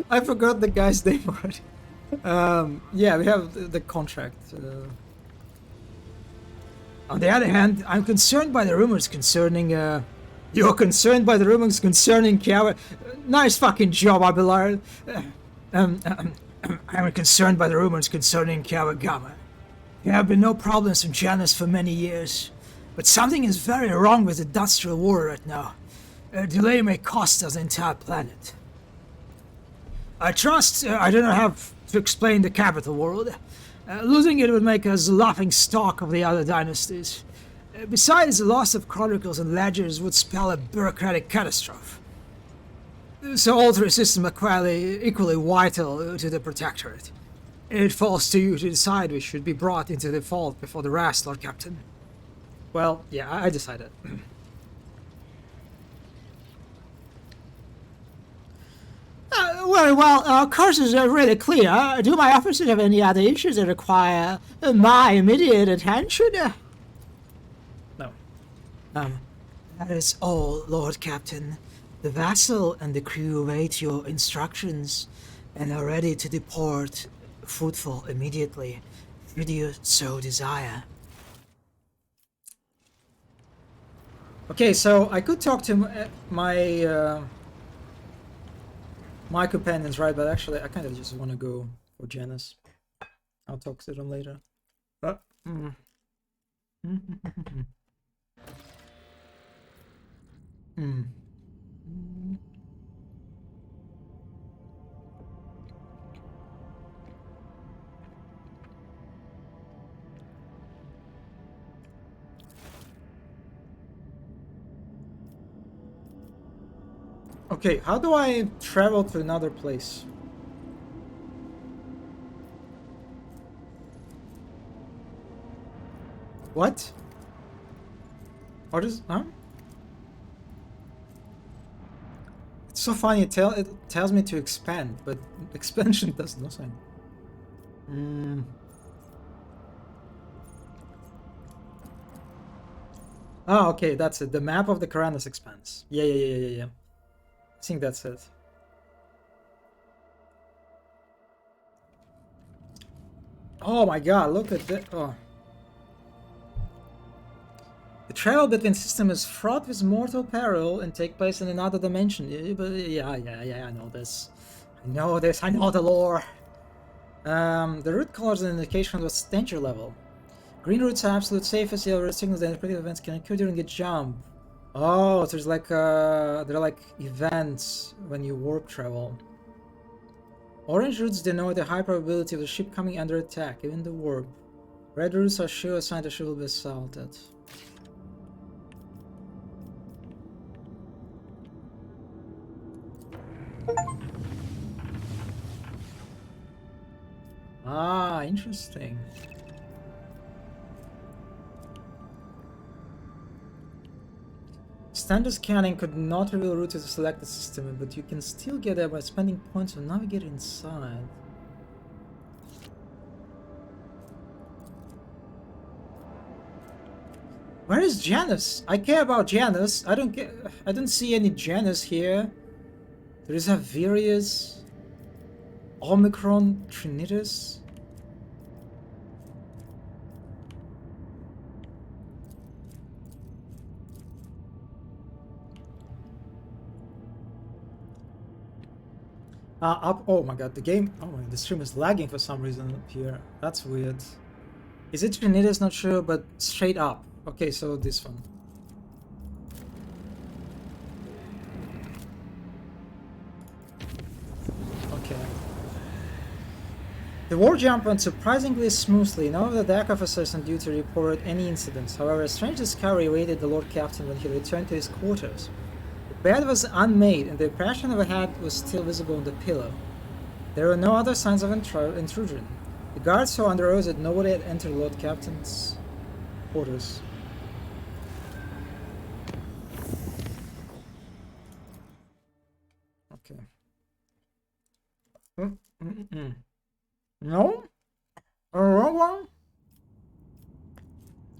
the guy's name already. Yeah, we have the contract. On the other hand, I'm concerned by the rumors concerning, You're concerned by the rumors concerning Kiawe. Nice fucking job, Abelard. I'm concerned by the rumors concerning Kawagama. There have been no problems from Janus for many years, but something is very wrong with the industrial war right now. A delay may cost us the entire planet. I trust I do not have to explain the capital world. Losing it would make us the laughing stock of the other dynasties. Besides, the loss of chronicles and ledgers would spell a bureaucratic catastrophe. So altering system are equally vital to the Protectorate. It falls to you to decide which should be brought into the fold before the rest, Lord Captain. Well, yeah, I decided. Very well, courses are really clear. Do my officers have any other issues that require my immediate attention? No. That is all, Lord Captain. The vessel and the crew await your instructions and are ready to depart, fruitful immediately, should you so desire. Okay, so I could talk to my my companions, right? But actually, I kind of just want to go for Janus. I'll talk to them later. Okay, how do I travel to another place? What? What is... huh? It's so funny, it tells me to expand, but expansion does nothing. Oh, okay, that's it. The map of the Karanas expands. Yeah. I think that's it. Oh my god, look at that. Oh. The travel between systems is fraught with mortal peril and take place in another dimension. Yeah, I know this. I know the lore. The route colors an indication of its danger level. Green routes are absolute safest, yellow route signals that unpredictable events can occur during a jump. Oh, so there's like there are like events when you warp travel. Orange routes denote the high probability of the ship coming under attack, even the warp. Red routes are sure a sign the ship will be assaulted. Ah, interesting. Standard scanning could not reveal routes to the selected system, but you can still get there by spending points to navigate inside. Where is Janus? I care about Janus. I don't see any Janus here. There is Avirius, Omicron, Trinitas. Oh my god, the game. Oh my, the stream is lagging for some reason up here. That's weird. Is it Trinitas? Not sure, but straight up. Okay, so this one. Okay. The war jump went surprisingly smoothly. None of the deck officers on duty reported any incidents. However, a strange discovery awaited the Lord Captain when he returned to his quarters. The bed was unmade, and the impression of a head was still visible on the pillow. There were no other signs of intrusion. The guards saw under oath that nobody had entered the Lord Captain's quarters. Okay. No? A wrong one?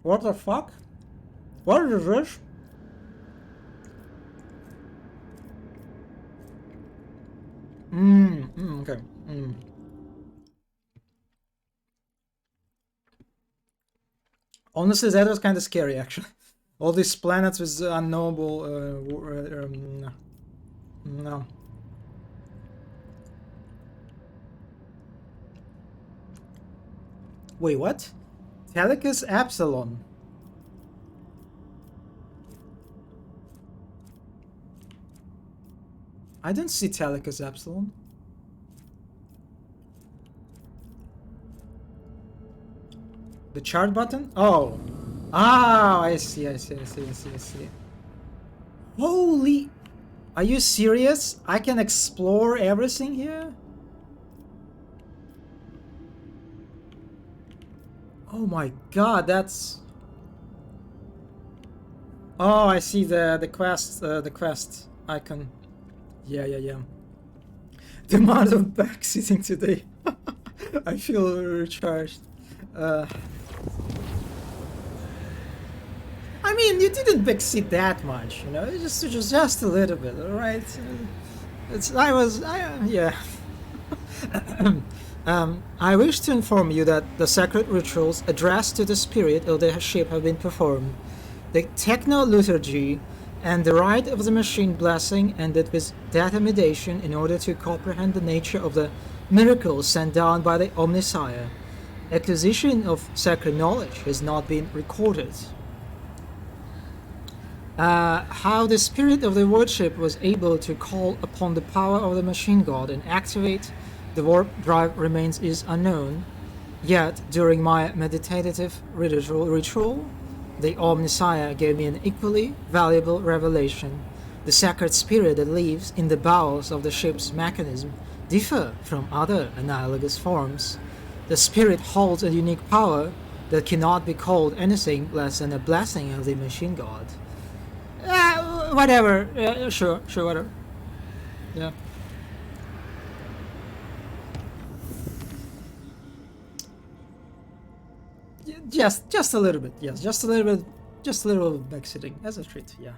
What the fuck? What is this? Okay. Honestly, that was kind of scary, actually. All these planets with unknowable... no. Wait, what? Telecus Epsilon. I don't see Telecus Epsilon. The chart button? Oh. Ah, I see. Holy... Are you serious? I can explore everything here? Oh my god, that's... Oh, I see the quest icon. Yeah. The amount of backseating today. I feel recharged. I mean, you didn't backseat that much, you know. Just a little bit, all right. Yeah. I wish to inform you that the sacred rituals addressed to the spirit of the ship have been performed. The techno-liturgy and the rite of the machine blessing ended with data mediation in order to comprehend the nature of the miracles sent down by the Omnissiah. Acquisition of sacred knowledge has not been recorded. How the spirit of the worship was able to call upon the power of the machine god and activate the warp drive remains is unknown. Yet, during my meditative ritual, the Omnissiah gave me an equally valuable revelation. The sacred spirit that lives in the bowels of the ship's mechanism differ from other analogous forms. The spirit holds a unique power that cannot be called anything less than a blessing of the machine god. Whatever. Sure, whatever. Yeah. Just a little bit. Yes, just a little bit. Just a little backseating as a treat. Yeah.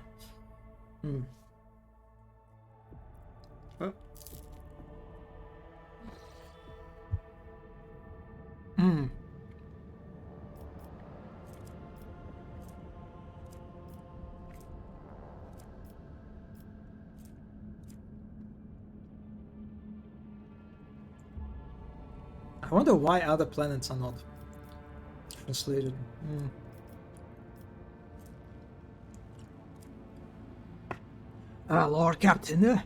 Oh. I wonder why other planets are not translated. Lord Captain,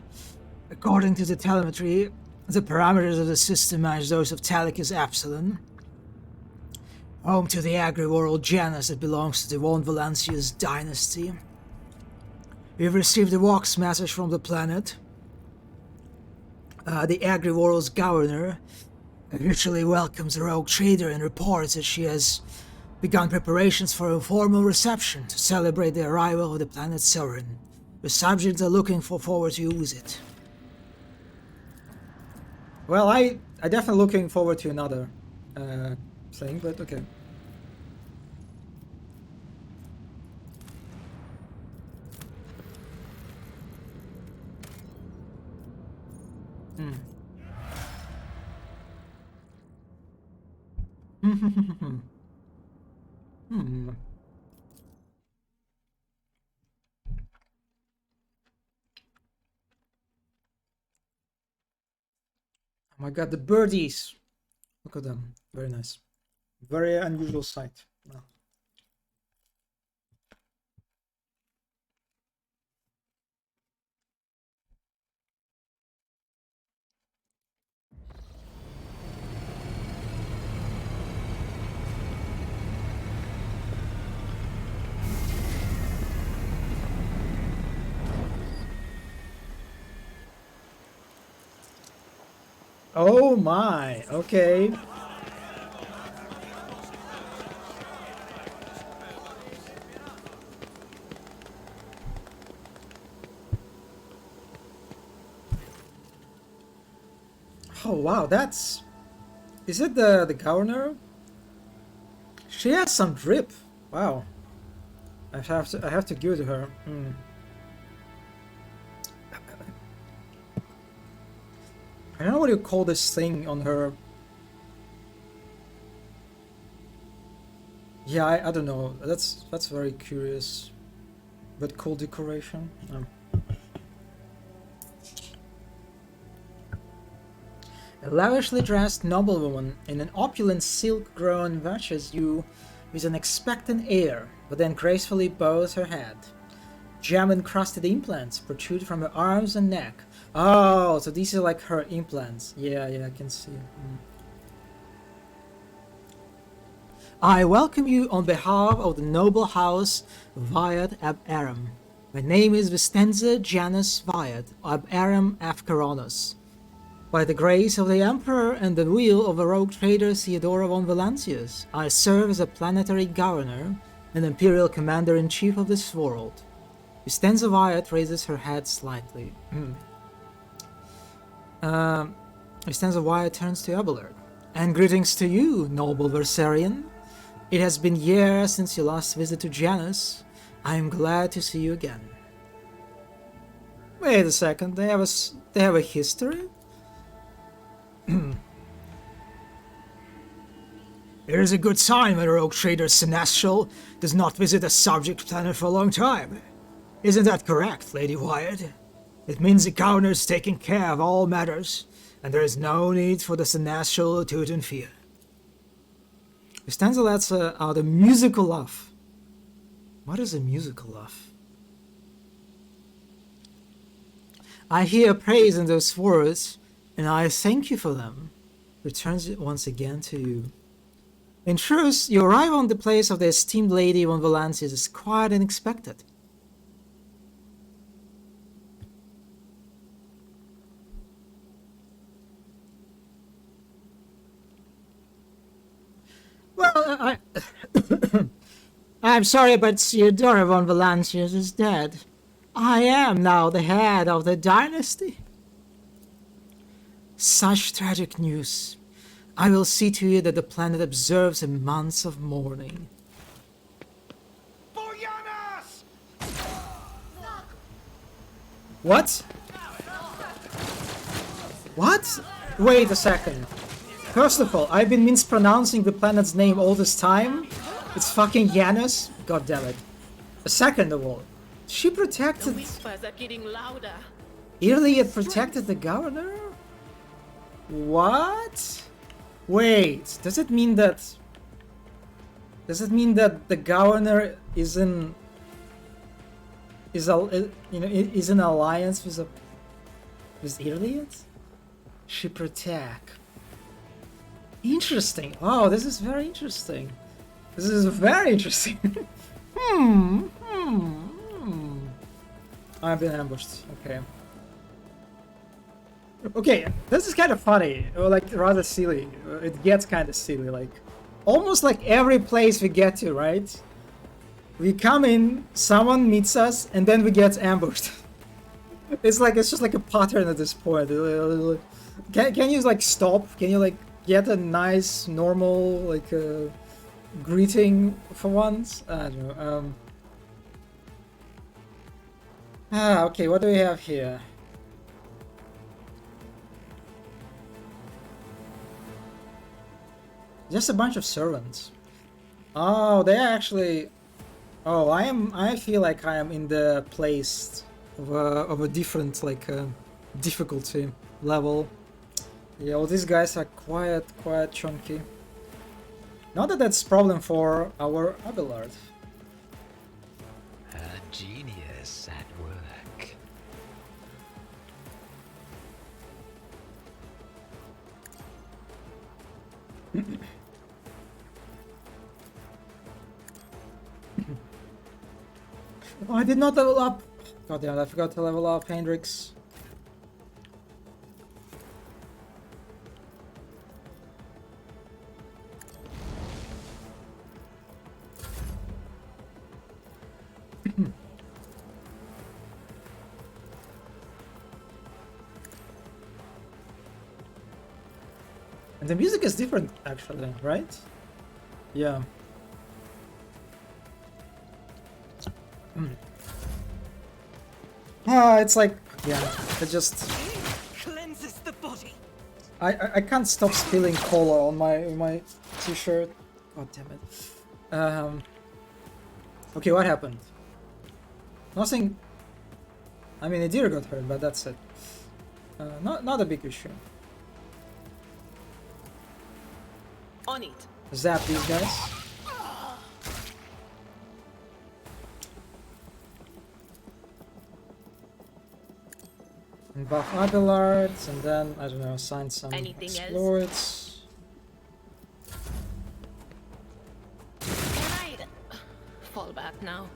according to the telemetry, the parameters of the system match those of Telecus Epsilon, home to the agri-world genus that belongs to the Von Valancius dynasty. We've received a Vox message from the planet. The agri-world's governor virtually welcomes the rogue trader and reports that she has begun preparations for a formal reception to celebrate the arrival of the planet's sovereign. The subjects are looking forward to use it. Well, I definitely looking forward to another thing, but okay. Oh my god, the birdies! Look at them. Very nice. Very unusual sight. Wow. Oh my, okay. Oh wow, that's... Is it the governor? She has some drip. Wow. I have to give it to her. I don't know what you call this thing on her. Yeah, I don't know. That's very curious, but cool decoration. A lavishly dressed noblewoman in an opulent silk-grown watches you with an expectant air, but then gracefully bows her head. Gem-encrusted implants protrude from her arms and neck. Oh, so these are like her implants. Yeah, I can see. I welcome you on behalf of the noble house Wyatt ab Aram. My name is Vistenza Janus Wyatt ab Aram Afcaronus. By the grace of the Emperor and the will of the rogue trader Theodora von Valancius, I serve as a planetary governor and imperial commander-in-chief of this world. Vistenza Wyatt raises her head slightly. Vistenza Wyatt turns to Abelard. And greetings to you, noble Versarian. It has been years since your last visit to Janus. I am glad to see you again. Wait a second, they have a history? It is a good sign when a rogue trader Sinestral does not visit a subject planet for a long time. Isn't that correct, Lady Wyatt? It means the governor is taking care of all matters, and there is no need for the Sinestral to interfere. Vistenza lets out a musical laugh. What is a musical laugh? I hear praise in those words, and I thank you for them. Returns it once again to you. In truth, your arrival on the place of the esteemed Lady von Valancius is quite unexpected. Well, I'm sorry, but Theodora von Valancius is dead. I am now the head of the dynasty. Such tragic news. I will see to it that the planet observes a month of mourning. What? What? Wait a second. First of all, I've been mispronouncing the planet's name all this time. It's fucking Janus. God damn it. Second of all, she protected... The whispers are getting louder. Iliad protected the governor? What? Wait, does it mean that... Does it mean that the governor is in... Is in alliance with Iliad? She protect. Interesting. Oh, this is very interesting. This is very interesting. I've been ambushed. Okay. Okay, this is kind of funny, or like rather silly. It gets kind of silly, like almost like every place we get to, right? We come in, someone meets us, and then we get ambushed. It's just like a pattern at this point. Can you like stop? Can you like get a nice normal like greeting for once? I don't know. Okay, what do we have here? Just a bunch of servants. Oh, they actually... Oh, I feel like I am in the place of a different like difficulty level. Yeah, well, these guys are quite chunky. Not that that's a problem for our Abelard. A genius at work. Oh, I did not level up. God damn it, I forgot to level up Hendrix. And the music is different, actually, right? Yeah. It's like, yeah, it just cleanses the body. I can't stop spilling cola on my t-shirt. God damn it. Okay, what happened? Nothing. I mean, a deer got hurt, but that's it. Not a big issue. On it. Zap these guys. And buff Abelards, and then, I don't know, assign some Anything exploits. Can I fall back now?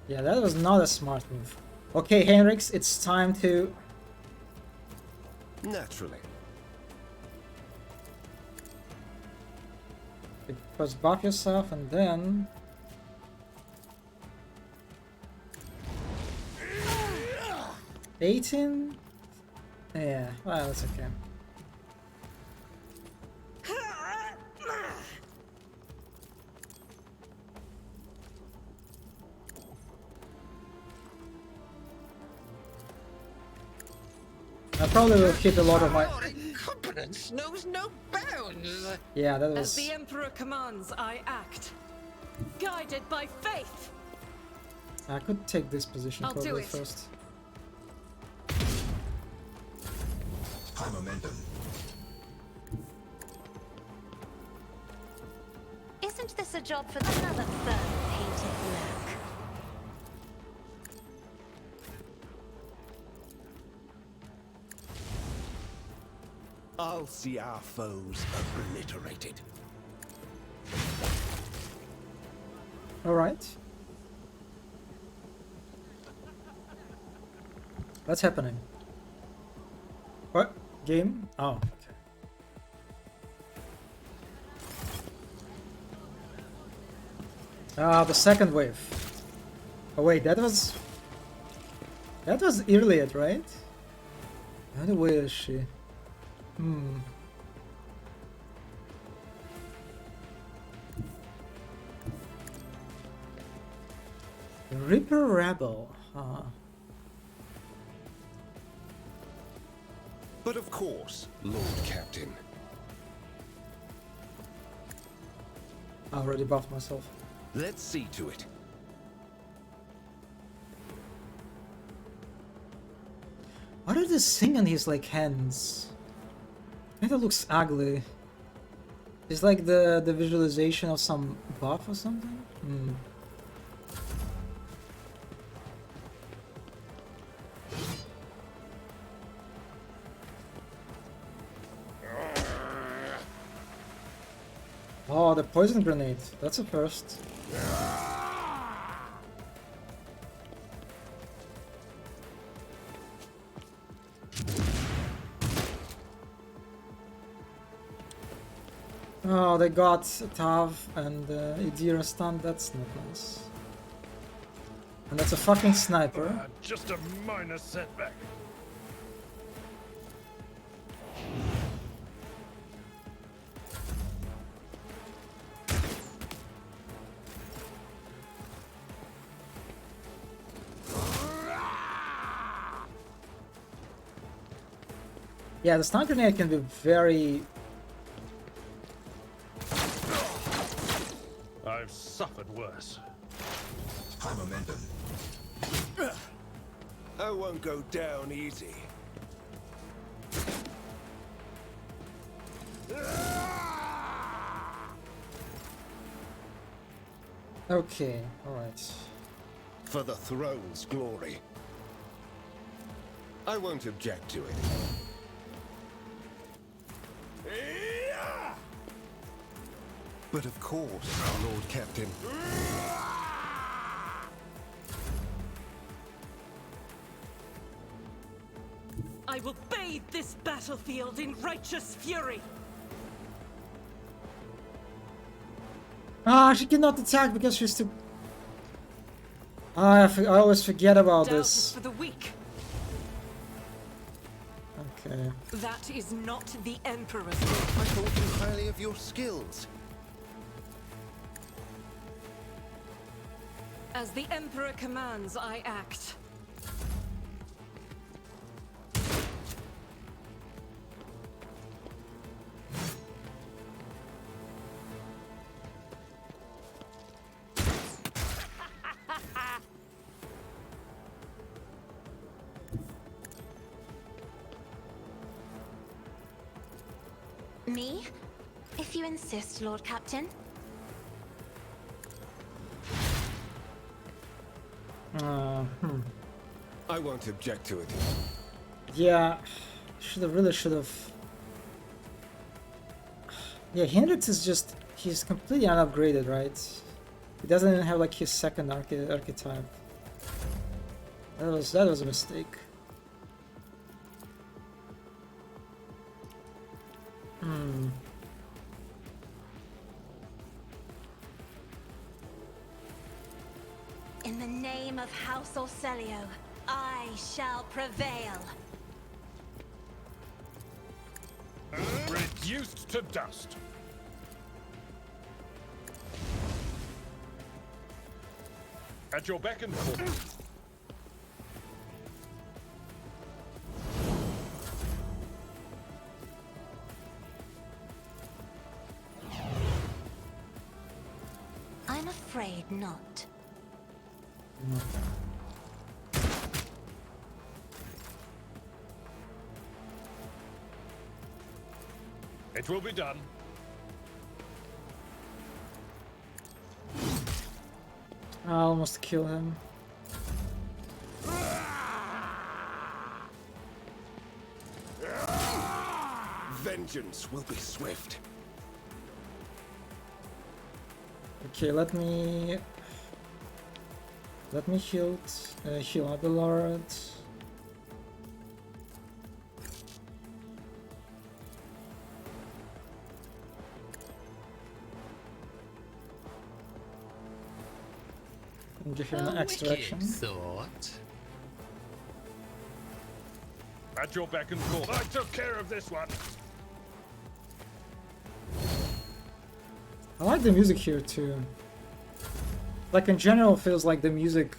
Yeah, that was not a smart move. Okay, Henrix, it's time to... Naturally. First buff yourself, and then... $18? Yeah, well, that's okay. I probably will hit a lot of my... Incompetence knows no bounds. Yeah, that As was... the Emperor commands, I act. Guided by faith. I could take this position I'll do probably it. first. High momentum. Isn't this a job for another third painted black? I'll see our foes obliterated. Alright. What's happening? What? Game? Oh, okay. Ah, the second wave. Oh wait, that was Iliad, right? How way is she? Reaper Rebel, huh? But of course, Lord Captain. I already buffed myself. Let's see to it. What are this thing on his like hands? It looks ugly. It's like the visualization of some buff or something? Oh, the poison grenade. That's a first. Oh, they got Tav and Idira stunned. That's not nice. And that's a fucking sniper. Just a minor setback. Yeah, the stun grenade can be very... I've suffered worse. High momentum. I won't go down easy. Okay, alright. For the throne's glory. I won't object to it. But of course, Lord Captain. I will bathe this battlefield in righteous fury. Ah, she cannot attack because she's too... I always forget about Doubt is this. for the weak. Okay. That is not the Emperor's will. I thought you highly of your skills. As the Emperor commands, I act. Me? If you insist, Lord Captain. I won't object to it. Yeah, really should have. Yeah, Hendrix is just, he's completely unupgraded, right? He doesn't even have like his second archetype. That was a mistake. In the name of House Orselio, I shall prevail. Reduced to dust. At your beck and call. I'm afraid not. It will be done. I almost killed him. Vengeance will be swift. Okay, let me heal Abelard. And give him an extra action. Thought. At your beck and call. I took care of this one. I like the music here too. Like in general, feels like the music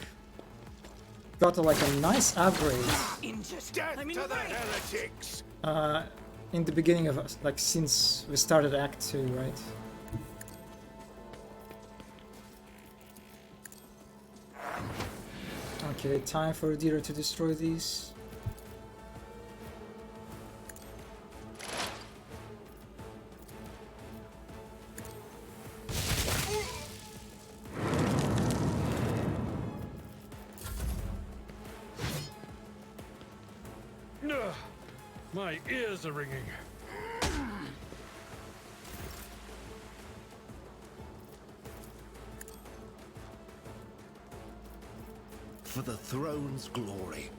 got like a nice upgrade. Death to the heretics! In the beginning of like since we started Act 2, right? Okay, time for Adira to destroy these. Ugh, my ears are ringing. For the throne's glory.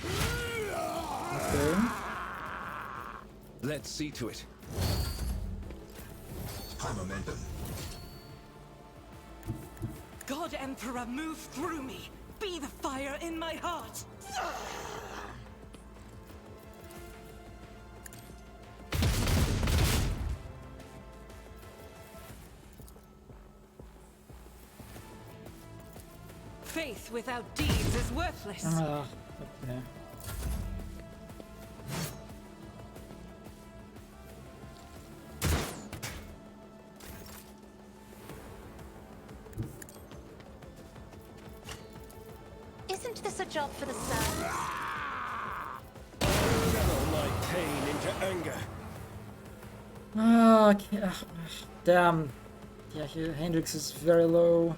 Okay. Let's see to it. High momentum. God Emperor, move through me. Be the fire in my heart. Faith without deeds is worthless. Okay. Isn't this a job for the sun? Channel my pain into anger. Okay. Damn. Yeah, here Hendrix is very low.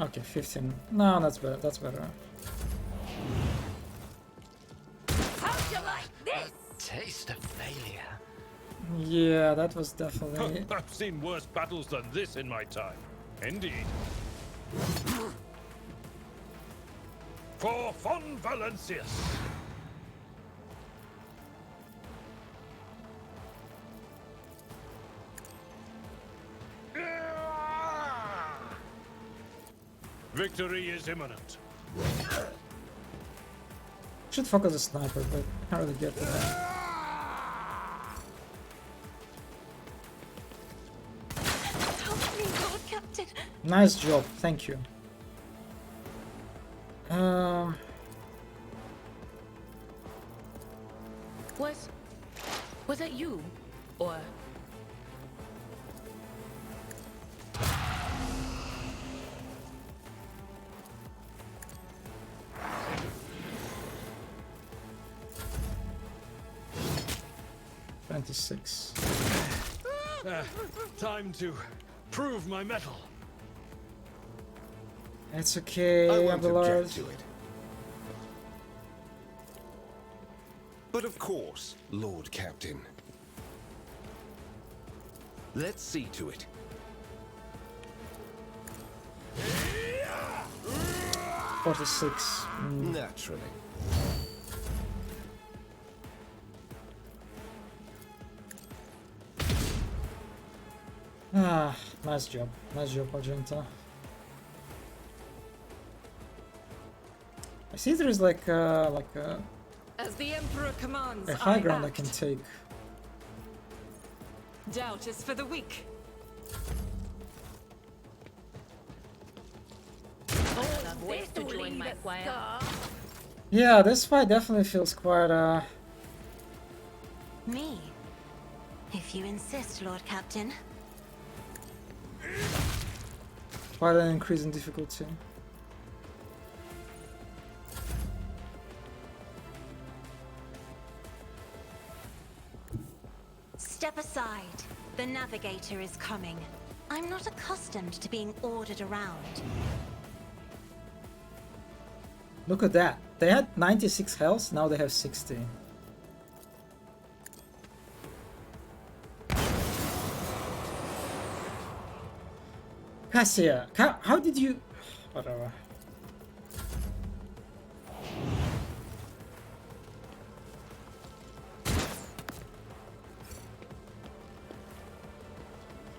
Okay, 15. No, that's better. That's better. How'd you like this? Taste of failure. Yeah, that was definitely. I've seen worse battles than this in my time. Indeed. For Von Valancius. Victory is imminent. Should focus the sniper, but I can't really get to that. Help me, Lord Captain. Nice job, thank you. Was that you? Or 26. Time to prove my mettle. It's okay, I won't Abelard. object to it. But of course, Lord Captain. Let's see to it. 46. Naturally. Ah, nice job. Nice job, Argenta. I see there's like a As the Emperor commands, high I ground I act. can take. Doubt is for the weak. Enough ways to join my choir. Yeah, this fight definitely feels quite Me? If you insist, Lord Captain. quite an increase in difficulty. Step aside. The navigator is coming. I'm not accustomed to being ordered around. Look at that. They had 96 health, now they have 60. Cassia, how did you... Whatever.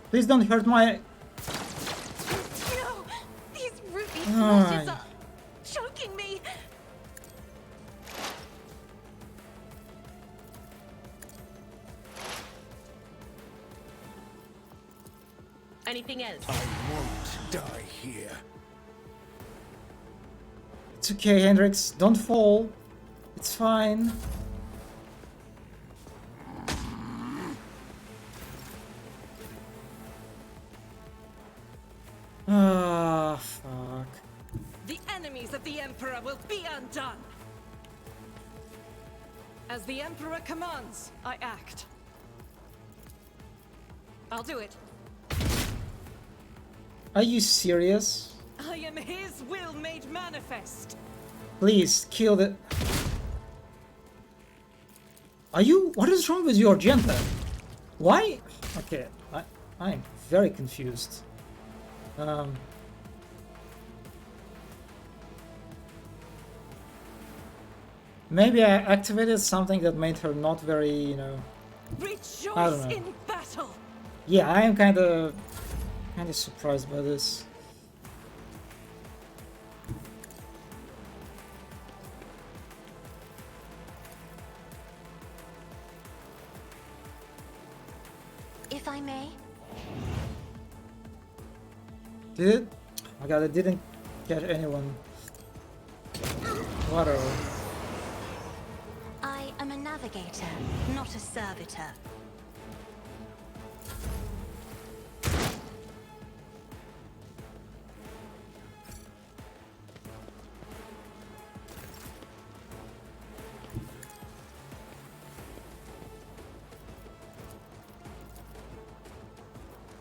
Please don't hurt my... No! These ruby Ah. flashes are choking me! Anything else? I won't die here. It's okay, Hendrix. Don't fall. It's fine. Ah, fuck. The enemies of the Emperor will be undone. As the Emperor commands, I act. I'll do it. Are you serious? I am his will made manifest. Please, kill the... Are you... What is wrong with your Argenta? Why? Okay, I'm very confused. Maybe I activated something that made her not very, you know... I don't Rejoice know. in battle. Yeah, I am kind of surprised by this. If I may, Did it? Oh my god, I didn't get anyone. Whatever. I am a navigator, not a servitor.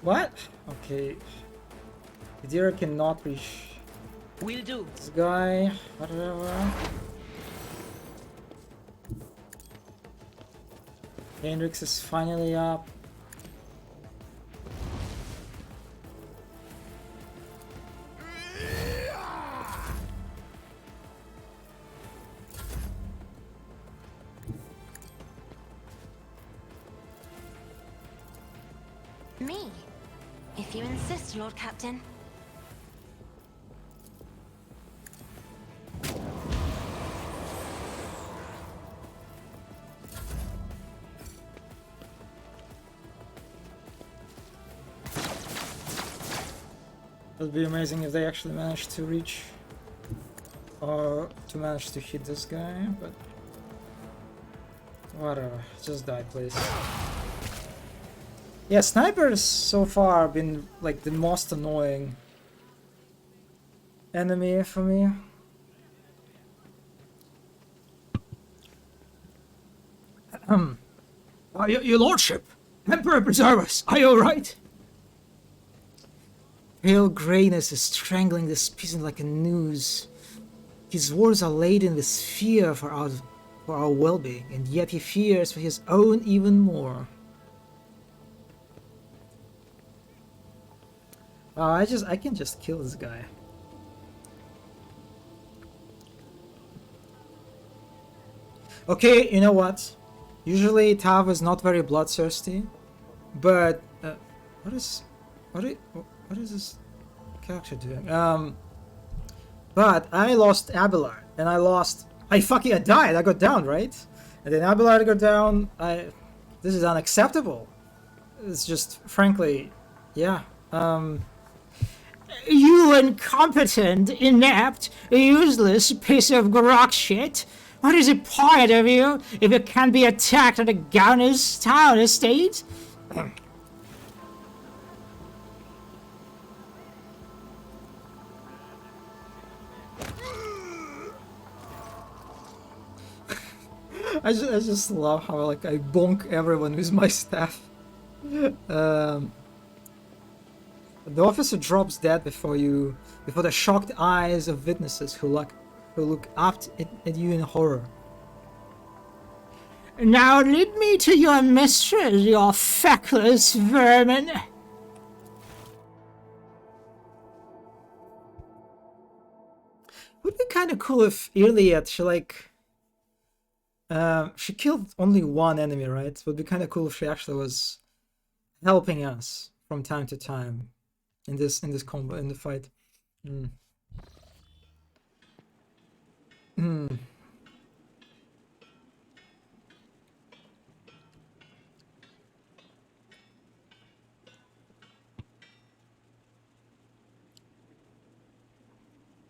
What? Okay. Idira cannot reach Will do. this guy. Whatever. Hendrix is finally up. Me? If you insist, Lord Captain. It would be amazing if they actually managed to reach or to manage to hit this guy, but whatever, just die please. Yeah, snipers so far been like the most annoying enemy for me. Your lordship! Emperor preserve us! Are you alright? Pale greyness is strangling this peasant like a noose. His words are laden with fear for our well-being, and yet he fears for his own even more. I can just kill this guy. Okay, you know what? Usually Tav is not very bloodthirsty, but what is this character doing? But I lost Abelard, and I died. I got down, right? And then Abelard got down. This is unacceptable. It's just, frankly, yeah. You incompetent, inept, useless piece of grok shit! What is the point of you if you can't be attacked at a governor's town estate? I just love how like I bonk everyone with my staff. The officer drops dead before the shocked eyes of witnesses who look up at you in horror. Now lead me to your mistress, you feckless vermin! Would be kind of cool if Iliad, she killed only one enemy, right? It would be kind of cool if she actually was helping us from time to time in this combat, in the fight.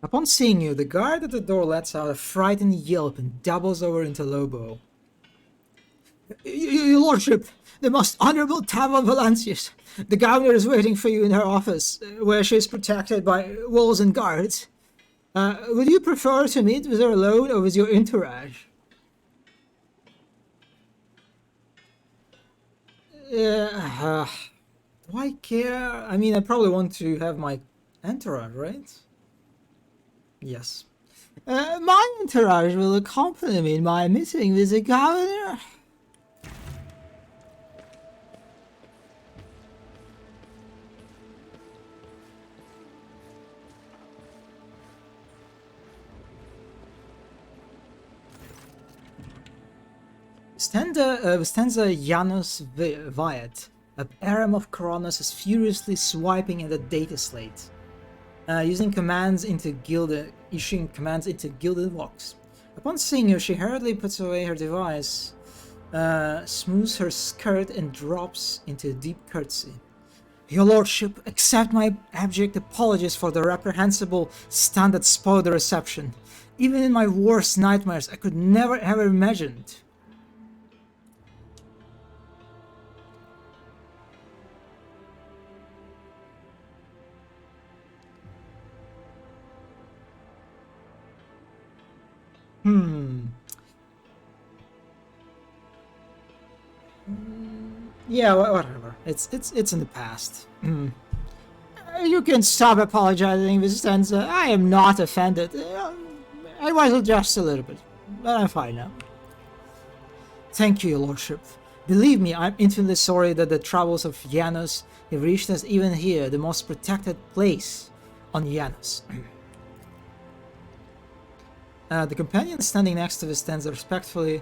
Upon seeing you, the guard at the door lets out a frightened yelp and doubles over into Lobo. Your lordship, the most honorable Tava Valancius. The governor is waiting for you in her office, where she is protected by walls and guards. Would you prefer to meet with her alone or with your entourage? Do I care? I mean, I probably want to have my entourage, right? Yes. My entourage will accompany me in my meeting with the governor. Stanza Janus Viat, a Aram of Coronas, is furiously swiping at the data slate, issuing commands into gilded locks. Upon seeing you, she hurriedly puts away her device, smooths her skirt, and drops into a deep curtsy. Your lordship, accept my abject apologies for the reprehensible stunt that spoiled the reception. Even in my worst nightmares, I could never ever imagined. Yeah, whatever. It's in the past. You can stop apologizing, Miss Stanza. I am not offended. I was just a little bit, but I'm fine now. Thank you, your lordship. Believe me, I'm infinitely sorry that the troubles of Janus have reached us even here, the most protected place on Janus. The companion standing next to Stanza respectfully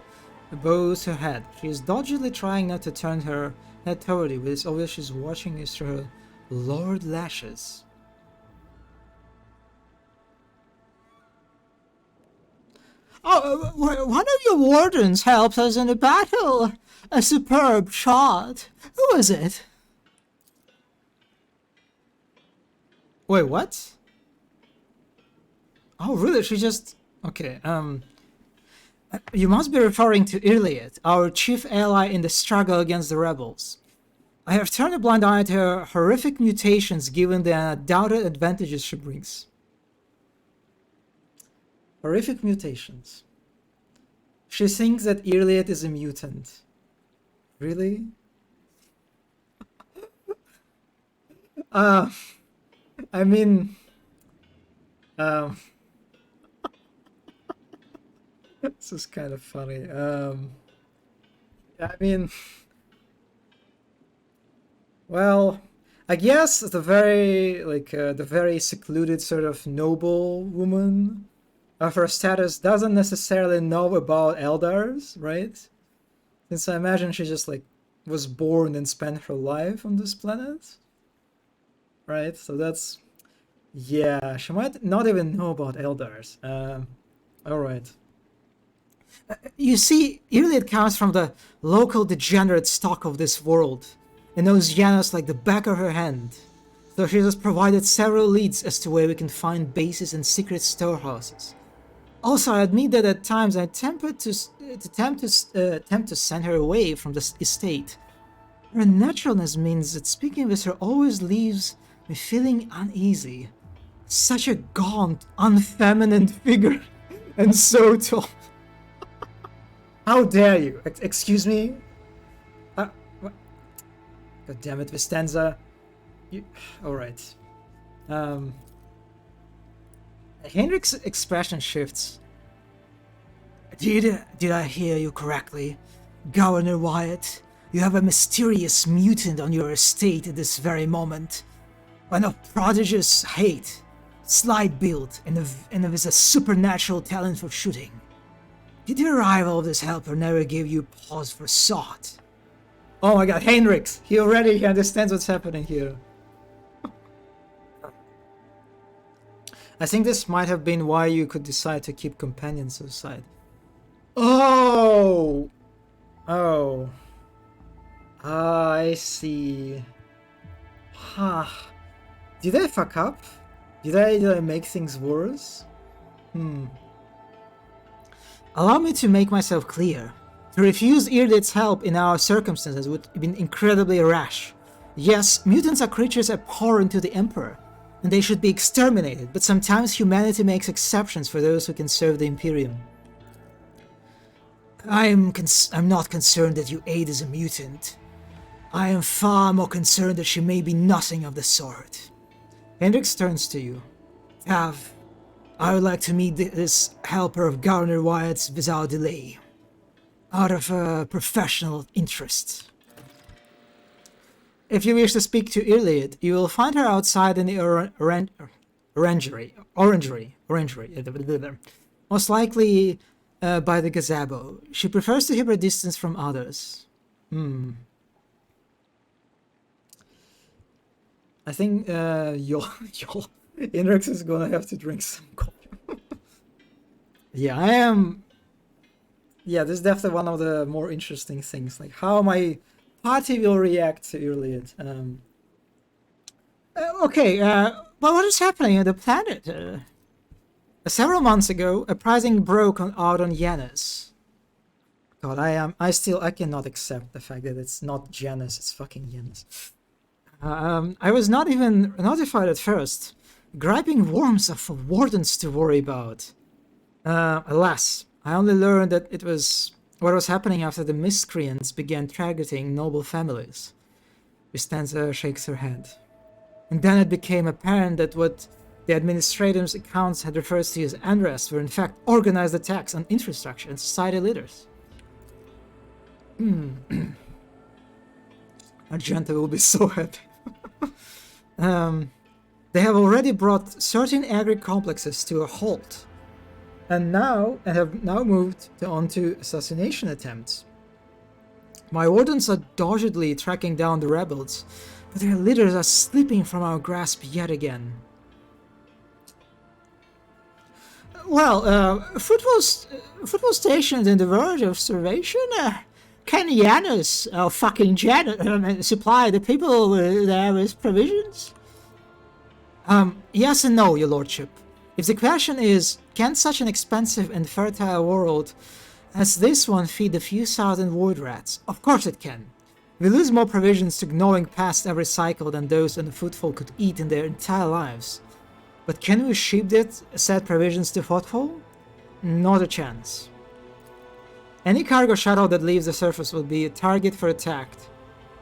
bows her head. She is doggedly trying not to turn her head toward you, but it's obvious she's watching you through her lowered lashes. Oh, one of your wardens helped us in the battle. A superb shot. Who is it? Wait, what? Oh, really? She just... Okay, you must be referring to Iliad, our chief ally in the struggle against the rebels. I have turned a blind eye to her horrific mutations given the undoubted advantages she brings. Horrific mutations. She thinks that Iliad is a mutant. Really? I mean, this is kind of funny. I mean, well, I guess the very the very secluded sort of noble woman of her status doesn't necessarily know about Eldars, right? Since I imagine she just like was born and spent her life on this planet, right? So that's, yeah, she might not even know about Eldars. All right. You see, Iliad comes from the local degenerate stock of this world, and knows Janus like the back of her hand. So she has provided several leads as to where we can find bases and secret storehouses. Also, I admit that at times I attempt to send her away from the estate. Her naturalness means that speaking with her always leaves me feeling uneasy. Such a gaunt, unfeminine figure, and so tall. How dare you? Excuse me? What? God damn it, Vistenza. You... Alright. Henrik's expression shifts. Did I hear you correctly? Governor Wyatt, you have a mysterious mutant on your estate at this very moment. One of prodigious hate, slight build, and with a supernatural talent for shooting. Did the arrival of this helper never give you pause for thought? Oh my god, Henrik! He already understands what's happening here. I think this might have been why you could decide to keep companions aside. Oh! Oh. I see. Huh. Did I fuck up? Did I make things worse? Allow me to make myself clear. To refuse Iliad's help in our circumstances would have been incredibly rash. Yes, mutants are creatures abhorrent to the Emperor, and they should be exterminated, but sometimes humanity makes exceptions for those who can serve the Imperium. I'm not concerned that you aid as a mutant. I am far more concerned that she may be nothing of the sort. Hendrik turns to you. Tav, I would like to meet this helper of Governor Wyatt's without delay, out of professional interest. If you wish to speak to Iliad, you will find her outside in the orangery. Most likely by the gazebo. She prefers to keep her distance from others. I think Inrex is gonna have to drink some coffee. Yeah, I am. Yeah, this is definitely one of the more interesting things, like how my party will react to Iliad. Okay, well, what is happening on the planet? Several months ago, a uprising broke out on Janus. God, I cannot accept the fact that it's not Janus, it's fucking Janus. I was not even notified at first. Griping worms are for wardens to worry about. Alas, I only learned that it was what was happening after the miscreants began targeting noble families. Vistenza shakes her head. And then it became apparent that what the administrator's accounts had referred to as unrest were in fact organized attacks on infrastructure and society leaders. Argenta will be so happy. They have already brought certain agri complexes to a halt, and have now moved on to assassination attempts. My wardens are doggedly tracking down the rebels, but their leaders are slipping from our grasp yet again. Well, football stations in the verge of starvation? Can Janus, fucking Janus, supply the people there with provisions? Yes and no, your lordship. If the question is, can such an expensive and fertile world as this one feed a few thousand void rats? Of course it can. We lose more provisions to gnawing past every cycle than those on the footfall could eat in their entire lives. But can we ship that said provisions to Footfall? Not a chance. Any cargo shuttle that leaves the surface will be a target for attack.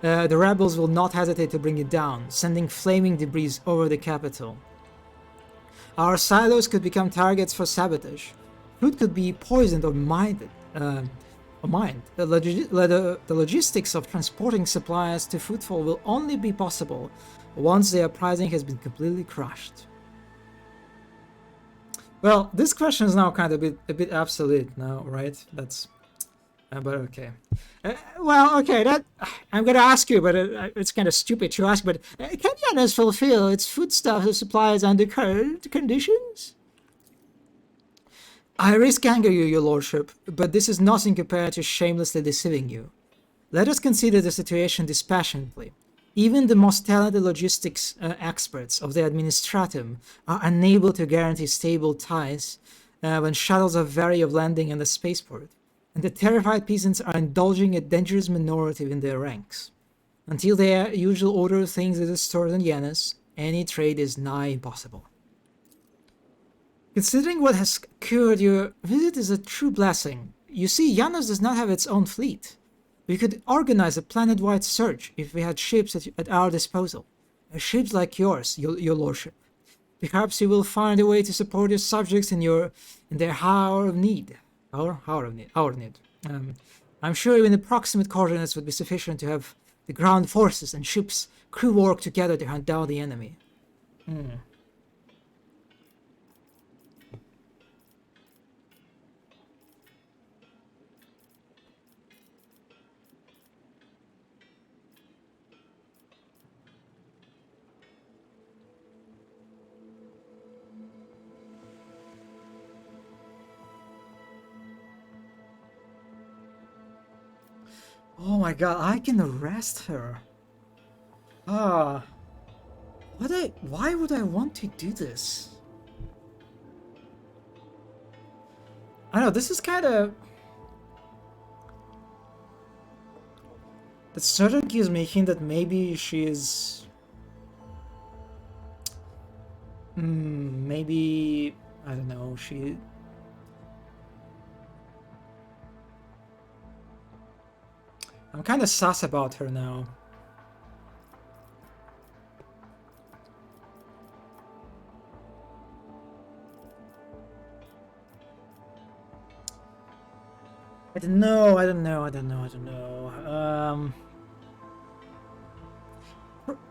The rebels will not hesitate to bring it down, sending flaming debris over the capital. Our silos could become targets for sabotage. Food could be poisoned or mined. The logistics of transporting supplies to Foodfall will only be possible once the uprising has been completely crushed. Well, this question is now kind of a bit obsolete now, right? That's... but okay. Well, okay, that I'm gonna ask you, but it's kind of stupid to ask, but can Janus fulfill its foodstuff supplies under current conditions? I risk anger you, your lordship, but this is nothing compared to shamelessly deceiving you. Let us consider the situation dispassionately. Even the most talented logistics experts of the Administratum are unable to guarantee stable ties when shuttles are wary of landing in the spaceport, and the terrified peasants are indulging a dangerous minority in their ranks. Until their usual order of things is restored on Janus, any trade is nigh impossible. Considering what has occurred, your visit is a true blessing. You see, Janus does not have its own fleet. We could organize a planet-wide search if we had ships at our disposal. Ships like yours, your lordship. Perhaps you will find a way to support your subjects in their hour of need. Hour of need. I'm sure even the proximate coordinates would be sufficient to have the ground forces and ships crew work together to hunt down the enemy. Oh my god, I can arrest her. Why would I want to do this? I don't know, this is kind of... That sort of gives me a hint that maybe she is... maybe... I don't know, she... I'm kind of sus about her now. I don't know.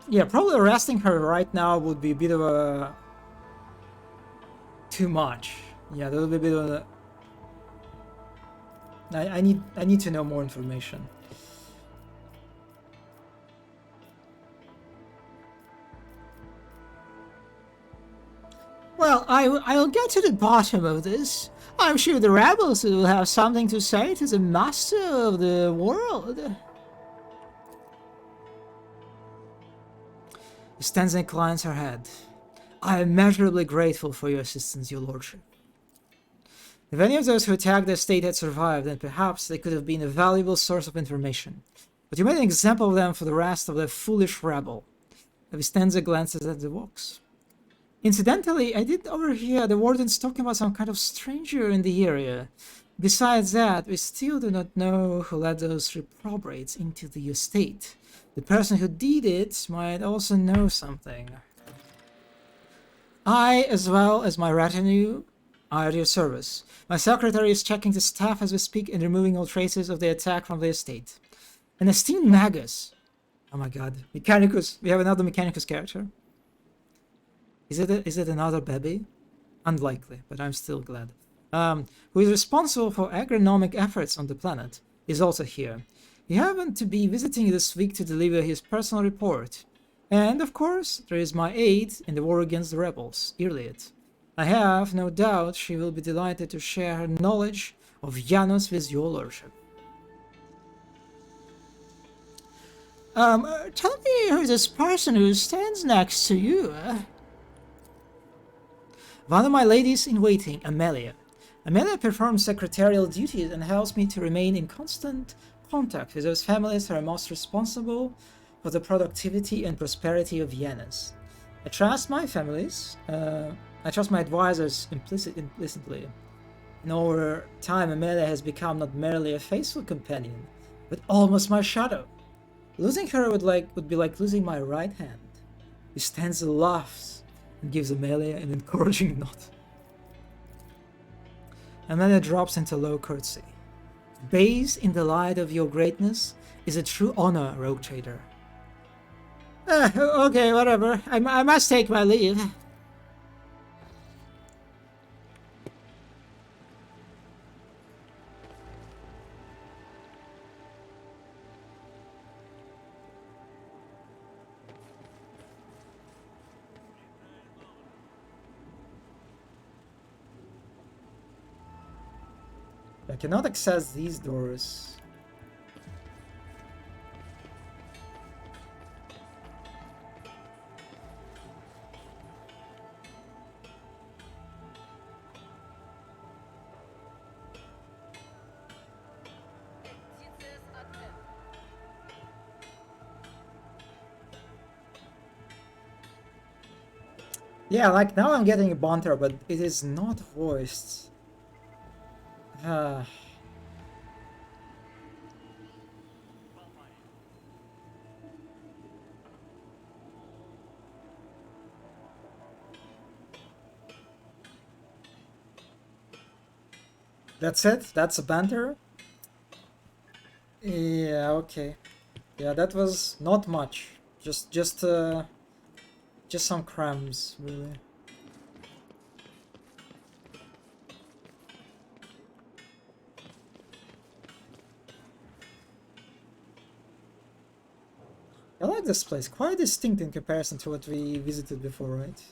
Yeah, probably arresting her right now would be a bit of a... too much. Yeah, that would be a bit of a... I need to know more information. Well, I'll get to the bottom of this. I'm sure the rebels will have something to say to the master of the world. Stanza inclines her head. I am immeasurably grateful for your assistance, your lordship. If any of those who attacked the estate had survived, then perhaps they could have been a valuable source of information. But you made an example of them for the rest of the foolish rabble. Vistenza glances at the box. Incidentally, I did overhear the wardens talking about some kind of stranger in the area. Besides that, we still do not know who let those reprobates into the estate. The person who did it might also know something. I, as well as my retinue, are at your service. My secretary is checking the staff as we speak and removing all traces of the attack from the estate. An esteemed Magus. Oh my god. Mechanicus. We have another Mechanicus character. Is it another baby? Unlikely, but I'm still glad. Who is responsible for agronomic efforts on the planet, is also here. He happened to be visiting this week to deliver his personal report. And, of course, there is my aide in the war against the rebels, Irliet. I have no doubt she will be delighted to share her knowledge of Janus with your lordship. Tell me who this person who stands next to you, One of my ladies-in-waiting, Amelia. Amelia performs secretarial duties and helps me to remain in constant contact with those families who are most responsible for the productivity and prosperity of Janus. I trust my families, I trust my advisors implicitly. In over time, Amelia has become not merely a faithful companion, but almost my shadow. Losing her would be like losing my right hand. He stands and laughs and gives Amelia an encouraging nod. Amelia drops into low curtsy. Bathed in the light of your greatness is a true honor, Rogue Trader. Okay, whatever. I must take my leave. I cannot access these doors. Yeah, like now I'm getting a banter, but it is not voiced. That's it? That's a banter? Yeah, okay. Yeah, that was not much. Just some crumbs, really. I like this place. Quite distinct in comparison to what we visited before, right?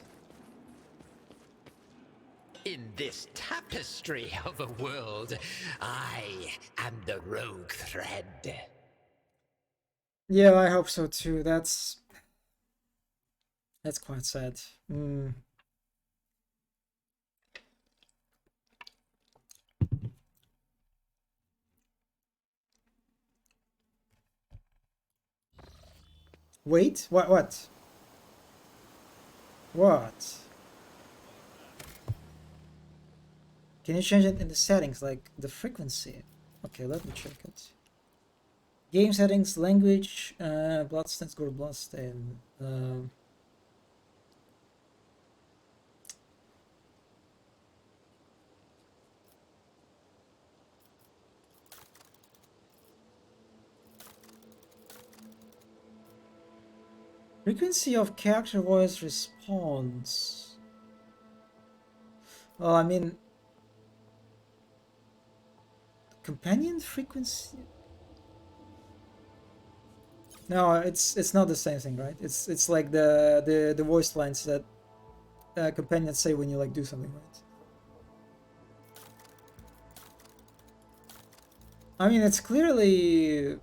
In this tapestry of a world, I am the rogue thread. Yeah, I hope so too. That's quite sad. Wait, what? What? Can you change it in the settings, like the frequency? Okay, let me check it. Game settings, language, Bloodstained, go to Bloodstained. Frequency of character voice response. Well, I mean, companion frequency. No, it's not the same thing, right? It's like the voice lines that companions say when you like do something, right? I mean, it's clearly.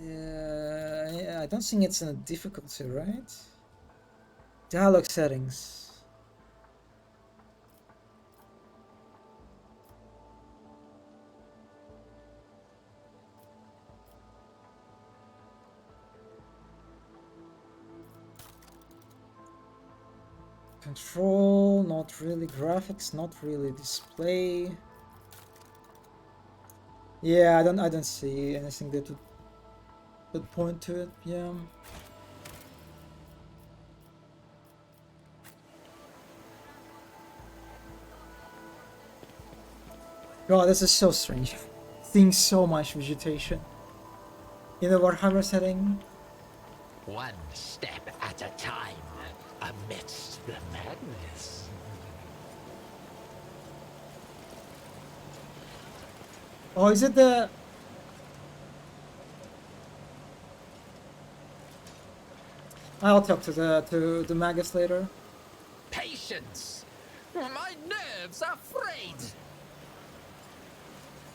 Yeah, I don't think it's in a difficulty, right? Dialogue settings. Control, not really. Graphics, not really. Display. Yeah, I don't see anything that would point to it. Yeah. God, this is so strange. Seeing so much vegetation in the Warhammer setting. One step at a time amidst the madness. Oh, is it the... I'll talk to the Magus later. Patience! My nerves are frayed!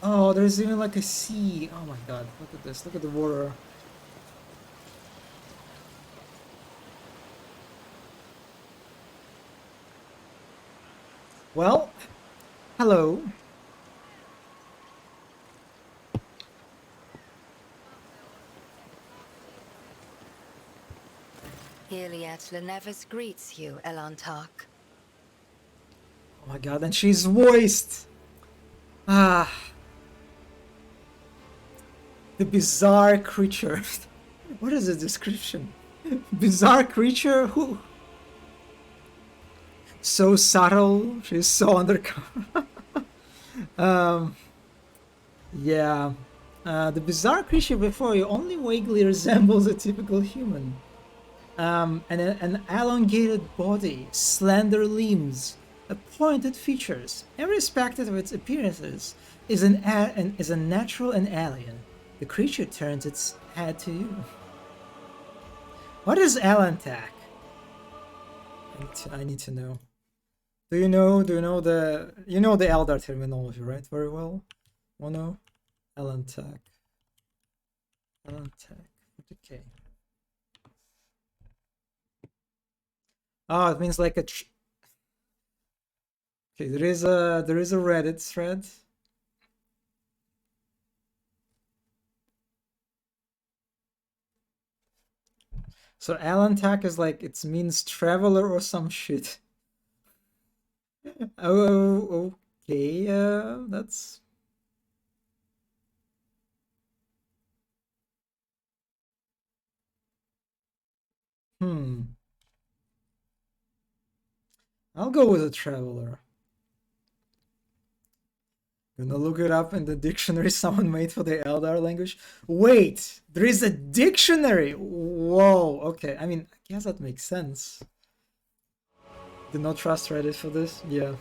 Oh, there's even like a sea. Oh my god, look at this. Look at the water. Well, hello. Iliad Lenevus greets you, Elantark. Oh my god, and she's voiced! Ah. The bizarre creature. What is the description? Bizarre creature who... So subtle, she's so undercover. Yeah. The bizarre creature before you only vaguely resembles a typical human. And an elongated body, slender limbs, pointed features, irrespective of its appearances, is a natural and alien. The creature turns its head to you. What is Elantak? I need to know. Do you know the Eldar terminology, right? Very well. Mono, Elantak. Elantak. Okay. Oh, it means like a. Okay, there is a Reddit thread. So Elantak is like, it means traveler or some shit. Oh, okay, that's... I'll go with a traveler. Gonna look it up in the dictionary someone made for the Eldar language. Wait, there is a dictionary! Whoa, okay, I mean, I guess that makes sense. Did not trust Reddit for this? Yeah.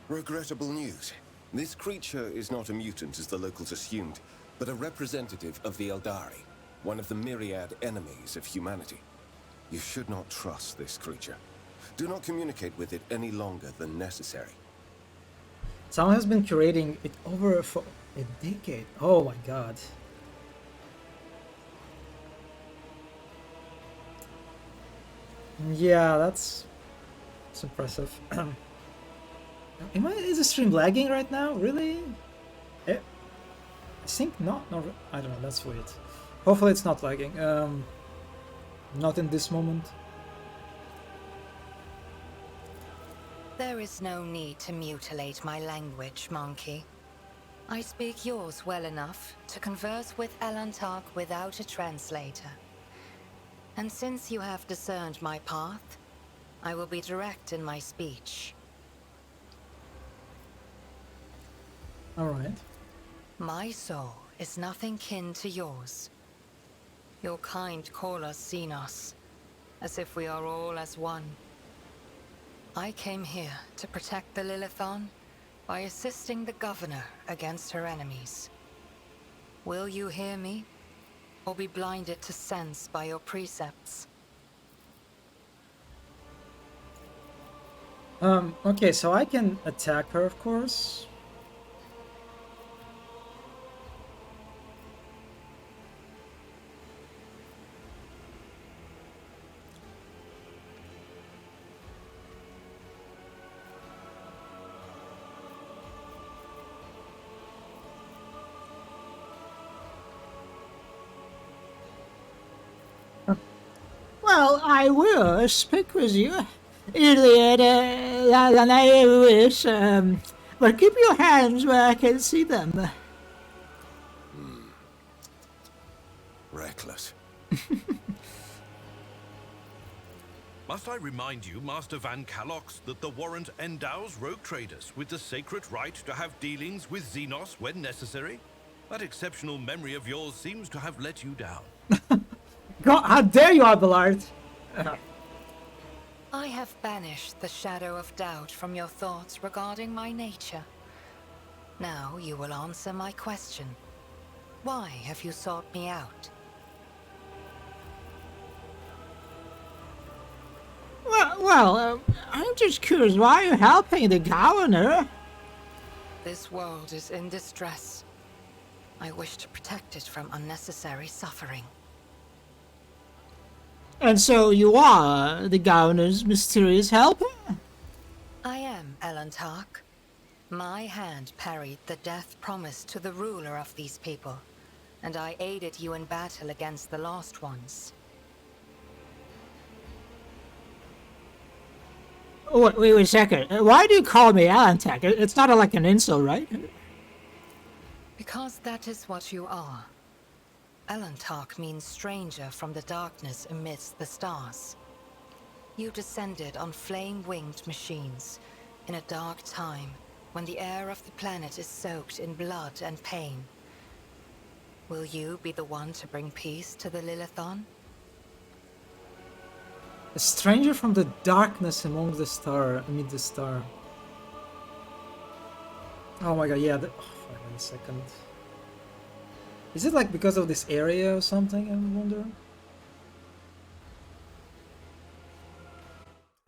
Regrettable news. This creature is not a mutant as the locals assumed, but a representative of the Eldari, one of the myriad enemies of humanity. You should not trust this creature. Do not communicate with it any longer than necessary. Someone has been curating it over for a decade. Oh my god. Yeah, that's impressive. Is the stream lagging right now? Really? I think not. No, I don't know. That's weird. Hopefully it's not lagging. Not in this moment. There is no need to mutilate my language, monkey. I speak yours well enough to converse with Elantark without a translator. And since you have discerned my path, I will be direct in my speech. Alright. My soul is nothing kin to yours. Your kind call us Xenos, as if we are all as one. I came here to protect the Lilithon by assisting the Governor against her enemies. Will you hear me, or be blinded to sense by your precepts? Okay, so I can attack her, of course. Well, I will speak with you. Iliad, but keep your hands where I can see them. Reckless. Must I remind you, Master Van Kalox, that the warrant endows rogue traders with the sacred right to have dealings with Xenos when necessary? That exceptional memory of yours seems to have let you down. God, how dare you, Abelard! I have banished the shadow of doubt from your thoughts regarding my nature. Now you will answer my question. Why have you sought me out? Well, I'm just curious, why are you helping the Governor? This world is in distress. I wish to protect it from unnecessary suffering. And so you are the Governor's mysterious helper? I am, Elantark. My hand parried the death promised to the ruler of these people. and I aided you in battle against the Lost Ones. Wait a second. Why do you call me Alantak? It's not like an insult, right? Because that is what you are. Alantak means stranger from the darkness amidst the stars. You descended on flame-winged machines in a dark time when the air of the planet is soaked in blood and pain. Will you be the one to bring peace to the Lilithon? A stranger from the darkness amid the star. Oh my god, yeah. Wait a second. Is it like because of this area or something, I wonder?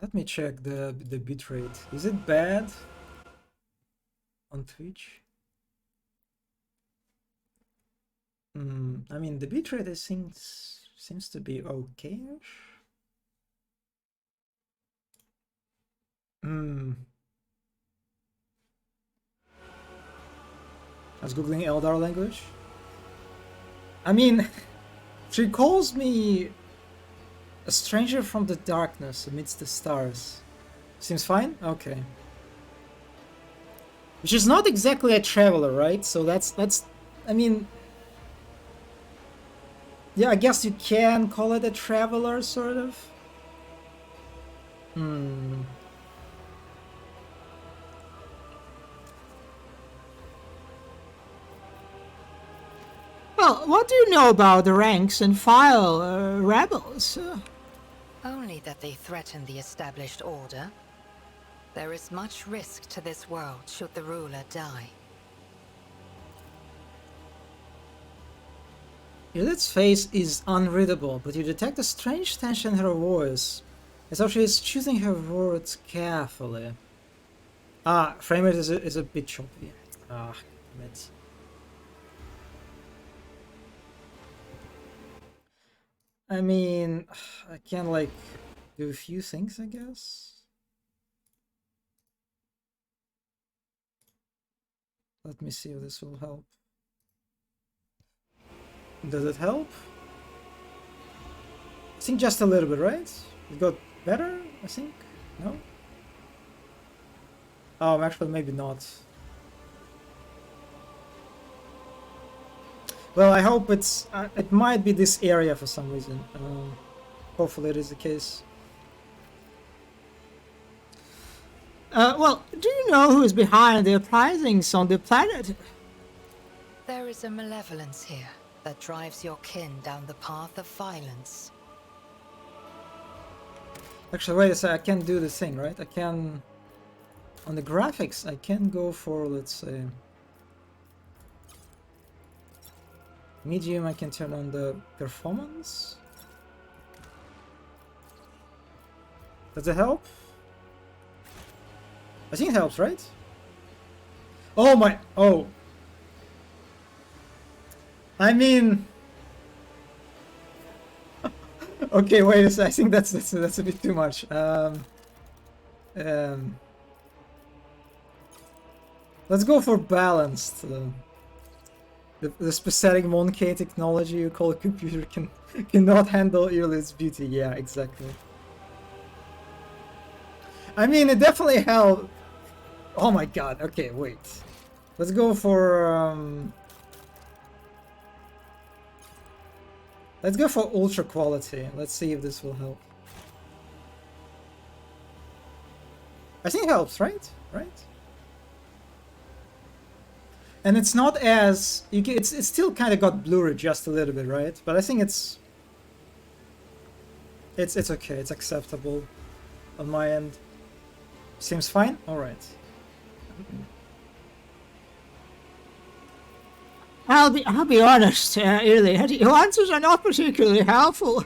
Let me check the bitrate. Is it bad on Twitch? I mean, the bitrate seems to be okay-ish. I was googling Eldar language. I mean, she calls me a stranger from the darkness amidst the stars. Seems fine? Okay. Which is not exactly a traveler, right? So that's I mean, yeah, I guess you can call it a traveler, sort of. Well, what do you know about the ranks and file rebels? Only that they threaten the established order. There is much risk to this world should the ruler die. Edith's face is unreadable, but you detect a strange tension in her voice, as though she is choosing her words carefully. Frame rate is a bit choppy. Damn it. I mean, I can like do a few things, I guess. Let me see if this will help. Does it help? I think just a little bit, right? It got better, I think? No? Oh, actually maybe not. Well, I hope it's... it might be this area for some reason. Hopefully it is the case. Well, do you know who is behind the uprisings on the planet? There is a malevolence here that drives your kin down the path of violence. Actually, wait a sec, I can do the thing, right? I can... On the graphics, I can go for, let's say... Medium, I can turn on the performance. Does it help? I think it helps, right? Oh my... Oh. I mean... Okay, wait a sec. I think that's a bit too much. Let's go for balanced. The specific Monkey technology you call a computer cannot handle Earl's beauty. Yeah, exactly. I mean, it definitely helped. Oh my god. Okay, wait. Let's go for let's go for ultra quality. Let's see if this will help. I think it helps, right? Right? And it's not as it's still kind of got blurry just a little bit, right? But I think it's okay. It's acceptable on my end. Seems fine. All right. I'll be honest, Early. Your answers are not particularly helpful.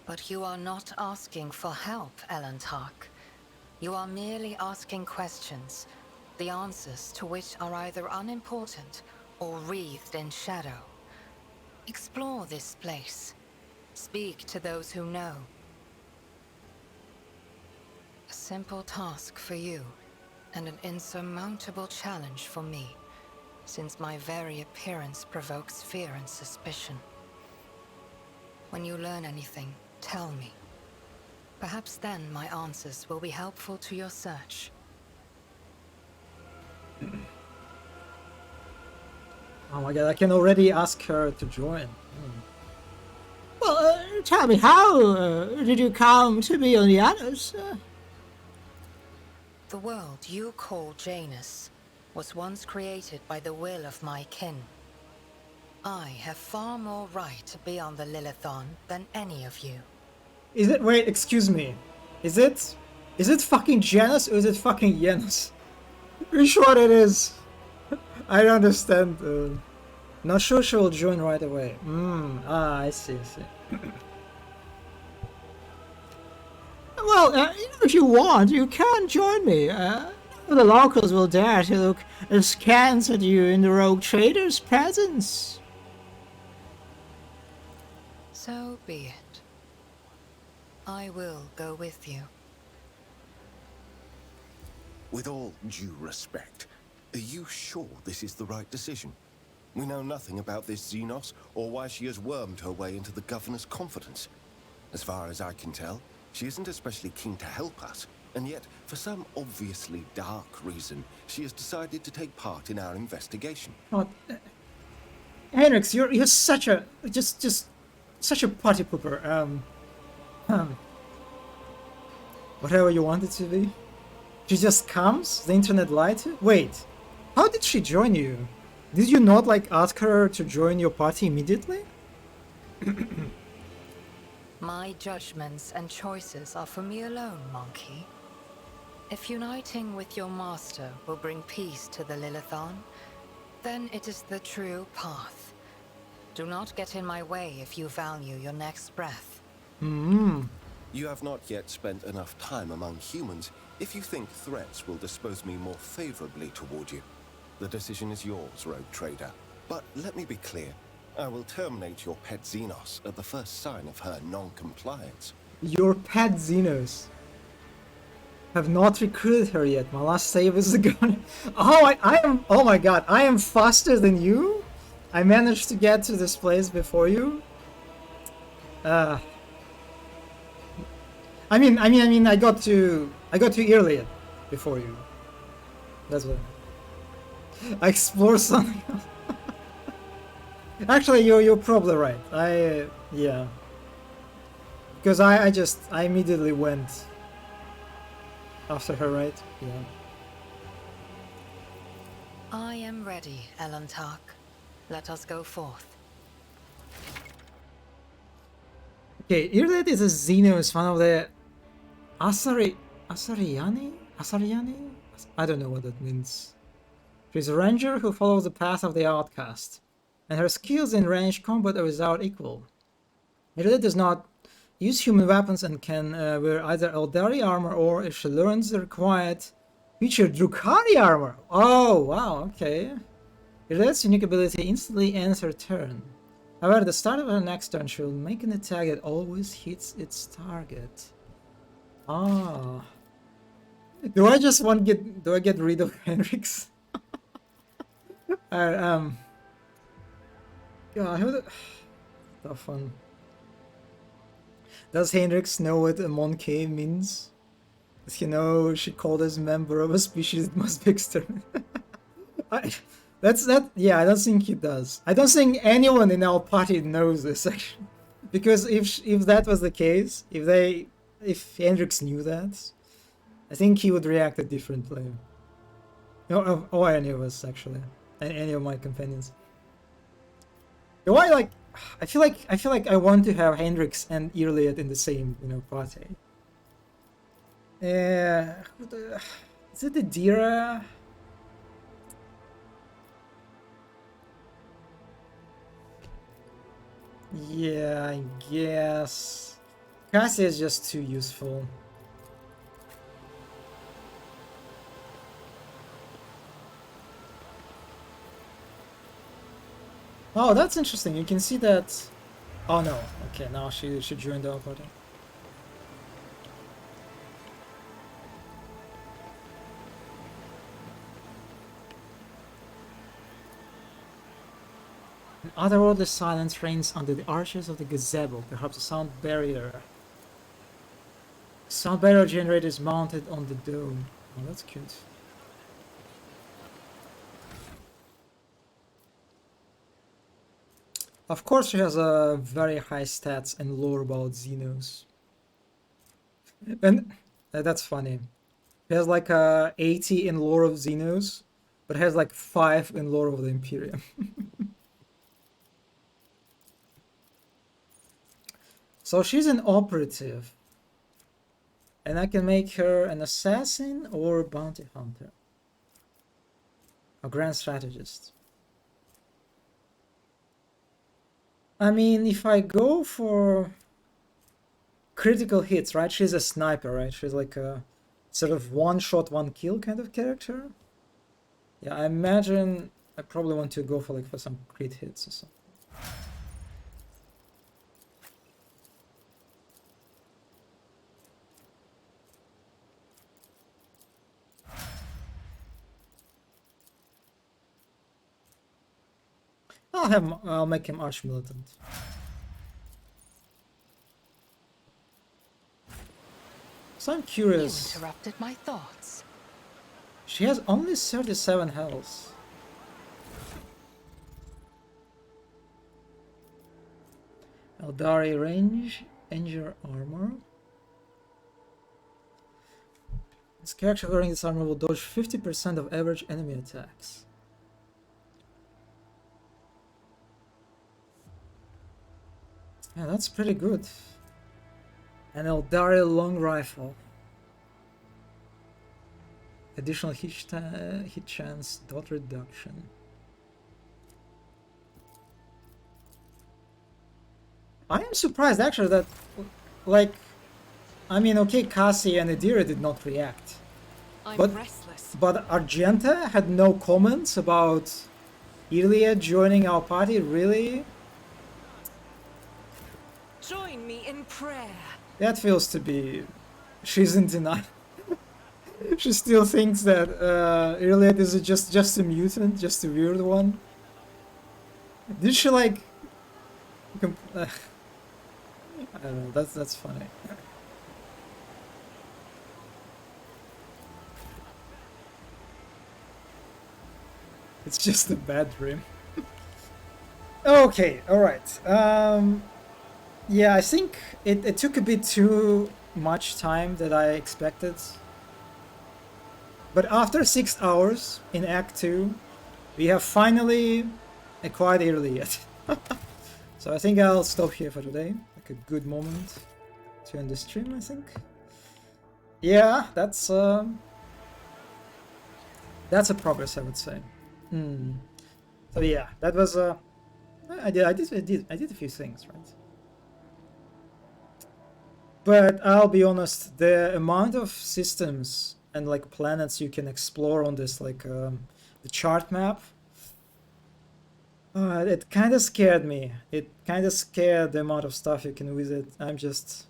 But you are not asking for help, Alantak. You are merely asking questions, the answers to which are either unimportant or wreathed in shadow. Explore this place. Speak to those who know. A simple task for you, and an insurmountable challenge for me. since my very appearance provokes fear and suspicion. When you learn anything, tell me. Perhaps then my answers will be helpful to your search. Oh my god, I can already ask her to join. Well, tell me, how did you come to be on the others? The world you call Janus was once created by the will of my kin. I have far more right to be on the Lilithon than any of you. Is it? Wait, excuse me. Is it fucking Janus or is it fucking Janus? Which one it is? I don't understand. Not sure she will join right away. I see. Well, if you want, you can join me. The locals will dare to look askance at you in the rogue trader's presence. So be it. I will go with you. With all due respect, are you sure this is the right decision? We know nothing about this Xenos or why she has wormed her way into the governor's confidence. As far as I can tell, she isn't especially keen to help us, and yet, for some obviously dark reason, she has decided to take part in our investigation. Oh, Henrix, you're such a just such a party pooper. Whatever you want it to be. She just comes? The internet lied to? Wait, how did she join you? Did you not ask her to join your party immediately? My judgments and choices are for me alone, Monkey. If uniting with your master will bring peace to the Lilithon, then it is the true path. Do not get in my way if you value your next breath. You have not yet spent enough time among humans if you think threats will dispose me more favorably toward you. The decision is yours, Rogue Trader. But let me be clear. I will terminate your pet Xenos at the first sign of her non-compliance. Your pet Xenos. Have not recruited her yet. My last save is gone. Oh, I am. Oh my god, I am faster than you. I managed to get to this place before you. I mean, I got to Iliad before you. That's what. I explored something else. Actually, you're probably right. Yeah. Because I immediately went after her, right? Yeah. I am ready, Elantark. Let us go forth. Okay, Iliad is a Xenos, one of the Asariani? I don't know what that means. She's a ranger who follows the path of the outcast, and her skills in ranged combat are without equal. Iliad does not use human weapons and can wear either Eldari armor or, if she learns the required feature, Drukhari armor. Oh, wow, okay. Iliad's unique ability instantly ends her turn. However, at the start of her next turn, she will make an attack that always hits its target. Ah. Do I get rid of Henrix? God, tough one. Does Henrix know what a Monkey means? Does he know she called as member of a species that must be exterminated? Yeah, I don't think he does. I don't think anyone in our party knows this actually. Because if that was the case, if Henrix knew that, I think he would react differently. Or any of us actually. Any of my companions. Do I feel like I want to have Henrix and Iliad in the same, party. Is it the Dira? Yeah, I guess. Cassia is just too useful. Oh, that's interesting. You can see that. Oh no. Okay, now she joined our party. An otherworldly silence reigns under the arches of the gazebo, perhaps a sound barrier. Sound barrier generator is mounted on the dome. Oh, that's cute. Of course, she has a very high stats and lore about Xenos. And that's funny. She has like 80 in lore of Xenos, but has like 5 in lore of the Imperium. So she's an operative. And I can make her an assassin or bounty hunter. A grand strategist. I mean, if I go for critical hits, right? She's a sniper, right? She's like a sort of one shot, one kill kind of character. Yeah, I imagine I probably want to go for some crit hits or something. I'll make him arch militant. So I'm curious. You interrupted my thoughts. She has only 37 health. Eldari range, injure armor. This character wearing this armor will dodge 50% of average enemy attacks. Yeah, that's pretty good. An Eldari long rifle. Additional hit chance, dot reduction. I am surprised actually that, like, I mean, okay, Cassie and Adira did not react. But Argenta had no comments about Iliad joining our party, really? Join me in prayer. That feels to be... She's in denial. She still thinks that Iliad is just a mutant, just a weird one. Did she like... I don't know, that's funny. It's just a bad dream. Okay, alright. Yeah, I think it took a bit too much time that I expected. But after 6 hours in Act 2, we have finally acquired Iliad. So I think I'll stop here for today. Like a good moment to end the stream, I think. Yeah, that's a progress, I would say. So yeah, that was I did a few things, right? But I'll be honest, the amount of systems and like planets you can explore on this like the chart map, it kind of scared me. It kind of scared the amount of stuff you can visit. I'm just,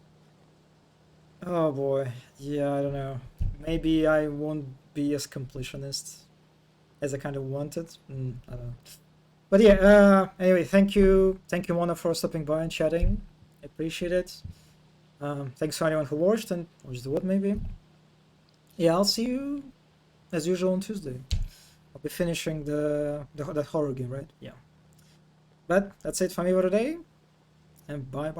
oh boy, yeah, I don't know. Maybe I won't be as completionist as I kind of wanted. I don't know. But yeah, anyway, thank you Mona, for stopping by and chatting. I appreciate it. Thanks to anyone who watched and watched the what maybe. Yeah, I'll see you as usual on Tuesday. I'll be finishing that horror game, right? Yeah. But that's it for me for today. And bye.